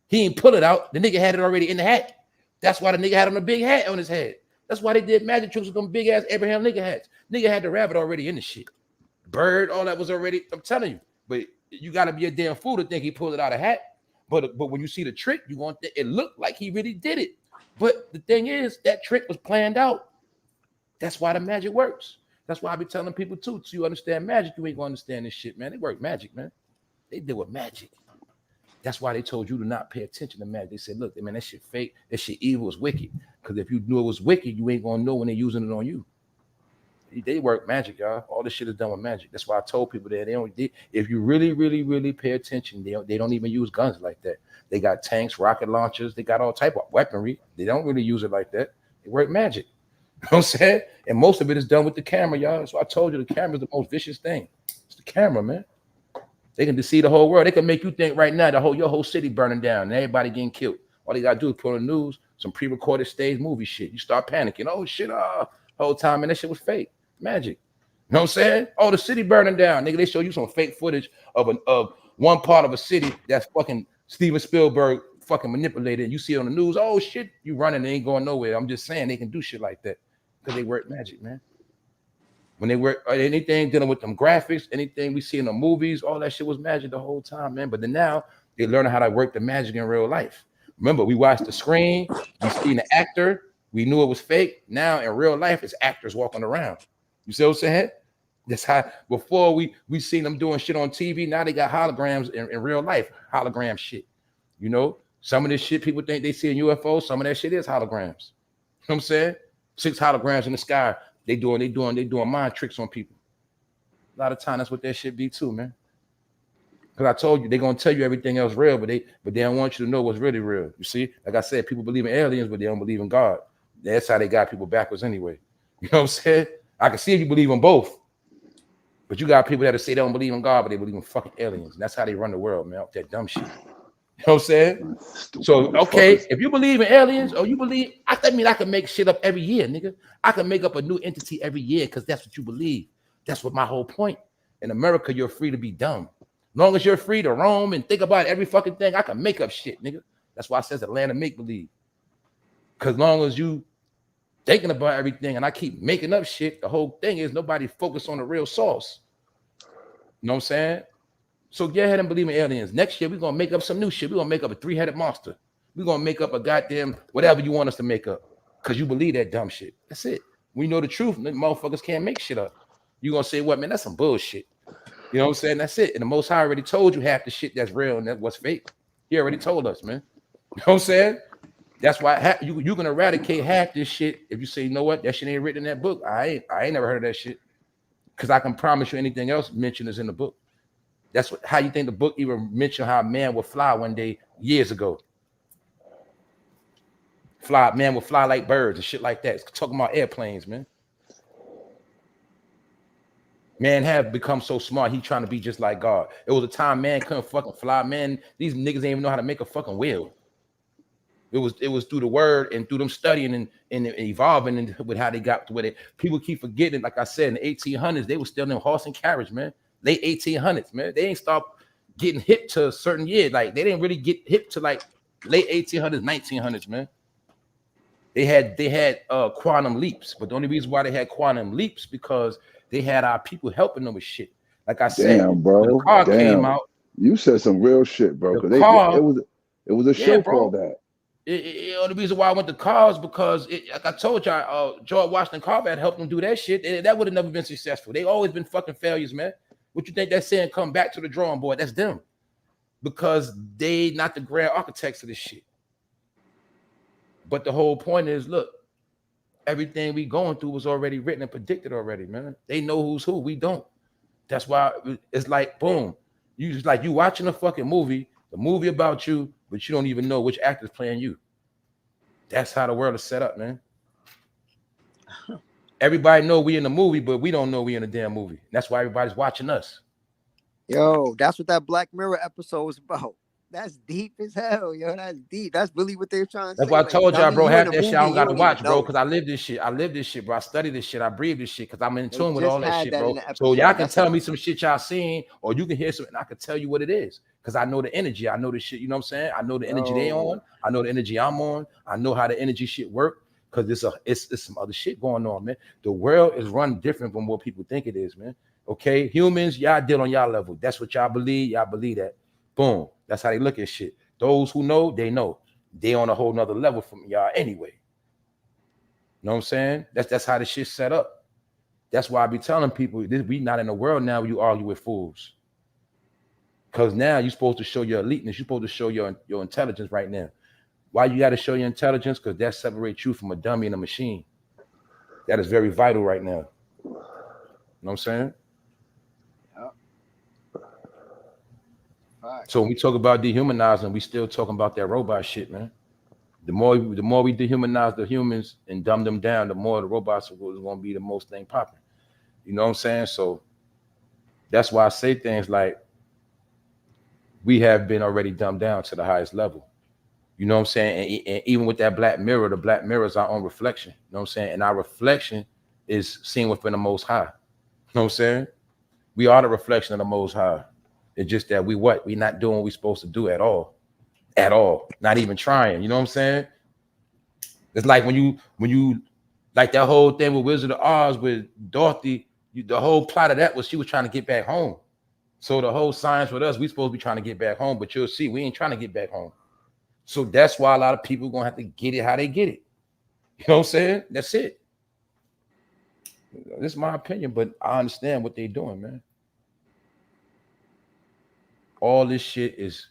He ain't pull it out. The nigga had it already in the hat. That's why the nigga had on a big hat on his head. That's why they did magic tricks with them big ass Abraham nigga hats. Nigga had the rabbit already in the shit. Bird, all that was already, I'm telling you. But you got to be a damn fool to think he pulled it out of hat. But when you see the trick, you want it looked like he really did it. But the thing is, that trick was planned out. That's why the magic works. That's why I be telling people too. So you understand magic, you ain't gonna understand this shit, man. They work magic, man. They deal with magic. That's why they told you to not pay attention to magic. They said, look, man, that shit fake. That shit evil is wicked. Because if you knew it was wicked, you ain't gonna know when they're using it on you. They work magic, y'all. All this shit is done with magic. That's why I told people that if you really, really, really pay attention, they don't even use guns like that. They got tanks, rocket launchers. They got all type of weaponry. They don't really use it like that. They work magic. You know what I'm saying? And most of it is done with the camera, y'all. So I told you the camera is the most vicious thing. It's the camera, man. They can deceive the whole world. They can make you think right now your whole city burning down and everybody getting killed. All they gotta do is put on the news some pre-recorded stage movie shit. You start panicking. Oh shit, whole time, and that shit was fake. Magic. You know what I'm saying? Oh, the city burning down. Nigga, they show you some fake footage of one part of a city that's fucking Steven Spielberg fucking manipulated. You see it on the news. Oh shit, you running, they ain't going nowhere. I'm just saying they can do shit like that because they work magic, man. When they work anything dealing with them graphics, anything we see in the movies, all that shit was magic the whole time, man. But then now they learn how to work the magic in real life. Remember, we watched the screen, we seen the actor, we knew it was fake. Now in real life, it's actors walking around. You see what I'm saying? That's how before we seen them doing shit on TV. Now they got holograms in real life, hologram shit. You know, some of this shit people think they see in UFOs, some of that shit is holograms. You know what I'm saying? 6 holograms in the sky. They doing mind tricks on people. A lot of time that's what that shit be too, man. Because I told you they're gonna tell you everything else real, but they don't want you to know what's really real. You see, like I said, people believe in aliens, but they don't believe in God. That's how they got people backwards anyway. You know what I'm saying? I can see if you believe in both, but you got people that say they don't believe in God, but they believe in fucking aliens. And that's how they run the world, man. That dumb shit. You know what I'm saying? So, okay, if you believe in aliens or you believe, I mean, I can make shit up every year, nigga. I can make up a new entity every year because that's what you believe. That's what my whole point. In America, you're free to be dumb. As long as you're free to roam and think about every fucking thing, I can make up shit, nigga. That's why it says Atlanta make-believe. Because as long as you thinking about everything and I keep making up shit, the whole thing is nobody focused on the real source. You know what I'm saying? So go ahead and believe in aliens. Next year, we're going to make up some new shit. We're going to make up a 3-headed monster. We're going to make up a goddamn whatever you want us to make up because you believe that dumb shit. That's it. We know the truth. Motherfuckers can't make shit up. You're going to say, what, man, that's some bullshit. You know what I'm saying? That's it. And the Most High already told you half the shit that's real and that's what's fake. He already told us, man. You know what I'm saying? That's why you can eradicate half this shit if you say, you know what, that shit ain't written in that book. I ain't never heard of that shit because I can promise you anything else mentioned is in the book. That's how you think the book even mentioned how a man would fly one day years ago. Man would fly like birds and shit like that. It's talking about airplanes, man. Man have become so smart, he trying to be just like God. It was a time man couldn't fucking fly. Man, these niggas ain't even know how to make a fucking wheel. It was through the word and through them studying and evolving and with how they got to where they people keep forgetting. Like I said, in the 1800s, they were still in horse and carriage, man. Late 1800s, man. They ain't stopped getting hip to a certain year. Like they didn't really get hip to like late 1800s, 1900s, man. They had quantum leaps, but the only reason why they had quantum leaps because they had our people helping them with shit. Like I said, damn, bro. when the car came out, you said some real shit, bro. Because it was a show called that. The only reason why I went to cars because, like I told y'all, George Washington Carver had helped them do that shit. That would have never been successful. They always been fucking failures, man. What you think that's saying? Come back to the drawing board. That's them because they not the grand architects of this shit. But the whole point is, look, everything we going through was already written and predicted already, man. They know who's who. We don't. That's why it's like, boom. You just like you watching a fucking movie, the movie about you, but you don't even know which actor's playing you. That's how the world is set up, man. Everybody know we in the movie, but we don't know we in a damn movie. That's why everybody's watching us. Yo, that's what that Black Mirror episode was about. That's deep as hell, yo. That's deep. That's really what they're trying to That's say. why I Like, told y'all, dummy, bro, you in half a that shit I movie, don't you gotta don't even watch, bro, know. because I live this shit. I live this shit, bro. I study this shit. I breathe this shit because I'm in They tune with just all that had shit, that bro. in the So y'all episode. can tell me some shit y'all seen, or you can hear some, and I can tell you what it is. Because I know the energy. I know the shit, you know what I'm saying? I know the energy they on. I know the energy I'm on. I know how the energy shit work. Because it's some other shit going on, man. The world is run different from what people think it is, man. Okay, humans, y'all deal on y'all level. That's what y'all believe. Y'all believe that. Boom. That's how they look at shit. Those who know, they know. They on a whole nother level from y'all anyway. You know what I'm saying? That's how the shit's set up. That's why I be telling people we not in a world now where you argue with fools. Because now you're supposed to show your eliteness. You're supposed to show your intelligence right now. Why you got to show your intelligence? Because that separates you from a dummy and a machine. That is very vital right now. You know what I'm saying? So when we talk about dehumanizing, we still talking about that robot shit, man. The more we dehumanize the humans and dumb them down, the more the robots is going to be the most thing popping. You know what I'm saying? So that's why I say things like we have been already dumbed down to the highest level. You know what I'm saying? And even with that black mirror, the black mirror is our own reflection. You know what I'm saying? And our reflection is seen within the Most High. You know what I'm saying? We are the reflection of the Most High. It's just that we not doing what we're supposed to do at all. At all. Not even trying. You know what I'm saying? It's like when you like that whole thing with Wizard of Oz with Dorothy, the whole plot of that was she was trying to get back home. So the whole science with us, we supposed to be trying to get back home, but you'll see we ain't trying to get back home. So that's why a lot of people gonna have to get it how they get it. You know what I'm saying? That's it. This is my opinion, but I understand what they're doing, man. All this shit is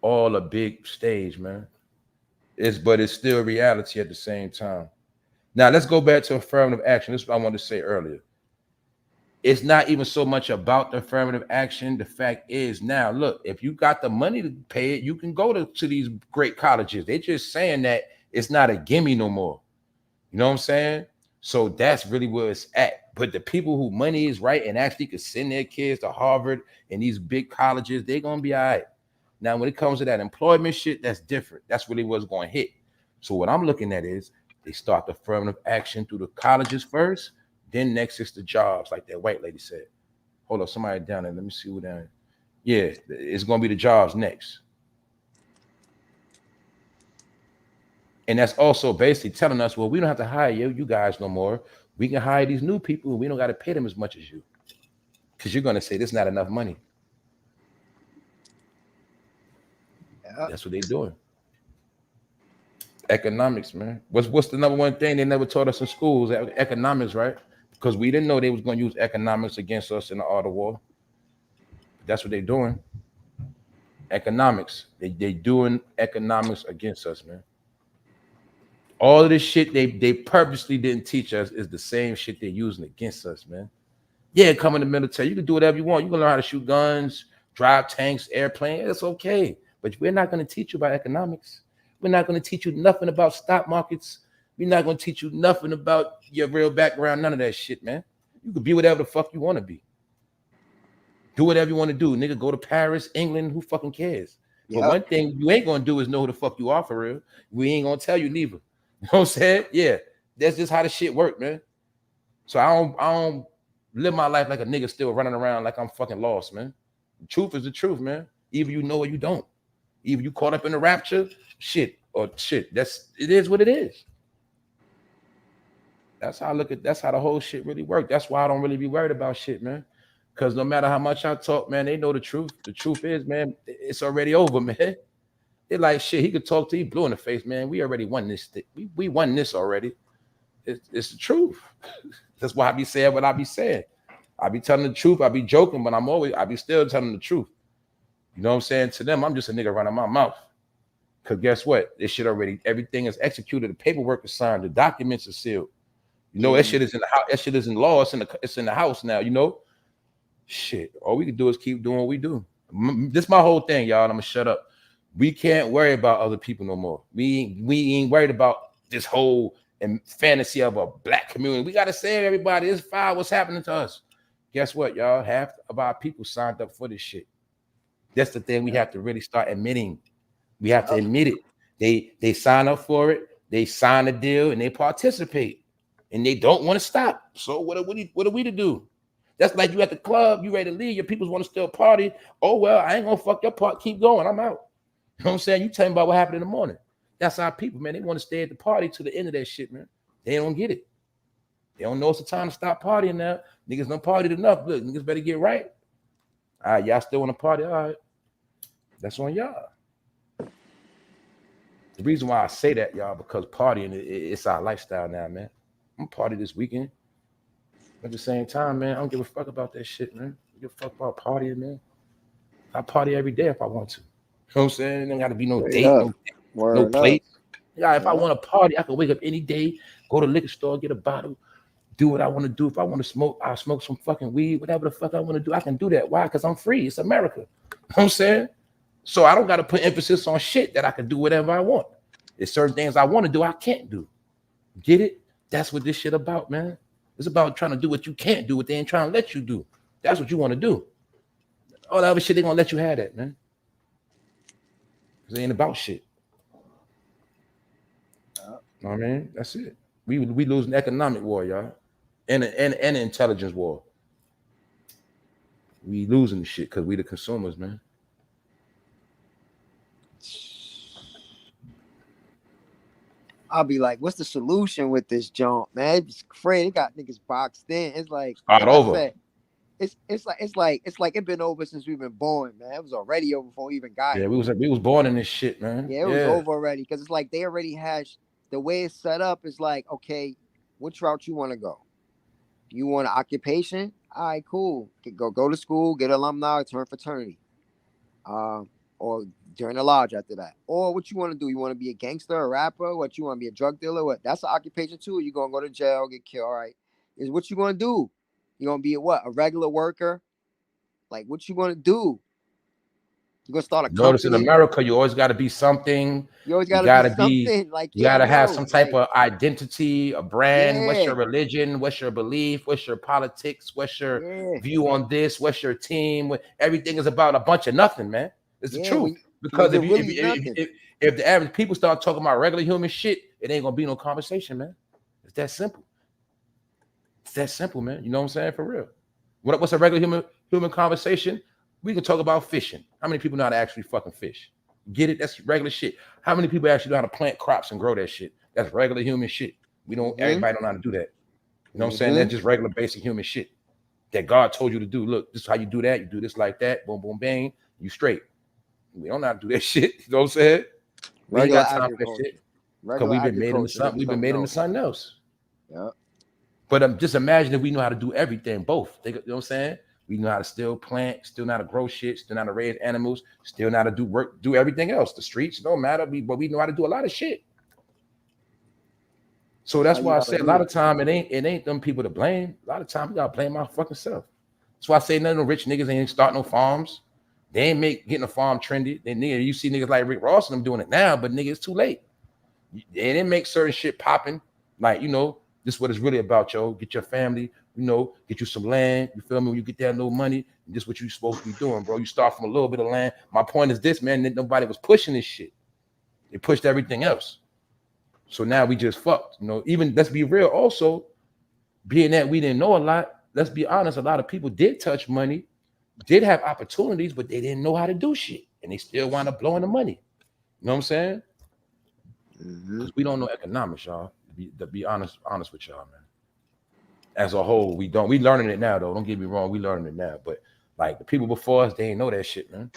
all a big stage, man. But it's still reality at the same time. Now let's go back to affirmative action. This is what I wanted to say earlier. It's not even so much about the affirmative action. The fact is now, look, if you got the money to pay it, you can go to these great colleges. They're just saying that it's not a gimme no more. You know what I'm saying? So that's really where it's at. But the people who money is right and actually could send their kids to Harvard and these big colleges, they're going to be all right. Now, when it comes to that employment shit, that's different. That's really what's going to hit. So what I'm looking at is they start the affirmative action through the colleges first. Then next is the jobs, like that white lady said. Hold up, somebody down there. Let me see who down there. Yeah, it's going to be the jobs next. And that's also basically telling us, well, we don't have to hire you guys no more. We can hire these new people and we don't got to pay them as much as you. Because you're going to say, this is not enough money. Yeah. That's what they're doing. Economics, man. What's the number one thing they never taught us in schools? Economics, right? Because we didn't know they was going to use economics against us in the art of war. That's what they're doing. Economics. They doing economics against us, man. All of this shit they purposely didn't teach us is the same shit they're using against us, man. Yeah, come in the military. You can do whatever you want. You can learn how to shoot guns, drive tanks, airplanes. It's okay. But we're not going to teach you about economics. We're not going to teach you nothing about stock markets. We're not going to teach you nothing about your real background. None of that shit, man. You can be whatever the fuck you want to be. Do whatever you want to do. Nigga, go to Paris, England. Who fucking cares? Yep. But one thing you ain't going to do is know who the fuck you are for real. We ain't going to tell you neither. You know what I'm saying? Yeah. That's just how the shit work, man. So I don't live my life like a nigga still running around like I'm fucking lost, man. The truth is the truth, man. Either you know or you don't. Either you caught up in the rapture, shit, or shit. It is what it is. That's how that's how the whole shit really works. That's why I don't really be worried about shit, man. Because no matter how much I talk, man, they know the truth. The truth is, man, it's already over, man. They're like, shit, he could talk to you blue in the face, man. We already won this. We won this already. It's the truth. That's why I be saying what I be saying. I be telling the truth. I be joking, but I be still telling the truth. You know what I'm saying? To them, I'm just a nigga running my mouth. Because guess what? This shit already, everything is executed. The paperwork is signed. The documents are sealed. You know, that shit is in the house. That shit is in law. It's in the house now, you know? Shit. All we can do is keep doing what we do. This is my whole thing, y'all. I'm going to shut up. We can't worry about other people no more. We ain't worried about this whole and fantasy of a black community. We got to save everybody. It's fine. What's happening to us? Guess what, y'all? Half of our people signed up for this shit. That's the thing we have to really start admitting. We have to admit it. They sign up for it. They sign a deal and they participate, and they don't want to stop. So what are we to do? That's like you at the club, you ready to leave. Your people want to still party. Oh well, I ain't gonna fuck your part. Keep going. I'm out. You know what I'm saying? You tell me about what happened in the morning. That's our people, man. They want to stay at the party to the end of that shit, man. They don't get it. They don't know it's the time to stop partying now. Niggas done partied enough. Look, niggas better get right. All right, y'all still want to party? All right. That's on y'all. The reason why I say that, y'all, because partying, it's our lifestyle now, man. I'm party this weekend. At the same time, man, I don't give a fuck about that shit, man. I give a fuck about partying, man. I party every day if I want to. You know what I'm saying? There got to be no date, no plate. Yeah, if I want to party, I can wake up any day, go to the liquor store, get a bottle, do what I want to do. If I want to smoke, I'll smoke some fucking weed, whatever the fuck I want to do, I can do that. Why? Because I'm free. It's America. You know what I'm saying? So I don't got to put emphasis on shit that I can do whatever I want. There's certain things I want to do, I can't do. Get it? That's what this shit about, man. It's about trying to do what you can't do, what they ain't trying to let you do. That's what you want to do. All the other shit, they gonna let you have that, man. It ain't about shit. You know what I mean? That's it. We losing the economic war, y'all. And an intelligence war. We losing the shit because we the consumers, man. I'll be like, what's the solution with this jump, man? It's crazy. They got niggas boxed in. It's like start over. Said, it's like it been over since we've been born, man. It was already over before we even got here. Yeah, we was born in this shit, man. Yeah, it was over already because it's like they already had the way it's set up. Is like, okay, which route you want to go? You want an occupation? All right, cool. Go to school, get alumni, turn fraternity, or join a lodge after that. Or what you want to do? You want to be a gangster, a rapper? What you want to be a drug dealer? What? That's an occupation too. You gonna go to jail, get killed? All right, is what you gonna do? You gonna be a regular worker? Like what you gonna do? You gonna start a company? Notice in America, you always got to be something. You always gotta be something. Like you gotta have some type of identity, a brand. Yeah. What's your religion? What's your belief? What's your politics? What's your view on this? What's your team? Everything is about a bunch of nothing, man. It's the truth. Because if the average people start talking about regular human shit, it ain't gonna be no conversation, man. It's that simple. It's that simple, man. You know what I'm saying? For real. What's a regular human conversation? We can talk about fishing. How many people know how to actually fucking fish? Get it? That's regular shit. How many people actually know how to plant crops and grow that shit? That's regular human shit. We don't. Everybody don't know how to do that. You know what I'm saying? That's just regular basic human shit that God told you to do. Look, this is how you do that. You do this like that. Boom, boom, bang. You straight. We don't know how to do that shit. You know what I'm saying? We ain't got time for that shit. Because we've been made into something. We've been made into something else. Yeah. But just imagine if we know how to do everything, both. You know what I'm saying? We know how to still plant, still know how to grow shit, still know how to raise animals, still know how to do work, do everything else. The streets don't matter, but we know how to do a lot of shit. So that's why I say a lot of time it ain't them people to blame. A lot of time we gotta blame my fucking self. That's why I say none of the rich niggas ain't start no farms. They ain't getting a farm trendy. You see niggas like Rick Ross and them doing it now, but nigga, it's too late. They didn't make certain shit popping. Like, you know, this is what it's really about, yo. Get your family, you know, get you some land. You feel me? When you get that little money, this is what you're supposed to be doing, bro. You start from a little bit of land. My point is this, man, that nobody was pushing this shit. They pushed everything else. So now we just fucked, you know. Even, let's be real, also, being that we didn't know a lot, let's be honest, a lot of people did touch money, did have opportunities, but they didn't know how to do shit. And they still wind up blowing the money. You know what I'm saying? Because we don't know economics, y'all. To be honest with y'all, man. As a whole, we don't. We learning it now, though. Don't get me wrong, we learning it now. But like the people before us, they ain't know that shit, man.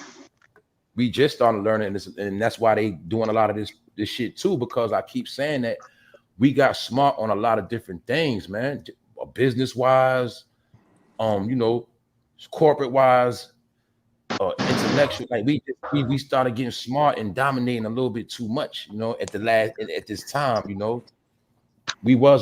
We just started learning this, and that's why they doing a lot of this shit too. Because I keep saying that we got smart on a lot of different things, man. Business wise, you know, corporate wise, intellectual. Like we started getting smart and dominating a little bit too much, you know. At this time, you know. We were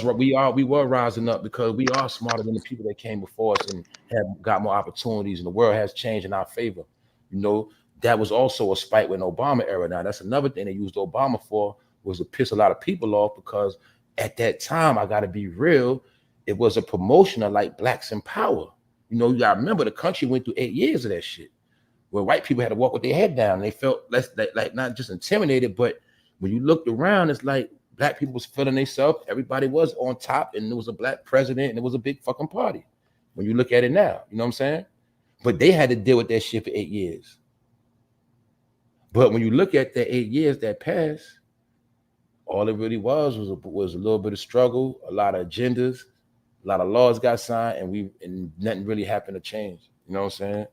rising up because we are smarter than the people that came before us and have got more opportunities, and the world has changed in our favor. You know, that was also a spite with Obama era. Now that's another thing they used Obama for, was to piss a lot of people off, because at that time, I gotta be real, it was a promotion of like blacks in power. You know, you gotta remember the country went through 8 years of that shit, where white people had to walk with their head down. They felt less like not just intimidated, but when you looked around, it's like black people was feeling themselves. Everybody was on top, and there was a black president, and it was a big fucking party. When you look at it now, you know what I'm saying? But they had to deal with that shit for 8 years. But when you look at the 8 years that passed, all it really was a little bit of struggle, a lot of agendas, a lot of laws got signed, and nothing really happened to change. You know what I'm saying?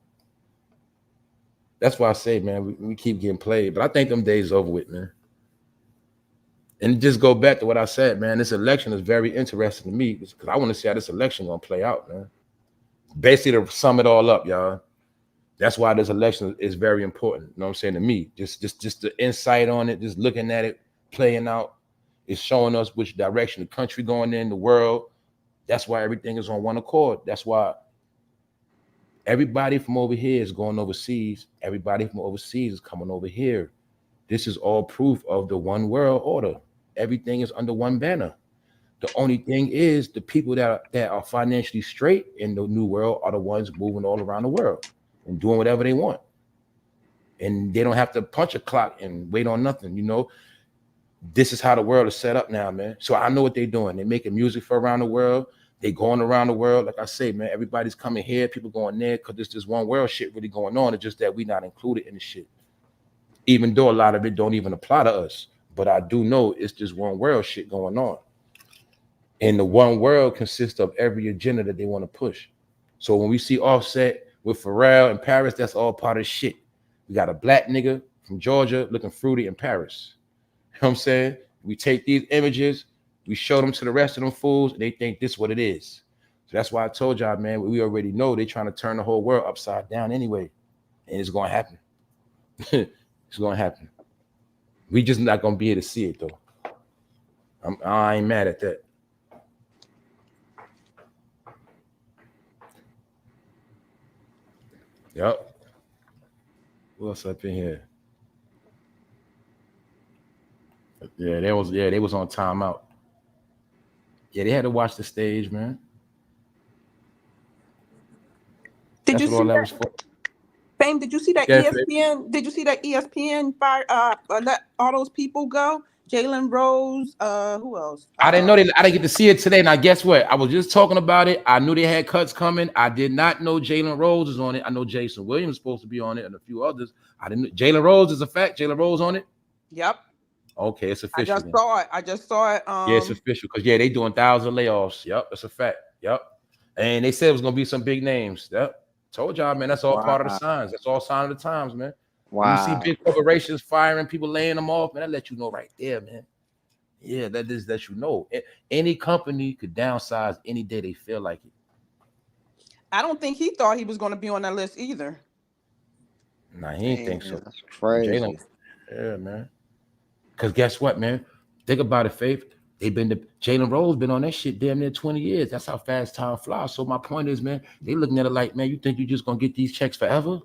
That's why I say, man, we keep getting played. But I think them days over with, man. And just go back to what I said, man. This election is very interesting to me because I want to see how this election gonna play out, man. Basically, to sum it all up, y'all. That's why this election is very important. You know what I'm saying to me? Just the insight on it, just looking at it playing out, is showing us which direction the country going in, the world. That's why everything is on one accord. That's why everybody from over here is going overseas. Everybody from overseas is coming over here. This is all proof of the one world order. Everything is under one banner. The only thing is the people that are financially straight in the new world are the ones moving all around the world and doing whatever they want. And they don't have to punch a clock and wait on nothing, you know. This is how the world is set up now, man. So I know what they're doing. They're making music for around the world. They going around the world. Like I say, man, everybody's coming here, people going there, because there's this one world shit really going on. It's just that we not included in the shit. Even though a lot of it don't even apply to us. But I do know it's this one world shit going on. And the one world consists of every agenda that they want to push. So when we see Offset with Pharrell in Paris, that's all part of the shit. We got a black nigga from Georgia looking fruity in Paris. You know what I'm saying? We take these images, we show them to the rest of them fools, and they think this is what it is. So that's why I told y'all, man, we already know they're trying to turn the whole world upside down anyway. And it's going to happen. It's going to happen. We just not going to be able to see it, though. I ain't mad at that. Yep. What else up in here? Yeah, they was on timeout. Yeah, they had to watch the stage, man. Did That's you what all see that was that? for. Fame, did you see that Yeah, ESPN? Did you see that ESPN fire let all those people go? Jalen Rose, who else? I didn't know I didn't get to see it today. Now, guess what? I was just talking about it. I knew they had cuts coming. I did not know Jalen Rose is on it. I know Jason Williams is supposed to be on it and a few others. I didn't know. Jalen Rose is a fact. Jalen Rose on it? Yep. Okay, it's official. I just saw it. Yeah, it's official. Because, yeah, they doing 1,000 layoffs. Yep, that's a fact. Yep. And they said it was going to be some big names. Yep. Told y'all, man, that's all part of the signs. That's all sign of the times, man. When you see big corporations firing people, laying them off, man, that let you know right there, man. Yeah, that you know. Any company could downsize any day they feel like it. I don't think he thought he was going to be on that list either. Nah, he ain't think so. That's crazy. Jalen, yeah, man. Because guess what, man? Think about it, Faith. Jalen Rose been on that shit damn near 20 years. That's how fast time flies. So my point is, man, they looking at it like, man, you think you just gonna get these checks forever?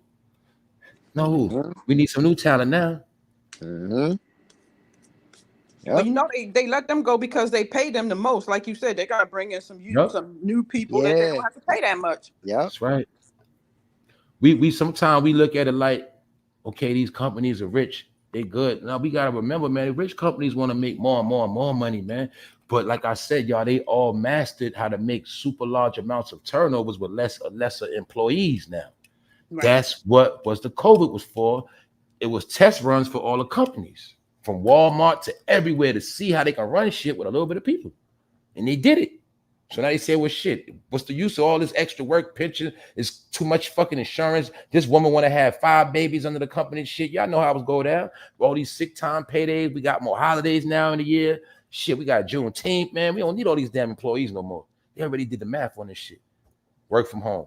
No, we need some new talent now. Mm-hmm. Yep. Well, you know, they let them go because they pay them the most. Like you said, they got to bring in some new people that they don't have to pay that much. Yeah, that's right. We sometimes we look at it like, okay, these companies are rich, they good. Now we gotta remember, man, rich companies want to make more and more and more money, man. But like I said, y'all, they all mastered how to make super large amounts of turnovers with lesser employees now. Right. That's what the COVID was for. It was test runs for all the companies, from Walmart to everywhere, to see how they can run shit with a little bit of people. And they did it. So now they say, well, shit, what's the use of all this extra work? Pension is too much fucking insurance. This woman want to have 5 babies under the company shit. Y'all know how it was go down. All these sick time paydays. We got more holidays now in the year. Shit, we got Juneteenth, man. We don't need all these damn employees no more. They already did the math on this shit. Work from home.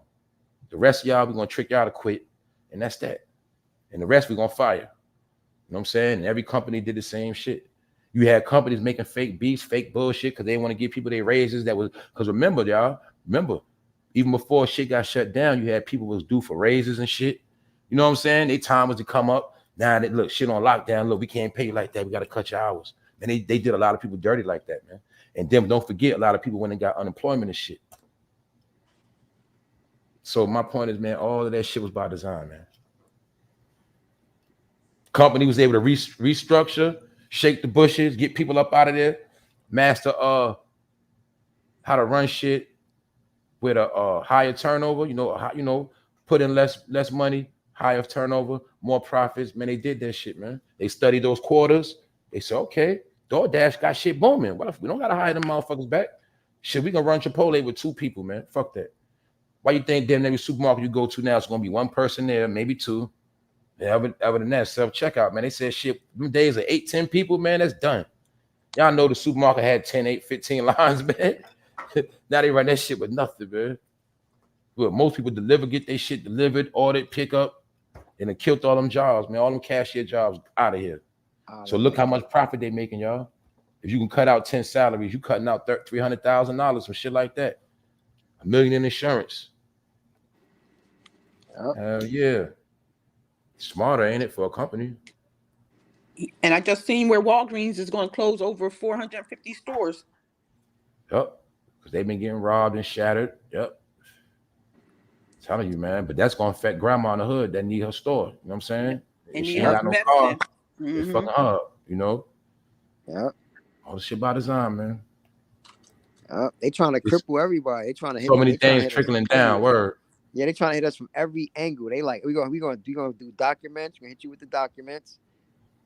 The rest of y'all, we're going to trick y'all to quit. And that's that. And the rest, we're going to fire. You know what I'm saying? And every company did the same shit. You had companies making fake beats, fake bullshit, because they want to give people their raises. Because remember, y'all, even before shit got shut down, you had people was due for raises and shit. You know what I'm saying? Their time was to come up. Now look, shit on lockdown. Look, we can't pay you like that. We got to cut your hours. And they did a lot of people dirty like that, man. And then don't forget, a lot of people went and got unemployment and shit. So my point is, man, all of that shit was by design, man. Company was able to restructure, shake the bushes, get people up out of there, master how to run shit with a higher turnover, put in less money, higher turnover, more profits. Man, they did that shit, man. They studied those quarters. They said, okay, DoorDash got shit booming. What if we don't gotta hire them motherfuckers back? Shit, we gonna run Chipotle with 2 people, man. Fuck that. Why you think damn every supermarket you go to now, it's gonna be 1 person there, maybe 2. Other than that, self-checkout, man. They said shit, them days of 8, 10 people, man, that's done. Y'all know the supermarket had 10, 8, 15 lines, man. Now they run that shit with nothing, man. But most people get their shit delivered, ordered, pick up, and it killed all them jobs, man. All them cashier jobs out of here. So look how much profit they making, y'all. If you can cut out 10 salaries, you cutting out $300,000, some shit like that. $1 million in insurance. Hell yeah. Smarter, ain't it, for a company? And I just seen where Walgreens is going to close over 450 stores. Yep, because they've been getting robbed and shattered. Yep. I'm telling you, man. But that's going to affect grandma in the hood that need her store. You know what I'm saying? And she ain't got no car. They fucking her up, Yeah. All the shit by design, man. They trying to cripple everybody. They trying to hit so many things trickling down. Word. Yeah, they trying to hit us from every angle. They like, we gonna do documents. We're gonna hit you with the documents.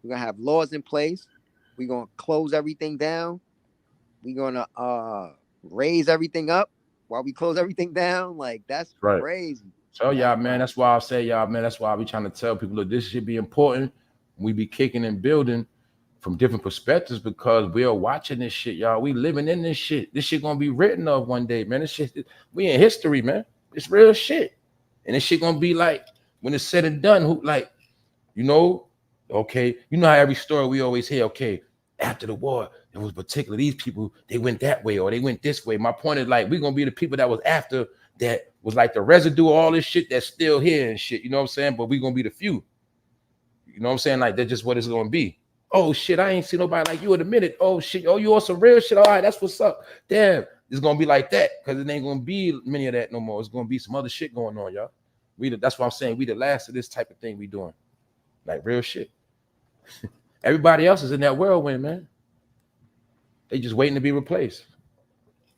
We're gonna have laws in place. We're gonna close everything down. We're gonna raise everything up while we close everything down. Like, that's crazy. So y'all, man, that's why I say, y'all, man, that's why I be trying to tell people, look, this should be important. We be kicking and building from different perspectives, because we are watching this shit, y'all. We living in this shit. This shit gonna be written of one day, man. This shit, we in history, man. It's real shit. And this shit gonna be like, when it's said and done, okay, you know how every story we always hear, okay, after the war, it was particular, these people, they went that way or they went this way. My point is, like, we're gonna be the people that was after, that was like the residue of all this shit that's still here and shit, you know what I'm saying? But we're gonna be the few. You know what I'm saying? Like, that's just what it's gonna be. Oh shit, I ain't seen nobody like you in a minute. Oh shit, oh, you on some real shit. All right, that's what's up. Damn, it's gonna be like that, because it ain't gonna be many of that no more. It's gonna be some other shit going on, y'all. That's what I'm saying. We the last of this type of thing we doing. Like, real shit. Everybody else is in that whirlwind, man. They just waiting to be replaced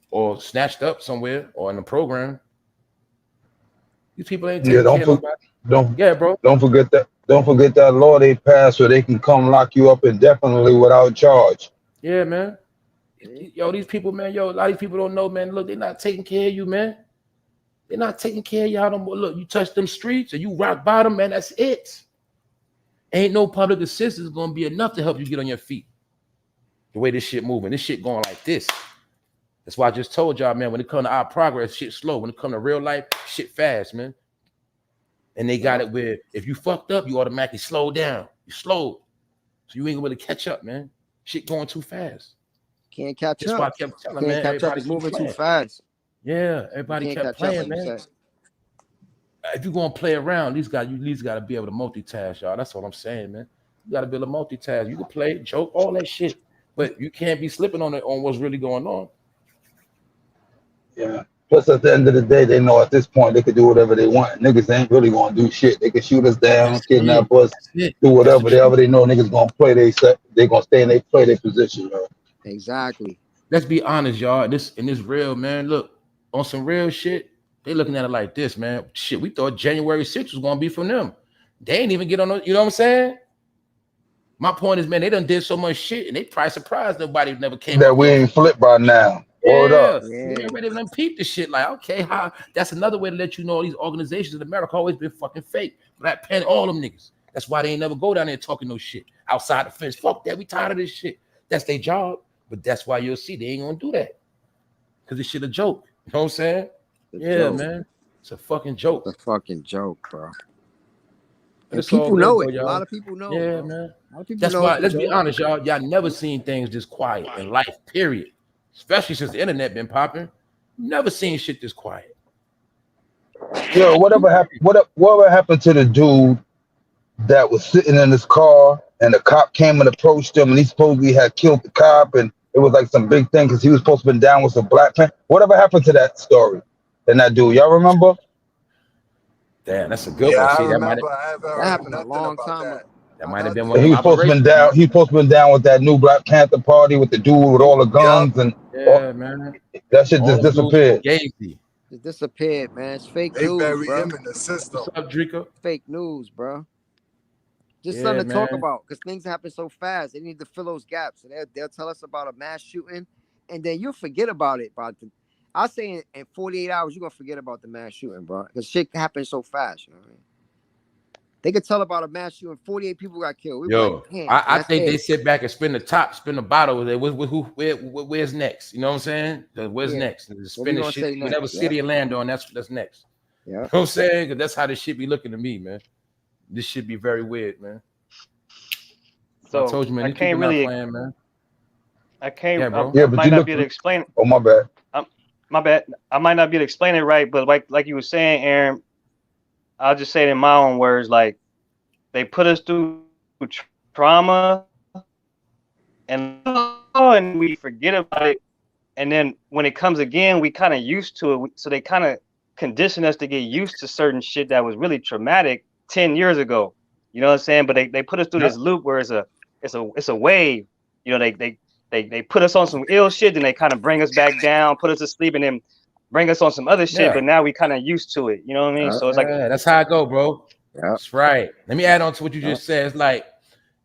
or snatched up somewhere or in a program. These people ain't taking care of nobody. Bro. Don't forget that law they passed where they can come lock you up indefinitely without charge. Yeah, man. Yo, these people, man, a lot of these people don't know, man. Look, they're not taking care of you, man. They're not taking care of y'all no more. Look, you touch them streets or you rock bottom, man, that's it. Ain't no public assistance gonna be enough to help you get on your feet. The way this shit moving, this shit going like this. That's why I just told y'all, man, when it comes to our progress, shit slow. When it comes to real life, shit fast, man. And they got it where if you fucked up, you automatically slow down. You slow. So you ain't gonna catch up, man. Shit going too fast. Can't catch That's up. why I kept telling, Can't man. catch up. It's moving too fast. Yeah, everybody kept playing, man. If you're gonna play around, these guys, you at least gotta be able to multitask, y'all. That's what I'm saying, man. You gotta be able to multitask. You can play, joke, all that shit, but you can't be slipping on what's really going on. Yeah. Plus, at the end of the day, they know at this point they could do whatever they want. Niggas ain't really gonna do shit. They can shoot us down, kidnap us, do whatever. They know niggas gonna play. They gonna stay in their position, bro. Exactly. Let's be honest, y'all. This real, man. Look, on some real shit, they looking at it like this, man. Shit, we thought January 6th was gonna be from them. They ain't even get on. You know what I'm saying? My point is, man, they done did so much shit, and they probably surprised nobody never came. That we ain't flipped by now. Hold up. Yeah. They already done peeped the shit. Like, okay, that's another way to let you know these organizations in America always been fucking fake. Black Panther, all them niggas. That's why they ain't never go down there talking no shit outside the fence. Fuck that. We tired of this shit. That's their job. But that's why you'll see they ain't gonna do that. Because this shit a joke. You know what I'm saying? Joke. Man. It's a fucking joke. It's a fucking joke, bro. And It's people good, know bro, it. y'all. A lot of people know. Yeah, bro. man. A lot of people That's know why, let's it's a be joke. honest, y'all. Y'all never seen things this quiet in life, period. Especially since the internet been popping. Never seen shit this quiet. Yo, whatever happened to the dude that was sitting in his car and the cop came and approached him and he supposedly had killed the cop and It was like some big thing because he was supposed to be down with some Black Panther. Whatever happened to that story? And that dude, y'all remember? Damn, that's a good Yeah, one. I See, that might remember. I haven't That heard happened a nothing long about time that. ago. have been one of He them was supposed to be operations, down. man. He was supposed to be down with that new Black Panther party with the dude with all the Yup. guns and Yeah, man. that shit All just them dudes from disappeared. Gazy. It disappeared, man. It's fake They news, bury bro. him in the system. What's up, Drika? Fake news, bro. Just Yeah, something to talk man. about because things happen so fast. They need to fill those gaps. So they'll tell us about a mass shooting, and then you'll forget about it. I say in 48 hours, you're going to forget about the mass shooting, bro. Because shit happens so fast. You know what I mean? They could tell about a mass shooting, 48 people got killed. We be Yo, like, damn, I that's think they it. sit back and spin the bottle. Where's next? You know what I'm saying? Where's Yeah. next? What we Spin the gonna shit. say next? Whatever Yeah. city and land on, that's next. Yeah. You know what I'm saying? Because that's how this shit be looking to me, man. This should be very weird, man. So I told you, man, I these can't people really, not playing, man. I can't, Yeah, bro. Yeah, I but might you not look. be able to explain it. Oh my bad. My bad. I might not be able to explain it right, but like you were saying, Aaron, I'll just say it in my own words. Like they put us through trauma, and we forget about it. And then when it comes again, we kind of used to it. So they kind of condition us to get used to certain shit that was really traumatic 10 years ago. You know what I'm saying? But they put us through this loop where it's a wave. You know, they put us on some ill shit, then they kind of bring us back down, put us to sleep, and then bring us on some other shit. Yeah. But now we kind of used to it. You know what I mean? So it's like, Yeah, that's how it go, bro. Yeah. That's right. Let me add on to what you just said. It's like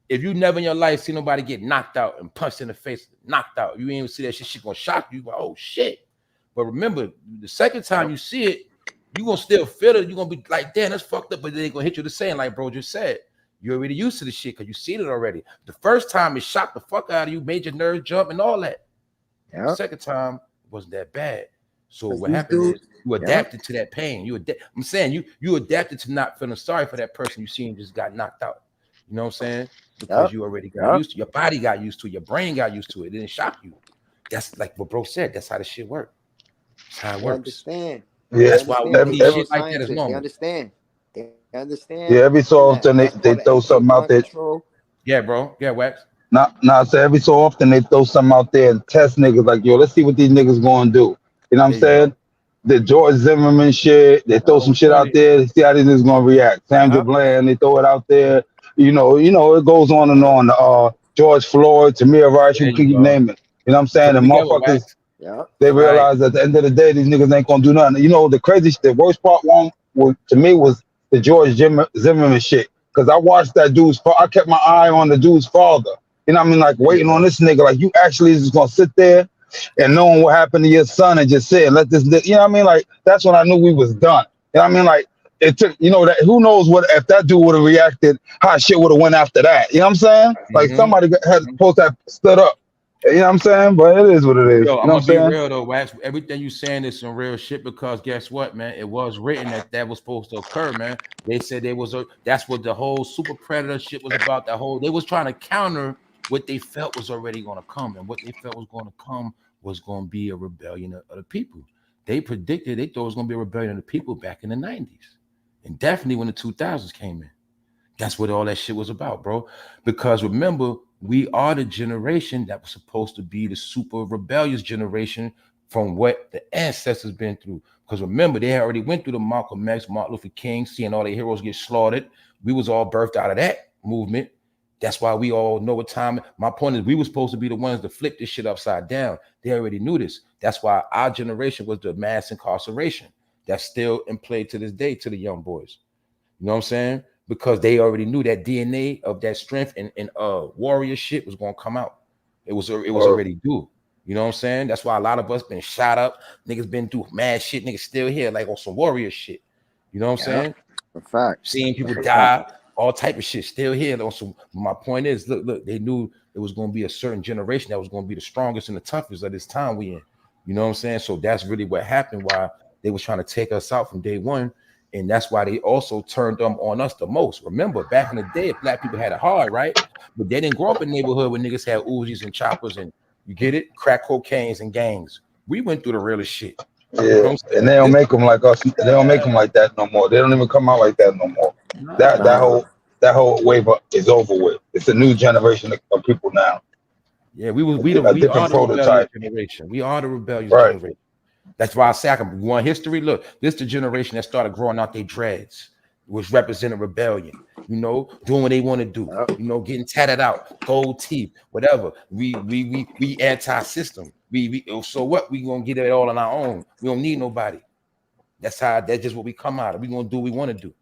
if you never in your life see nobody get knocked out and punched in the face, knocked out, you ain't even see that shit gonna shock you. Like, oh shit. But remember, the second time you see it, you gonna still feel it. You're gonna be like, damn, that's fucked up, but they gonna hit you the same, like bro just said. You're already used to the shit because you seen it already. The first time it shocked the fuck out of you, made your nerves jump and all that. Yeah. The second time wasn't that bad. So what these happened dudes- is you adapted to that pain. I'm saying you adapted to not feeling sorry for that person you seen just got knocked out. You know what I'm saying? Because you already got used to, your body got used to it, your brain got used to it. It didn't shock you. That's like what bro said. That's how the shit works. That's how it They works. understand. Yeah, That's why we Understand. see shit like that as Neuroscientists, They normal. understand. They understand. Yeah, every so often That's they part of throw something gun out there. control. Yeah, bro. Yeah, Wax. Nah, so every so often they throw something out there and test niggas like, yo, let's see what these niggas gonna do. You know what I'm saying? The George Zimmerman shit, they throw some shit out there, see how these niggas gonna react. Sandra Bland, they throw it out there. You know, it goes on and on. George Floyd, Tamir Rice, you can keep naming. You know what I'm saying? And motherfuckers, they realize at the end of the day, these niggas ain't gonna do nothing. You know, the crazy shit, the worst part to me was the George Zimmerman shit. Cause I watched that I kept my eye on the dude's father. You know what I mean? Like waiting on this nigga, like you actually just gonna sit there and knowing what happened to your son and just say, let this, you know what I mean? Like that's when I knew we was done. You know what I mean? Like it took, that who knows what, if that dude would have reacted, how shit would have went after that. You know what I'm saying? Like somebody had supposed to have stood up. You know what I'm saying? But it is what it is. Yo, You I'm know what gonna I'm be saying? real though, Wax. Everything you saying is some real shit because guess what, man? It was written that was supposed to occur, man. They said that's what the whole super predator shit was about. They was trying to counter what they felt was already gonna come, and what they felt was gonna come was gonna be a rebellion of the people. They thought it was gonna be a rebellion of the people back in the 90s, and definitely when the 2000s came in. That's what all that shit was about, bro. Because remember, we are the generation that was supposed to be the super rebellious generation from what the ancestors been through. Because remember, they already went through the Malcolm X, Martin Luther King, seeing all their heroes get slaughtered. We was all birthed out of that movement. That's why we all know what time. My point is, we were supposed to be the ones to flip this shit upside down. They already knew this. That's why our generation was the mass incarceration. That's still in play to this day to the young boys. You know what I'm saying? Because they already knew that DNA of that strength and warrior shit was gonna come out. It was already due. You know what I'm saying? That's why a lot of us been shot up. Niggas been through mad shit. Niggas still here like on some warrior shit. You know what I'm saying? For fact. Seeing people die, all type of shit still here. On some. My point is, look, they knew it was gonna be a certain generation that was gonna be the strongest and the toughest of this time we in. You know what I'm saying? So that's really what happened. Why they was trying to take us out from day one. And that's why they also turned them on us the most. Remember, back in the day, black people had it hard, right? But they didn't grow up in a neighborhood where niggas had Uzis and choppers and, you get it? Crack cocaines and gangs. We went through the realest shit. Yeah, you know and they don't make them like us. They don't make them like that no more. They don't even come out like that no more. That whole wave up is over with. It's a new generation of people now. Yeah, we a are the different rebellious prototype. generation. We are the rebellious Right. generation. That's why I say I can want history. Look, this the generation that started growing out their dreads, which represented rebellion. You know, doing what they want to do. You know, getting tatted out, gold teeth, whatever. We anti-system. So what? We gonna get it all on our own. We don't need nobody. That's just what we come out of. We gonna do what we want to do.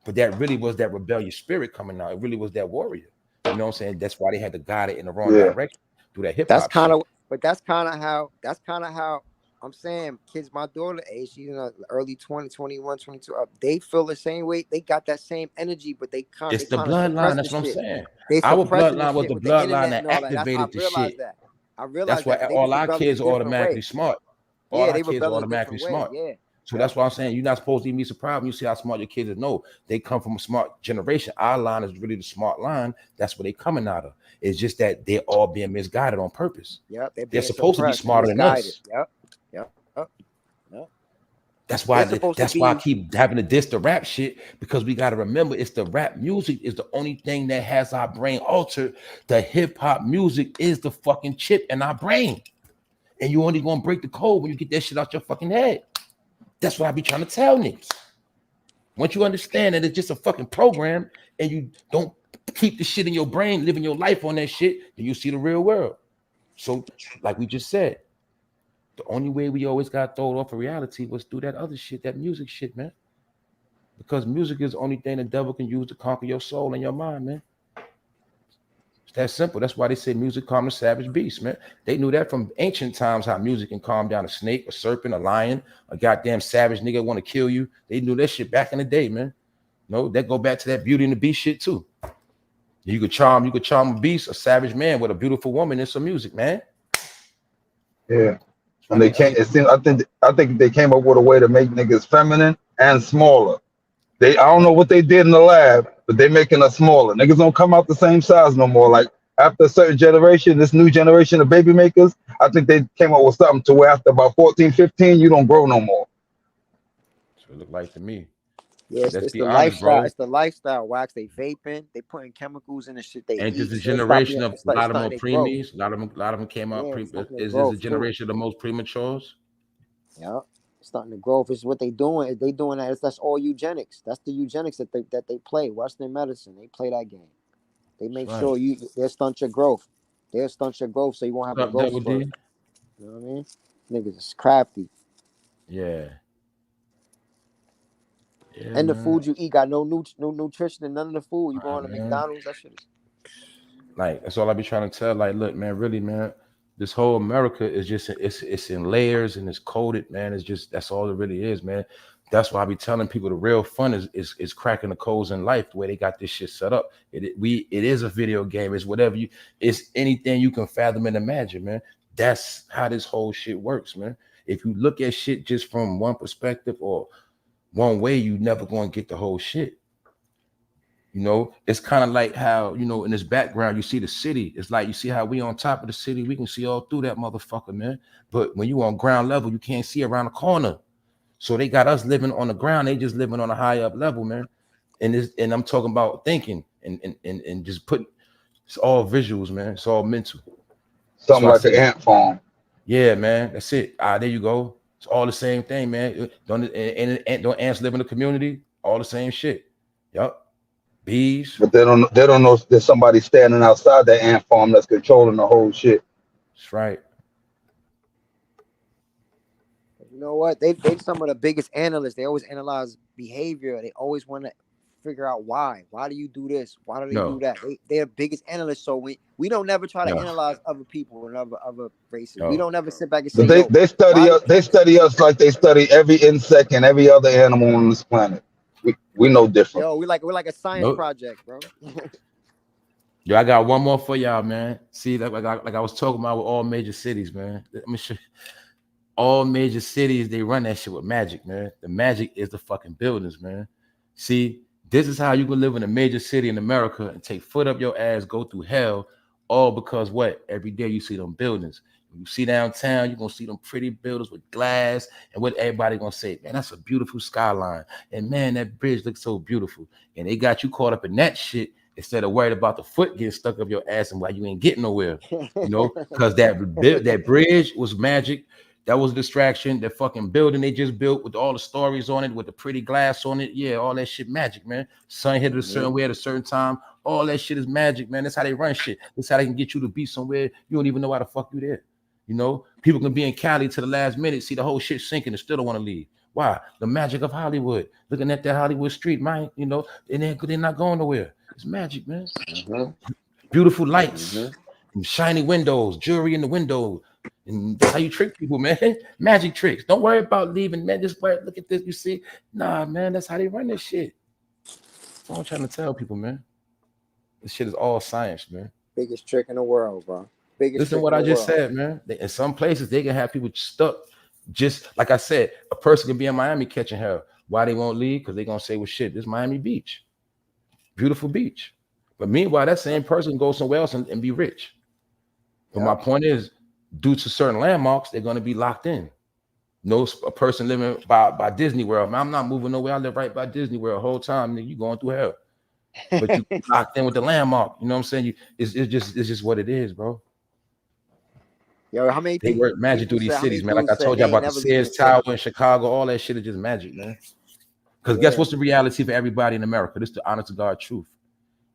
But that really was that rebellious spirit coming out. It really was that warrior. You know what I'm saying? That's why they had to guide it in the wrong Yeah. direction through that hip That's hop kind shit. of, but that's kind of how I'm saying kids my daughter age, she's in the early 20, 21, 22. They feel the same way. They got that same energy, but they It's the kind of bloodline. suppress the That's what I'm shit. saying. They Our suppressing the bloodline was shit the with the bloodline internet that and all that. I activated the realized shit. that. I That's realized why that. But they all just our rebel in a kids are different automatically way. smart. All Yeah, our they kids are rebel in a automatically different way. smart. Yeah. So that's why I'm saying you're not supposed to even be surprised when you see how smart your kids are. No, they come from a smart generation. Our line is really the smart line. That's what they're coming out of. It's just that they're all being misguided on purpose. Yep. They're They're being supposed to be suppressed and smarter than misguided. us. Yep. Yep. Yep. Yep. That's They're why supposed to that's why I be. keep having to diss the rap shit, because we got to remember it's the rap music is the only thing that has our brain altered. The hip hop music is the fucking chip in our brain. And you only gonna break the code when you get that shit out your fucking head. That's what I be trying to tell niggas. Once you understand that it's just a fucking program and you don't keep the shit in your brain, living your life on that shit, then you see the real world. So, like we just said, the only way we always got thrown off of reality was through that other shit, that music shit, man. Because music is the only thing the devil can use to conquer your soul and your mind, man. It's that simple. That's why they say music calm the savage beast, man. They knew that from ancient times, how music can calm down a snake, a serpent, a lion, a goddamn savage nigga want to kill you. They knew that shit back in the day, man. No, that go back to that Beauty and the Beast shit too. You could charm a beast, a savage man with a beautiful woman and some music, man. Yeah. And they can't. It seems. I think they came up with a way to make niggas feminine and smaller. I don't know what they did in the lab, but they making us smaller. Niggas don't come out the same size no more. Like after a certain generation, this new generation of baby makers, I think they came up with something to where after about 14, 15, you don't grow no more. So it look like to me. Yeah, Let's it's be the honest, lifestyle. bro. It's the lifestyle. Wax. They vaping. They putting chemicals in the shit they Ain't this eat. a So it's stop generation being. of It's a lot of them starting are to grow. preemies? A lot of them came out Yeah, it's starting to Is grow this a too. generation of the most prematures? Yeah, it's starting to grow. If it's what they doing, if they doing that, that's all eugenics. That's the eugenics that they play. Western medicine. They play that game. They make Right. sure they stunt your growth. They'll stunt your growth so you won't have What's a up, growth Double spurt. D? You know what I mean? Niggas is crafty. Yeah. Yeah, And the man. food you eat got no nutrition in none of the food. You go on to Man. McDonald's, that shit is. Like that's all I be trying to tell. Like, look, man, really, man, this whole America is just it's in layers and it's coded, man. It's just that's all it really is, man. That's why I be telling people the real fun is cracking the codes in life, the way they got this shit set up. It is a video game. It's whatever it's anything you can fathom and imagine, man. That's how this whole shit works, man. If you look at shit just from one perspective or one way, you never gonna get the whole shit. You know, it's kind of like how, you know, in this background, you see the city. It's like you see how we on top of the city. We can see all through that motherfucker, man. But when you on ground level, you can't see around the corner. So they got us living on the ground. They just living on a high up level, man. And I'm talking about thinking and just putting, it's all visuals, man. It's all mental. Something like an ant farm. Yeah, man. That's it. There you go. It's all the same thing, man. Don't ants live in the community? All the same shit. Yup. Bees. But they don't know if there's somebody standing outside that ant farm that's controlling the whole shit. That's right. You know what? They some of the biggest analysts. They always analyze behavior. They always want to figure out why. Why do you do this? Why do they do that? They're the biggest analysts. So we don't never try to analyze other people and other races. We don't ever sit back and say, but they study us. They study us like they study every insect and every other animal on this planet. We know different. Yo, we're like a science project, bro. Yo, I got one more for y'all, man. See, like I was talking about with all major cities, man. Let me show you. All major cities, they run that shit with magic, man. The magic is the fucking buildings, man. See, this is how you can live in a major city in America and take foot up your ass, go through hell, all because what? Every day you see them buildings. When you see downtown, you're gonna see them pretty buildings with glass, and what everybody gonna say, man, that's a beautiful skyline. And man, that bridge looks so beautiful. And they got you caught up in that shit instead of worried about the foot getting stuck up your ass and why you ain't getting nowhere, because that bridge was magic. That was a distraction. That fucking building they just built with all the stories on it, with the pretty glass on it. Yeah, all that shit magic, man. Sun hit it a certain way at a certain time. All that shit is magic, man. That's how they run shit. That's how they can get you to be somewhere you don't even know why the fuck you there. People can be in Cali to the last minute, see the whole shit sinking and still don't want to leave. Why? The magic of Hollywood. Looking at that Hollywood street, man, and they're not going nowhere. It's magic, man. Beautiful lights, and shiny windows, jewelry in the window. And that's how you trick people, man. Magic tricks. Don't worry about leaving, man. Just look at this. You see? Nah, man, that's how they run this shit. That's what I'm trying to tell people, man. This shit is all science, man. Biggest trick in the world, bro. Listen to what I just said, man. In some places, they can have people stuck. Just like I said, a person can be in Miami catching hell. Why they won't leave? Because they're going to say, well, shit, this is Miami Beach. Beautiful beach. But meanwhile, that same person can go somewhere else and be rich. But my point is, due to certain landmarks, they're going to be locked in. A person living by Disney World, man, I'm not moving nowhere. I live right by Disney World the whole time. Nigga, you going through hell. But you locked in with the landmark. You know what I'm saying? It's just what it is, bro. Yo, how many they work magic through these cities, man? Like I told you about the Sears Tower in Chicago, all that shit is just magic, man. Because guess what's the reality for everybody in America? This is the honest to God truth.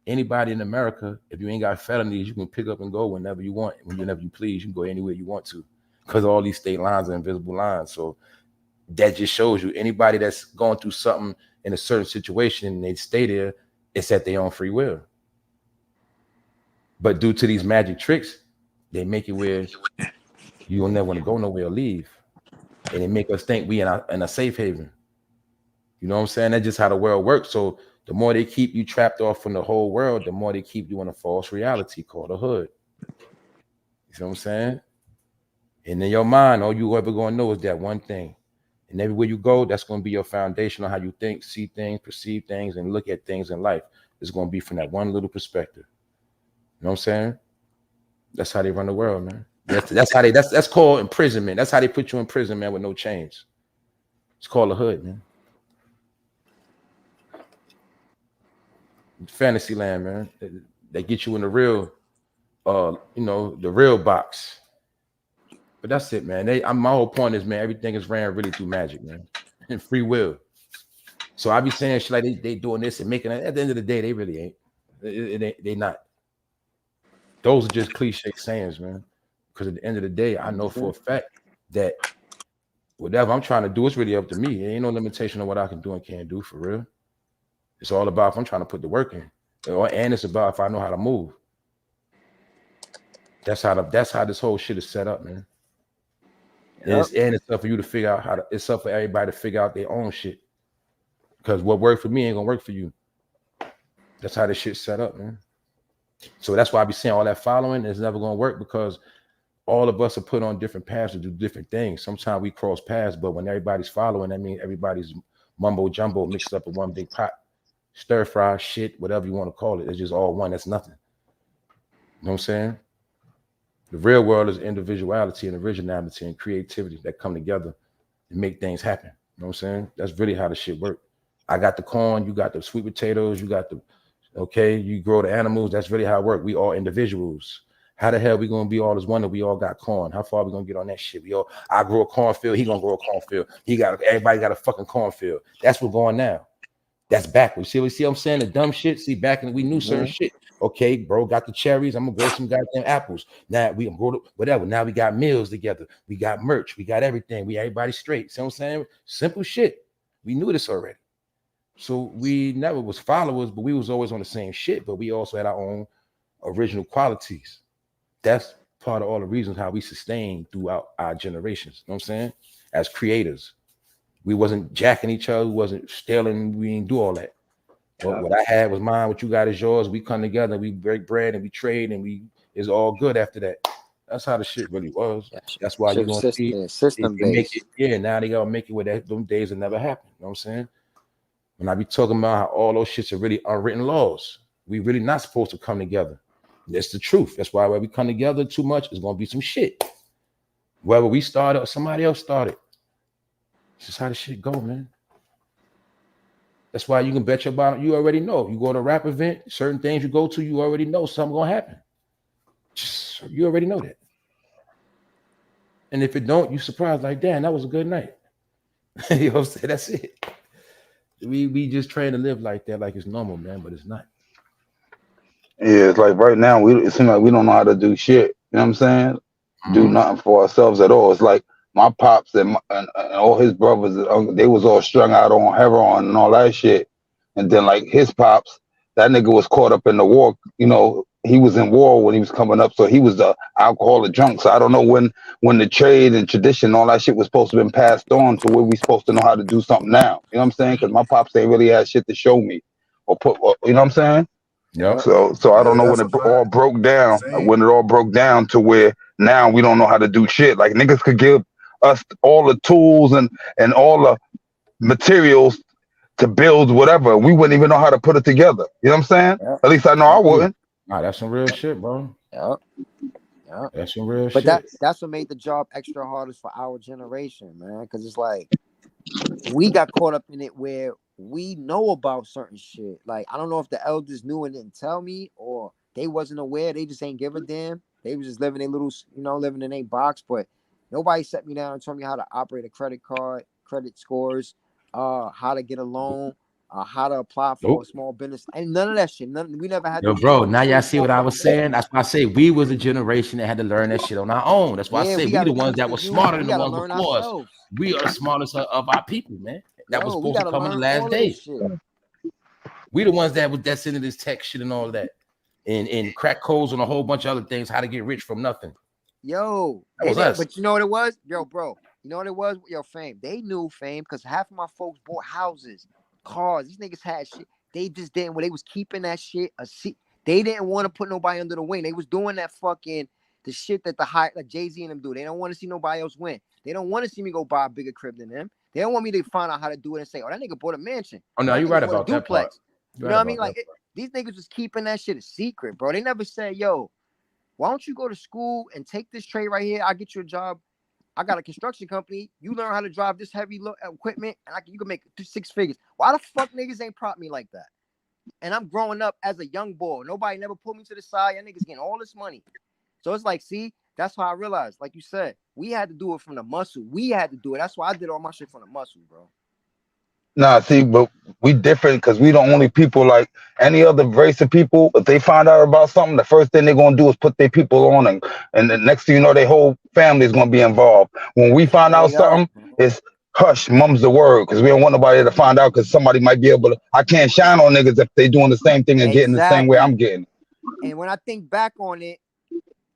Anybody in America, if you ain't got felonies, you can pick up and go whenever you want, whenever you please. You can go anywhere you want to, because all these state lines are invisible lines. So that just shows you anybody that's going through something in a certain situation and they stay there, it's at their own free will. But due to these magic tricks, they make it where you will never want to go nowhere or leave. And they make us think we in a safe haven. You know what I'm saying? That's just how the world works. So the more they keep you trapped off from the whole world, the more they keep you in a false reality called a hood. You know what I'm saying? And in your mind, all you ever going to know is that one thing. And everywhere you go, that's going to be your foundation on how you think, see things, perceive things, and look at things in life. It's going to be from that one little perspective. You know what I'm saying? That's how they run the world, man. That's called imprisonment. That's how they put you in prison, man, with no chains. It's called a hood, man. Fantasy land, man. They get you in the real, the real box. But that's it, man. My whole point is, man, everything is ran really through magic, man, and free will. So I be saying shit like they doing this and making it. At the end of the day, they really ain't. They not. Those are just cliche sayings, man. Because at the end of the day, I know for a fact that whatever I'm trying to do, it's really up to me. There ain't no limitation on what I can do and can't do, for real. It's all about if I'm trying to put the work in. And it's about if I know how to move. That's how this whole shit is set up, man. Yep. And it's up for you to figure out it's up for everybody to figure out their own shit. Because what worked for me ain't gonna work for you. That's how this shit's set up, man. So that's why I be saying all that following is never gonna work, because all of us are put on different paths to do different things. Sometimes we cross paths, but when everybody's following, that means everybody's mumbo jumbo mixed up in one big pot. Stir fry, shit, whatever you want to call it. It's just all one. That's nothing. You know what I'm saying? The real world is individuality and originality and creativity that come together and make things happen. You know what I'm saying? That's really how the shit works. I got the corn, you got the sweet potatoes, you grow the animals. That's really how it works. We all individuals. How the hell we gonna be all as one that we all got corn? How far we gonna get on that shit? I grow a cornfield, he gonna grow a cornfield. Everybody got a fucking cornfield. That's what's going now. That's backwards. See what I'm saying? The dumb shit. See, back in we knew certain shit. Okay, bro, got the cherries. I'm gonna grow some goddamn apples. Now we gonna grow whatever. Now we got meals together. We got merch. We got everything. We everybody straight. See what I'm saying? Simple shit. We knew this already. So we never was followers, but we was always on the same shit. But we also had our own original qualities. That's part of all the reasons how we sustained throughout our generations. You know what I'm saying? As creators. We wasn't jacking each other. We wasn't stealing. We didn't do all that. What I had was mine. What you got is yours. We come together. We break bread and we trade, and it's all good after that. That's how the shit really was. That's why you're gonna see system based. Now they gotta make it where them days will never happen. You know what I'm saying? When I be talking about how all those shits are really unwritten laws, we really not supposed to come together. That's the truth. That's why when we come together too much, it's gonna be some shit. Whether we started or somebody else started. This is how the shit go, man. That's why you can bet your bottom. You already know. You go to a rap event, certain things you go to, you already know something gonna happen. You already know that. And if it don't, you surprised like, damn, that was a good night. You know what I'm saying? That's it. We just trying to live like that, like it's normal, man, but it's not. Yeah, it's like right now it seems like we don't know how to do shit. You know what I'm saying? Do Mm-hmm. nothing for ourselves at all. It's like my pops and all his brothers, they was all strung out on heroin and all that shit. And then like his pops, that nigga was caught up in the war. You know, he was in war when he was coming up, so he was the alcoholic drunk. So I don't know when the trade and tradition and all that shit was supposed to have been passed on to where we supposed to know how to do something now. You know what I'm saying? Because my pops ain't really had shit to show me or put. You know what I'm saying? Yep. So I don't know that's when a it fact. all broke down. Same. When it all broke down to where now we don't know how to do shit. Like niggas could give us all the tools and all the materials to build whatever. We wouldn't even know how to put it together. You know what I'm saying? Yeah. At least I know I wouldn't. Nah, that's some real shit, bro. Yeah. Yeah. That's some real But shit. that's what made the job extra hardest for our generation, man. Because it's like we got caught up in it where we know about certain shit. Like I don't know if the elders knew and didn't tell me, or they wasn't aware. They just ain't give a damn. They was just living a little, living in a box. But nobody set me down and told me how to operate a credit card, credit scores, how to get a loan, how to apply for a small business, and none of that shit. We never had Yo, those shit. bro, We now just y'all really see saw what I was competition. saying? That's why I say we was a generation that had to learn that shit on our own. That's why I Yeah, say we we gotta the ones use that the were youth. smarter We than the gotta ones learn before us. ourselves. We are the smartest of our people, man. That was Yo, we supposed to gotta come in the learn last all of this days. shit. We the ones that's into this tech shit and all that. And crack codes and a whole bunch of other things, how to get rich from nothing. Yo, That was us. but you know what it was? Yo, bro, you know what it was? Yo, Fame. They knew Fame because half of my folks bought houses, cars. These niggas had shit. They just didn't. When they was keeping that shit a seat, they didn't want to put nobody under the wing. They was doing that fucking the shit that like Jay-Z and them do. They don't want to see nobody else win. They don't want to see me go buy a bigger crib than them. They don't want me to find out how to do it and say, "Oh, that nigga bought a mansion." Oh no, That you're nigga right bought a about that part. duplex. You're You know right what I mean? about Like that. these niggas was keeping that shit a secret, bro. They never said, "Yo, why don't you go to school and take this trade right here? I'll get you a job. I got a construction company. You learn how to drive this heavy equipment, and you can make 6 figures." Why the fuck niggas ain't prop me like that? And I'm growing up as a young boy. Nobody never pulled me to the side. Y'all niggas getting all this money. So it's like, see, that's how I realized, like you said, we had to do it from the muscle. We had to do it. That's why I did all my shit from the muscle, bro. Nah, see, but we different because we the only people like any other race of people. If they find out about something, the first thing they're gonna do is put their people on, and the next thing you know, their whole family is gonna be involved. When we find out Straight up. something, it's hush, mum's the word, because we don't want nobody to find out because somebody might be able to. I can't shine on niggas if they doing the same thing and getting the same way I'm Exactly. getting. And when I think back on it,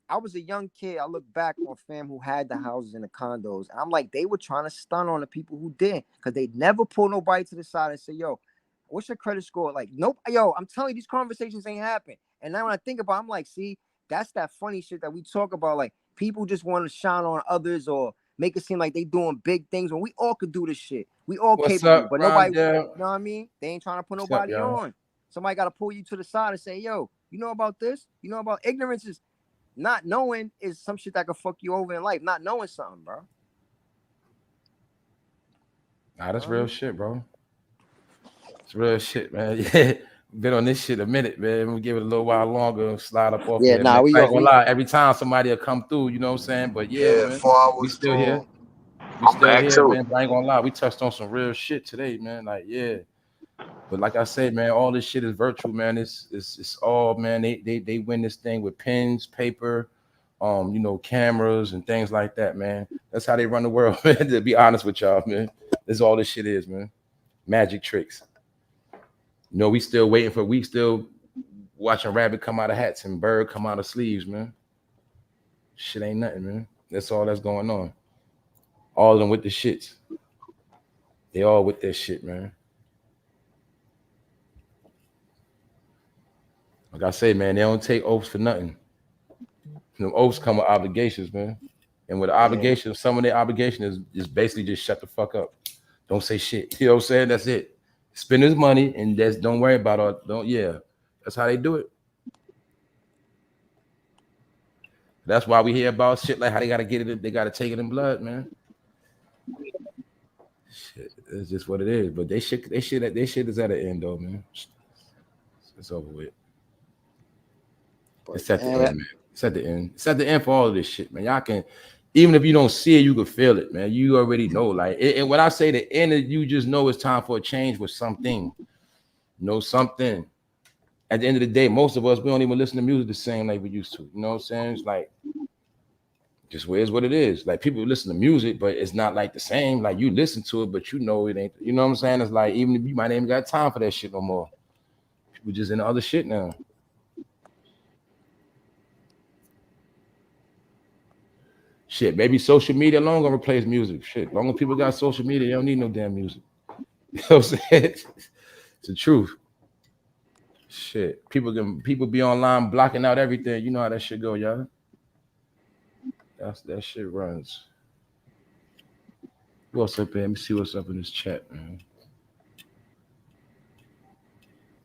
I was a young kid. I look back on fam who had the houses and the condos. And I'm like, they were trying to stun on the people who didn't, because they never pull nobody to the side and say, "Yo, what's your credit score?" Like, nope. Yo, I'm telling you, these conversations ain't happen. And now when I think about it, I'm like, see, that's that funny shit that we talk about. Like, people just want to shine on others or make it seem like they doing big things when we all could do this shit. We all What's capable, up, but nobody, you Rondell? know what I mean? They ain't trying to put What's up, nobody y'all? on. Somebody got to pull you to the side and say, "Yo, you know about this? You know about ignorance is." Not knowing is some shit that could fuck you over in life. Not knowing something, bro. Nah, that's real shit, bro. It's real shit, man. Yeah. Been on this shit a minute, man. We'll give it a little while longer and slide up off Yeah, here, man. nah, I ain't gonna lie. Every time somebody will come through, you know what I'm saying? But yeah, Yeah, man, 4 we hours still here. strong. We I'm still back here, too. man. But I ain't gonna lie. We touched on some real shit today, man. Like, yeah. But like I said, man, all this shit is virtual, man. It's all, man. They win this thing with pens, paper, cameras and things like that, man. That's how they run the world, man. To be honest with y'all, man. That's all this shit is, man. Magic tricks. We still watching rabbit come out of hats and bird come out of sleeves, man. Shit ain't nothing, man. That's all that's going on. All of them with the shits. They all with their shit, man. Like I say, man, they don't take oaths for nothing. Oaths come with obligations, man. And with the obligation, some of their obligation is basically just shut the fuck up. Don't say shit. You know what I'm saying? That's it. Spend his money and don't worry about it. That's how they do it. That's why we hear about shit like how they gotta get it, they gotta take it in blood, man. Shit, it's just what it is. But they shit is at the end though, man. It's over with. It's at the Man, end, man. It's at the end. It's at the end for all of this shit, man. Y'all can, even if you don't see it, you can feel it, man. You already know. Like, and when I say the end, you just know it's time for a change with something. Something. At the end of the day, most of us, we don't even listen to music the same like we used to. You know what I'm saying? It's like, just where's what it is. Like, people listen to music, but it's not like the same. Like, you listen to it, but you know it ain't. You know what I'm saying? It's like, even if you might ain't even got time for that shit no more. People just into other shit now. Shit, maybe social media alone gonna replace music. Shit, as long as people got social media, they don't need no damn music. You know what I'm saying? It's the truth. Shit, people be online blocking out everything. You know how that shit go, y'all. That shit runs. What's up, man? Let me see what's up in this chat, man.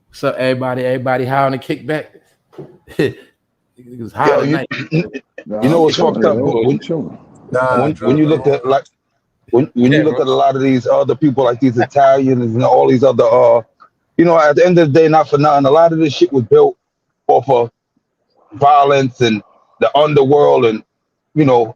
What's up, everybody? Everybody high on the kickback? It's high Yo, tonight. Nah, you know I'm what's fucked up? chilling, yo. I'm chilling. When you look at like when you look bro. at a lot of these other people, like these Italians and all these other at the end of the day, not for nothing, a lot of this shit was built off of violence and the underworld and you know,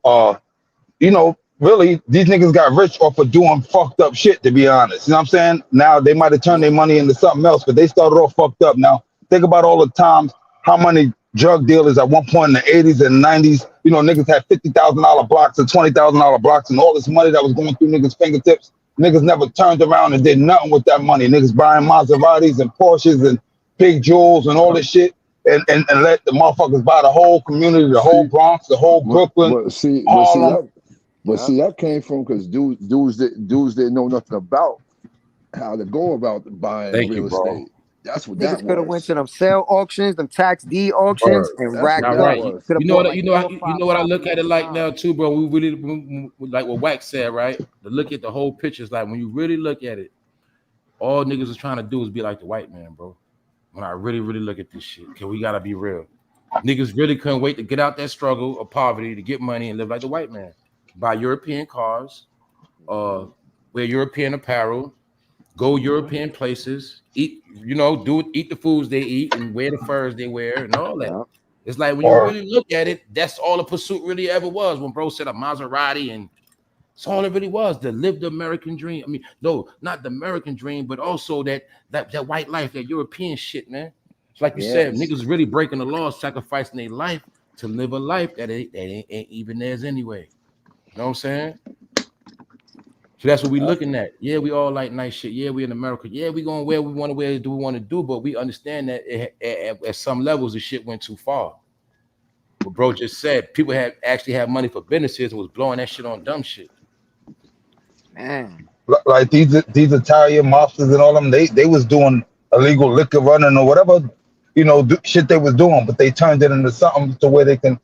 really these niggas got rich off of doing fucked up shit, to be honest. You know what I'm saying? Now they might have turned their money into something else, but they started off fucked up. Now think about all the times how many drug dealers at one point in the 80s and 90s, niggas had $50,000 blocks and $20,000 blocks and all this money that was going through niggas' fingertips. Niggas never turned around and did nothing with that money. Niggas buying Maseratis and Porsches and big jewels and all this shit. And let the motherfuckers buy the whole community, the whole Bronx, the whole Brooklyn, Harlem. See that came from because dudes didn't know nothing about how to go about buying real estate. That's what that Niggas could have went was. to them sale auctions, them tax deed auctions, and That's racked what up. that was. Could have You know bought what? like You know 4 or what? 5 I look at it properties like at a now time. too, bro. We really like what Wax said, right? To look at the whole picture is like when you really look at it, all niggas is trying to do is be like the white man, bro. When I really look at this shit, cause we gotta be real. Niggas really couldn't wait to get out that struggle of poverty to get money and live like the white man. Buy European cars, wear European apparel, go European places, eat the foods they eat and wear the furs they wear and all that. It's like when you really look at it, that's all the pursuit really ever was. When bro said a Maserati, and it's all it really was, to live the American dream. I mean, no, not the American dream, but also that white life, that European shit, man. It's like you said, niggas really breaking the law, sacrificing their life to live a life that ain't even theirs anyway. You know what I'm saying? So that's what we looking at. Yeah, we all like nice shit. Yeah, we in America. Yeah, we going where we want to wear, do we want to do, but we understand that at some levels the shit went too far. What bro just said, people actually had money for businesses and was blowing that shit on dumb shit. Man, Like these Italian mobsters and all them, they was doing illegal liquor running or whatever, shit they was doing, but they turned it into something to where they can,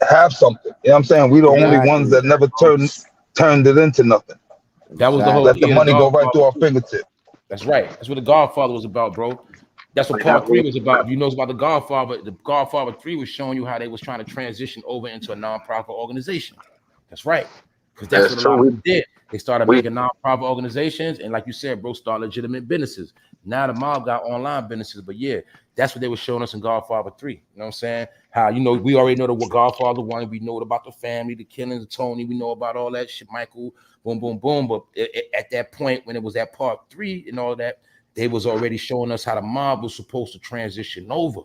have something. You know what I'm saying? We the only ones that never turned it into nothing. That was the whole Let key the of money go right through our fingertip. That's right. That's what the Godfather was about, bro. That's what part 3 was about. If you know about the Godfather 3 was showing you how they was trying to transition over into a nonprofit organization. That's right. Because that's what a lot of them did. They started making nonprofit organizations, and like you said, bro, start legitimate businesses. Now the mob got online businesses, but yeah, that's what they were showing us in Godfather 3. You know what I'm saying? How, we already know what Godfather 1, we know about the family, the killings of Tony, we know about all that shit, Michael, boom, boom, boom. But at that point, when it was at part 3 and all that, they was already showing us how the mob was supposed to transition over.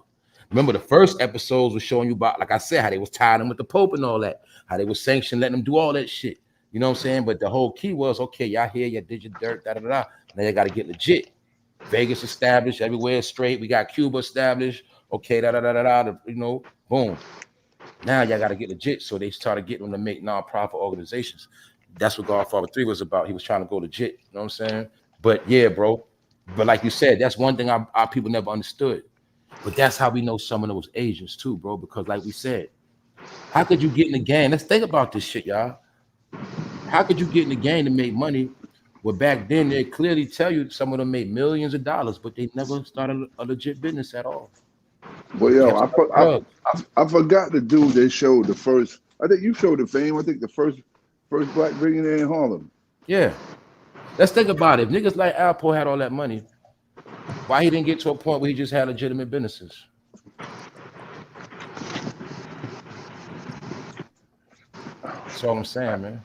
Remember, the first episodes was showing you about, like I said, how they was tied in with the Pope and all that, how they was sanctioned, letting them do all that shit. You know what I'm saying? But the whole key was, okay, y'all here, y'all did your dirt, da-da-da. Now you got to get legit. Vegas established, everywhere is straight. We got Cuba established. Okay, da-da-da-da-da, boom. Now y'all got to get legit. So they started getting them to make nonprofit organizations. That's what Godfather 3 was about. He was trying to go legit. You know what I'm saying? But yeah, bro. But like you said, that's one thing our people never understood. But that's how we know some of those Asians too, bro. Because like we said, how could you get in the game? Let's think about this shit, y'all. How could you get in the game to make money? Well, back then they clearly tell you some of them made millions of dollars, but they never started a legit business at all. But yo, I forgot the dude they showed the first. I think you showed the fame. I think the first black billionaire in Harlem. Yeah. Let's think about it. If niggas like Alpo had all that money, why he didn't get to a point where he just had legitimate businesses? That's all I'm saying, man.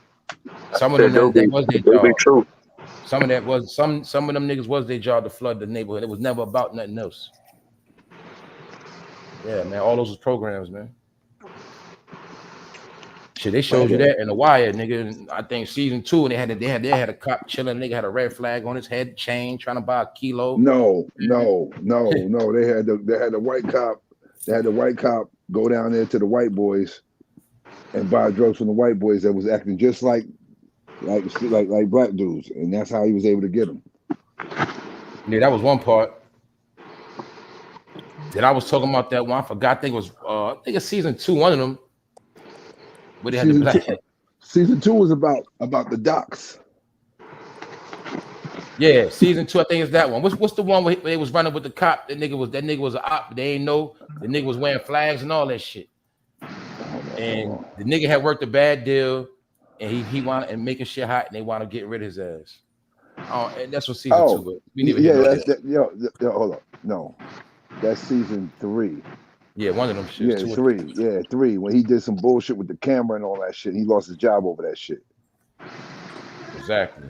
Some of them that was their job. True. Some of that was some of them niggas was their job to flood the neighborhood. It was never about nothing else. Yeah, man. All those was programs, man. Shit, they showed you that in The Wire, nigga. I think season 2, and they had a cop chilling. Nigga had a red flag on his head, chain, trying to buy a kilo. No. They had the white cop. They had the white cop go down there to the white boys and buy drugs from the white boys that was acting just like black dudes, and that's how he was able to get them. Yeah, that was one part. Then I was talking about that one. I forgot. I think it was I think it's season 2, one of them. But they had the black. Season 2 was about the docks. Yeah, season 2, I think it's that one. What's the one where they was running with the cop? That nigga was an op, but they ain't know. The nigga was wearing flags and all that shit. And the nigga had worked a bad deal, and he wanted and making shit hot, and they want to get rid of his ass. Oh, and that's what season 2 was. We didn't even that's that. Yo, hold up, no, that's season 3. Yeah, one of them shit. Yeah, 3. Yeah, 3. When he did some bullshit with the camera and all that shit, he lost his job over that shit. Exactly.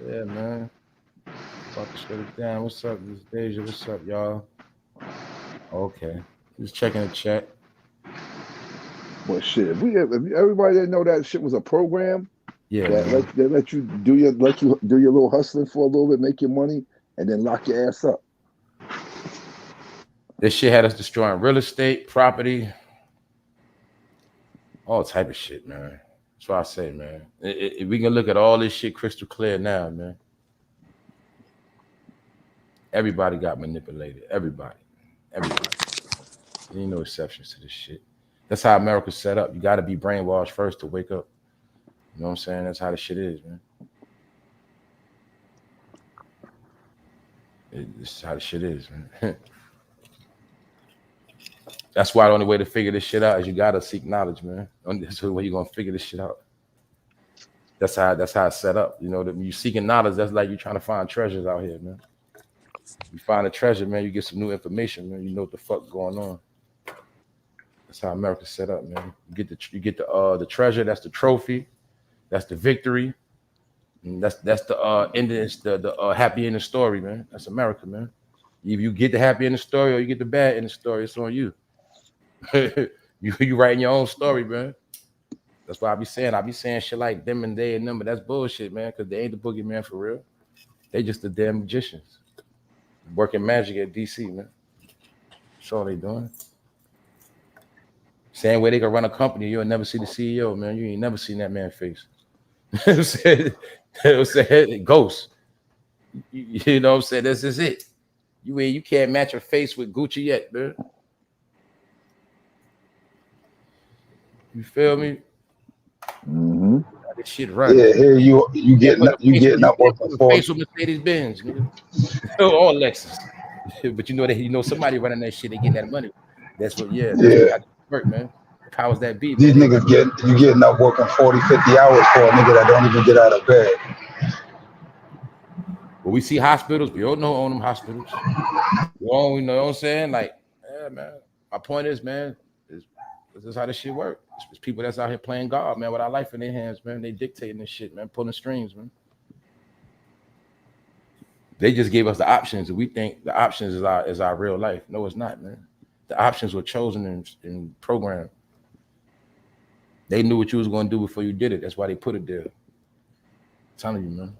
Yeah, man. Fucking shut it down. What's up, this Deja? What's up, y'all? Okay, just checking the chat. Well, shit. If everybody didn't know that shit was a program, yeah, they let you do your little hustling for a little bit, make your money, and then lock your ass up. This shit had us destroying real estate, property, all type of shit, man. That's what I say, man. We can look at all this shit crystal clear now, man. Everybody got manipulated. Everybody. There ain't no exceptions to this shit. That's how America's set up. You got to be brainwashed first to wake up. You know what I'm saying? That's how the shit is, man. This is how the shit is, man. That's why the only way to figure this shit out is you gotta seek knowledge, man. That's the way you're gonna figure this shit out. That's how it's set up. You know, when you seeking knowledge, that's like you trying to find treasures out here, man. You find a treasure, man, you get some new information, man. You know what the fuck going on. That's how America's set up, man. You get the treasure, that's the trophy, that's the victory, and that's the ending, the happy ending story, man. That's America, man. If you get the happy ending story or you get the bad ending story, it's on you. you writing your own story, man. That's why I be saying shit like them and they and them, but that's bullshit, man, because they ain't the boogeyman for real. They just the damn magicians working magic at DC, man. That's all they doing. Same way they can run a company, you'll never see the CEO, man. You ain't never seen that man's face. I'm saying ghost. You know what I'm saying? This is it. You can't match your face with Gucci yet, man. You feel me? Mm-hmm. This shit right. Yeah, here you getting up working for face with Mercedes Benz, nigga. All Lexus. But you know somebody running that shit, they getting that money. That's what what work, man. Powers that be. These man. niggas getting up working 40, 50 hours for a nigga that don't even get out of bed. But we see hospitals, we all know who own them hospitals. You know what I'm saying? Like, yeah, man. My point is, man, this is how this shit works. It's people that's out here playing God, man, with our life in their hands, man. They dictating this shit, man, pulling strings, man. They just gave us the options, and we think the options is our real life. No, it's not, man. The options were chosen and programmed. They knew what you was going to do before you did it. That's why they put it there. I'm telling you, man.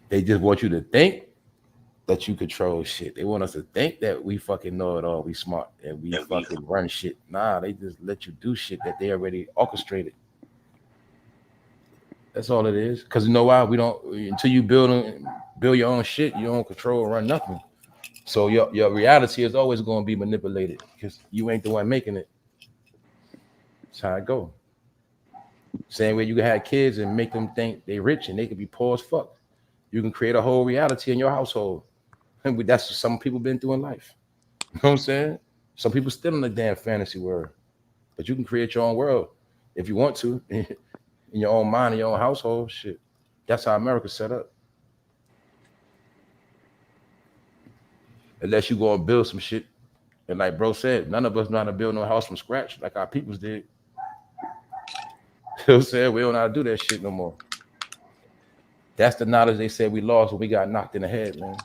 They just want you to think that you control shit. They want us to think that we fucking know it all, we smart, and we fucking run shit. Nah, they just let you do shit that they already orchestrated. That's all it is. Because you know why? We don't, until you build your own shit, you don't control or run nothing. So your reality is always going to be manipulated because you ain't the one making it. That's how it go. Same way you can have kids and make them think they rich and they could be poor as fuck. You can create a whole reality in your household. And that's what some people been through in life. You know what I'm saying? Some people still in the damn fantasy world. But you can create your own world if you want to. in your own mind, in your own household. Shit, that's how America's set up. Unless you go and build some shit, and like bro said, none of us know how to build no house from scratch like our peoples did. You know what I'm saying? We don't know how to do that shit no more. That's the knowledge they said we lost when we got knocked in the head, man.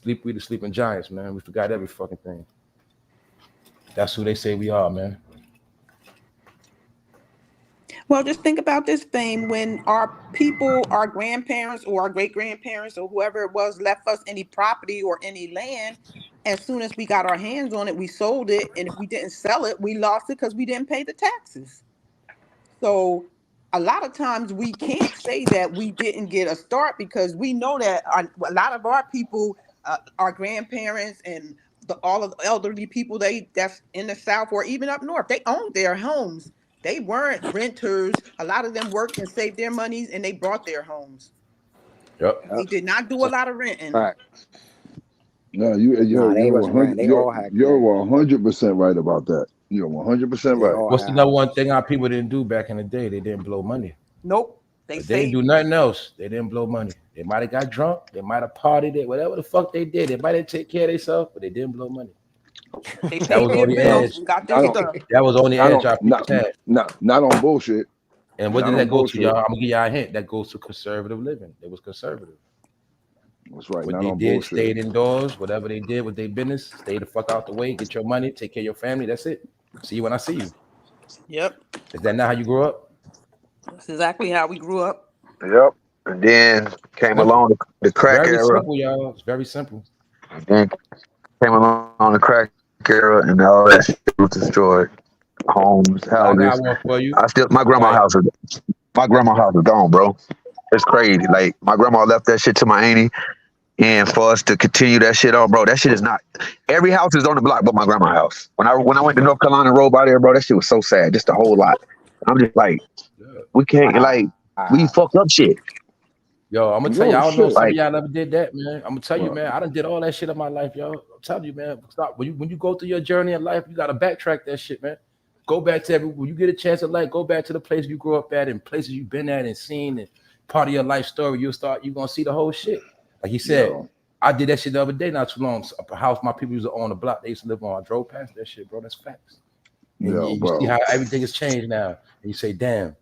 We the sleeping giants, man. We forgot every fucking thing. That's who they say we are, man. Well, just think about this thing: when our people, our grandparents or our great grandparents or whoever it was left us any property or any land, as soon as we got our hands on it, we sold it. And if we didn't sell it, we lost it because we didn't pay the taxes. So a lot of times we can't say that we didn't get a start because we know that a lot of our people, our grandparents and all of the elderly people that's in the South or even up north, they owned their homes. They weren't renters. A lot of them worked and saved their monies and they bought their homes. Yep. They did not do a lot of renting. Right. No, They wasn't renting. They all had you're 100% right about that. You're 100% right. What's the number one thing our people didn't do back in the day? They didn't blow money. Nope. They didn't do nothing else. They didn't blow money. They might have got drunk. They might have partied. Whatever the fuck they did. They might have take care of themselves, but they didn't blow money. They paid their bills and got their stuff. That was on the edge our people had. Not on bullshit. And what did that go to, y'all? I'm gonna give y'all a hint. That goes to conservative living. It was conservative. That's right. What Not they on did, bullshit. stayed indoors. Whatever they did with their business, stay the fuck out the way. Get your money. Take care of your family. That's it. See you when I see you. Yep. Is that not how you grew up? That's exactly how we grew up. Yep. And then came along the crack Very era. simple, y'all. It's very simple. And then came along the crack era, and all that shit was destroyed. Homes, I got houses. one for you. My grandma's house is gone, bro. It's crazy. Like my grandma left that shit to my auntie, and for us to continue that shit on, bro, that shit is not. Every house is on the block, but my grandma's house. When I went to North Carolina, rode by there, bro, that shit was so sad, just a whole lot. I'm just like, we can't we fucked up shit. Yo, I'm gonna tell you, I don't know if some Like, of y'all ever did that, man. I'm gonna tell you, man, I done did all that shit in my life, y'all. I'm telling you, man, stop. When you go through your journey in life, you gotta backtrack that shit, man. Go back to when you get a chance in life, go back to the place you grew up at and places you've been at and seen and part of your life story. You're gonna see the whole shit. Like he said, I did that shit the other day, not too long. A house my people used to own the block they used to live on. I drove past that shit, bro. That's facts. And you see how everything has changed now. And you say, damn,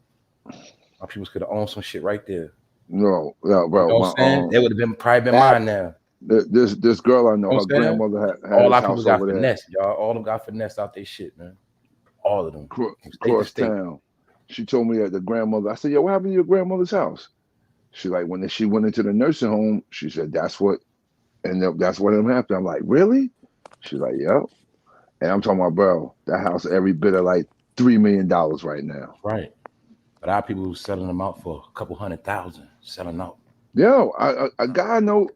my people could have owned some shit right there. No, bro. You know what I'm saying? It would have probably been mine now. This girl I know, her grandmother had all our house people got over finessed, y'all. All of them got finessed out their shit, man. All of them. Cross town. She told me that the grandmother. I said, "Yo, what happened to your grandmother's house?" She like when she went into the nursing home. She said, "That's what," and that's what happened. I'm like, "Really?" She's like, "Yep." And I'm talking about, bro, that house every bit of like $3 million right now. Right. But our people were selling them out for a couple $100,000, selling out. Yo, a guy I know,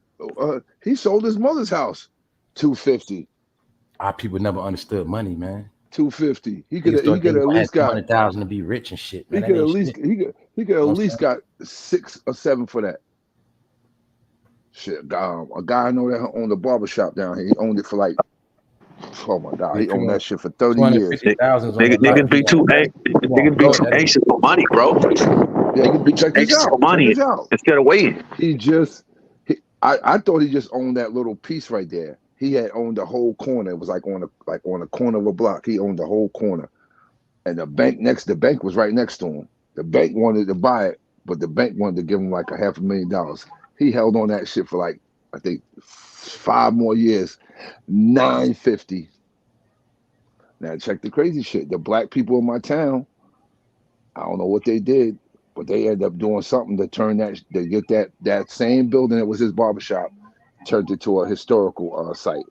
he sold his mother's house, $250. Our people never understood money, man. $250. He could at least got $100,000 to be rich and shit. Man. He could at least got 6 or 7 for that. Shit, a guy I know that owned a barbershop down here. He owned it for like, oh my god, he owned that shit for 30 years. Niggas be too anxious for money, bro. Yeah, check this out. For money instead of waiting. I thought he just owned that little piece right there. He had owned the whole corner. It was like on a corner of a block. He owned the whole corner, and the bank was right next to him. The bank wanted to buy it, but the bank wanted to give him like $500,000. He held on that shit for like I think 5 more years. $950. Now check the crazy shit. The black people in my town, I don't know what they did, but they ended up doing something to turn to get that same building that was his barbershop, turned it to a historical site.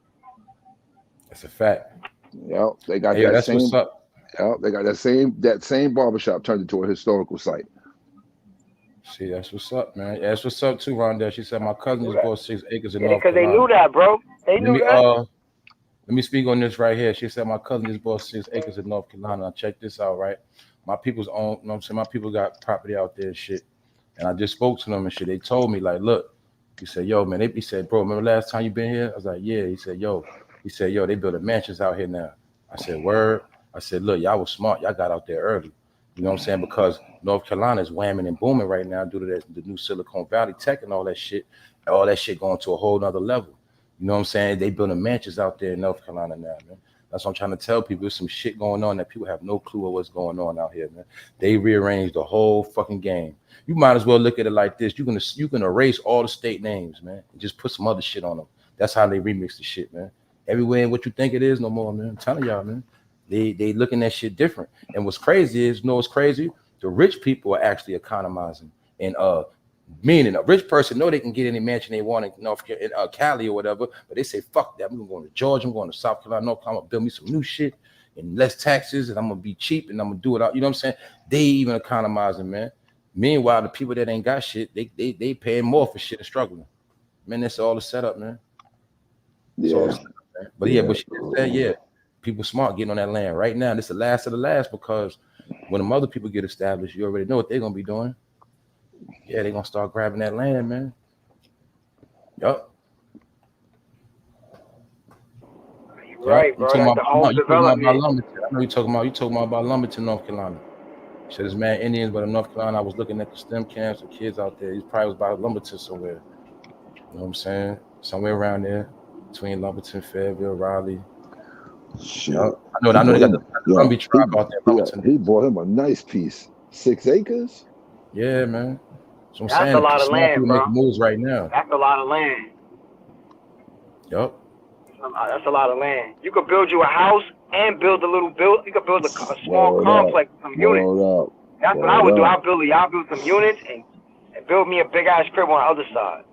That's a fact. Yeah, they got that's same. What's up. Yeah, they got that same barbershop turned into a historical site. See, that's what's up, man. Yeah, that's what's up too, Rondell. She said my cousin just bought 6 acres in North Because Carolina. they knew that, bro. They knew that. Let me speak on this right here. She said my cousin just bought 6 acres in North Carolina. Now check this out, right? My people's own, you know what I'm saying? My people got property out there and shit. And I just spoke to them and shit. They told me, like, look, he said, yo, man, he said, bro, remember last time you been here? I was like, yeah. He said, yo, they building mansions out here now. I said, word. I said, look, y'all was smart. Y'all got out there early. You know what I'm saying? Because North Carolina is whamming and booming right now due to the new Silicon Valley tech and all that shit going to a whole nother level. You know what I'm saying? They building mansions out there in North Carolina now, man. That's what I'm trying to tell people. There's some shit going on that people have no clue of what's going on out here, man. They rearranged the whole fucking game. You might as well look at it like this. You can erase all the state names, man, and just put some other shit on them. That's how they remix the shit, man. Everywhere what you think it is no more, man. I'm telling y'all, man. They looking at shit different. And what's crazy is, you know what's crazy? The rich people are actually economizing. And meaning a rich person know they can get any mansion they want in Cali or whatever, but they say, fuck that. I'm going to Georgia, I'm going to South Carolina, North Carolina, I'm going to build me some new shit and less taxes, and I'm going to be cheap, and I'm going to do it out. You know what I'm saying? They even economizing, man. Meanwhile, the people that ain't got shit, they paying more for shit and struggling. Man, that's all the setup, man. Yeah. Setup, man. But yeah, but she said, yeah, people smart getting on that land right now. This is the last of the last, because when them other people get established, you already know what they're going to be doing. Yeah, they're going to start grabbing that land, man. Yup. Right, bro. That's the whole development. I know you talking about Lumberton, North Carolina. So this man Indians, but in North Carolina, I was looking at the STEM camps and kids out there. He probably was by Lumberton somewhere. You know what I'm saying? Somewhere around there, between Lumberton, Fayetteville, Raleigh. Shit. I know they got the Lumbee tribe out there. He bought him a nice piece. 6 acres? Yeah, man. So I'm That's saying, a lot of land, bro. make moves right now. That's a lot of land. Yup. That's a lot of land. You could build you a house and build a little You could build a small complex, some units. That's what I would do. I'll build some units and build me a big ass crib on the other side.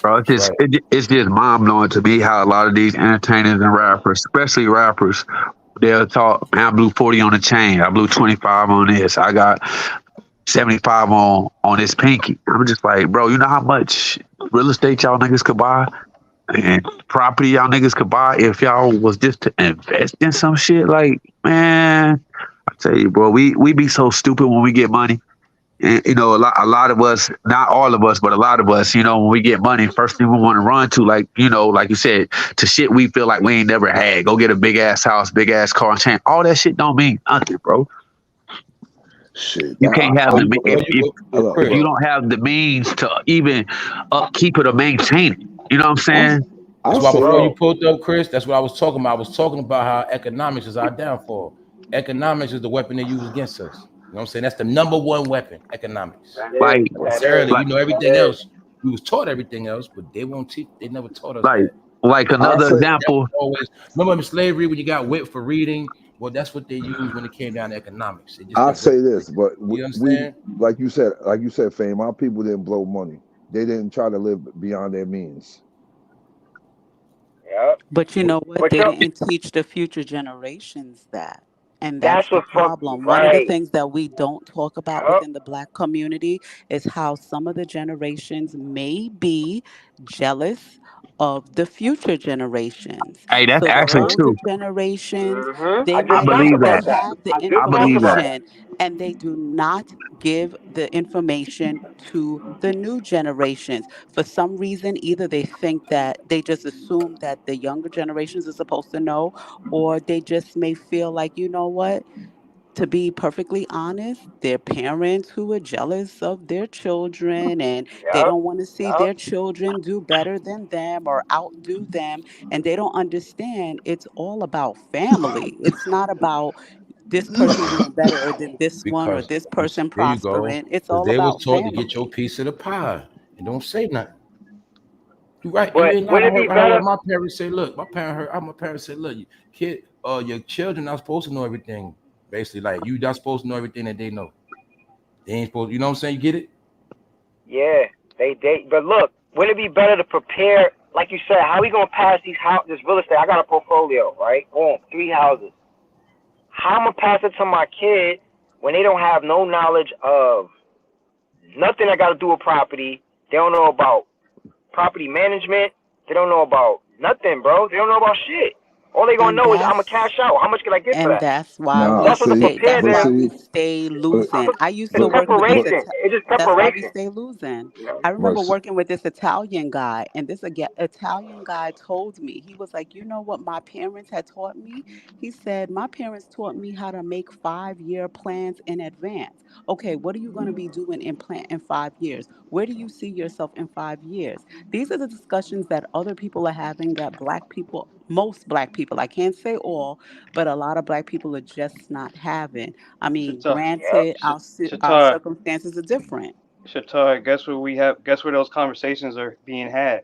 Bro, it's just mind blowing to me how a lot of these entertainers and rappers, especially rappers, they'll talk, man, I blew 40 on the chain. I blew 25 on this. I got 75 on this pinky. I'm just like, bro, you know how much real estate y'all niggas could buy and property y'all niggas could buy if y'all was just to invest in some shit? Like, man, I tell you, bro, we be so stupid when we get money. And, you know, a lot of us, not all of us, but a lot of us, you know, when we get money, first thing we want to run to, like, you know, like you said, to shit we feel like we ain't never had. Go get a big ass house, big ass car, and chain. All that shit don't mean nothing, bro. Shit. You can't have if you don't have the means to even upkeep it or maintain it. You know what I'm saying? That's why before you pulled up, Chris, that's what I was talking about. I was talking about how economics is our downfall. Economics is the weapon they use against us. You know what I'm saying? That's the number one weapon, economics. Like, you know everything else. We was taught everything else, but they won't teach. They never taught us that. Like another example. Remember slavery when you got whipped for reading? Well, that's what they used when it came down to economics. I'll say this, but you understand? like you said, Fame, our people didn't blow money. They didn't try to live beyond their means. Yeah. But you know what? They didn't teach the future generations that. And that's the problem. One of the things that we don't talk about within the Black community is how some of the generations may be jealous of the future generations. Hey, that's so actually the true. older generations, they I might believe that. have the information and they do not give the information to the new generations. For some reason, either they think that they just assume that the younger generations are supposed to know, or they just may feel like, you know what? To be perfectly honest, their parents who are jealous of their children and they don't want to see their children do better than them or outdo them. And they don't understand it's all about family. It's not about this person doing better than this one or this person prospering. It's all they about was taught family. to get your piece of the pie and don't say nothing. You right. But you would it be better? My parents say, look, my parents said, look, kid, your children not supposed to know everything. Basically, like you not supposed to know everything that they know. They ain't supposed. You know what I'm saying? You get it? Yeah, they. But look, wouldn't it be better to prepare, like you said? How we gonna pass this real estate? I got a portfolio, right? Boom, 3 houses. How I'm gonna pass it to my kid when they don't have no knowledge of nothing that got to do with property? They don't know about property management. They don't know about nothing, bro. They don't know about shit. All they gonna And know is I'm gonna that's cash out. How much can I get for and that? that's why Nah, we That's what to see, prepare that's but why them. we see, stay but losing. I used It's to but work with this but preparation. It's just that's why we preparation. stay losing. You know? I but remember working with this Italian guy, and this Italian guy told me, he was like, you know what my parents had taught me? He said, my parents taught me how to make 5-year plans in advance. Okay, what are you going to be doing in 5 years? Where do you see yourself in 5 years? These are the discussions that other people are having that most black people, I can't say all, but a lot of black people are just not having. I mean, Shatar, Yep. granted, our Shatar, circumstances are different. Shatar. Guess where those conversations are being had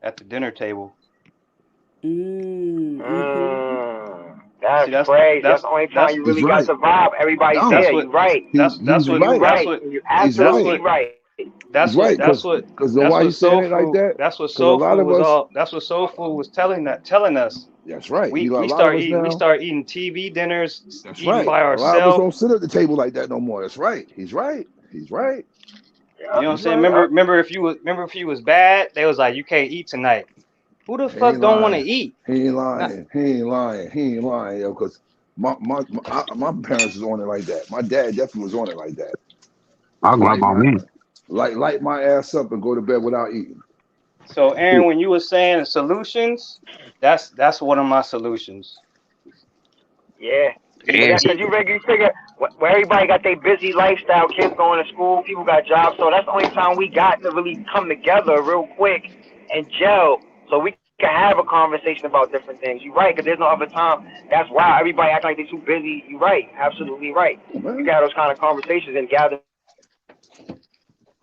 at the dinner table. Mm-hmm. See, That's crazy. That's the only time that's you he's really got right. the vibe. Everybody's No, that's there. what You right. that's he's what You right. that's right. what You He's that's absolutely right. what right. He's right. Because why you saying soul it like food that? that's what Because a soul lot food of was us. all that's what soul food was telling us. That's right. We A we lot of start us eating we now. start eating TV dinners, That's eating right. by A lot of us ourselves. don't sit at the table like that no more. That's right. He's right. He's right. You know what I'm He's saying? right. Remember if you was bad, they was like you can't eat tonight. Who the He fuck ain't don't want to lying. eat? He ain't Not, lying. He ain't lying. He ain't lying, yo. Because my parents was on it like that. My dad definitely was on it like that. I grab Light my my meat. light my ass up and go to bed without eating. so Aaron, when you were saying solutions, that's one of my solutions. Yeah. But And that's because you figure where everybody got their busy lifestyle, kids going to school, people got jobs, so that's the only time we got to really come together real quick and gel so we can have a conversation about different things. You're right, because there's no other time. That's why everybody acting like they're too busy. You're right, absolutely right. You got those kind of conversations and gatherings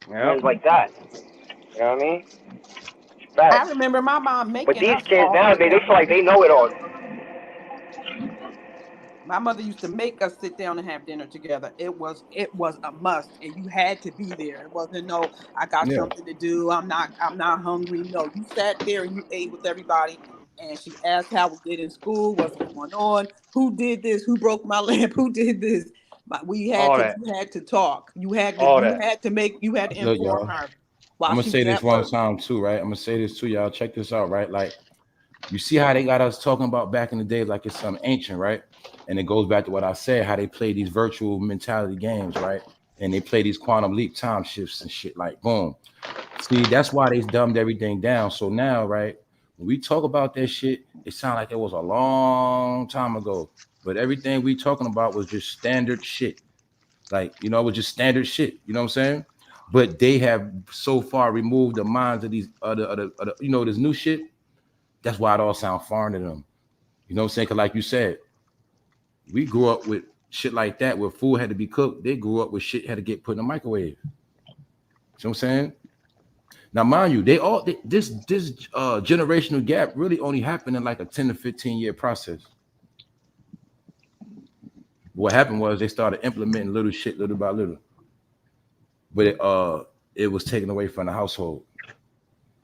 Yep. like that. You know what I mean? I Facts. remember my mom But making these us kids all sit nowadays, they down feel and like have they dinner know it all. together. My mother used to make us sit down and have dinner together. It was a must, and you had to be there. It wasn't no, I got Yeah. something to do. I'm not hungry. No, you sat there and you ate with everybody. And she asked how we did in school, what's going on, who did this, who broke my lamp, who did this. But we had All to that. you had to talk. You had to All you that. had to make you had to Look, inform y'all. her I'm while gonna she say was this at one work. time too, right? I'm gonna say this too, y'all. Check this out, right? Like, you see how they got us talking about back in the day, like it's something ancient, right? And it goes back to what I said, how they play these virtual mentality games, right? And they play these quantum leap time shifts and shit. Like, boom. See, that's why they dumbed everything down. So now, right, when we talk about that shit, it sounds like it was a long time ago. But everything we talking about was just standard shit. Like, it was just standard shit. You know what I'm saying? But they have so far removed the minds of these other this new shit. That's why it all sounds foreign to them. You know what I'm saying? Because like you said, we grew up with shit like that where food had to be cooked. They grew up with shit had to get put in the microwave. You know what I'm saying? Now, mind you, this generational gap really only happened in like a 10 to 15 year process. What happened was they started implementing little shit little by little, but it was taken away from the household.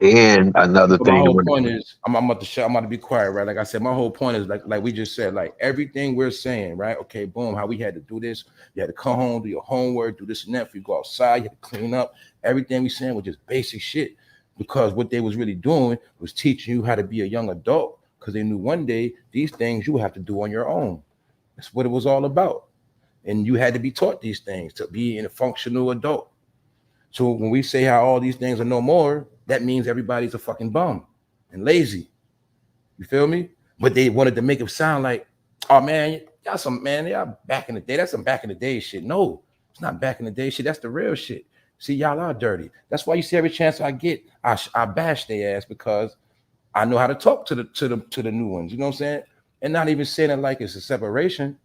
another But my thing whole with point is, I'm about to shut. I'm about to be quiet, right? Like I said, my whole point is like we just said, like everything we're saying, right? Okay, boom. How we had to do this, you had to come home, do your homework, do this and that. If you go outside, you had to clean up. Everything we saying was just basic shit, because what they was really doing was teaching you how to be a young adult, because they knew one day these things you would have to do on your own. That's what it was all about, and you had to be taught these things to be a functional adult. So when we say how all these things are no more, that means everybody's a fucking bum and lazy. You feel me? But they wanted to make it sound like, oh man, y'all back in the day. That's some back in the day shit. No, it's not back in the day shit. That's the real shit. See, y'all are dirty. That's why you see every chance I get, I bash their ass, because I know how to talk to the new ones. You know what I'm saying? And not even saying it like it's a separation,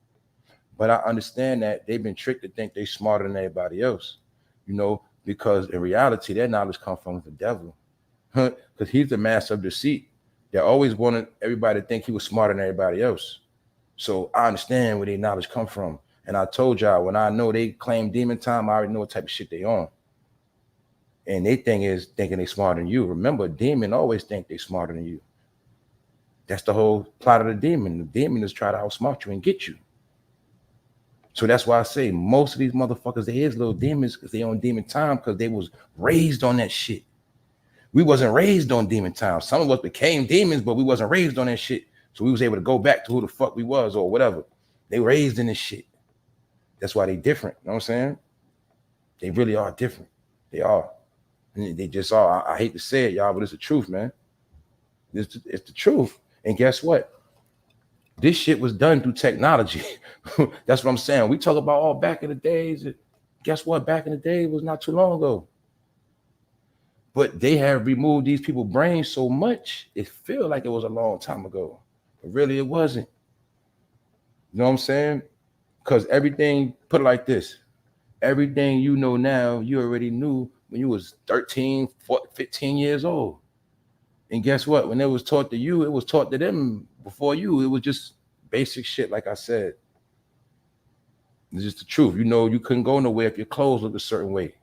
but I understand that they've been tricked to think they're smarter than everybody else. Because in reality, their knowledge comes from the devil, because he's the master of deceit. They always wanted everybody to think he was smarter than everybody else. So I understand where their knowledge come from. And I told y'all, when I know they claim demon time, I already know what type of shit they on. And they thing is thinking they smarter than you. Remember, demon always think they smarter than you. That's the whole plot of the demon. The demon is try to outsmart you and get you. So that's why I say most of these motherfuckers, they is little demons because they on demon time, because they was raised on that shit. We wasn't raised on demon time. Some of us became demons, but we wasn't raised on that shit. So we was able to go back to who the fuck we was or whatever. They raised in this shit. That's why they different. You know what I'm saying? They really are different. They are. And they just are. I hate to say it, y'all, but it's the truth, man. It's the truth. And guess what? This shit was done through technology. That's what I'm saying. We talk about all back in the days. Guess what? Back in the day, it was not too long ago. But they have removed these people's brains so much, it feels like it was a long time ago. But really, it wasn't. You know what I'm saying? Because everything, put it like this, everything you know now, you already knew when you was 13, 14, 15 years old. And guess what? When it was taught to you, it was taught to them before you. It was just basic shit, like I said. It's just the truth. You know, you couldn't go nowhere if your clothes looked a certain way.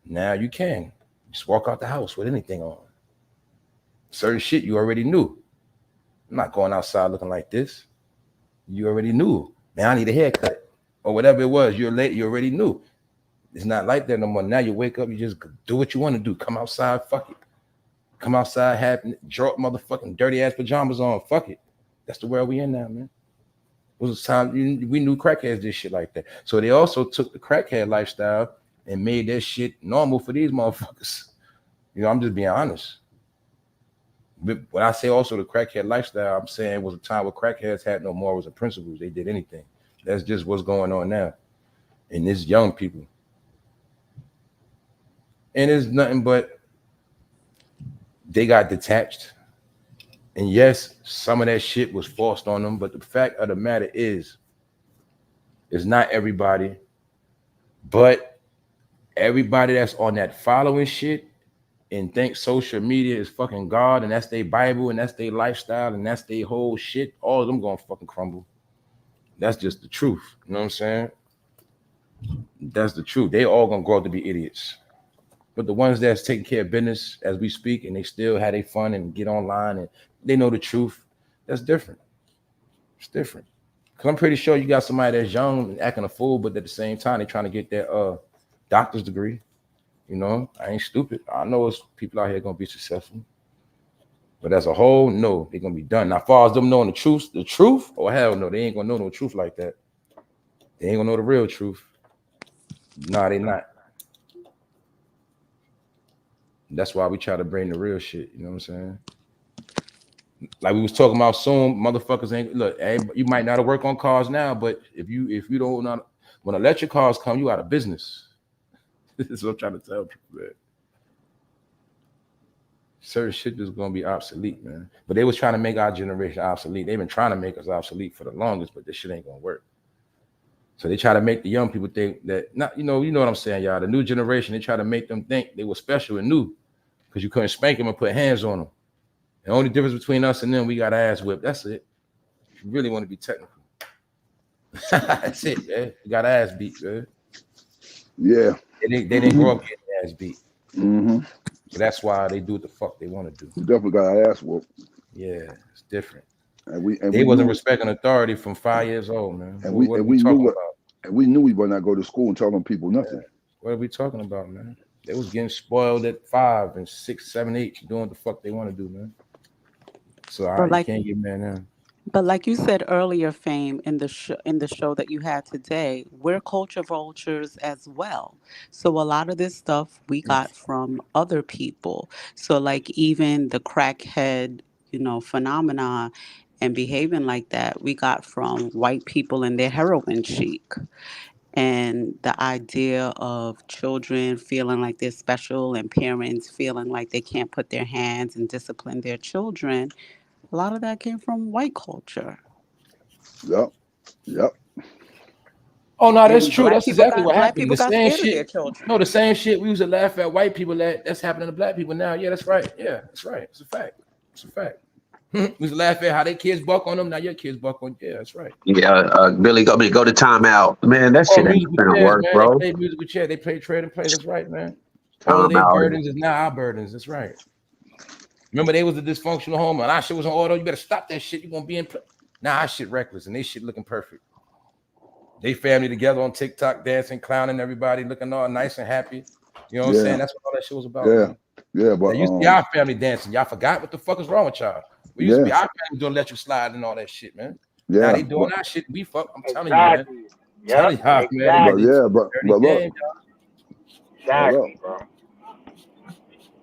Now you can. Just walk out the house with anything on. Certain shit you already knew. I'm not going outside looking like this. You already knew. Man, I need a haircut. Or whatever it was, you're late, you already knew. It's not like that no more. Now you wake up, you just do what you want to do. Come outside, fuck it. Come outside, have draw motherfucking dirty ass pajamas on. Fuck it. That's the world we in now, man. It was time we knew crackheads did shit like that. So they also took the crackhead lifestyle and made that shit normal for these motherfuckers. You know, I'm just being honest. But when I say also the crackhead lifestyle, I'm saying it was a time where crackheads had no morals and principles. They did anything. That's just what's going on now. And this young people. And it's nothing but they got detached. And yes, some of that shit was forced on them. But the fact of the matter is, it's not everybody. But everybody that's on that following shit and think social media is fucking God and that's their Bible and that's their lifestyle and that's their whole shit, all of them gonna fucking crumble. That's just the truth. You know what I'm saying? That's the truth. They all gonna grow up to be idiots. But the ones that's taking care of business as we speak and they still have their fun and get online and they know the truth, that's different. It's different. Because I'm pretty sure you got somebody that's young and acting a fool, but at the same time, they're trying to get their doctor's degree. You know, I ain't stupid. I know it's people out here gonna be successful. But as a whole, no, they're gonna be done. Now, as far as them knowing the truth, oh hell no, they ain't gonna know no truth like that. They ain't gonna know the real truth. Nah, they not. That's why we try to bring the real shit. You know what I'm saying? Like we was talking about soon, motherfuckers ain't look. You might not work on cars now, but if you don't know, when electric cars come, you out of business. This is what I'm trying to tell people, man. Certain shit is gonna be obsolete, man. But they was trying to make our generation obsolete. They've been trying to make us obsolete for the longest, but this shit ain't gonna work. So they try to make the young people think that you know what I'm saying, y'all. The new generation, they try to make them think they were special and new because you couldn't spank them and put hands on them. The only difference between us and them, we got ass whipped. That's it. If you really want to be technical. That's it, man. You got ass beat, man. Yeah. They didn't grow up getting ass beat. Mm-hmm. So that's why they do what the fuck they want to do. We definitely got our ass whooped. Yeah, it's different. And they wasn't respecting authority from 5 years old, man. And what are we talking about? And we knew we would not go to school and tell them people nothing. Yeah. What are we talking about, man? They was getting spoiled at 5 and 6, 7, 8, doing what the fuck they want to do, man. So I can't get mad now. But like you said earlier, Fame, in the show that you had today, we're culture vultures as well. So a lot of this stuff we got from other people. So like even the crackhead, phenomena and behaving like that, we got from white people and their heroin chic. And the idea of children feeling like they're special and parents feeling like they can't put their hands and discipline their children. A lot of that came from white culture. Yep. Oh no, that's true. That's exactly what Black happened. people The got same scared of their shit. children. No, the same shit we used to laugh at white people at. That's happening to black people now. Yeah, that's right. Yeah, that's right. It's a fact. It's a fact. We used to laugh at how their kids buck on them. Now your kids buck on. Yeah, that's right. Yeah, Billy, go to timeout. Man, that shit ain't gonna work, man. bro. They play musical chairs. They play trade and play. That's right, man. Time All of their out. burdens is now our burdens. That's right. Remember, they was a dysfunctional home, and our shit was on auto. You better stop that shit. You're gonna be in play. Now our shit reckless, and they shit looking perfect. They family together on TikTok, dancing, clowning everybody, looking all nice and happy. You know what I'm saying? That's what all that shit was about. Yeah. Man. Yeah, but That used to be our family dancing. Y'all forgot what the fuck is wrong with y'all? We used to be yeah, our family doing let you slide and all that shit, man. Now yeah, they doing our shit. We fuck. I'm telling you, man. Exactly. I'm Yep. telling y'all, man. They but did Exactly. yeah, dirty look, game, but look, Exactly, bro.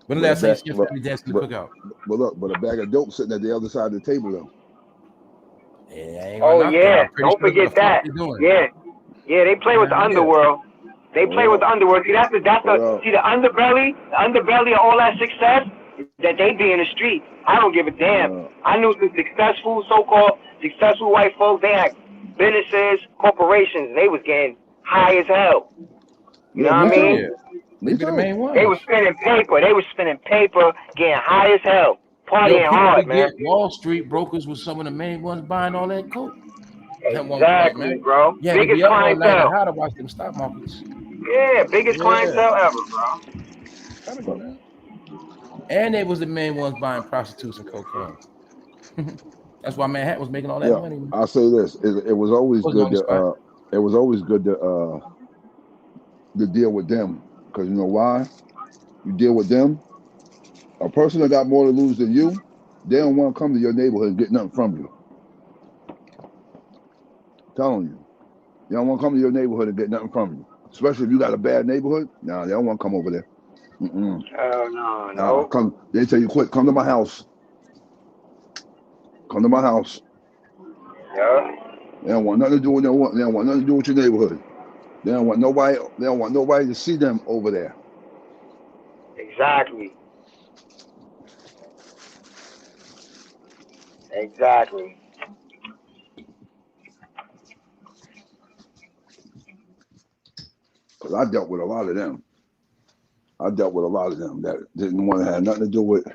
when the but a last time you bag, see your family dancing in the cookout? but a bag of dope sitting at the other side of the table though. Yeah, I ain't gonna Oh knock that. yeah. I'm pretty Don't sure that's what forget the fuck that. they doing. Yeah. Yeah, they play with the Yeah. underworld. They play with Hold the up, underworld. See, that's the hold see the underbelly of all that success that they be in the streets. I don't give a damn. up. I knew some successful, so-called successful white folks. They had businesses, corporations. They was getting high as hell. You know Yeah, what I me Hell mean? too. yeah. They Me be the too. main They was ones. spending paper. They was spending paper, getting high as hell, Yo, partying people hard, man. forget Wall Street brokers was some of the main ones buying all that coke at one point, Exactly, man. bro. You had to Biggest be up all night and clientele. how to watch them stock markets. Yeah, biggest Yeah. clientele ever, bro. Telling you, man. And they was the main ones buying prostitutes and cocaine. That's why Manhattan was making all that Yeah, money, man. I'll say this: it was always Was the good only spot. to deal with them because you know why? You deal with them. A person that got more to lose than you, they don't want to come to your neighborhood and get nothing from you. Telling you, they don't want to come to your neighborhood and get nothing from you. Especially if you got a bad neighborhood. No, they don't want to come over there. No. Come. They tell you quick. Come to my house. Come to my house. Yeah. They don't want nothing to do with their. They don't want nothing to do with your neighborhood. They don't want nobody. They don't want nobody to see them over there. Exactly. Exactly. Cause I dealt with a lot of them. That didn't want to have nothing to do with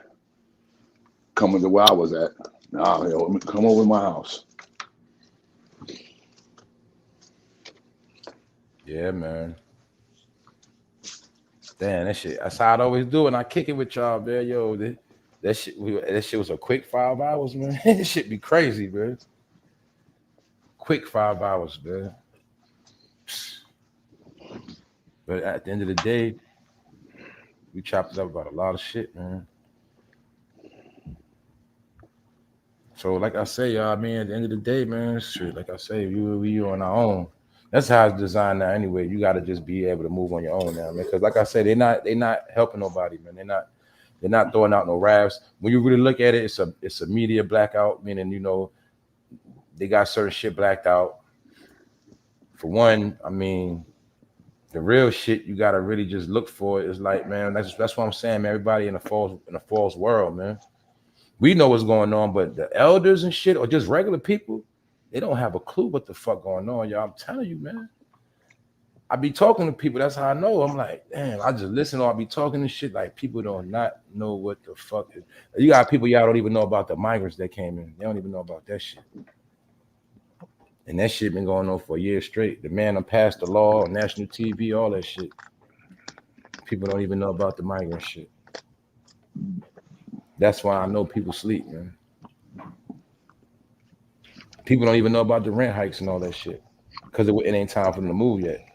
coming to where I was at. Nah, come over to my house. Yeah, man. Damn, that shit. That's how I'd always do, and I kick it with y'all, man. Yo, that shit was a quick 5 hours, man. This shit be crazy, man. Quick 5 hours, man. But at the end of the day, we chopped it up about a lot of shit, man. So, like I say, y'all, I mean, at the end of the day, man, shit, like I say, we on our own. That's how it's designed now. Anyway, you got to just be able to move on your own now, man. Because, like I said, they not helping nobody, man. They're not throwing out no raps. When you really look at it, it's a media blackout, meaning they got certain shit blacked out. For one, I mean, the real shit you gotta really just look for is like, man, that's what I'm saying, man. Everybody in a false world, man. We know what's going on, but the elders and shit, or just regular people, they don't have a clue what the fuck going on, y'all. I'm telling you, man. I be talking to people. That's how I know. I'm like, damn. I just listen, or I be talking to shit like people don't not know what the fuck. You got people y'all don't even know about the migrants that came in. They don't even know about that shit. And that shit been going on for a year straight. The man done passed the law on national TV, all that shit. People don't even know about the migrant shit. That's why I know people sleep, man. People don't even know about the rent hikes and all that shit because it ain't time for them to move yet.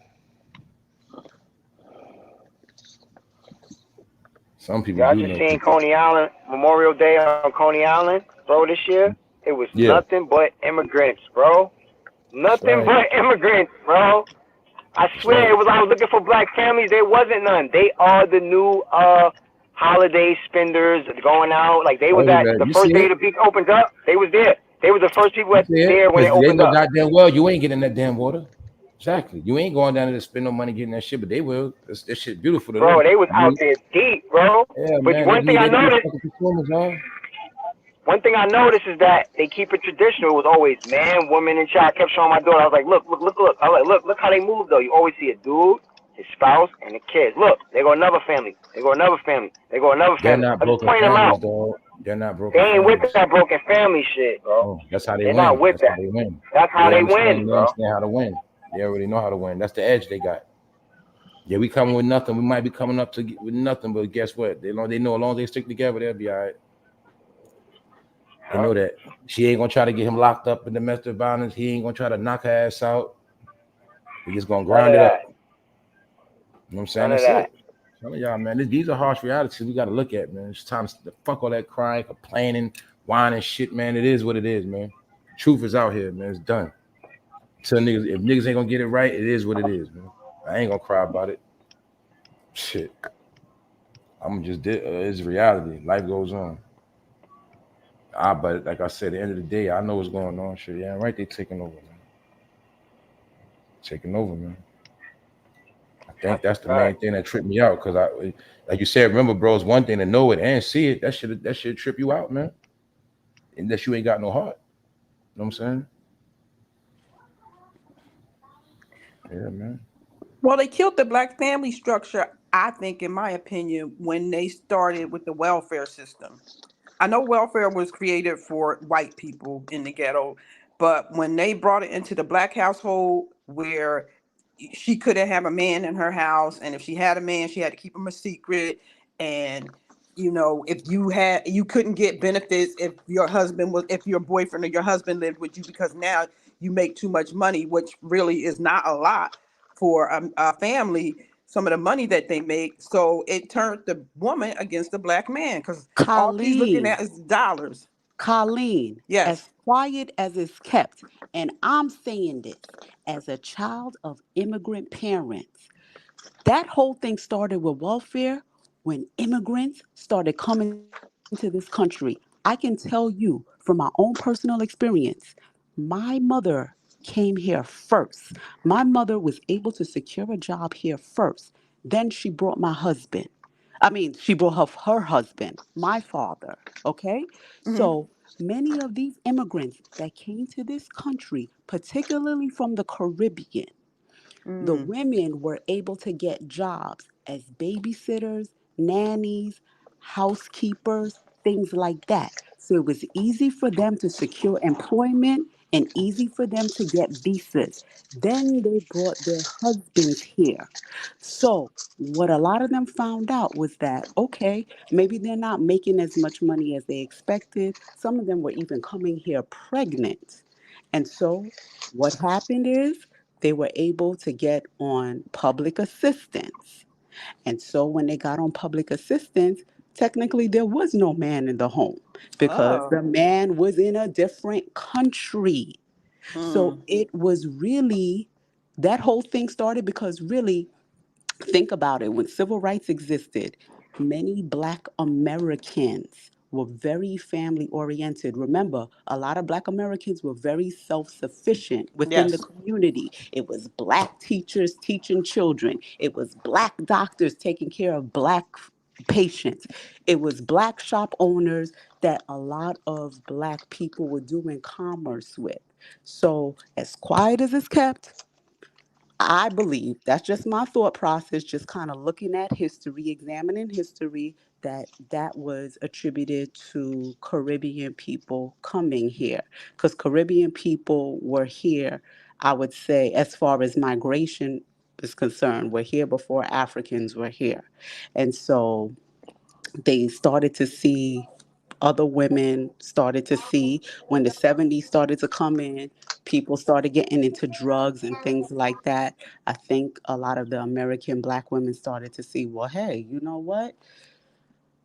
Some people Y'all do just know. seen Coney Island, Memorial Day on Coney Island, bro, this year? It was Yeah, nothing but immigrants, bro. that's Nothing right. but immigrants, bro. I That's swear, right. it was. I was looking for black families. There wasn't none. They are the new holiday spenders going out. Like they Oh, was at the you see first day it? the beach opened up. They was there. They was the first people You see it? there when it Because they opened know up. goddamn well you ain't getting that damn water. Exactly. You ain't going down there to spend no money getting that shit, but they will. This shit beautiful to Bro, them. they was out there deep, bro. Yeah, But man. They one thing I be noticed, fucking consumers, y'all. is that they keep it traditional. It was always man, woman, and child. I kept showing my daughter. I was like, look. I was like, look how they move though. You always see a dude, his spouse, and the kids. Look, they go another family. They go another family. They go another They're family. not I just broken pointed them families, out. dog. They're not They broken ain't with families. that broken family shit, bro. Oh, that's how they They're not win. with That's how that. they win. That's how they win, They bro. understand how to win. They already know how to win. That's the edge they got. Yeah, we coming with nothing. We might be coming up with nothing, but guess what? They know as long as they stick together, they'll be all right. They know that. She ain't gonna try to get him locked up in domestic violence. He ain't gonna try to knock her ass out. He just gonna grind it up. You know what I'm saying? None of That's that. it. Telling y'all, man, these are harsh realities we got to look at, man. It's time to fuck all that crying, complaining, whining, shit, man. It is what it is, man. Truth is out here, man. It's done. Tell niggas if niggas ain't gonna get it right, it is what it is, man. I ain't gonna cry about it. Shit, I'm just it's reality. Life goes on. But like I said, at the end of the day, I know what's going on. Shit, yeah, right. They taking over, man. Taking over, man. I think that's the main thing that tripped me out. Cause like you said, remember, bro, it's one thing to know it and see it. That should trip you out, man. Unless you ain't got no heart. You know what I'm saying? Yeah, man. Well, they killed the black family structure, I think, in my opinion, when they started with the welfare system. I know welfare was created for white people in the ghetto, but when they brought it into the black household where she couldn't have a man in her house, and if she had a man, she had to keep him a secret. And if you couldn't get benefits if your boyfriend or your husband lived with you, because now you make too much money, which really is not a lot for a family, some of the money that they make. So it turned the woman against the black man, because all she's looking Colleen, at is dollars. Colleen, Yes. as quiet as it's kept, and I'm saying this as a child of immigrant parents. That whole thing started with welfare when immigrants started coming to this country. I can tell you from my own personal experience, my mother came here first. My mother was able to secure a job here first. Then she brought my husband. I mean, she brought her husband, my father. Okay? Hmm. So many of these immigrants that came to this country, particularly from the Caribbean, the Mm. women were able to get jobs as babysitters, nannies, housekeepers, things like that. So it was easy for them to secure employment and easy for them to get visas. Then they brought their husbands here. So what a lot of them found out was that, okay, maybe they're not making as much money as they expected. Some of them were even coming here pregnant. And so what happened is they were able to get on public assistance. And so when they got on public assistance, technically there was no man in the home because Oh. the man was in a different country. So Mm. it was really, that whole thing started because really, think about it. When civil rights existed, many Black Americans were very family oriented. Remember, a lot of Black Americans were very self sufficient within the Yes. community. It was Black teachers teaching children, it was Black doctors taking care of Black patients, it was Black shop owners that a lot of Black people were doing commerce with. So, as quiet as it's kept, I believe that's just my thought process, just kind of looking at history, examining history, that was attributed to Caribbean people coming here. Because Caribbean people were here, I would say, as far as migration is concerned, were here before Africans were here. And so they started to see, other women started to see, when the 70s started to come in, people started getting into drugs and things like that. I think a lot of the American Black women started to see, well, hey, you know what,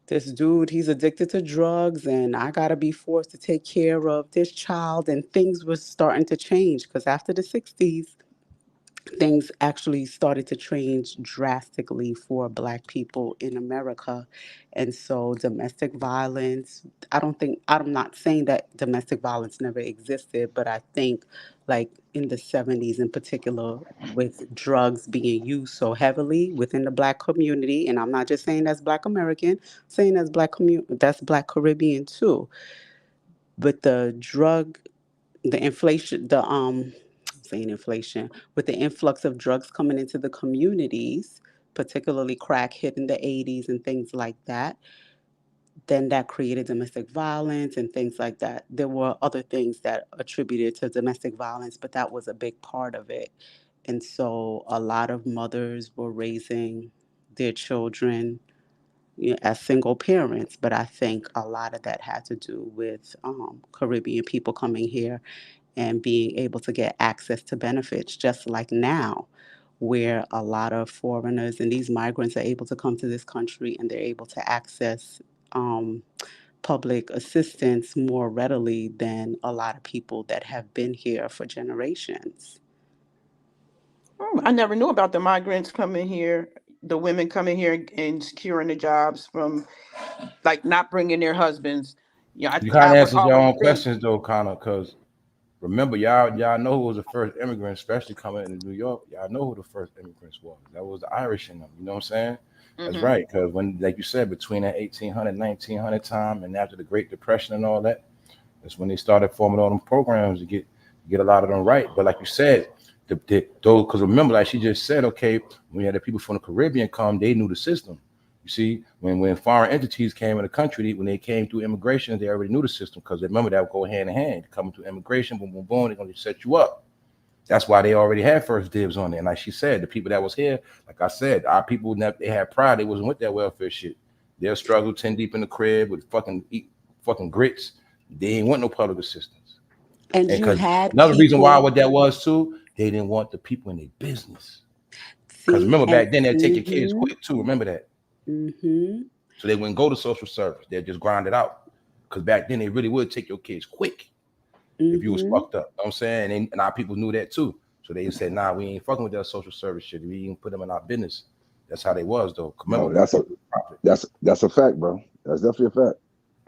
this dude, he's addicted to drugs, and I gotta be forced to take care of this child. And things were starting to change because after the 60s, things actually started to change drastically for Black people in America. And so domestic violence, I'm not saying that domestic violence never existed, but I think like in the 70s in particular, with drugs being used so heavily within the Black community, and I'm not just saying that's Black American, saying that's Black Caribbean too. But the drug, the inflation, I'm saying inflation, with the influx of drugs coming into the communities, particularly crack hit in the 80s and things like that, then that created domestic violence and things like that. There were other things that attributed to domestic violence, but that was a big part of it. And so a lot of mothers were raising their children, as single parents. But I think a lot of that had to do with Caribbean people coming here and being able to get access to benefits, just like now. where a lot of foreigners and these migrants are able to come to this country and they're able to access public assistance more readily than a lot of people that have been here for generations. I never knew about the migrants coming here, the women coming here and securing the jobs from like not bringing their husbands. Yeah, You kind I of would answered your always own think. questions though, kind of, because remember, y'all know who was the first immigrant, especially coming into New York. Y'all know who the first immigrants was. That was the Irish in them. You know what I'm saying? That's Hmm. right. Because when, like you said, between that 1800, 1900 time and after the Great Depression and all that, that's when they started forming all them programs to get a lot of them right. But like you said, those, because remember, like she just said, okay, when you had the people from the Caribbean come, they knew the system. You see, when foreign entities came in the country, when they came through immigration, they already knew the system because remember that would go hand in hand. Coming through immigration, boom, boom, boom, they're going to set you up. That's why they already had first dibs on it. And like she said, the people that was here, like I said, our people, they had pride. They wasn't with that welfare shit. They'll struggle 10 deep in the crib with fucking eat fucking grits. They ain't want no public assistance. And And you because had another reason why people, what that was too, they didn't want the people in their business. Because see, remember and back then they'd take your kids mm-hmm, quick too. Remember that. mm-hmm, So they wouldn't go to social service. They'd just grind it out. Because back then they really would take your kids quick if you was mm-hmm. fucked up. You know what I'm saying? And our people knew that too. So they said, nah, we ain't fucking with that social service shit. We ain't put them in our business. That's how they was though. Remember, No, that's a fact, bro. That's definitely a fact.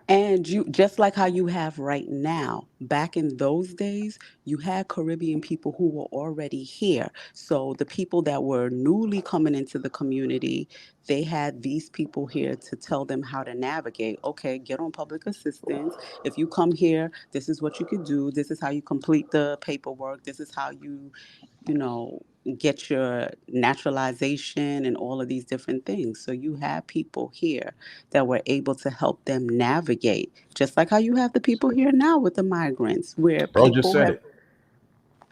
And you, just like how you have right now, back in those days, you had Caribbean people who were already here. So the people that were newly coming into the community, they had these people here to tell them how to navigate. Okay, get on public assistance. If you come here, this is what you could do. This is how you complete the paperwork. This is how you know, get your naturalization and all of these different things. So you have people here that were able to help them navigate, just like how you have the people here now with the migrants, where bro just people said have. it.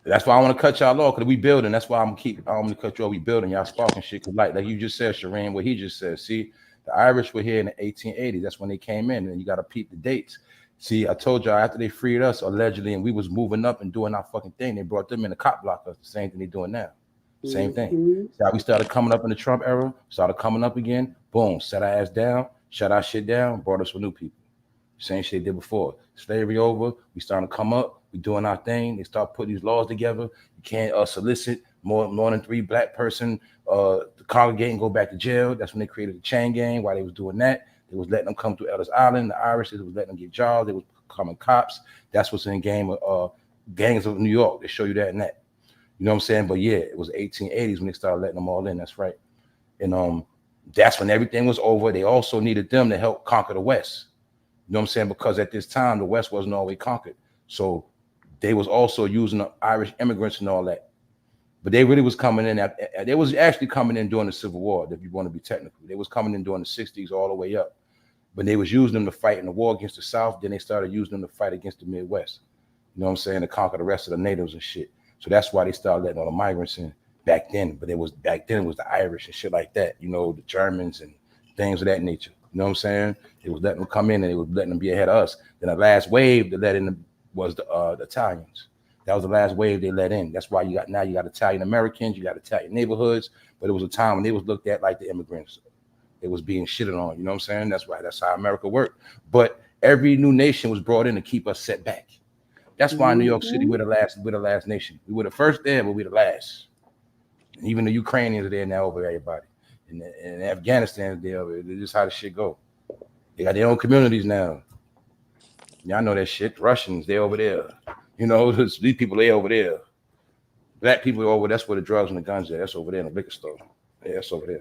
That's why I want to cut y'all off because we building. That's why I'm gonna cut you off. We building y'all sparking shit. Cause like you just said, Shireen, what he just said. See, the Irish were here in the 1880s. That's when they came in, and you got to peep the dates. See, I told y'all after they freed us allegedly, and we was moving up and doing our fucking thing. They brought them in the cop block. Us the same thing they doing now. Same thing. Mm-hmm. See how we started coming up in the Trump era, started coming up again. Boom, set our ass down, shut our shit down, brought us for new people. Same shit they did before. Slavery over, we starting to come up, we doing our thing. They start putting these laws together. You can't solicit more than 3 black person to congregate and go back to jail. That's when they created the chain gang. While they was doing that, they was letting them come to Ellis Island. The Irish, they was letting them get jobs. They was becoming cops. That's what's in the game of gangs of New York. They show you that and that. You know what I'm saying? But yeah, it was 1880s when they started letting them all in. That's right. And that's when everything was over. They also needed them to help conquer the West. You know what I'm saying? Because at this time, the West wasn't always conquered. So they was also using the Irish immigrants and all that. But they really was coming in. They was actually coming in during the Civil War, if you want to be technical. They was coming in during the 60s all the way up. But they was using them to fight in the war against the South. Then they started using them to fight against the Midwest. You know what I'm saying? To conquer the rest of the natives and shit. So that's why they started letting all the migrants in back then. But back then it was the Irish and shit like that. You know, the Germans and things of that nature. You know what I'm saying? It was letting them come in and it was letting them be ahead of us. Then the last wave that let in was the Italians. That was the last wave they let in. That's why you got Italian Americans, you got Italian neighborhoods, but it was a time when they was looked at like the immigrants. It was being shitted on. You know what I'm saying? That's right. That's how America worked. But every new nation was brought in to keep us set back. That's why in New York City Mm-hmm. we're the last nation. We were the first there, but we're the last. And even the Ukrainians are there now over everybody. And Afghanistan is there. It's just how the shit go. They got their own communities now. Y'all know that shit. Russians, they over there. You know, these people, they over there. Black people are over, that's where the drugs and the guns are. That's over there in the liquor store. Yeah, that's over there.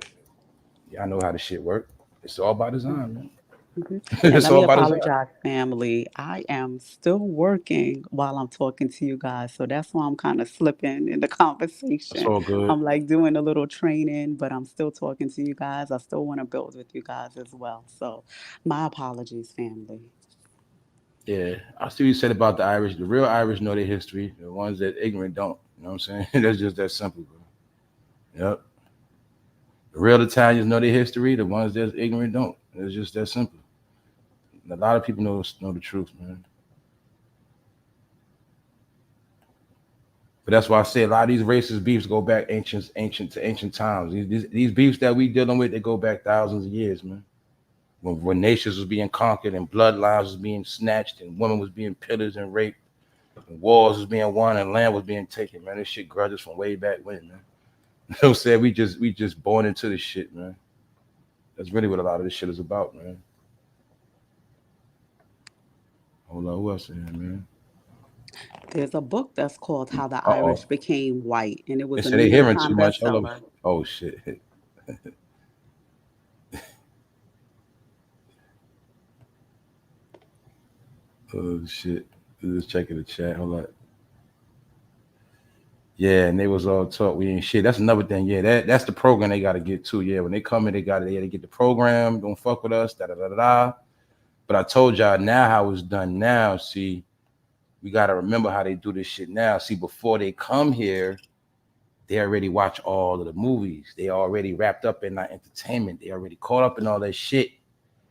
Y'all know how the shit work. It's all by design, man. Mm-hmm. And It's let all me by design. apologize, family. I am still working while I'm talking to you guys. So that's why I'm kind of slipping in the It's conversation. all good. I'm like doing a little training, but I'm still talking to you guys. I still want to build with you guys as well. So my apologies, family. Yeah, I see what you said about the Irish. The real Irish know their history. The ones that ignorant don't. You know what I'm saying? That's just that simple, bro. Yep. The real Italians know their history. The ones that's ignorant don't. It's just that simple. A lot of people know the truth, man. But that's why I say a lot of these racist beefs go back ancient times. These beefs that we dealing with, they go back thousands of years, man. When nations was being conquered and bloodlines was being snatched and women was being pillaged and raped and wars was being won and land was being taken, man. This shit grudges from way back when, man. You know what I'm saying? We just born into this shit, man. That's really what a lot of this shit is about, man. Hold on, who else in here, man? There's a book that's called How the Uh-oh. Irish Became White, and it They was a say New they York hearing too Times much. Hold bestseller. up. Oh shit. Oh shit. Just checking the chat. Hold on. Yeah, and they was all talk. We ain't shit. That's another thing. Yeah, that's the program they gotta get to. Yeah, when they come in, they gotta get the program. Don't fuck with us. Da da da da da. But I told y'all now how it's done now. See, we gotta remember how they do this shit now. See, before they come here, they already watch all of the movies. They already wrapped up in that entertainment. They already caught up in all that shit.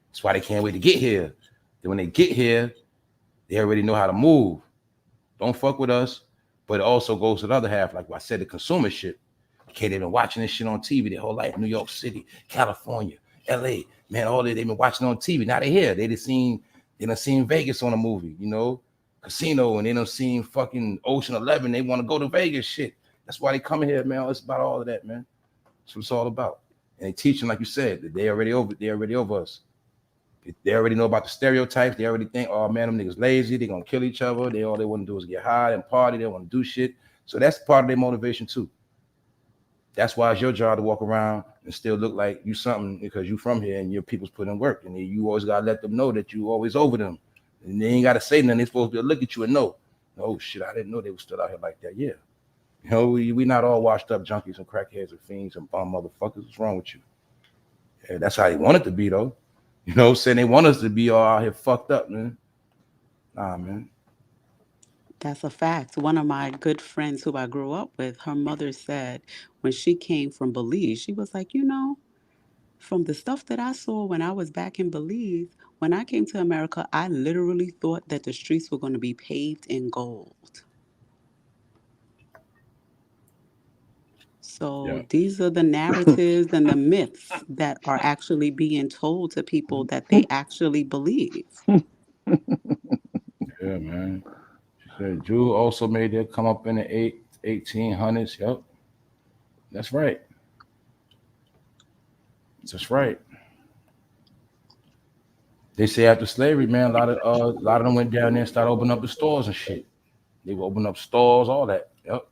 That's why they can't wait to get here. Then when they get here, they already know how to move. Don't fuck with us. But it also goes to the other half, like I said, the consumer shit. Okay, they've been watching this shit on TV their whole life. New York City, California, LA, man, all they've been watching on TV. Now they're here. They done seen Vegas on a movie, you know, casino, and they done seen fucking Ocean 11. They want to go to Vegas shit. That's why they coming here, man. It's about all of that, man. That's what it's all about. And they teaching, like you said, that they already over us. They already know about the stereotypes. They already think, oh man, them niggas lazy. They gonna kill each other. All they want to do is get high and party. They don't want to do shit. So that's part of their motivation too. That's why it's your job to walk around and still look like you something because you from here and your people's put in work. And you always gotta let them know that you always over them. And they ain't gotta say nothing. They supposed to look at you and know, oh shit, I didn't know they were still out here like that. Yeah. You know, we not all washed up junkies and crackheads and fiends and bum motherfuckers. What's wrong with you? Yeah, that's how they want it to be though. You know, saying they want us to be all out here fucked up, man. Nah, man. That's a fact. One of my good friends who I grew up with, her mother said when she came from Belize, she was like, from the stuff that I saw when I was back in Belize, when I came to America, I literally thought that the streets were going to be paved in gold. So Yeah. these are the narratives and the myths that are actually being told to people that they actually believe. Yeah, man. She said Jew also made their come up in the 1800s. Yep. That's right. That's right. They say after slavery, man, a lot of them went down there and started opening up the stores and shit. They would open up stores, all that. Yep.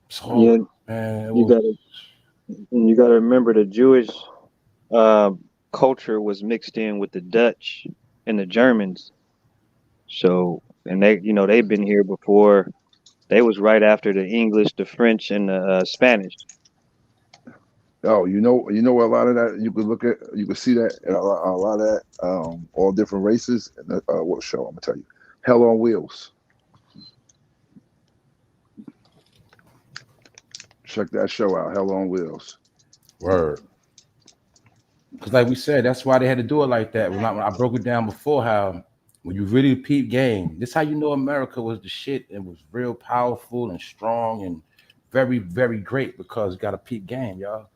So Yeah, man, it you was gotta remember the Jewish culture was mixed in with the Dutch and the Germans. So, and they've been here before. They was right after the English, the French, and the Spanish. Oh, you know a lot of that you could look at, you could see that a lot of that, all different races. And what show I'm gonna tell you, Hell on Wheels. Check that show out, Hell on Wheels. word. Because like we said, that's why they had to do it like that. When I broke it down before, how when you really peep game, this how you know America was the shit and was real powerful and strong and very, very great because it got a peep game, y'all.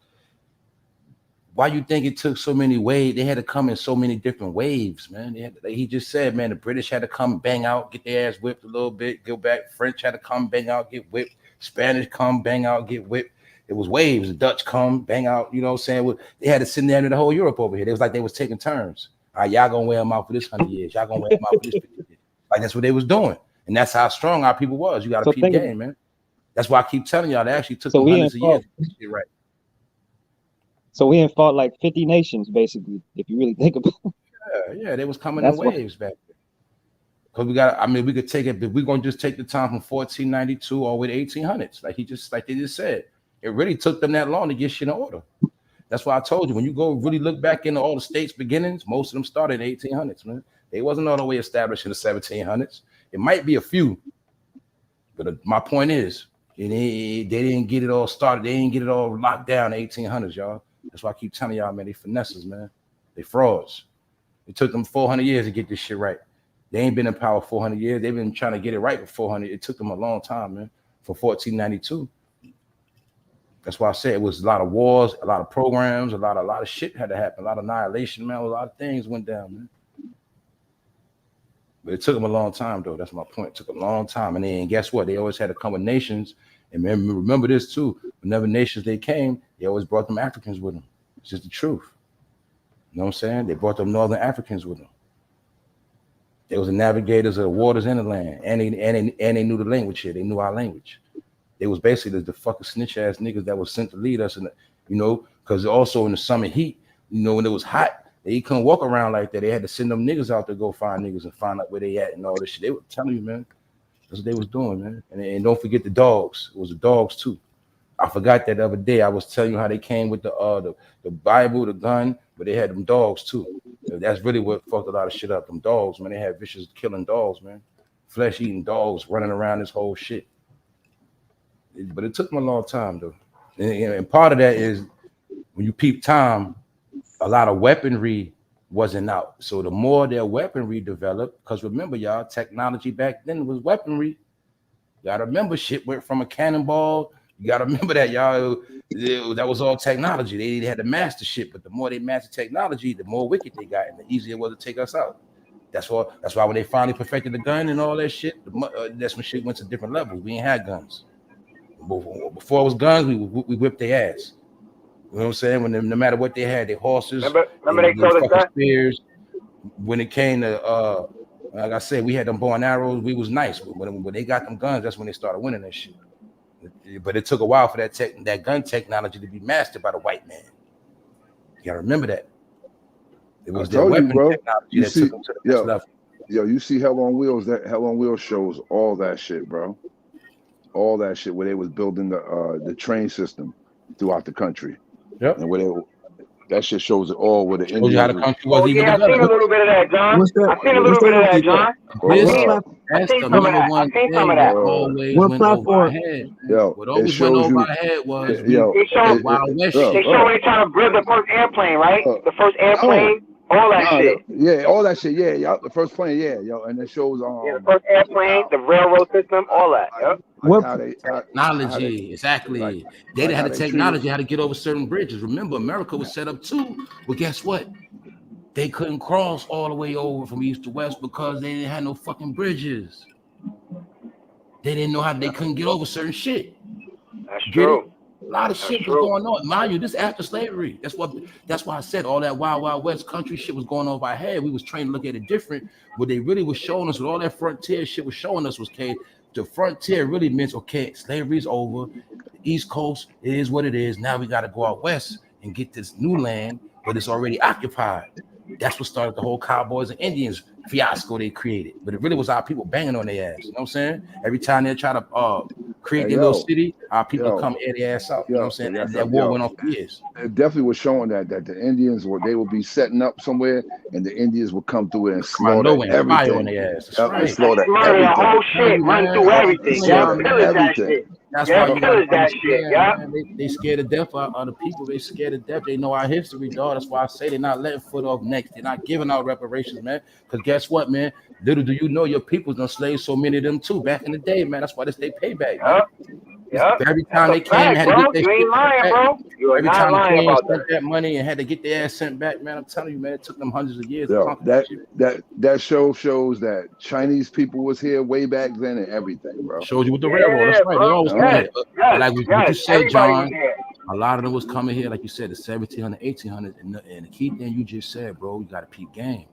Why you think it took so many waves? They had to come in so many different waves, man. Like he just said, man, the British had to come bang out, get their ass whipped a little bit, go back. French had to come bang out, get whipped. Spanish come bang out, get whipped. It was waves. The Dutch come bang out. You know what I'm saying? They had to sit there in the whole Europe over here. It was like they was taking turns. All right, y'all gonna wear them out for this 100 years. Y'all gonna wear them out for this 50 years. Like that's what they was doing, and that's how strong our people was. You got to So peep think, game, man. That's why I keep telling y'all. They actually took so them we hundreds ain't of years fought. to get shit right. So we ain't fought like 50 nations, basically. If you really think about it. Yeah, they was coming in That's why. waves back then. Because we could take it, but we're gonna just take the time from 1492 all the way to 1800s. Like they just said. It really took them that long to get shit in order. That's why I told you when you go really look back into all the states' beginnings, most of them started in 1800s, man. They wasn't all the way established in the 1700s. It might be a few, but my point is, they didn't get it all started. They didn't get it all locked down in 1800s, y'all. That's why I keep telling y'all, man, they finesses, man. They frauds. It took them 400 years to get this shit right. They ain't been in power 400 years. They've been trying to get it right for 400. It took them a long time, man. for 1492. That's why I said it was a lot of wars, a lot of programs, a lot of shit had to happen, a lot of annihilation, man. A lot of things went down, man. But it took them a long time, though. That's my point. It took a long time. And then guess what? They always had to come with nations. And remember this, too. Whenever nations they came, they always brought them Africans with them. It's just the truth. You know what I'm saying? They brought them Northern Africans with them. They was the navigators of the waters and the land. And they knew the language here. They knew our language. They was basically the fucking snitch-ass niggas that was sent to lead us. And you know, because also in the summer heat, you know, when it was hot, they couldn't walk around like that. They had to send them niggas out to go find niggas and find out where they at and all this shit. They were telling you, man. That's what they was doing, man. And don't forget the dogs. It was the dogs too. I forgot that the other day. I was telling you how they came with the Bible, the gun, but they had them dogs too. That's really what fucked a lot of shit up. Them dogs, man. They had vicious killing dogs, man. Flesh-eating dogs running around this whole shit. But it took them a long time, though. And part of that is when you peep time, a lot of weaponry wasn't out. So the more their weaponry developed, because remember, y'all, technology back then was weaponry. You gotta remember, shit went from a cannonball. You gotta remember that, y'all. That was all technology. They had to master shit, but the more they mastered technology, the more wicked they got, and the easier it was to take us out. That's why when they finally perfected the gun and all that shit, that's when shit went to different levels. We ain't had guns. Before it was guns, we whipped their ass. You know what I'm saying? When no matter what they had, their horses, remember they told us that? spears. When it came to like I said, we had them bow and arrows. We was nice. When they got them guns, that's when they started winning that shit. But it took a while for that gun technology to be mastered by the white man. You gotta remember that. It was their weapon technology that took them to the next level. Yo, you see Hell on Wheels? That Hell on Wheels shows all that shit, bro. All that shit where they was building the train system throughout the country. Yep. And that shit shows it all where the Indians. You how the country was even I've seen a little bit of that, John. I've seen a little bit of that, John. That's the number one thing that always went over our head. Yo, what always went over our head was Wild West shit. They show when they trying to build the first airplane, right? The first airplane, all that shit. Yeah, all that shit. Yeah, yo, the first plane. Yeah, yo, and it shows the first airplane, the railroad system, all that. Yep. Technology, exactly. They didn't have the technology how to get over certain bridges. Remember, America was set up too. But guess what? They couldn't cross all the way over from east to west because they didn't have no fucking bridges. They didn't know how they couldn't get over certain shit. That's true. A lot of shit was going on. Mind you, this after slavery. That's why I said all that wild, wild west country shit was going on over our head. We was trained to look at it different. What they really was showing us, with all that frontier shit was showing us was, okay, the frontier really meant, okay, slavery's over. The East Coast, it is what it is. Now we got to go out west and get this new land, but it's already occupied. That's what started the whole Cowboys and Indians fiasco they created. But it really was our people banging on their ass. You know what I'm saying? Every time they try to create their little city, our people come air their ass out. You know what I'm saying? That war went on for years. It definitely was showing that the Indians they would be setting up somewhere, and the Indians would come through it and slaughter everything. Fire on their ass. That's right. Slaughter everything. The whole shit, run through everything. That shit. That's why you that shit. They scared to death of the people. They scared to death. They know our history, dog. That's why I say they're not letting foot off next. They're not giving out reparations, man. Because guess what, man? Little do you know, your people's done slaved so many of them too back in the day, man. That's why they payback. Every time they came, had to get their shit back. Every time they came, spent that money and had to get their ass sent back, man. I'm telling you, man, it took them hundreds of years. That shows that Chinese people was here way back then and everything, bro. Shows you with the railroad. That's right. They always come here. Like what you said, John, a lot of them was coming here, like you said, the 1700s, 1800s, and the key thing you just said, bro, you got to peep game.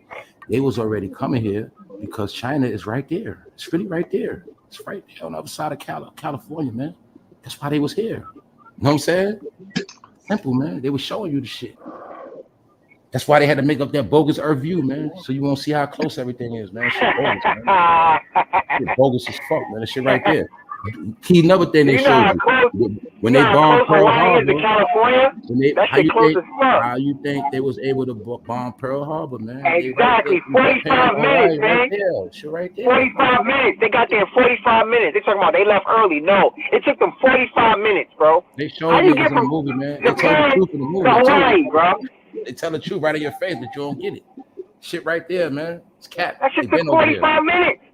They was already coming here because China is right there. It's really right there. It's right there on the other side of California, man. That's why they was here. You know what I'm saying? Simple, man. They was showing you the shit. That's why they had to make up that bogus Earth view, man. So you won't see how close everything is, man. Shit bogus, man. Shit bogus as fuck, man. That shit right there. Key another thing they showed you when they bombed Pearl Harbor. How you think they was able to bomb Pearl Harbor, man? Exactly, 45 minutes, man. Shit right there. 45 minutes. They got there in 45 minutes. They talking about they left early. No, it took them 45 minutes, bro. They showed you in the movie, man. They tell the truth in the movie. Hawaii, bro. They tell the truth right in your face, but you don't get it. Shit right there, man. It's cap. That shit took 45 minutes.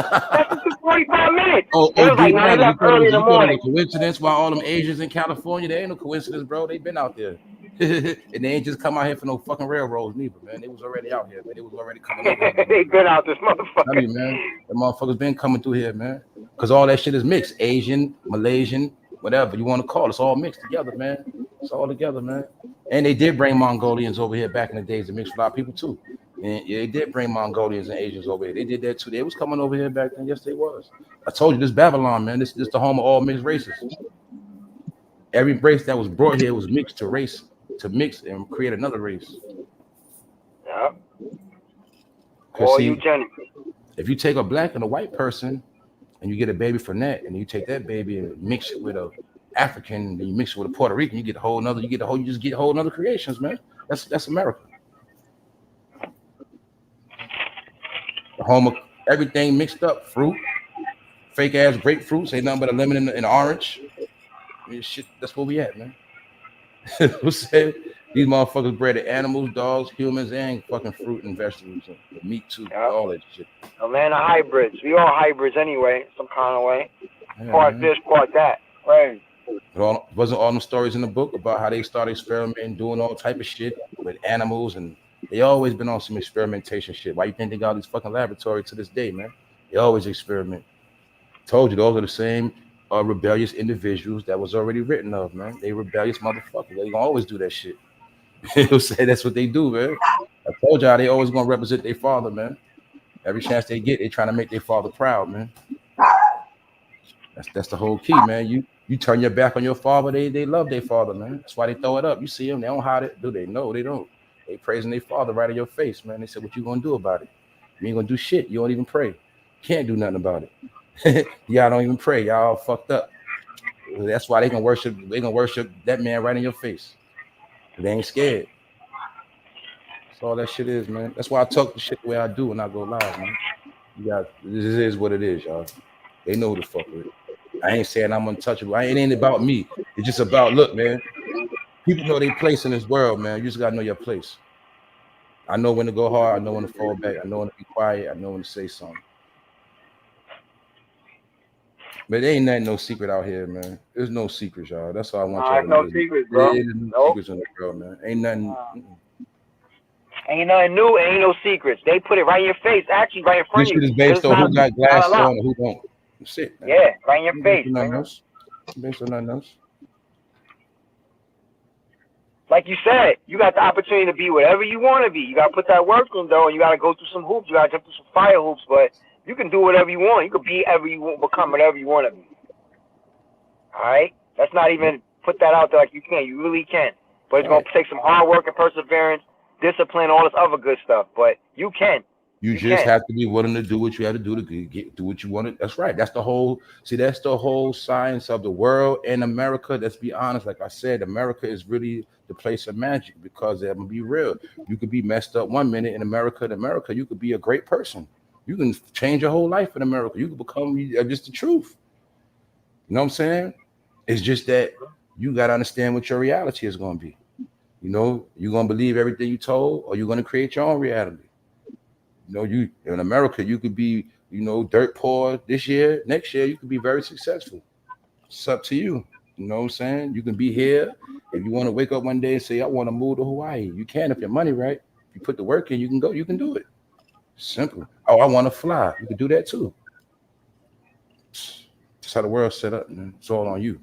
That's just 45 minutes. Oh, It was like, no, they D-Money, left early in the you thought it was morning. a coincidence why all them Asians in California? They ain't no coincidence, bro. They been out there. And they ain't just come out here for no fucking railroads neither, man. They was already out here, man. They was already coming over here. They been out this Tell motherfucker. you, man. The motherfuckers been coming through here, man. Because all that shit is mixed. Asian, Malaysian, whatever you want to call it. It's all mixed together, man. It's all together, man. And they did bring Mongolians over here back in the days to mix with our people, too. And yeah, they did bring Mongolians and Asians over here. They did that, too. They was coming over here back then. Yes, they was. I told you, this Babylon, man. This is the home of all mixed races. Every race that was brought here was mixed to race, to mix and create another race. Yeah. All eugenics. If you take a black and a white person and you get a baby from that, and you take that baby and mix it with a African, and you mix it with a Puerto Rican, you get a whole nother, you just get whole nother creations, man. That's America. The home of everything mixed up, fruit, fake ass grapefruits, ain't nothing but a lemon and orange. I mean, shit, that's where we at, man. What's that? These motherfuckers bred animals, dogs, humans, and fucking fruit and vegetables, and meat too, all that shit. A land of hybrids. We all hybrids anyway, some kind of way. Yeah, Part man. this, part that. Right. Wasn't all them stories in the book about how they started experimenting, doing all type of shit with animals, and they always been on some experimentation shit. Why you think they got these fucking laboratories to this day, man? They always experiment. Told you, those are the same rebellious individuals that was already written of, man. They rebellious motherfuckers. They gonna always do that shit. You'll say that's what they do, man. I told y'all they always gonna represent their father, man. Every chance they get, they trying to make their father proud, man. That's the whole key, man. You turn your back on your father, they love their father, man. That's why they throw it up. You see them, they don't hide it, do they? No, they don't. They praising their father right in your face, man. They said, what you gonna do about it? You ain't gonna do shit. You don't even pray. Can't do nothing about it. Y'all don't even pray. Y'all all fucked up. That's why they gonna worship that man right in your face. They ain't scared. That's all that shit is, man. That's why I talk the shit the way I do when I go live, man. This is what it is, y'all. They know who the fuck with it. I ain't saying I'm untouchable. It ain't about me. It's just about, look, man. People know their place in this world, man. You just gotta know your place. I know when to go hard. I know when to fall back. I know when to be quiet. I know when to say something. But there ain't nothing, no secret out here, man. There's no secrets, y'all. That's all I want y'all to know. No secrets, bro. There's no secrets in the world, man. Ain't nothing. Ain't nothing new. Ain't no secrets. They put it right in your face, actually right in front of you. This shit is based on who got glasses on and who don't. Shit, man. Yeah, right in your face. Based on nothing else. Like you said, you got the opportunity to be whatever you want to be. You got to put that work in, though, and you got to go through some hoops. You got to jump through some fire hoops, but you can do whatever you want. You can be whatever you want, become whatever you want to be. All right? Let's not even put that out there like you can. You really can. But it's going to take some hard work and perseverance, discipline, all this other good stuff. But you can. You just have to be willing to do what you have to do to do what you want to. That's right. That's the whole science of the world and America. Let's be honest. Like I said, America is really the place of magic because I'm gonna be real. You could be messed up one minute in America, you could be a great person. You can change your whole life in America. You can become just the truth. You know what I'm saying? It's just that you got to understand what your reality is going to be. You know, you're going to believe everything you told, or you're going to create your own reality. You know, you in America, you could be, dirt poor this year. Next year, you could be very successful. It's up to you. You know what I'm saying? You can be here. If you want to wake up one day and say, I want to move to Hawaii, you can if your money right. If you put the work in, you can go. You can do it. Simple. Oh, I want to fly. You can do that too. That's how the world's set up, man. It's all on you.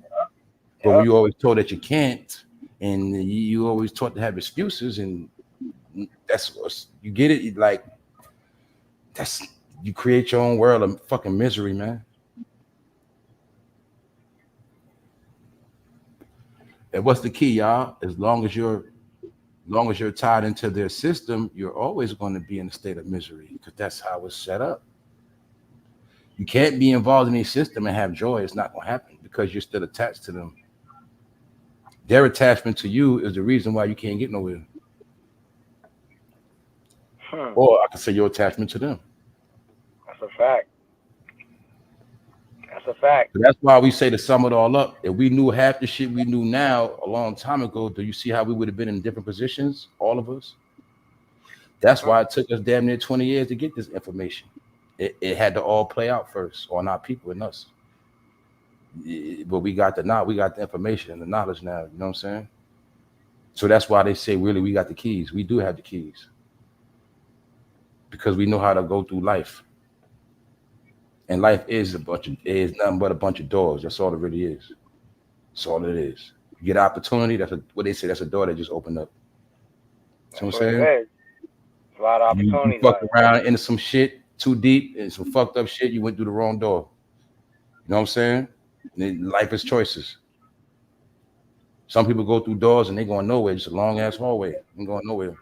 But when you always told that you can't, and you always taught to have excuses, and that's what you get it. Like you create your own world of fucking misery, man. And what's the key, y'all? As long as you're tied into their system, you're always going to be in a state of misery because that's how it's set up. You can't be involved in a system and have joy. It's not going to happen because you're still attached to them. Their attachment to you is the reason why you can't get nowhere. Or I can say your attachment to them. That's a fact. That's a fact. So that's why we say to sum it all up. If we knew half the shit we knew now a long time ago, do you see how we would have been in different positions, all of us? That's why it took us damn near 20 years to get this information. It had to all play out first on our people and us. But we got the information and the knowledge now. You know what I'm saying? So that's why they say really we got the keys. We do have the keys because we know how to go through life. And life is nothing but a bunch of doors. That's all it really is. That's all it is. You get opportunity. What they say. That's a door that just opened up. You know That's what I'm what it saying? is. A lot of You opportunities. fucked around into some shit too deep and some fucked up shit. You went through the wrong door. You know what I'm saying? Life is choices. Some people go through doors and they going nowhere. Just a long ass hallway. Ain't going nowhere.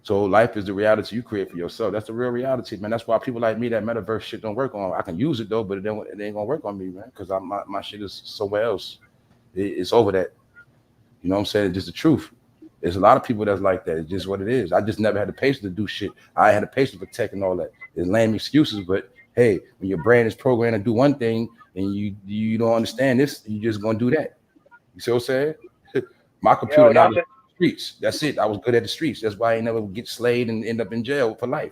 So life is the reality you create for yourself. That's the real reality, man. That's why people like me, that metaverse shit don't work on. I can use it though, but it ain't gonna work on me, man. Because my shit is somewhere else. It's over that. You know what I'm saying? It's just the truth. There's a lot of people that's like that. It's just what it is. I just never had the patience to do shit. I had the patience for tech and all that. There's lame excuses, but hey, when your brain is programmed to do one thing and you don't understand this, you just gonna do that. You see what I'm saying? My computer Yo, knowledge streets. That's it. I was good at the streets. That's why I ain't never get slayed and end up in jail for life.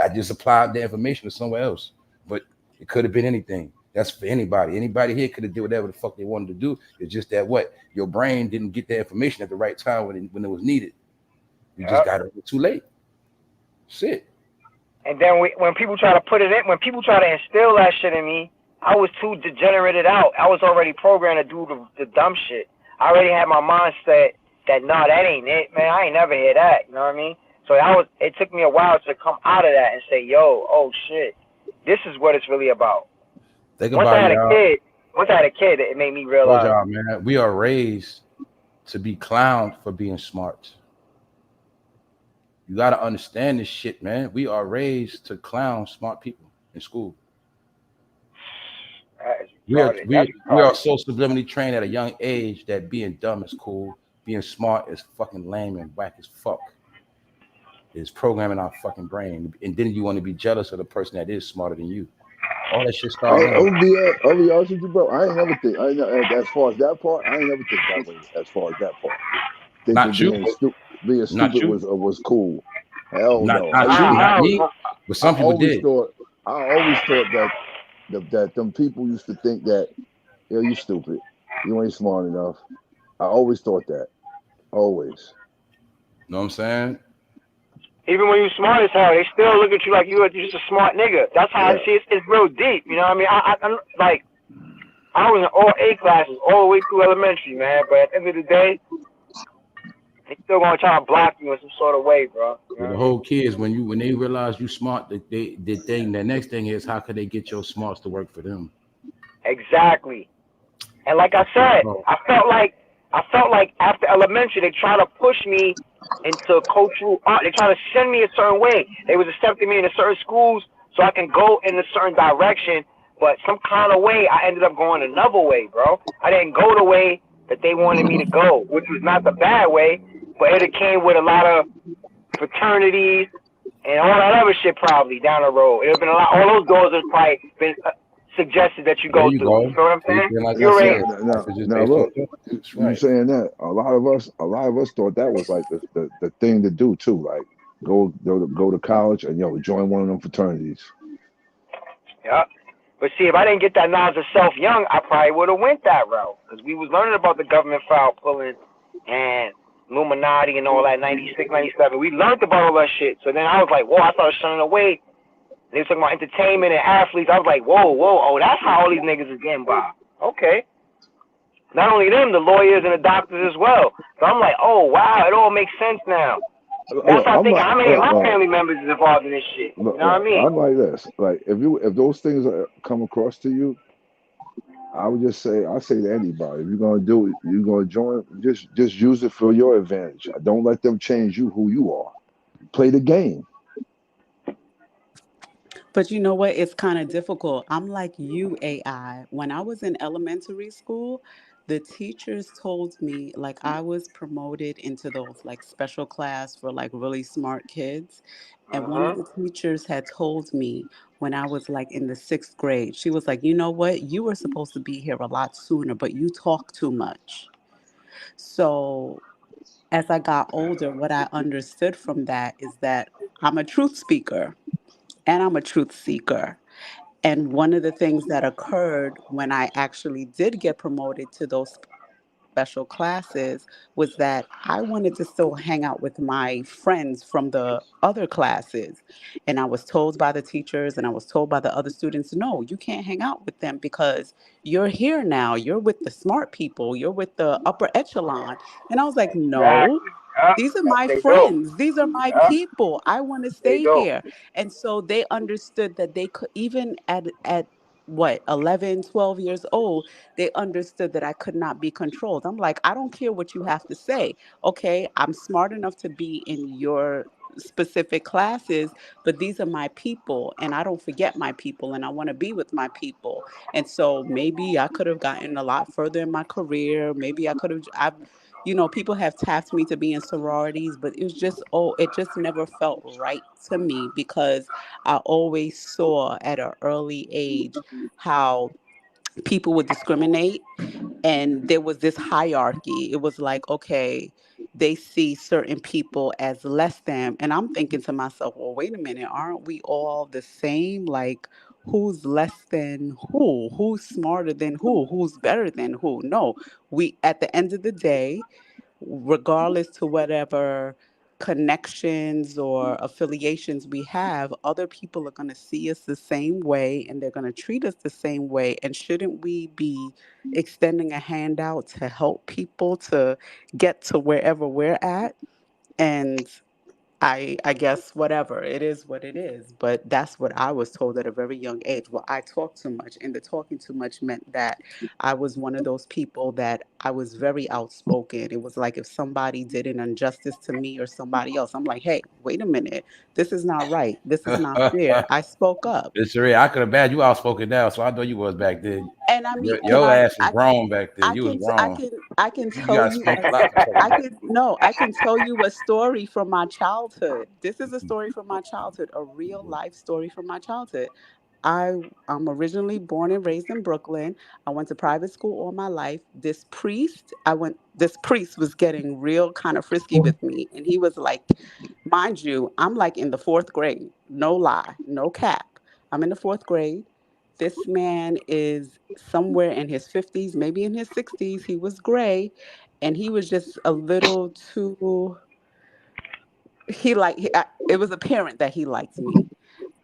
I just applied the information to somewhere else. But it could have been anything. That's for anybody. Anybody here could have did whatever the fuck they wanted to do. It's just that what your brain didn't get the information at the right time when it was needed. You just got it too late. Shit. And then when people try to put it in, when people try to instill that shit in me, I was too degenerated out. I was already programmed to do the dumb shit. I already had my mindset that no, that ain't it, man. I ain't never hear that. You know what I mean? So it took me a while to come out of that and say, yo, oh shit, this is what it's really about. Once I had a kid, it made me realize. Y'all, man, we are raised to be clowned for being smart. You got to understand this shit, man. We are raised to clown smart people in school. We are so subliminally trained at a young age that being dumb is cool, being smart is fucking lame and whack as fuck. It's programming our fucking brain, and then you want to be jealous of the person that is smarter than you. All that shit starts. I'll be honest with you, bro. I ain't never think. As far as that part, I ain't never think that way. As far as that part, thinking being stupid was cool. Hell no. Not me. But some people did. I always thought that them people used to think that, yo, you stupid, you ain't smart enough. I always thought that. Always. Know what I'm saying? Even when you're smart as hell, they still look at you like you're just a smart nigga. That's how I see it. It's real deep. You know what I mean? I'm like, I was in all A classes all the way through elementary, man. But at the end of the day, they still gonna try to block you in some sort of way, bro. You know the whole kids, when they realize you smart, the next thing is how could they get your smarts to work for them? Exactly. And like I said, I felt like after elementary, they try to push me into cultural art. They try to send me a certain way. They was accepting me into certain schools so I can go in a certain direction. But some kind of way, I ended up going another way, bro. I didn't go the way that they wanted me to go, which was not the bad way, but it came with a lot of fraternities and all that other shit probably down the road. It would have been a lot. All those doors have probably been suggested that you go through. You know what I'm saying? You're right. Now look, you saying that a lot of us thought that was like the thing to do too. Like go to college and join one of them fraternities. Yeah. But see, if I didn't get that knowledge of self young, I probably would have went that route. Because we was learning about the government foul pulling and Illuminati and all that, 96, 97. We learned about all that shit. So then I was like, whoa, I started shunning away. They were talking about entertainment and athletes. I was like, whoa, oh, that's how all these niggas is getting by. Okay. Not only them, the lawyers and the doctors as well. So I'm like, oh, wow, it all makes sense now. That's how I think how many of my family members is involved in this shit. You know what I mean? I'm like this. Like if those things come across to you, I say to anybody, if you're gonna do it, you're gonna join, just use it for your advantage. Don't let them change you who you are. Play the game. But you know what? It's kind of difficult. I'm like you, AI. When I was in elementary school, the teachers told me like I was promoted into those like special class for like really smart kids. And one of the teachers had told me when I was like in the 6th grade, she was like, you know what? You were supposed to be here a lot sooner, but you talk too much. So as I got older, what I understood from that is that I'm a truth speaker and I'm a truth seeker. And one of the things that occurred when I actually did get promoted to those special classes was that I wanted to still hang out with my friends from the other classes. And I was told by the teachers and I was told by the other students, no, you can't hang out with them because you're here now. You're with the smart people, you're with the upper echelon. And I was like, no. Exactly. Yeah. These are That's my they do. friends. These are my Yeah. people. I want to They stay do. here. And so they understood that they could, even at what, 11, 12 years old, they understood that I could not be controlled. I'm like, I don't care what you have to say. Okay, I'm smart enough to be in your specific classes, but these are my people and I don't forget my people and I want to be with my people. And so maybe I could have gotten a lot further in my career. Maybe I could have, people have tasked me to be in sororities, but it was just, it just never felt right to me because I always saw at an early age how people would discriminate, and there was this hierarchy. It was like, okay, they see certain people as less than, and I'm thinking to myself, well, wait a minute, aren't we all the same? Like, who's less than who? Who's smarter than who? Who's better than who? No, we, at the end of the day, regardless to whatever connections or affiliations we have, other people are going to see us the same way and they're going to treat us the same way. And shouldn't we be extending a handout to help people to get to wherever we're at? And I guess whatever, it is what it is. But that's what I was told at a very young age. Well, I talk too much, and the talking too much meant that I was one of those people that I was very outspoken. It was like if somebody did an injustice to me or somebody else, I'm like, hey, wait a minute, this is not right. This is not fair. I spoke up. It's real. I could imagine you outspoken now, so I know you was back then. And I mean, Your ass was grown back then. I You was can t- I grown. can I can You tell gotta you smoke a lot to talk I about. can no, I can tell you a story from my childhood. This is a story from my childhood, a real life story from my childhood. I I'm originally born and raised in Brooklyn. I went to private school all my life. This priest was getting real kind of frisky with me, and he was like, mind you, I'm like in the 4th grade. No lie, no cap. I'm in the 4th grade. This man is somewhere in his 50s, maybe in his 60s. He was gray, and he was just a little too. It was apparent that he liked me.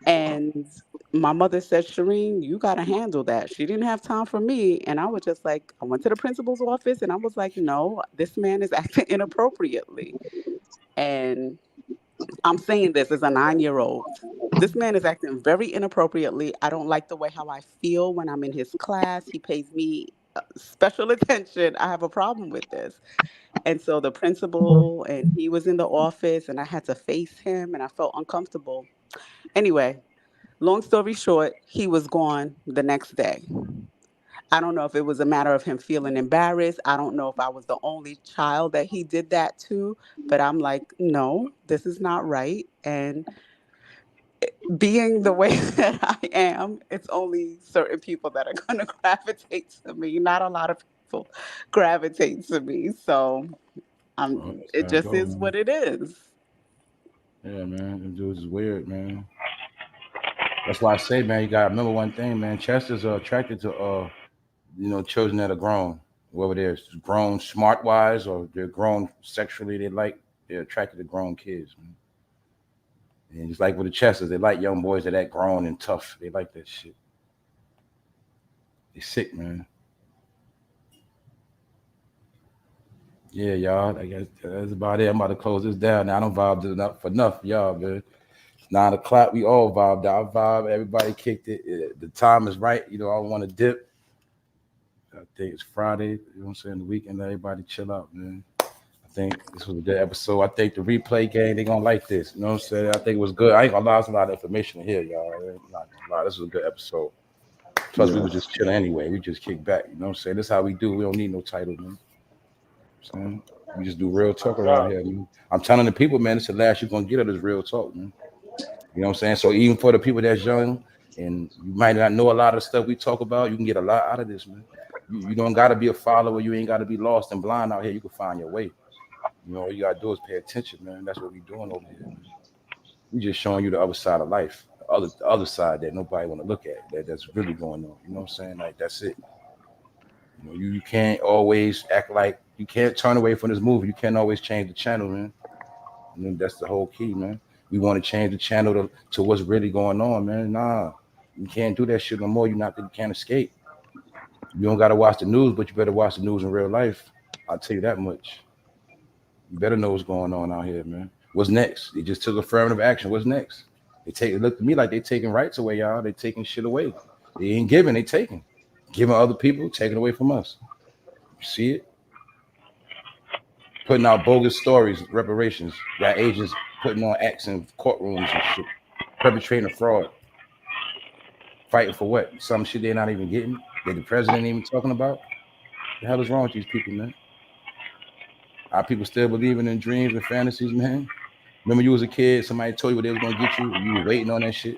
And my mother said, Shireen, you got to handle that. She didn't have time for me. And I was just like, I went to the principal's office and I was like, no, this man is acting inappropriately. And I'm saying this as a 9-year-old. This man is acting very inappropriately. I don't like the way how I feel when I'm in his class. He pays me special attention. I have a problem with this. And so the principal, and he was in the office and I had to face him and I felt uncomfortable. Anyway, long story short, he was gone the next day. I don't know if it was a matter of him feeling embarrassed. I don't know if I was the only child that he did that to, but I'm like, no, this is not right. And being the way that I am, it's only certain people that are going to gravitate to me. Not a lot of people gravitate to me. So That's it how it just go, is man. what it is. Yeah, man. Them dudes is weird, man. That's why I say, man, you gotta remember one thing, man. Chesters are attracted to children that are grown. Whether they're grown smart wise or they're grown sexually, they're attracted to grown kids, man. And just like with the Chesters, they like young boys that act grown and tough. They like that shit. They sick, man. Yeah, y'all. I guess that's about it. I'm about to close this down. Now I don't vibe enough for enough, y'all, man. It's 9 o'clock. We all vibed. I vibe. Everybody kicked it. The time is right. I want to dip. I think it's Friday. You know what I'm saying? The weekend. Let everybody chill out, man. I think this was a good episode. I think the replay game, they gonna like this. You know what I'm saying? I think it was good. I ain't gonna lie, there's a lot of information here, y'all. I'm not gonna lie. This was a good episode. Plus, we Yeah. was just chilling anyway. We just kick back. You know what I'm saying? This is how we do. We don't need no title, man. You know what I'm saying? We just do real talk around here. Man. I'm telling the people, man, it's the last you're gonna get of this real talk, man. You know what I'm saying? So even for the people that's young and you might not know a lot of stuff we talk about, you can get a lot out of this, man. You don't gotta be a follower, you ain't gotta be lost and blind out here. You can find your way. You You know, all you gotta do is pay attention, man. That's what we doing over here, man. We just showing you the other side of life, the other side that nobody want to look at. That's really going on. You know what I'm saying? Like that's it. You know, you can't always act like you can't turn away from this movie. You can't always change the channel, man. I mean, that's the whole key, man. We want to change the channel to what's really going on, man. Nah, you can't do that shit no more. You can't escape. You don't gotta watch the news, but you better watch the news in real life. I'll tell you that much. You better know what's going on out here, man. What's next? They just took affirmative action. What's next? It look to me like they taking rights away, y'all. They taking shit away. They ain't giving, they taking. Giving other people, taking away from us. You see it? Putting out bogus stories, reparations. Got agents putting on acts in courtrooms and shit. Perpetrating a fraud. Fighting for what? Some shit they're not even getting. That the president ain't even talking about. The hell is wrong with these people, man? Our people still believing in dreams and fantasies, man. Remember you was a kid, somebody told you what they was gonna get you, and you were waiting on that shit.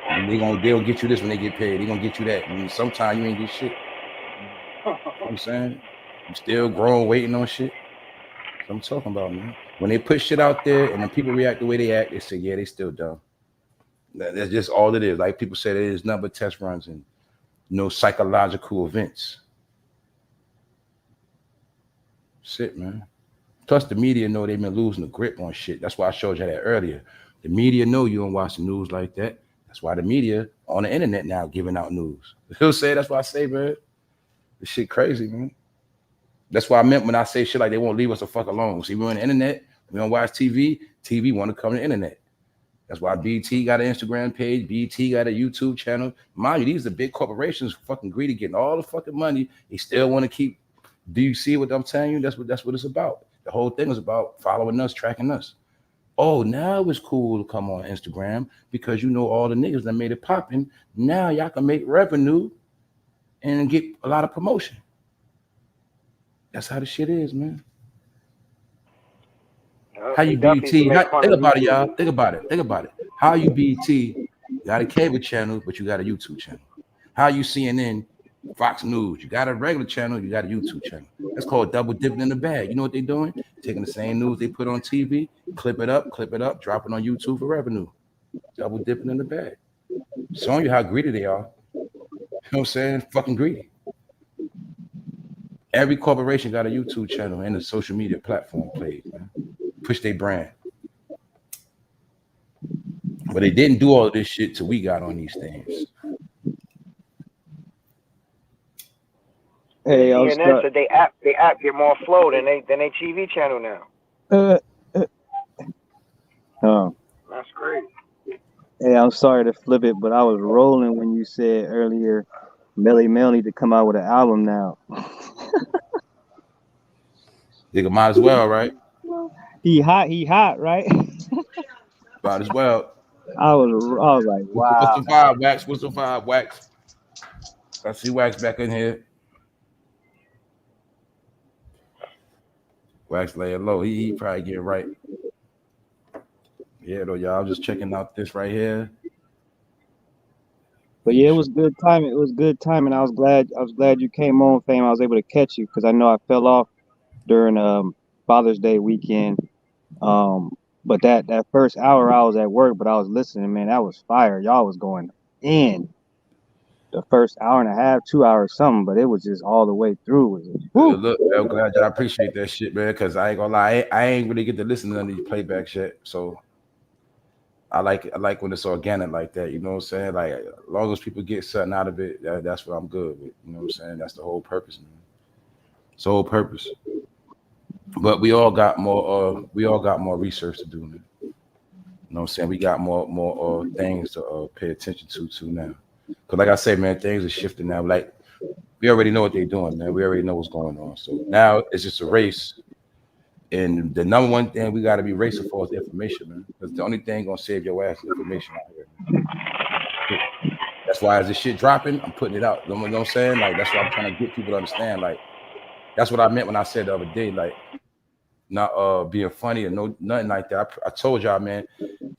And they'll get you this when they get paid. They're gonna get you that. And sometimes you ain't get shit. You know what I'm saying? You still growing, waiting on shit. That's what I'm talking about, man. When they put shit out there and then people react the way they act, they say, yeah, they still dumb. That's just all it is. Like people say, it is nothing but test runs and no psychological events. Shit, man. Plus, the media know they've been losing the grip on shit. That's why I showed you that earlier. The media know you don't watch the news like that. That's why the media on the internet now giving out news. He'll say, that's why I say, man, this shit crazy, man. That's what I meant when I say shit like they won't leave us the fuck alone. See, we're on the internet, we don't watch TV. TV want to come to the internet. That's why BT got an Instagram page, BT got a YouTube channel. Mind you, these are big corporations, fucking greedy, getting all the fucking money. They still want to keep. Do you see what I'm telling you? That's what it's about. The whole thing is about following us, tracking us. Oh, now it's cool to come on Instagram because you know all the niggas that made it popping. Now y'all can make revenue and get a lot of promotion. That's how the shit is, man. How you BT? Think about it, y'all. Think about it. How you BT? You got a cable channel, but you got a YouTube channel. How you CNN? Fox News, you got a regular channel, you got a YouTube channel. That's called double dipping in the bag. You know what they're doing? Taking the same news they put on TV, clip it up, drop it on YouTube for revenue. Double dipping in the bag. Showing you how greedy they are. You know what I'm saying? Fucking greedy. Every corporation got a YouTube channel and a social media platform page, man. Push their brand. But they didn't do all of this shit till we got on these things. Hey, CNN said they app get more flow than they TV channel now. Oh. That's crazy. Hey, I'm sorry to flip it, but I was rolling when you said earlier, Melly Mel need to come out with an album now. Nigga, might as well, right? He hot, right? Might as well. I was like, wow. What's the vibe, Wax? What's the vibe, Wax? I see Wax back in here. Wax laying low. He probably get right. Yeah, though, y'all. I'm just checking out this right here. But yeah, it was good timing. It was good timing. I was glad you came on, Fame. I was able to catch you because I know I fell off during Father's Day weekend. But that first hour I was at work, but I was listening, man. That was fire. Y'all was going in the first hour and a half, 2 hours, something, but it was just all the way through. Look, I'm glad y'all appreciate that shit, man, because I ain't gonna lie, I ain't really get to listen to none of these playbacks yet. So I like when it's organic like that, you know what I'm saying? Like, as long as people get something out of it, that's what I'm good with. You know what I'm saying? That's the whole purpose, man. It's the whole purpose. But we all got more research to do, man. You know what I'm saying? We got more things to pay attention to now. Because like I say, man, things are shifting now. Like, we already know what they're doing, man. We already know what's going on. So now it's just a race. And the number one thing we got to be racing for is information, man. Because the only thing going to save your ass is information out here. That's why as this shit dropping, I'm putting it out. You know what I'm saying? Like, that's what I'm trying to get people to understand. Like, that's what I meant when I said the other day, like, not being funny or nothing like that. I told y'all, man,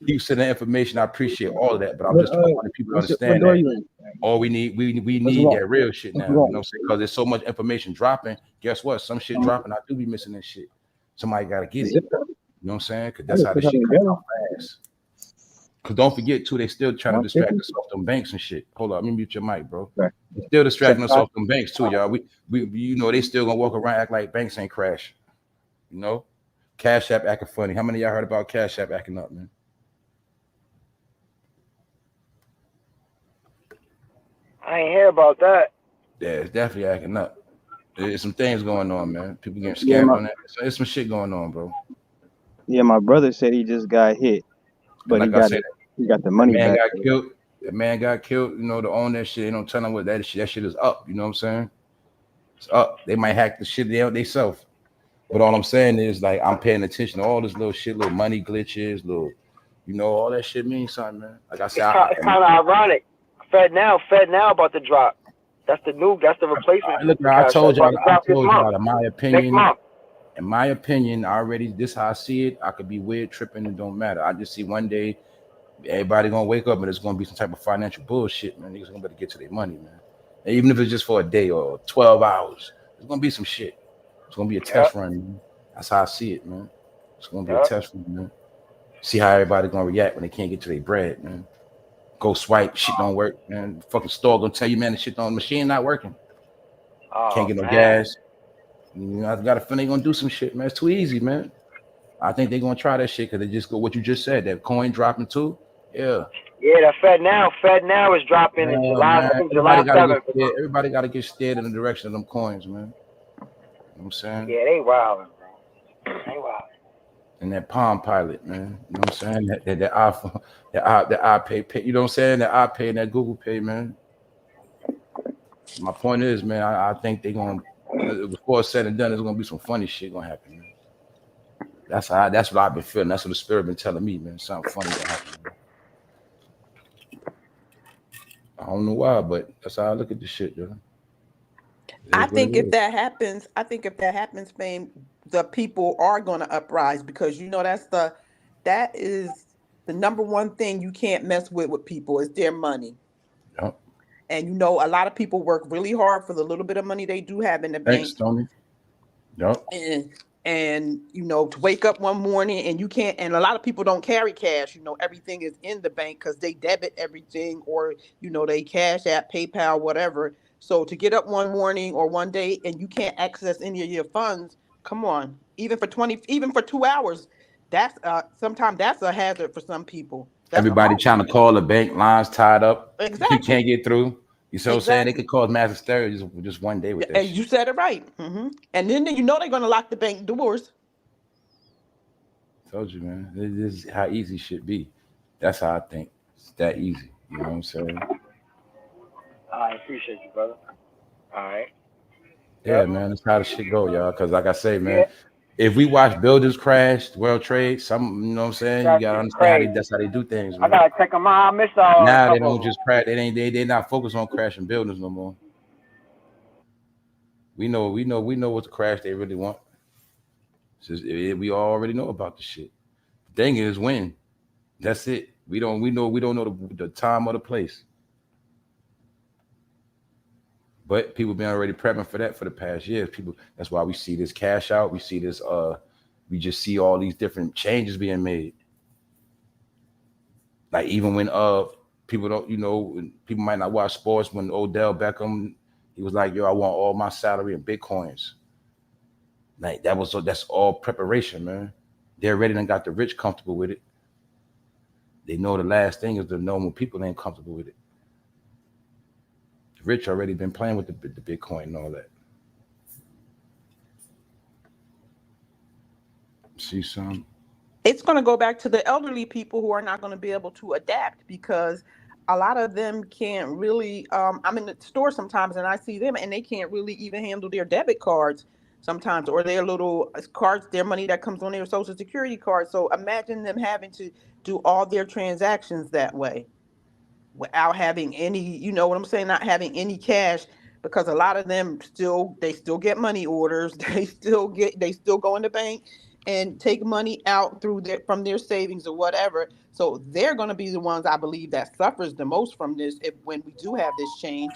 keep sending information. I appreciate all of that, but I'm just trying to people to understand that all we need that real shit now. You know what I'm saying? Because there's so much information dropping. Guess what? Some shit dropping, I do be missing this shit. Somebody got to get it. Zip You code. know what I'm saying? Because I that's just how put this how shit they comes go. out fast. Because don't forget, too, they still trying to distract 150. us off them banks and shit. Hold up, let me mute your mic, bro. Right. They still distracting us 75. off them banks, too, y'all. We you know, they still going to walk around act like banks ain't crash. You know? Cash App acting funny. How many of y'all heard about Cash App acting up, man? I ain't hear about that. Yeah, it's definitely acting up. There's some things going on, man. People getting Yeah, scammed on that. So there's some shit going on, bro. my brother said he just got hit, And but like I said, he got the that money man back. got killed. That man got killed. You know, to own that shit, they don't tell them what that shit. That shit is up. You know what I'm saying? It's up. They might hack the shit they self. But all I'm saying is, like, I'm paying attention to all this little shit, little money glitches, little, you know, all that shit means something, man. Like I said, It's kind of ironic. Fed now about to drop. That's the replacement look, for I Cash App. told y'all, About to drop this month. in my Next opinion, month. already, this how I see it. I could be weird, tripping, it don't matter. I just see one day everybody gonna wake up and it's gonna be some type of financial bullshit, man. Niggas gonna better get to their money, man. And even if it's just for a day or 12 hours, there's gonna be some shit. It's gonna be a test run, man. That's how I see it, man. It's gonna be a test run, man. See how everybody gonna react when they can't get to their bread, man. Go swipe, shit don't work, man. The fucking store gonna tell you, man, the shit don't, machine not working. Can't get no gas. You know, I got a feeling they gonna do some shit, man. It's too easy, man. I think they're gonna try that shit because they just go what you just said, that coin dropping too. Yeah. Yeah, the Fed now is dropping in July. Man, I think July 7th. everybody gotta get steered in the direction of them coins, man. You know what I'm saying? Yeah, they wildin', bro. They wildin'. And that Palm Pilot, man. You know what I'm saying? That iPhone, that iPay, you know what I'm saying? That iPay and that Google Pay, man. My point is, man, I think they're gonna, before it's said and done, there's gonna be some funny shit gonna happen, man. That's what I've been feeling. That's what the spirit been telling me, man. Something funny gonna happen, man. I don't know why, but that's how I look at this shit, yo. I think if that happens, fame, the people are going to uprise because you know that is the number one thing you can't mess with people is their money. Yep. And you know, a lot of people work really hard for the little bit of money they do have in the Thanks, bank. Tony. Yep. And you know, to wake up one morning and you can't, and a lot of people don't carry cash, you know, everything is in the bank because they debit everything or, you know, they Cash App, PayPal, whatever. So to get up one morning or one day and you can't access any of your funds, come on, even for 2 hours, that's sometimes that's a hazard for some people. Everybody trying to call the bank, lines tied up. Exactly. You can't get through. You see what I'm saying? They could cause mass hysteria just one day with that And shit. you said it right. Mm-hmm. And then you know they're going to lock the bank doors. Told you, man. This is how easy shit be. That's how I think. It's that easy. You know what I'm saying? I appreciate you, brother. All right. Yeah, man. That's how the shit go, y'all. Because like I say, man, if we watch buildings crash, World Trade, you know what I'm saying? You gotta understand that's how they do things, man. I gotta check them out. I missed Now they don't just crash. They not focused on crashing buildings no more. We know what the crash they really want. We already know about the shit. The thing is when. That's it. We don't know the time or the place. But people been already prepping for that for the past years. That's why we see this cash out. We see this we just see all these different changes being made. Like even when people don't, people might not watch sports, when Odell Beckham, he was like, yo, I want all my salary in Bitcoins. Like that's all preparation, man. They already done got the rich comfortable with it. They know the last thing is the normal people ain't comfortable with it. The rich already been playing with the Bitcoin and all that. See some? It's going to go back to the elderly people who are not going to be able to adapt because a lot of them can't really, I'm in the store sometimes and I see them and they can't really even handle their debit cards sometimes or their little cards, their money that comes on their social security card. So imagine them having to do all their transactions that way without having any, you know what I'm saying, not having any cash, because a lot of them still get money orders. They still go in the bank and take money out from their savings or whatever. So they're going to be the ones, I believe, that suffers the most from this when we do have this change.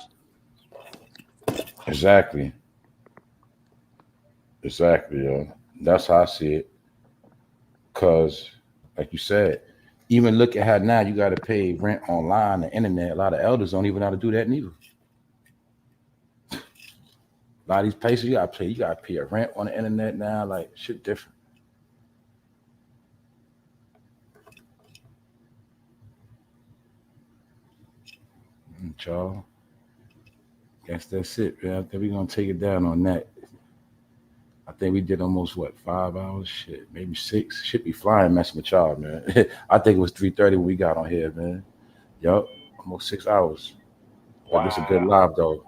Exactly, yo. That's how I see it. Cause, like you said, even look at how now you got to pay rent online, the internet. A lot of elders don't even know how to do that neither. A lot of these places you gotta pay a rent on the internet now. Like shit different. Y'all. Guess that's it, man. I think we're gonna take it down on that. I think we did almost what 5 hours, shit, maybe 6. Should be flying messing with y'all, man. I think it was 3:30 when we got on here, man. Yup, almost 6 hours. But it's a good live though,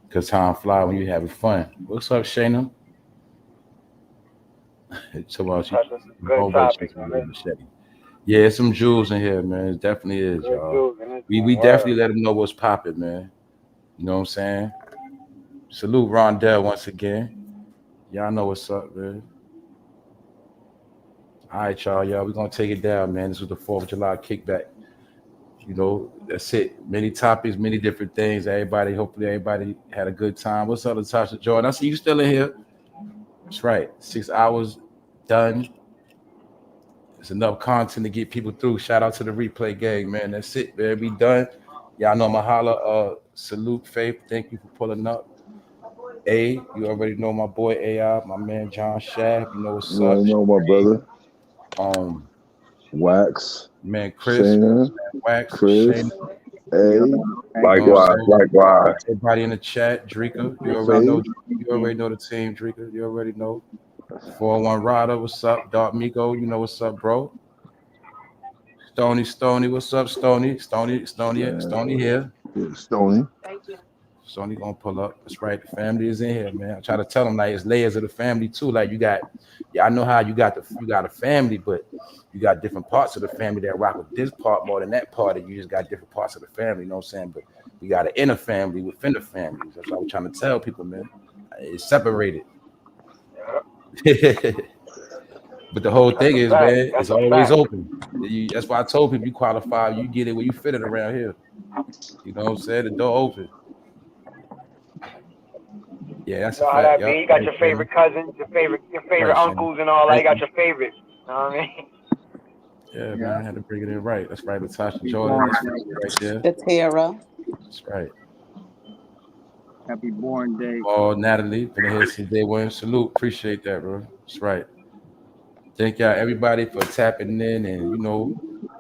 cause time fly when you having fun. What's up, Shayna? So That's a good always topic, man. machete. Yeah, it's some jewels in here, man. It definitely is, Good y'all. dude in this We one. Word. definitely let them know what's popping, man. You know what I'm saying? Salute Rondell once again. Y'all know what's up, man. All right, y'all. We're gonna take it down, man. This was the 4th of July kickback. You know, that's it. Many topics, many different things. Hopefully everybody had a good time. What's up, Natasha Jordan? I see you still in here. That's right. 6 hours done. It's enough content to get people through. Shout out to the replay gang, man. That's it, man. We done. Y'all know Mahala. Salute, Faith. Thank you for pulling up. A, you already know my boy AI, my man John Shab. You know what's You up. already know my brother. Wax. Man, Chris, Shayna. Wax, Chris. Shayna. A. Likewise, likewise. Everybody in the chat, Drika. You already know. You already know the team, Drika. You already know. 401 Rider, what's up? Dark Miko, you know what's up, bro. Stony, what's up, Stony here. Yeah, Stony. Stony gonna pull up. That's right. The family is in here, man. I try to tell them like it's layers of the family too. Like you got, I know how you got a family, but you got different parts of the family that rock with this part more than that part, and you just got different parts of the family. You know what I'm saying? But we got an inner family within the families. That's what I'm trying to tell people, man. It's separated. But the whole thing is, man, it's always open. That's why I told people you qualify, you get it where you fit it around here. You know what I'm saying? The door open. Yeah, that's You know a how fact. that be? Yep. You got your favorite cousins, your favorite Right, uncles, and all that. You Thank got you. your favorites. You know what I mean? Yeah, man, I had to bring it in right. That's right, Natasha Jordan. That's right there. The Tara. That's right. Happy born day. Oh, Natalie, been here since day one. Salute. Appreciate that, bro. That's right. Thank y'all, everybody, for tapping in and,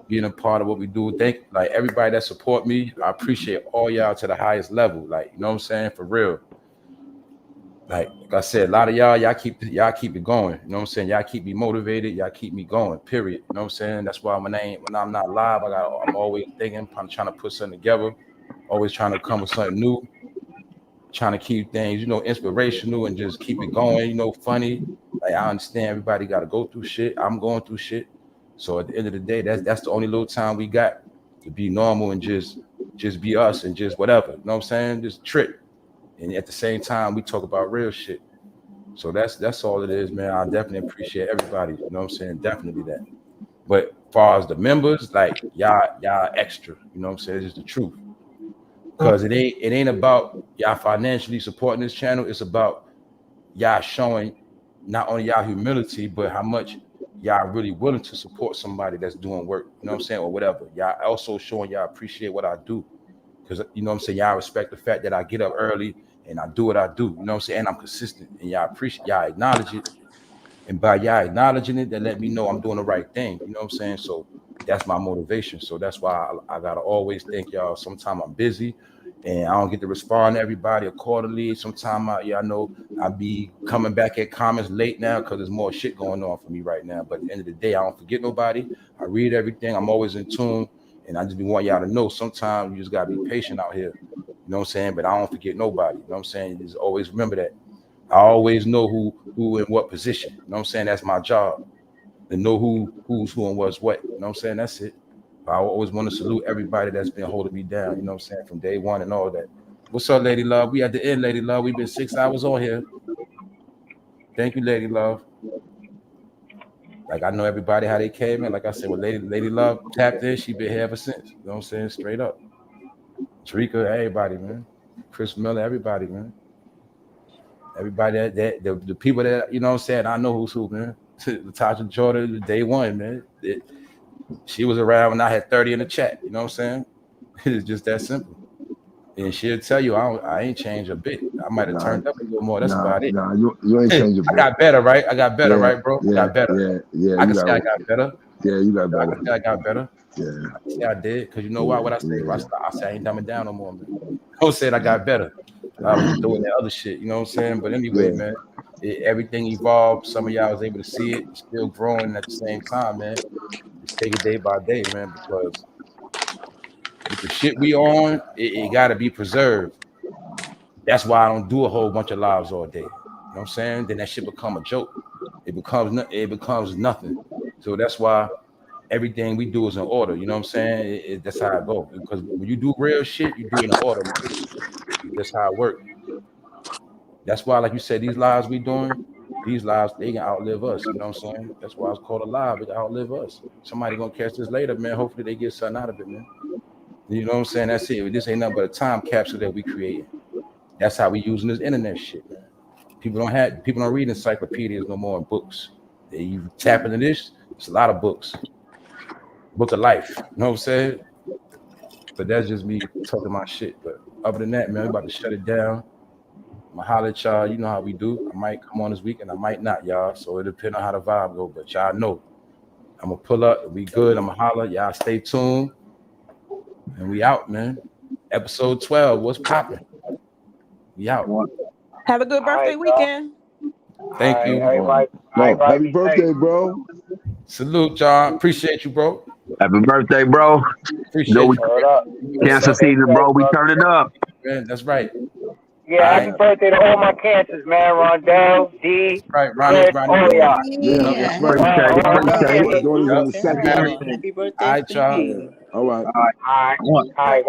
being a part of what we do. Thank like everybody that support me. I appreciate all y'all to the highest level. Like, you know what I'm saying? For real. Like I said, a lot of y'all keep it going. You know what I'm saying? Y'all keep me motivated. Y'all keep me going. Period. You know what I'm saying? That's why when I'm not live, I'm always thinking. I'm trying to put something together. Always trying to come with something new. Trying to keep things, inspirational and just keep it going. Funny. Like I understand everybody got to go through shit. I'm going through shit. So at the end of the day, that's the only little time we got to be normal and just be us and just whatever. You know what I'm saying? Just trip. And at the same time, we talk about real shit. So that's all it is, man. I definitely appreciate everybody. You know what I'm saying? Definitely that. But as far as the members, like y'all extra. You know what I'm saying? It's just the truth. Because it ain't about y'all financially supporting this channel. It's about y'all showing not only y'all humility, but how much y'all really willing to support somebody that's doing work. You know what I'm saying? Or whatever. Y'all also showing y'all appreciate what I do. Because, you know what I'm saying, y'all respect the fact that I get up early and I do what I do. You know what I'm saying? And I'm consistent. And y'all appreciate, y'all acknowledge it. And by y'all acknowledging it, that let me know I'm doing the right thing. You know what I'm saying? So that's my motivation. So that's why I gotta always thank y'all. Sometimes I'm busy and I don't get to respond to everybody accordingly. Sometimes I know I be coming back at comments late now because there's more shit going on for me right now. But at the end of the day, I don't forget nobody. I read everything. I'm always in tune. And I just want y'all to know sometimes you just gotta be patient out here. You know what I'm saying? But I don't forget nobody. You know what I'm saying? Just always remember that. I always know who in what position. You know what I'm saying? That's my job. To know who's who and what's what. You know what I'm saying? That's it. I always want to salute everybody that's been holding me down. You know what I'm saying? From day one and all that. What's up, Lady Love? We at the end, Lady Love. We've been 6 hours on here. Thank you, Lady Love. Like I know everybody how they came in. Like I said, when Lady Love tapped in, she been here ever since. You know what I'm saying? Straight up. Tarika, everybody, man. Chris Miller, everybody, man. Everybody the people that, you know what I'm saying, I know who's who, man. Latasha Jordan, day one, man. She was around when I had 30 in the chat, you know what I'm saying? It's just that simple. And she'll tell you, I ain't changed a bit. I might have turned up a little more. That's about it. Nah, you ain't changed a bit. I got better, right? I got better, right, bro? Yeah, I got better. Yeah, I can say I got better. Yeah, you got better. I can say I got better. Yeah. I can say I did. Because you know why? What I say? I say I ain't dumbing down no more, man. I said I got better. I was doing that other shit, you know what I'm saying? But anyway, man, everything evolved. Some of y'all was able to see it, still growing at the same time, man. Just take it day by day, man, because with the shit we on, it got to be preserved. That's why I don't do a whole bunch of lives all day. You know what I'm saying? Then that shit become a joke. It becomes nothing. So that's why everything we do is in order. You know what I'm saying? That's how it goes. Because when you do real shit, you do it in order. That's how it works. That's why, like you said, these lives we doing, these lives, they can outlive us. You know what I'm saying? That's why it's called a live. It can outlive us. Somebody gonna catch this later, man. Hopefully they get something out of it, man. You know what I'm saying? That's it. This ain't nothing but a time capsule that we created. That's how we using this internet shit, man. People don't read encyclopedias no more in books. You tap into this, it's a lot of books. Book of life. You know what I'm saying? But that's just me talking my shit. But other than that, man, we about to shut it down. I'ma holler at y'all. You know how we do. I might come on this weekend, I might not, y'all. So it depends on how the vibe go. But y'all know, I'm gonna pull up. We good. I'm gonna holler. Y'all stay tuned. And we out, man. Episode 12. What's popping? We out. Have a good birthday weekend. Thank you. Happy birthday, bro. Salute, John. Appreciate you, bro. Happy birthday, bro. Appreciate you. Cancer season, bro. We turning up. Man, that's right. Yeah, happy birthday to all my cancers, man. Rondell, D, right, Ronnie, all y'all. Yeah, that's right. My daughter's on the second. Happy birthday. All right, y'all. All right. All right.